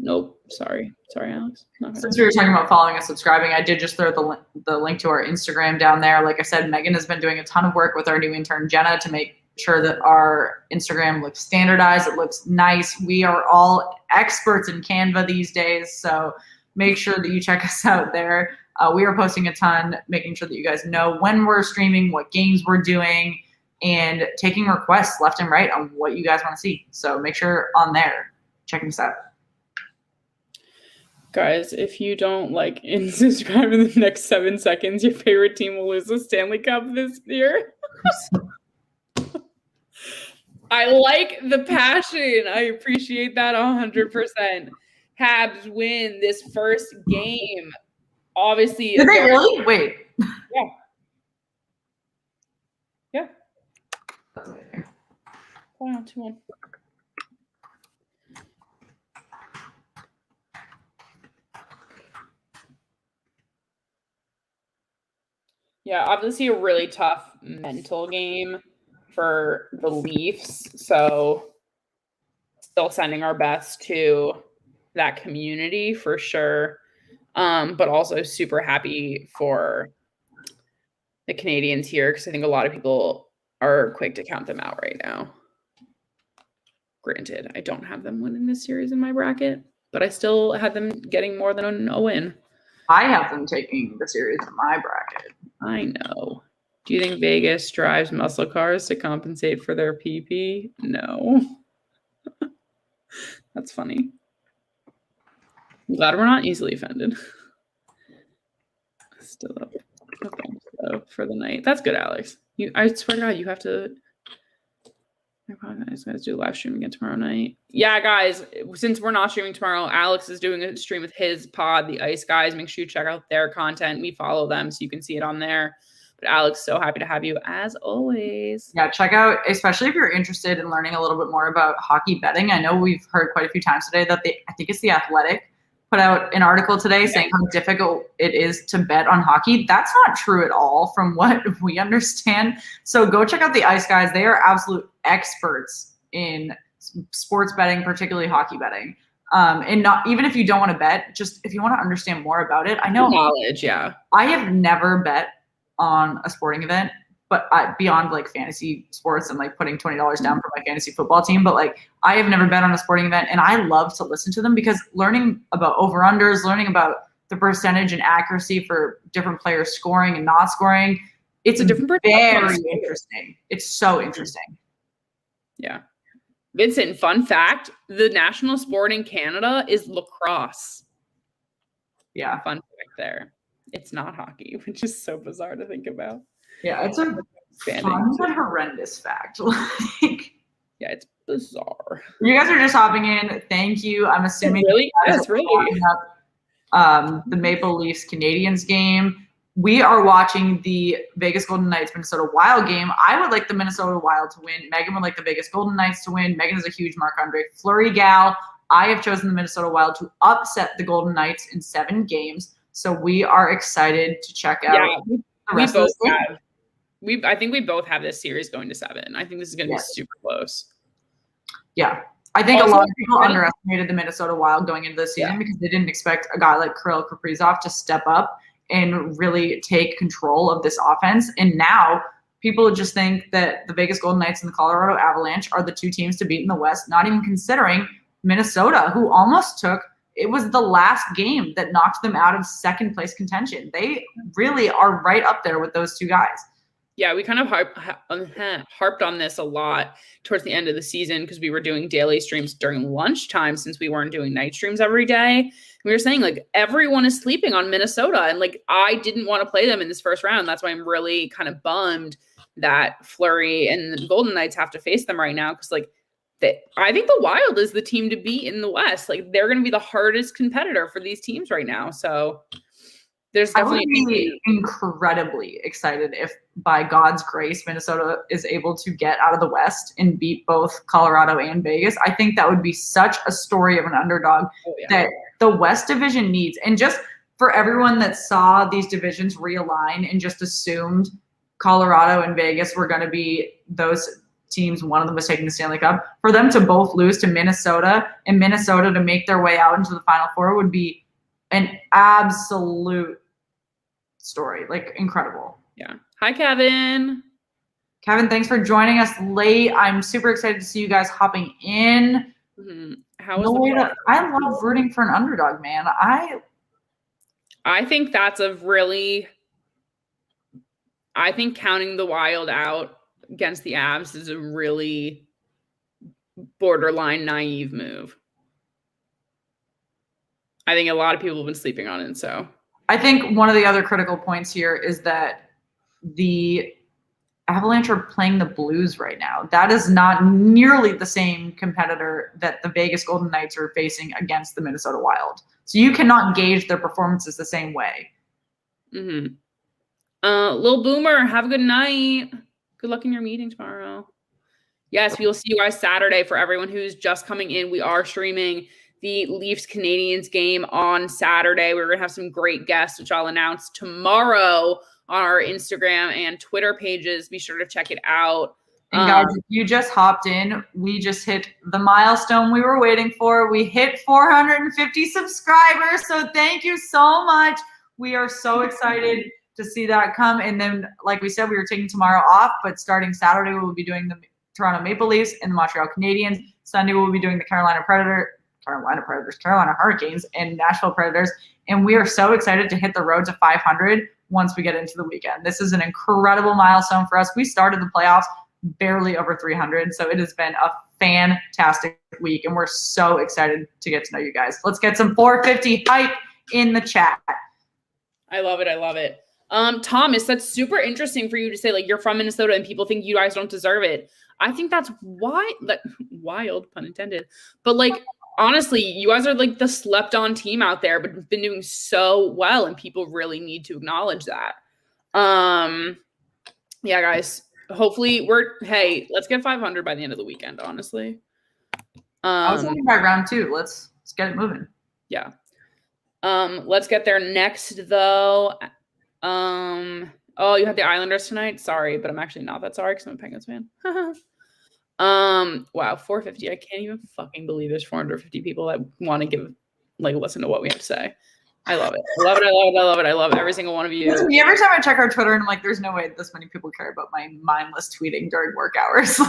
Nope. Sorry, Alex. Since we were talking about following and subscribing, I did just throw the link to our Instagram down there. Like I said, Megan has been doing a ton of work with our new intern, Jenna, to make sure that our Instagram looks standardized. It looks nice. We are all experts in Canva these days, so make sure that you check us out there. We are posting a ton, making sure that you guys know when we're streaming, what games we're doing, and taking requests left and right on what you guys want to see. So make sure on there, check us out. Guys, if you don't like and subscribe in the next 7 seconds, your favorite team will lose the Stanley Cup this year. I like the passion. I appreciate that 100%. Habs win this first game. Obviously. Did they really? Wait. Yeah. Wow, 2-1. Yeah, obviously a really tough mental game for the Leafs. So still sending our best to that community for sure. But also super happy for the Canadians here because I think a lot of people are quick to count them out right now. Granted, I don't have them winning this series in my bracket, but I still had them getting more than a win. I have them taking the series in my bracket. I know. Do you think Vegas drives muscle cars to compensate for their PP? No. That's funny. I'm glad we're not easily offended. Still up. Okay, so for the night. That's good, Alex. I swear to God, you have to. I apologize, guys. Do a live stream again tomorrow night. Yeah, guys. Since we're not streaming tomorrow, Alex is doing a stream with his pod, the Ice Guys. Make sure you check out their content. We follow them, so you can see it on there. But Alex, so happy to have you as always. Yeah, check out, especially if you're interested in learning a little bit more about hockey betting. I know we've heard quite a few times today that I think it's The Athletic, put out an article today saying how difficult it is to bet on hockey. That's not true at all from what we understand. So go check out the Ice Guys. They are absolute experts in sports betting, particularly hockey betting. And not even if you don't want to bet, just if you want to understand more about it. I know Knowledge, yeah. I have never bet on a sporting event, but beyond like fantasy sports and like putting $20 down for my fantasy football team. But like I have never bet on a sporting event, and I love to listen to them because learning about over-unders, learning about the percentage and accuracy for different players scoring and not scoring, it's a different very interesting. It's so interesting. Yeah. Vincent, fun fact, the national sport in Canada is lacrosse. Yeah. Fun fact there. It's not hockey, which is so bizarre to think about. Yeah, it's a fun but horrendous fact. Like, yeah, it's bizarre. You guys are just hopping in. Thank you. I'm assuming that's really up, the Maple Leafs Canadians game. We are watching the Vegas Golden Knights Minnesota Wild game. I would like the Minnesota Wild to win. Megan would like the Vegas Golden Knights to win. Megan is a huge Marc-Andre Fleury gal. I have chosen the Minnesota Wild to upset the Golden Knights in 7 games. So we are excited to check out the rest of the game. I think we both have this series going to 7. I think this is going to be super close. Yeah. I think also, a lot of people underestimated the Minnesota Wild going into this season because they didn't expect a guy like Kirill Kaprizov to step up and really take control of this offense. And now people just think that the Vegas Golden Knights and the Colorado Avalanche are the 2 teams to beat in the West, not even considering Minnesota, who almost took – it was the last game that knocked them out of second place contention. They really are right up there with those 2 guys. Yeah, we kind of harped on this a lot towards the end of the season because we were doing daily streams during lunchtime since we weren't doing night streams every day. We were saying, like, everyone is sleeping on Minnesota. And, like, I didn't want to play them in this first round. That's why I'm really kind of bummed that Fleury and the Golden Knights have to face them right now because, like, I think the Wild is the team to beat in the West. Like, they're going to be the hardest competitor for these teams right now. So there's definitely I would be incredibly excited if, by God's grace, Minnesota is able to get out of the West and beat both Colorado and Vegas. I think that would be such a story of an underdog that the West Division needs. And just for everyone that saw these divisions realign and just assumed Colorado and Vegas were going to be those teams, one of them was taking the Stanley Cup, for them to both lose to Minnesota and Minnesota to make their way out into the Final Four would be an absolute story. Like, incredible. Yeah. Hi, Kevin. Kevin, thanks for joining us late. I'm super excited to see you guys hopping in. Mm-hmm. How was I love rooting for an underdog, man. I think that's I think counting the Wild out against the Avs is a really borderline naive move. I think a lot of people have been sleeping on it. So I think one of the other critical points here is that the Avalanche are playing the Blues right now. That is not nearly the same competitor that the Vegas Golden Knights are facing against the Minnesota Wild. So you cannot gauge their performances the same way. Mm-hmm. Lil Boomer, have a good night. Good luck in your meeting tomorrow. Yes, we will see you guys Saturday. For everyone who's just coming in, we are streaming the Leafs Canadians game on Saturday. We're going to have some great guests, which I'll announce tomorrow on our Instagram and Twitter pages. Be sure to check it out. And guys, if you just hopped in, we just hit the milestone we were waiting for. We hit 450 subscribers. So thank you so much. We are so excited to see that come. And then, like we said, we were taking tomorrow off, but starting Saturday, we'll be doing the Toronto Maple Leafs and the Montreal Canadiens. Sunday, we'll be doing the Carolina Hurricanes, and Nashville Predators. And we are so excited to hit the road to 500 once we get into the weekend. This is an incredible milestone for us. We started the playoffs barely over 300, so it has been a fantastic week, and we're so excited to get to know you guys. Let's get some 450 hype in the chat. I love it. I love it. Thomas, that's super interesting for you to say, like, you're from Minnesota and people think you guys don't deserve it. I think that's wild, pun intended. But, like, honestly, you guys are, like, the slept-on team out there, but been doing so well, and people really need to acknowledge that. Yeah, guys. Hopefully let's get 500 by the end of the weekend, honestly. I was thinking by round 2. Let's get it moving. Yeah. Let's get there next, though. Oh, you have the Islanders tonight? Sorry, but I'm actually not that sorry because I'm a Penguins fan. Wow, 450. I can't even fucking believe there's 450 people that want to listen to what we have to say. I love it. I love it. I love it. I love it. I love every single one of you. Listen, every time I check our Twitter, and I'm like, there's no way this many people care about my mindless tweeting during work hours.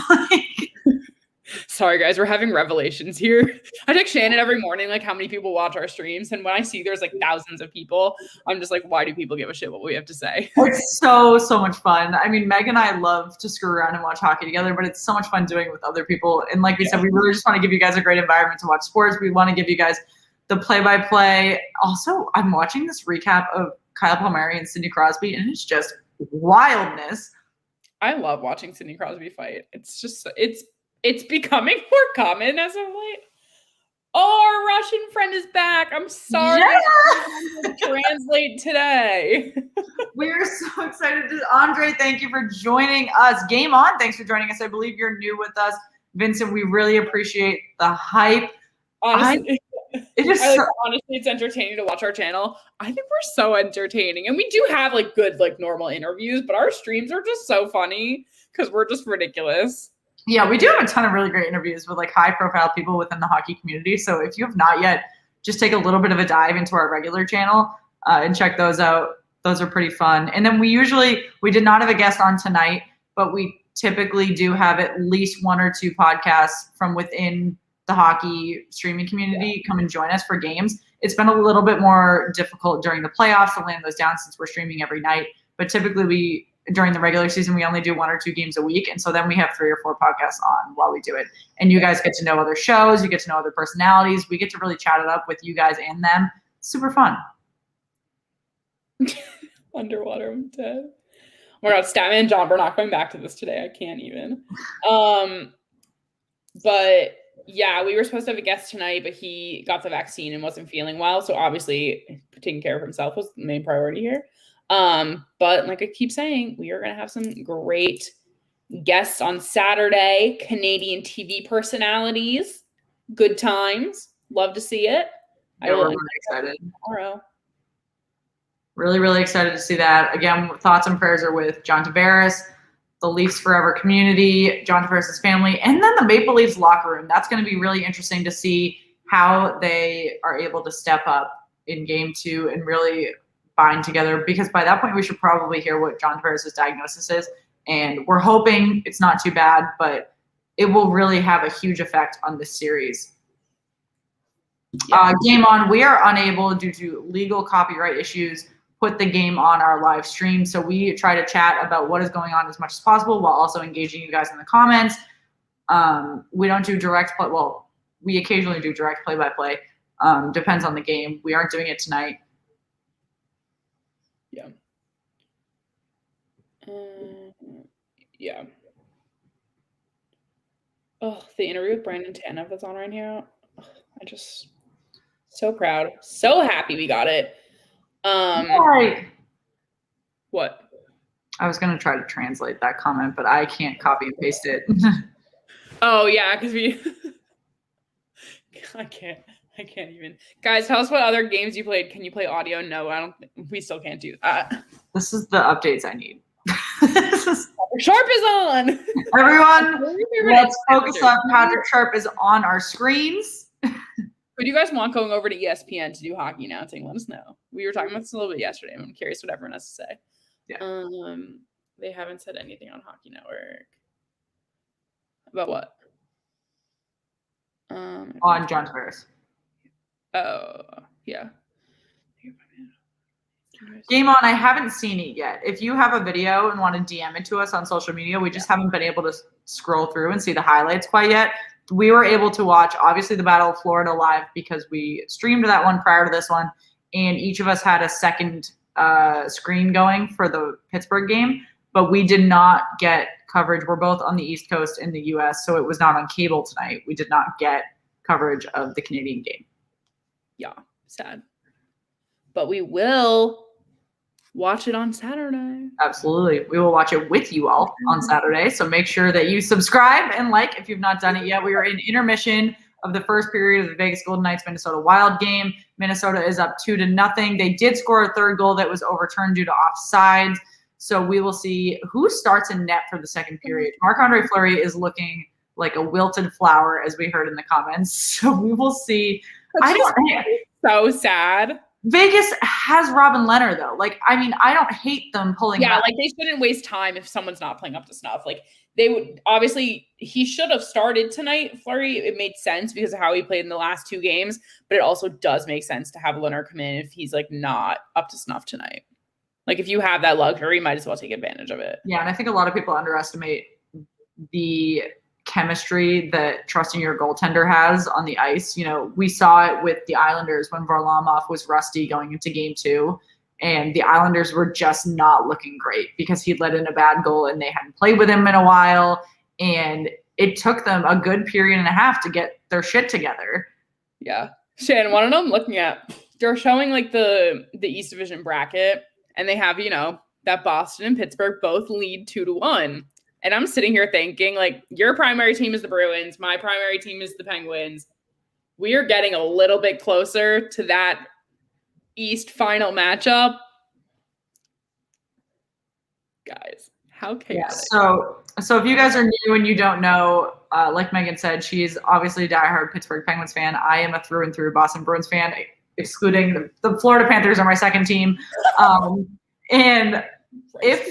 Sorry, guys. We're having revelations here. I text Shannon every morning, like, how many people watch our streams. And when I see there's, like, thousands of people, I'm just like, why do people give a shit what we have to say? It's so much fun. I mean, Meg and I love to screw around and watch hockey together, but it's so much fun doing it with other people. And like we said, we really just want to give you guys a great environment to watch sports. We want to give you guys the play-by-play. Also, I'm watching this recap of Kyle Palmieri and Sidney Crosby, and it's just wildness. I love watching Sidney Crosby fight. It's just, it's becoming more common as of late. Oh, our Russian friend is back. I'm sorry. Yeah. To translate today. We're so excited. Andre, thank you for joining us. Game on. Thanks for joining us. I believe you're new with us. Vincent, we really appreciate the hype. Honestly, honestly, it's entertaining to watch our channel. I think we're so entertaining. And we do have, like, good, like, normal interviews, but our streams are just so funny because we're just ridiculous. Yeah, we do have a ton of really great interviews with, like, high-profile people within the hockey community. So if you have not yet, just take a little bit of a dive into our regular channel and check those out. Those are pretty fun. And then we did not have a guest on tonight, but we typically do have at least 1 or 2 podcasts from within the hockey streaming community come and join us for games. It's been a little bit more difficult during the playoffs to land those down since we're streaming every night. But typically during the regular season, we only do 1 or 2 games a week. And so then we have 3 or 4 podcasts on while we do it. And you guys get to know other shows. You get to know other personalities. We get to really chat it up with you guys and them. Super fun. Underwater, I'm dead. Oh my God, Statman and John, we're not going back to this today. I can't even. But yeah, we were supposed to have a guest tonight, but he got the vaccine and wasn't feeling well. So obviously taking care of himself was the main priority here. But like I keep saying, we are going to have some great guests on Saturday, Canadian TV personalities, good times. Love to see it. Yeah, we're really excited. Tomorrow. Really, really excited to see that. Again, thoughts and prayers are with John Tavares, the Leafs Forever community, John Tavares' family, and then the Maple Leafs locker room. That's going to be really interesting to see how they are able to step up in Game 2 and really bind together, because by that point we should probably hear what John Tavares' diagnosis is, and we're hoping it's not too bad, but it will really have a huge effect on this series. Game on, we are unable, due to legal copyright issues, put the game on our live stream. So we try to chat about what is going on as much as possible while also engaging you guys in the comments. We don't do direct play. Well, we occasionally do direct play-by-play. Depends on the game. We aren't doing it tonight. Yeah. Yeah. Oh, the interview with Brandon Tanev that's on right now. I just so proud, so happy we got it. Right. What? I was gonna try to translate that comment, but I can't copy and paste it. Oh yeah, because I can't even. Guys, tell us what other games you played. Can you play audio? No, I don't. We still can't do that. This is the updates I need. Sharp is on. Everyone, let's focus on Patrick Sharp is on our screens. Would you guys want going over to ESPN to do hockey announcing? Let us know. We were talking about this a little bit yesterday. I'm curious what everyone has to say. Yeah. They haven't said anything on Hockey Network. About what? On John Tavares. Oh, yeah. Game on. I haven't seen it yet. If you have a video and want to DM it to us on social media, we just haven't been able to scroll through and see the highlights quite yet. We were able to watch, obviously, the Battle of Florida live because we streamed that one prior to this one, and each of us had a second screen going for the Pittsburgh game, but we did not get coverage. We're both on the East Coast in the U.S., so it was not on cable tonight. We did not get coverage of the Canadian game. Yeah, sad. But we will watch it on Saturday. Absolutely. We will watch it with you all on Saturday. So make sure that you subscribe and like if you've not done it yet. We are in intermission of the first period of the Vegas Golden Knights Minnesota Wild game. Minnesota is up 2-0. They did score a third goal that was overturned due to offsides. So we will see who starts in net for the second period. Marc-Andre Fleury is looking like a wilted flower, as we heard in the comments. So we will see. So sad. Vegas has Robin Leonard, though. Like, I mean, I don't hate them pulling Yeah, back. like they shouldn't waste time if someone's not playing up to snuff. Like they would obviously he should have started tonight, Fleury. It made sense because of how he played in the last two games, but it also does make sense to have Leonard come in if he's like not up to snuff tonight. Like if you have that luxury, you might as well take advantage of it. Yeah, and I think a lot of people underestimate the chemistry that trusting your goaltender has on the ice. You know, we saw it with the Islanders when Varlamov was rusty going into game 2, and the Islanders were just not looking great because he'd let in a bad goal and they hadn't played with him in a while, and it took them a good period and a half to get their shit together. Yeah. Shannon, one of them looking at, they're showing like the East Division bracket, and they have, you know, that Boston and Pittsburgh both lead 2-1. And I'm sitting here thinking, like, your primary team is the Bruins. My primary team is the Penguins. We are getting a little bit closer to that East final matchup. Guys, how chaotic. Yeah, so if you guys are new and you don't know, like Megan said, she's obviously a diehard Pittsburgh Penguins fan. I am a through and through Boston Bruins fan, excluding the Florida Panthers are my second team. And if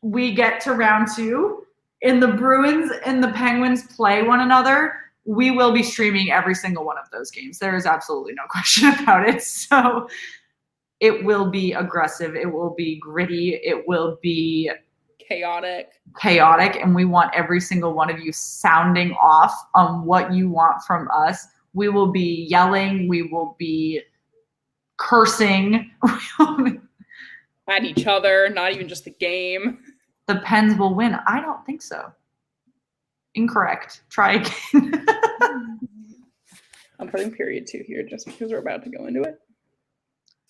we get to round 2 and the Bruins and the Penguins play one another, we will be streaming every single one of those games. There is absolutely no question about it. So it will be aggressive. It will be gritty. It will be chaotic. And we want every single one of you sounding off on what you want from us. We will be yelling. We will be cursing. At each other, not even just the game. The Pens will win. I don't think so. Incorrect. Try again. I'm putting period 2 here just because we're about to go into it.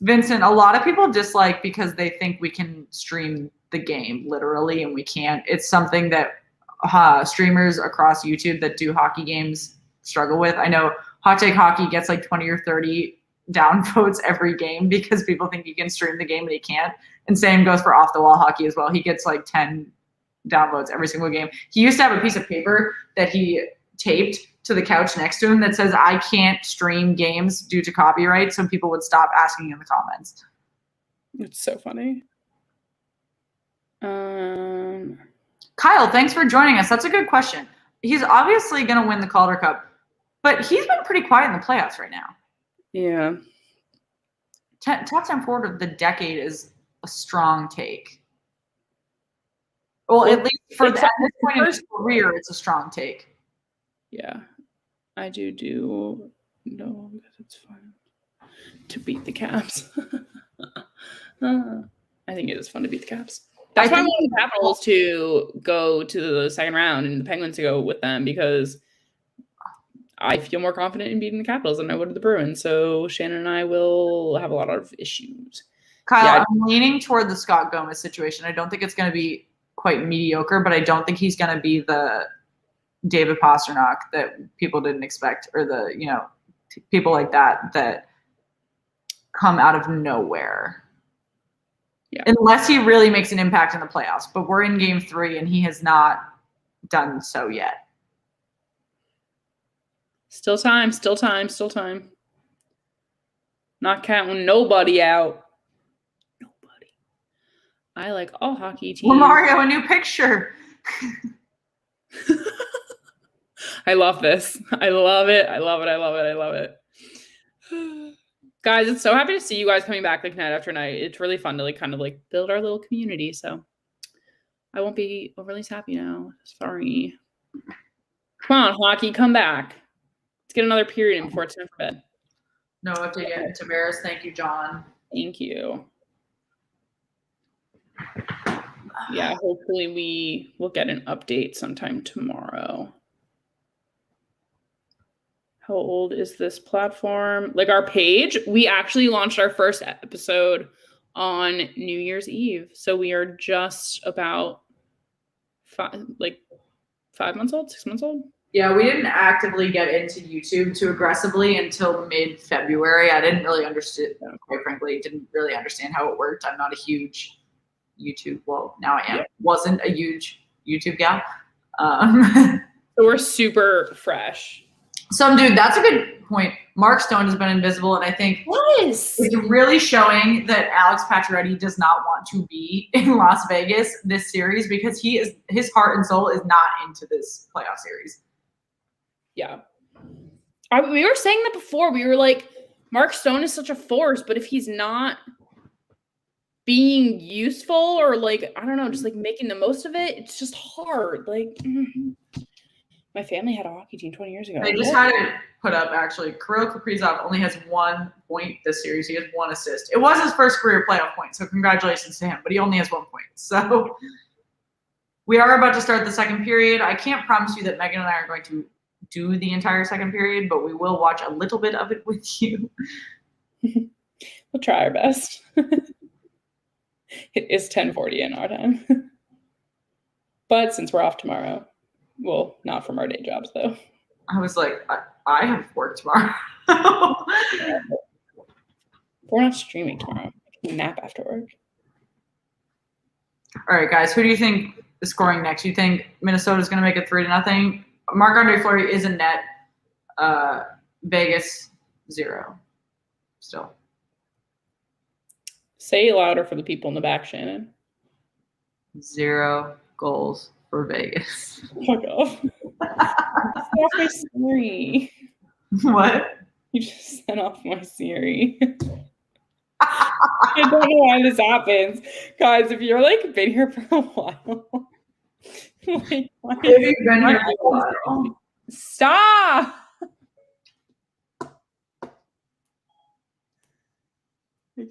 Vincent, a lot of people dislike because they think we can stream the game literally, and we can't. It's something that streamers across YouTube that do hockey games struggle with. I know Hot Take Hockey gets like 20 or 30 downvotes every game because people think he can stream the game and he can't. And same goes for Off the Wall Hockey as well. He gets like 10 downvotes every single game. He used to have a piece of paper that he taped to the couch next to him that says, "I can't stream games due to copyright," so people would stop asking in the comments. It's so funny. Kyle, thanks for joining us. That's a good question. He's obviously going to win the Calder Cup, but he's been pretty quiet in the playoffs right now. Yeah. Top 10 forward of the decade is a strong take. Well, at least at this point in his career, it's a strong take. Yeah. I do know that it's fun to beat the Caps. I think it is fun to beat the Caps. That's why I want the Capitals to go to the second round and the Penguins to go with them, because I feel more confident in beating the Capitals than I would the Bruins. So Shannon and I will have a lot of issues. Kyle, I'm leaning toward the Scott Gomez situation. I don't think it's going to be quite mediocre, but I don't think he's going to be the David Pastrnak that people didn't expect, or the, you know, people like that come out of nowhere. Yeah. Unless he really makes an impact in the playoffs. But we're in game 3 and he has not done so yet. Still time. Not counting nobody out. Nobody. I like all hockey teams. Well, Mario, a new picture. I love this. I love it. Guys, it's so happy to see you guys coming back like night after night. It's really fun to like kind of like build our little community. So I won't be overly happy now. Sorry. Come on, hockey, come back. Let's get another period in before it's time for bed. No update yet. Tavares, thank you, John. Thank you. Yeah, hopefully we will get an update sometime tomorrow. How old is this platform? Like our page, we actually launched our first episode on New Year's Eve. So we are just about 5 months old, 6 months old. Yeah, we didn't actively get into YouTube too aggressively until mid-February. I didn't really understand, quite frankly, didn't really understand how it worked. I'm not a huge YouTube, well, now I am. Yeah. Wasn't a huge YouTube gal. So we're super fresh. Dude, that's a good point. Mark Stone has been invisible, and I think it's really showing that Alex Pacioretty does not want to be in Las Vegas this series because his heart and soul is not into this playoff series. Yeah. We were saying that before. We were like, Mark Stone is such a force, but if he's not being useful or like, I don't know, just like making the most of it, it's just hard. Like, my family had a hockey team 20 years ago. They just had it put up, actually. Kirill Kaprizov only has 1 point this series. He has 1 assist. It was his first career playoff point, so congratulations to him, but he only has 1 point. So we are about to start the second period. I can't promise you that Megan and I are going to do the entire second period, but we will watch a little bit of it with you. We'll try our best. It is 10:40 in our time. But since we're off tomorrow, well, not from our day jobs, though. I was like, I have work tomorrow. We're not streaming tomorrow. I can nap after work. All right, guys, who do you think is scoring next? You think Minnesota's going to make it 3-0? Marc-Andre Fleury is in net. Vegas, 0. Still. Say it louder for the people in the back, Shannon. 0 goals for Vegas. Fuck off. Off my Siri. What? You just sent off my Siri. I don't know why this happens. Guys, if you're like been here for a while. Like, why have you been here for a while? Stop! I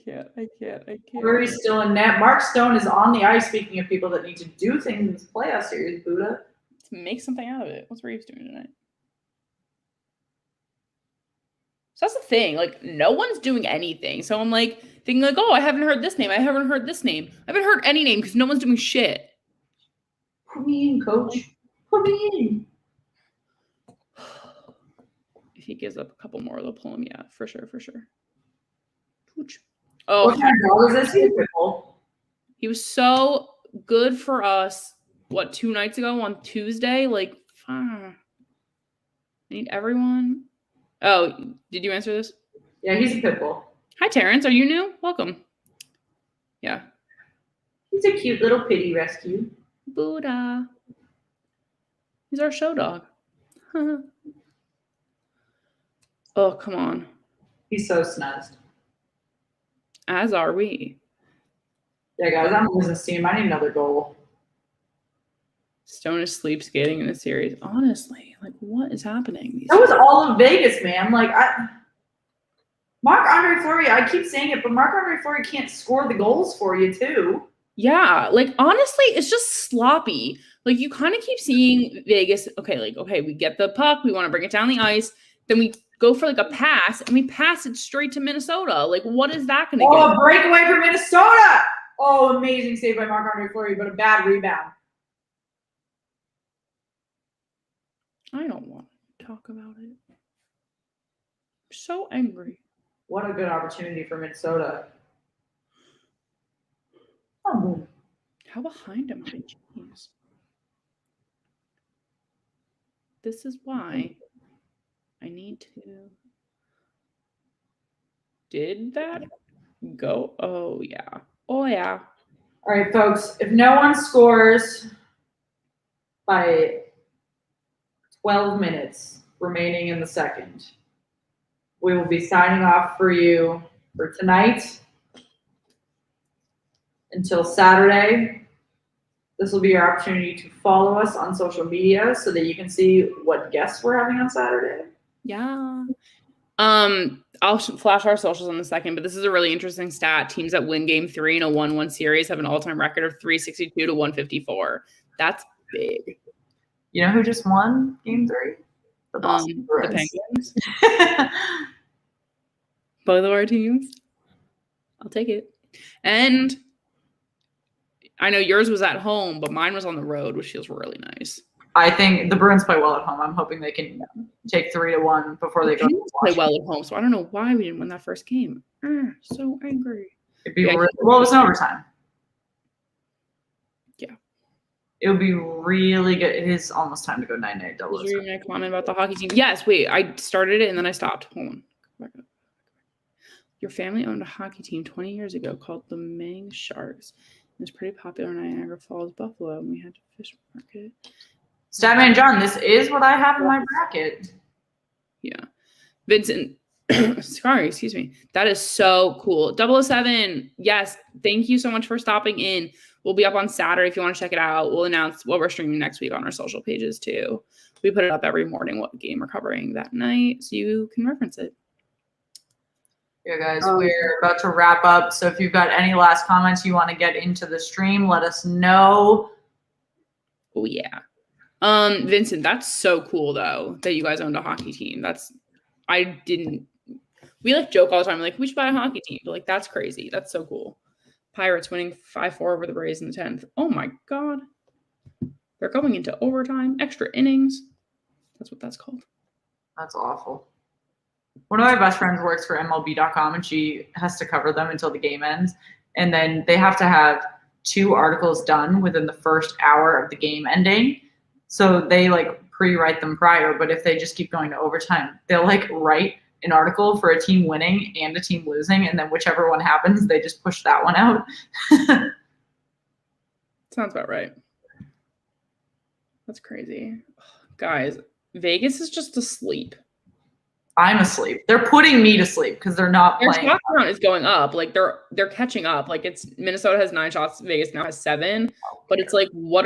can't. Fleury's still in net. Mark Stone is on the ice, speaking of people that need to do things in this playoff series, Buddha. To make something out of it. What's Reeves doing tonight? So that's the thing. Like, no one's doing anything. So I'm like, thinking like, oh, I haven't heard this name. I haven't heard this name. I haven't heard any name because no one's doing shit. Put me in, coach. Put me in. If he gives up a couple more, they'll pull him. Yeah, for sure. Oh, what kind of dog is this? He was so good for us. What, 2 nights ago on Tuesday? Like, I need everyone. Oh, did you answer this? Yeah, he's a pit bull. Hi, Terrence. Are you new? Welcome. Yeah. He's a cute little pity rescue. Buddha. He's our show dog. Oh, come on. He's so snuzzed. As are we. Yeah, guys, I'm losing steam. I need another goal. Stone is sleep skating in the series. Honestly, like, what is happening? That was all of Vegas, man. Like, Marc-Andre Fleury, I keep saying it, but Marc-Andre Fleury can't score the goals for you, too. Yeah, like, honestly, it's just sloppy. Like, you kind of keep seeing Vegas, okay, we get the puck, we want to bring it down the ice, then we go for, like, a pass, and we pass it straight to Minnesota. Like, what is that going to get? Oh, a breakaway for Minnesota! Oh, amazing save by Marc-Andre Fleury, but a bad rebound. I don't want to talk about it. I'm so angry. What a good opportunity for Minnesota. Oh. How behind am I? Jeez. This is why I need to. Did that go? Oh, yeah. Oh, yeah. All right, folks. If no one scores by 12 minutes remaining in the second, we will be signing off for you for tonight until Saturday. This will be your opportunity to follow us on social media so that you can see what guests we're having on Saturday. Yeah. I'll flash our socials in a second, but this is a really interesting stat. Teams that win game 3 in a 1-1 series have an all-time record of 362 to 154. That's big. You know who just won game 3? The Boston Bruins. The Penguins. Both of our teams. I'll take it. And I know yours was at home, but mine was on the road, which feels really nice. I think the Bruins play well at home. I'm hoping they can take 3-1 before they go. Play well at home, so I don't know why we didn't win that first game. So angry. It'd be well, it was in overtime. Yeah. It would be really good. It is almost time to go 9-8 double. Did you read my comment about the hockey team? Yes, wait. I started it and then I stopped. Hold on. Your family owned a hockey team 20 years ago called the Mang Sharks. It was pretty popular in Niagara Falls, Buffalo, and we had to fish market. Statman John, this is what I have in my bracket. Yeah. Vincent, sorry, excuse me. That is so cool. 007, yes, thank you so much for stopping in. We'll be up on Saturday if you want to check it out. We'll announce what we're streaming next week on our social pages too. We put it up every morning what game we're covering that night so you can reference it. Yeah, guys, we're about to wrap up. So if you've got any last comments you want to get into the stream, let us know. Oh, yeah. Vincent, that's so cool, though, that you guys owned a hockey team. We, like, joke all the time. Like, we should buy a hockey team. But, like, that's crazy. That's so cool. Pirates winning 5-4 over the Braves in the 10th. Oh, my God. They're going into overtime, extra innings. That's what that's called. That's awful. One of my best friends works for MLB.com, and she has to cover them until the game ends. And then they have to have 2 articles done within the first hour of the game ending. So they, like, pre-write them prior. But if they just keep going to overtime, they'll, like, write an article for a team winning and a team losing. And then whichever one happens, they just push that one out. Sounds about right. That's crazy. Guys, Vegas is just asleep. I'm asleep. They're putting me to sleep because they're not Their playing. shot count is going up. Like they're catching up. Like it's Minnesota has 9 shots, Vegas now has 7. But it's like, what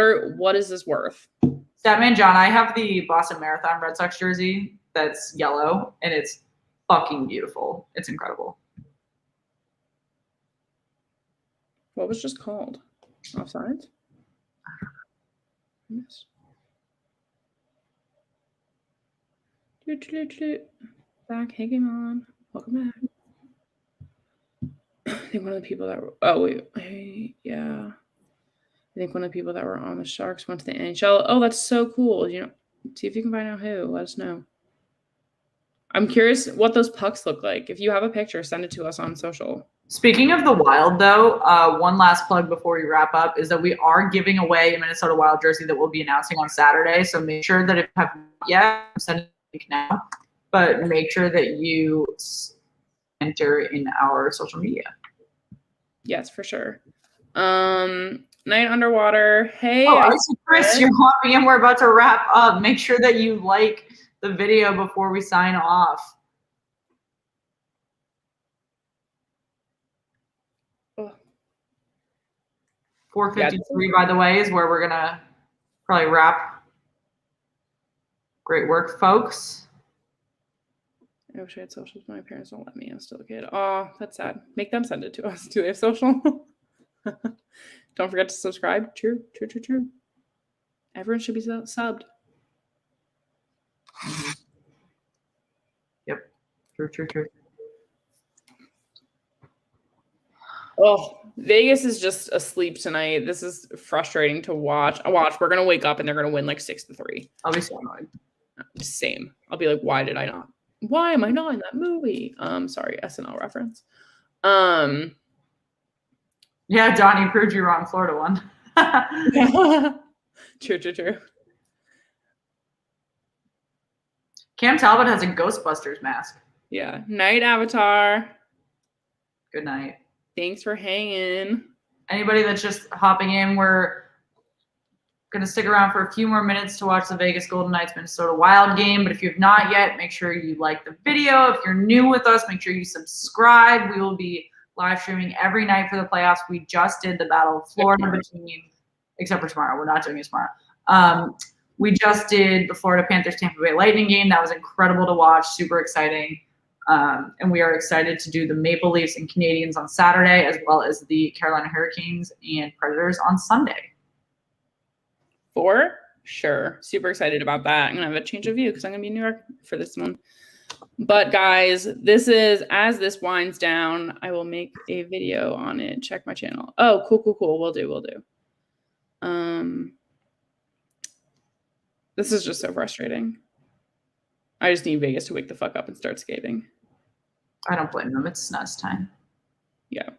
is this worth? Statman John, I have the Boston Marathon Red Sox jersey that's yellow, and it's fucking beautiful. It's incredible. What was just called? Offsides? Yes. Back, hanging on. Welcome back. I think one of the people that were yeah. I think one of the people that were on the Sharks went to the NHL. Oh, that's so cool. You know, see if you can find out who. Let us know. I'm curious what those pucks look like. If you have a picture, send it to us on social. Speaking of the Wild, though, one last plug before we wrap up is that we are giving away a Minnesota Wild jersey that we'll be announcing on Saturday. So make sure that if you have not yet, send it now. But make sure that you enter in our social media. Yes, for sure. Night Underwater. Hey. Oh, Chris, you're hopping in. We're about to wrap up. Make sure that you like the video before we sign off. Oh. 4:53, by the way, is where we're gonna probably wrap. Great work, folks. I wish I had socials, but my parents don't let me. I'm still a kid. Oh, that's sad. Make them send it to us. Do they have social? Don't forget to subscribe. True. Everyone should be subbed. Yep. True. Oh, Vegas is just asleep tonight. This is frustrating to watch. We're going to wake up and they're going to win like 6-3. I'll be so annoyed. Same. I'll be like, why am I not in that movie? Sorry, SNL reference. Yeah, Donnie proved you wrong. Florida won. True. Cam Talbot has a Ghostbusters mask. Yeah. Night, Avatar. Good night. Thanks for hanging. Anybody that's just hopping in, we're going to stick around for a few more minutes to watch the Vegas Golden Knights Minnesota Wild game. But if you have not yet, make sure you like the video. If you're new with us, make sure you subscribe. We will be live streaming every night for the playoffs. We just did the Battle of Florida except for tomorrow. We're not doing it tomorrow. We just did the Florida Panthers Tampa Bay Lightning game. That was incredible to watch. Super exciting. And we are excited to do the Maple Leafs and Canadiens on Saturday, as well as the Carolina Hurricanes and Predators on Sunday. For sure. Super excited about that. I'm going to have a change of view because I'm going to be in New York for this one. But guys, this is, as this winds down, I will make a video on it. Check my channel. Oh, cool. We'll do. This is just so frustrating. I just need Vegas to wake the fuck up and start skating. I don't blame them. It's snuzz time. Yeah.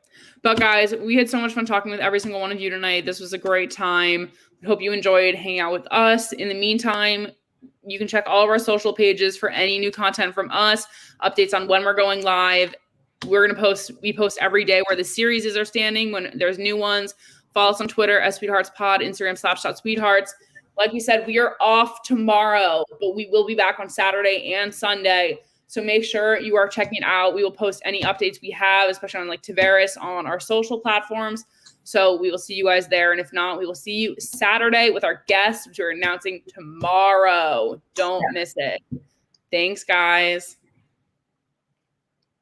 But guys, we had so much fun talking with every single one of you tonight. This was a great time. I hope you enjoyed hanging out with us. In the meantime, you can check all of our social pages for any new content from us, updates on when we're going live. We post every day where the series are standing, when there's new ones. Follow us on Twitter at SweetheartsPod, Instagram /Sweethearts. Like we said, we are off tomorrow, but we will be back on Saturday and Sunday. So make sure you are checking it out. We will post any updates we have, especially on like Tavares, on our social platforms. So we will see you guys there. And if not, we will see you Saturday with our guests, which we're announcing tomorrow. Don't miss it. Thanks, guys.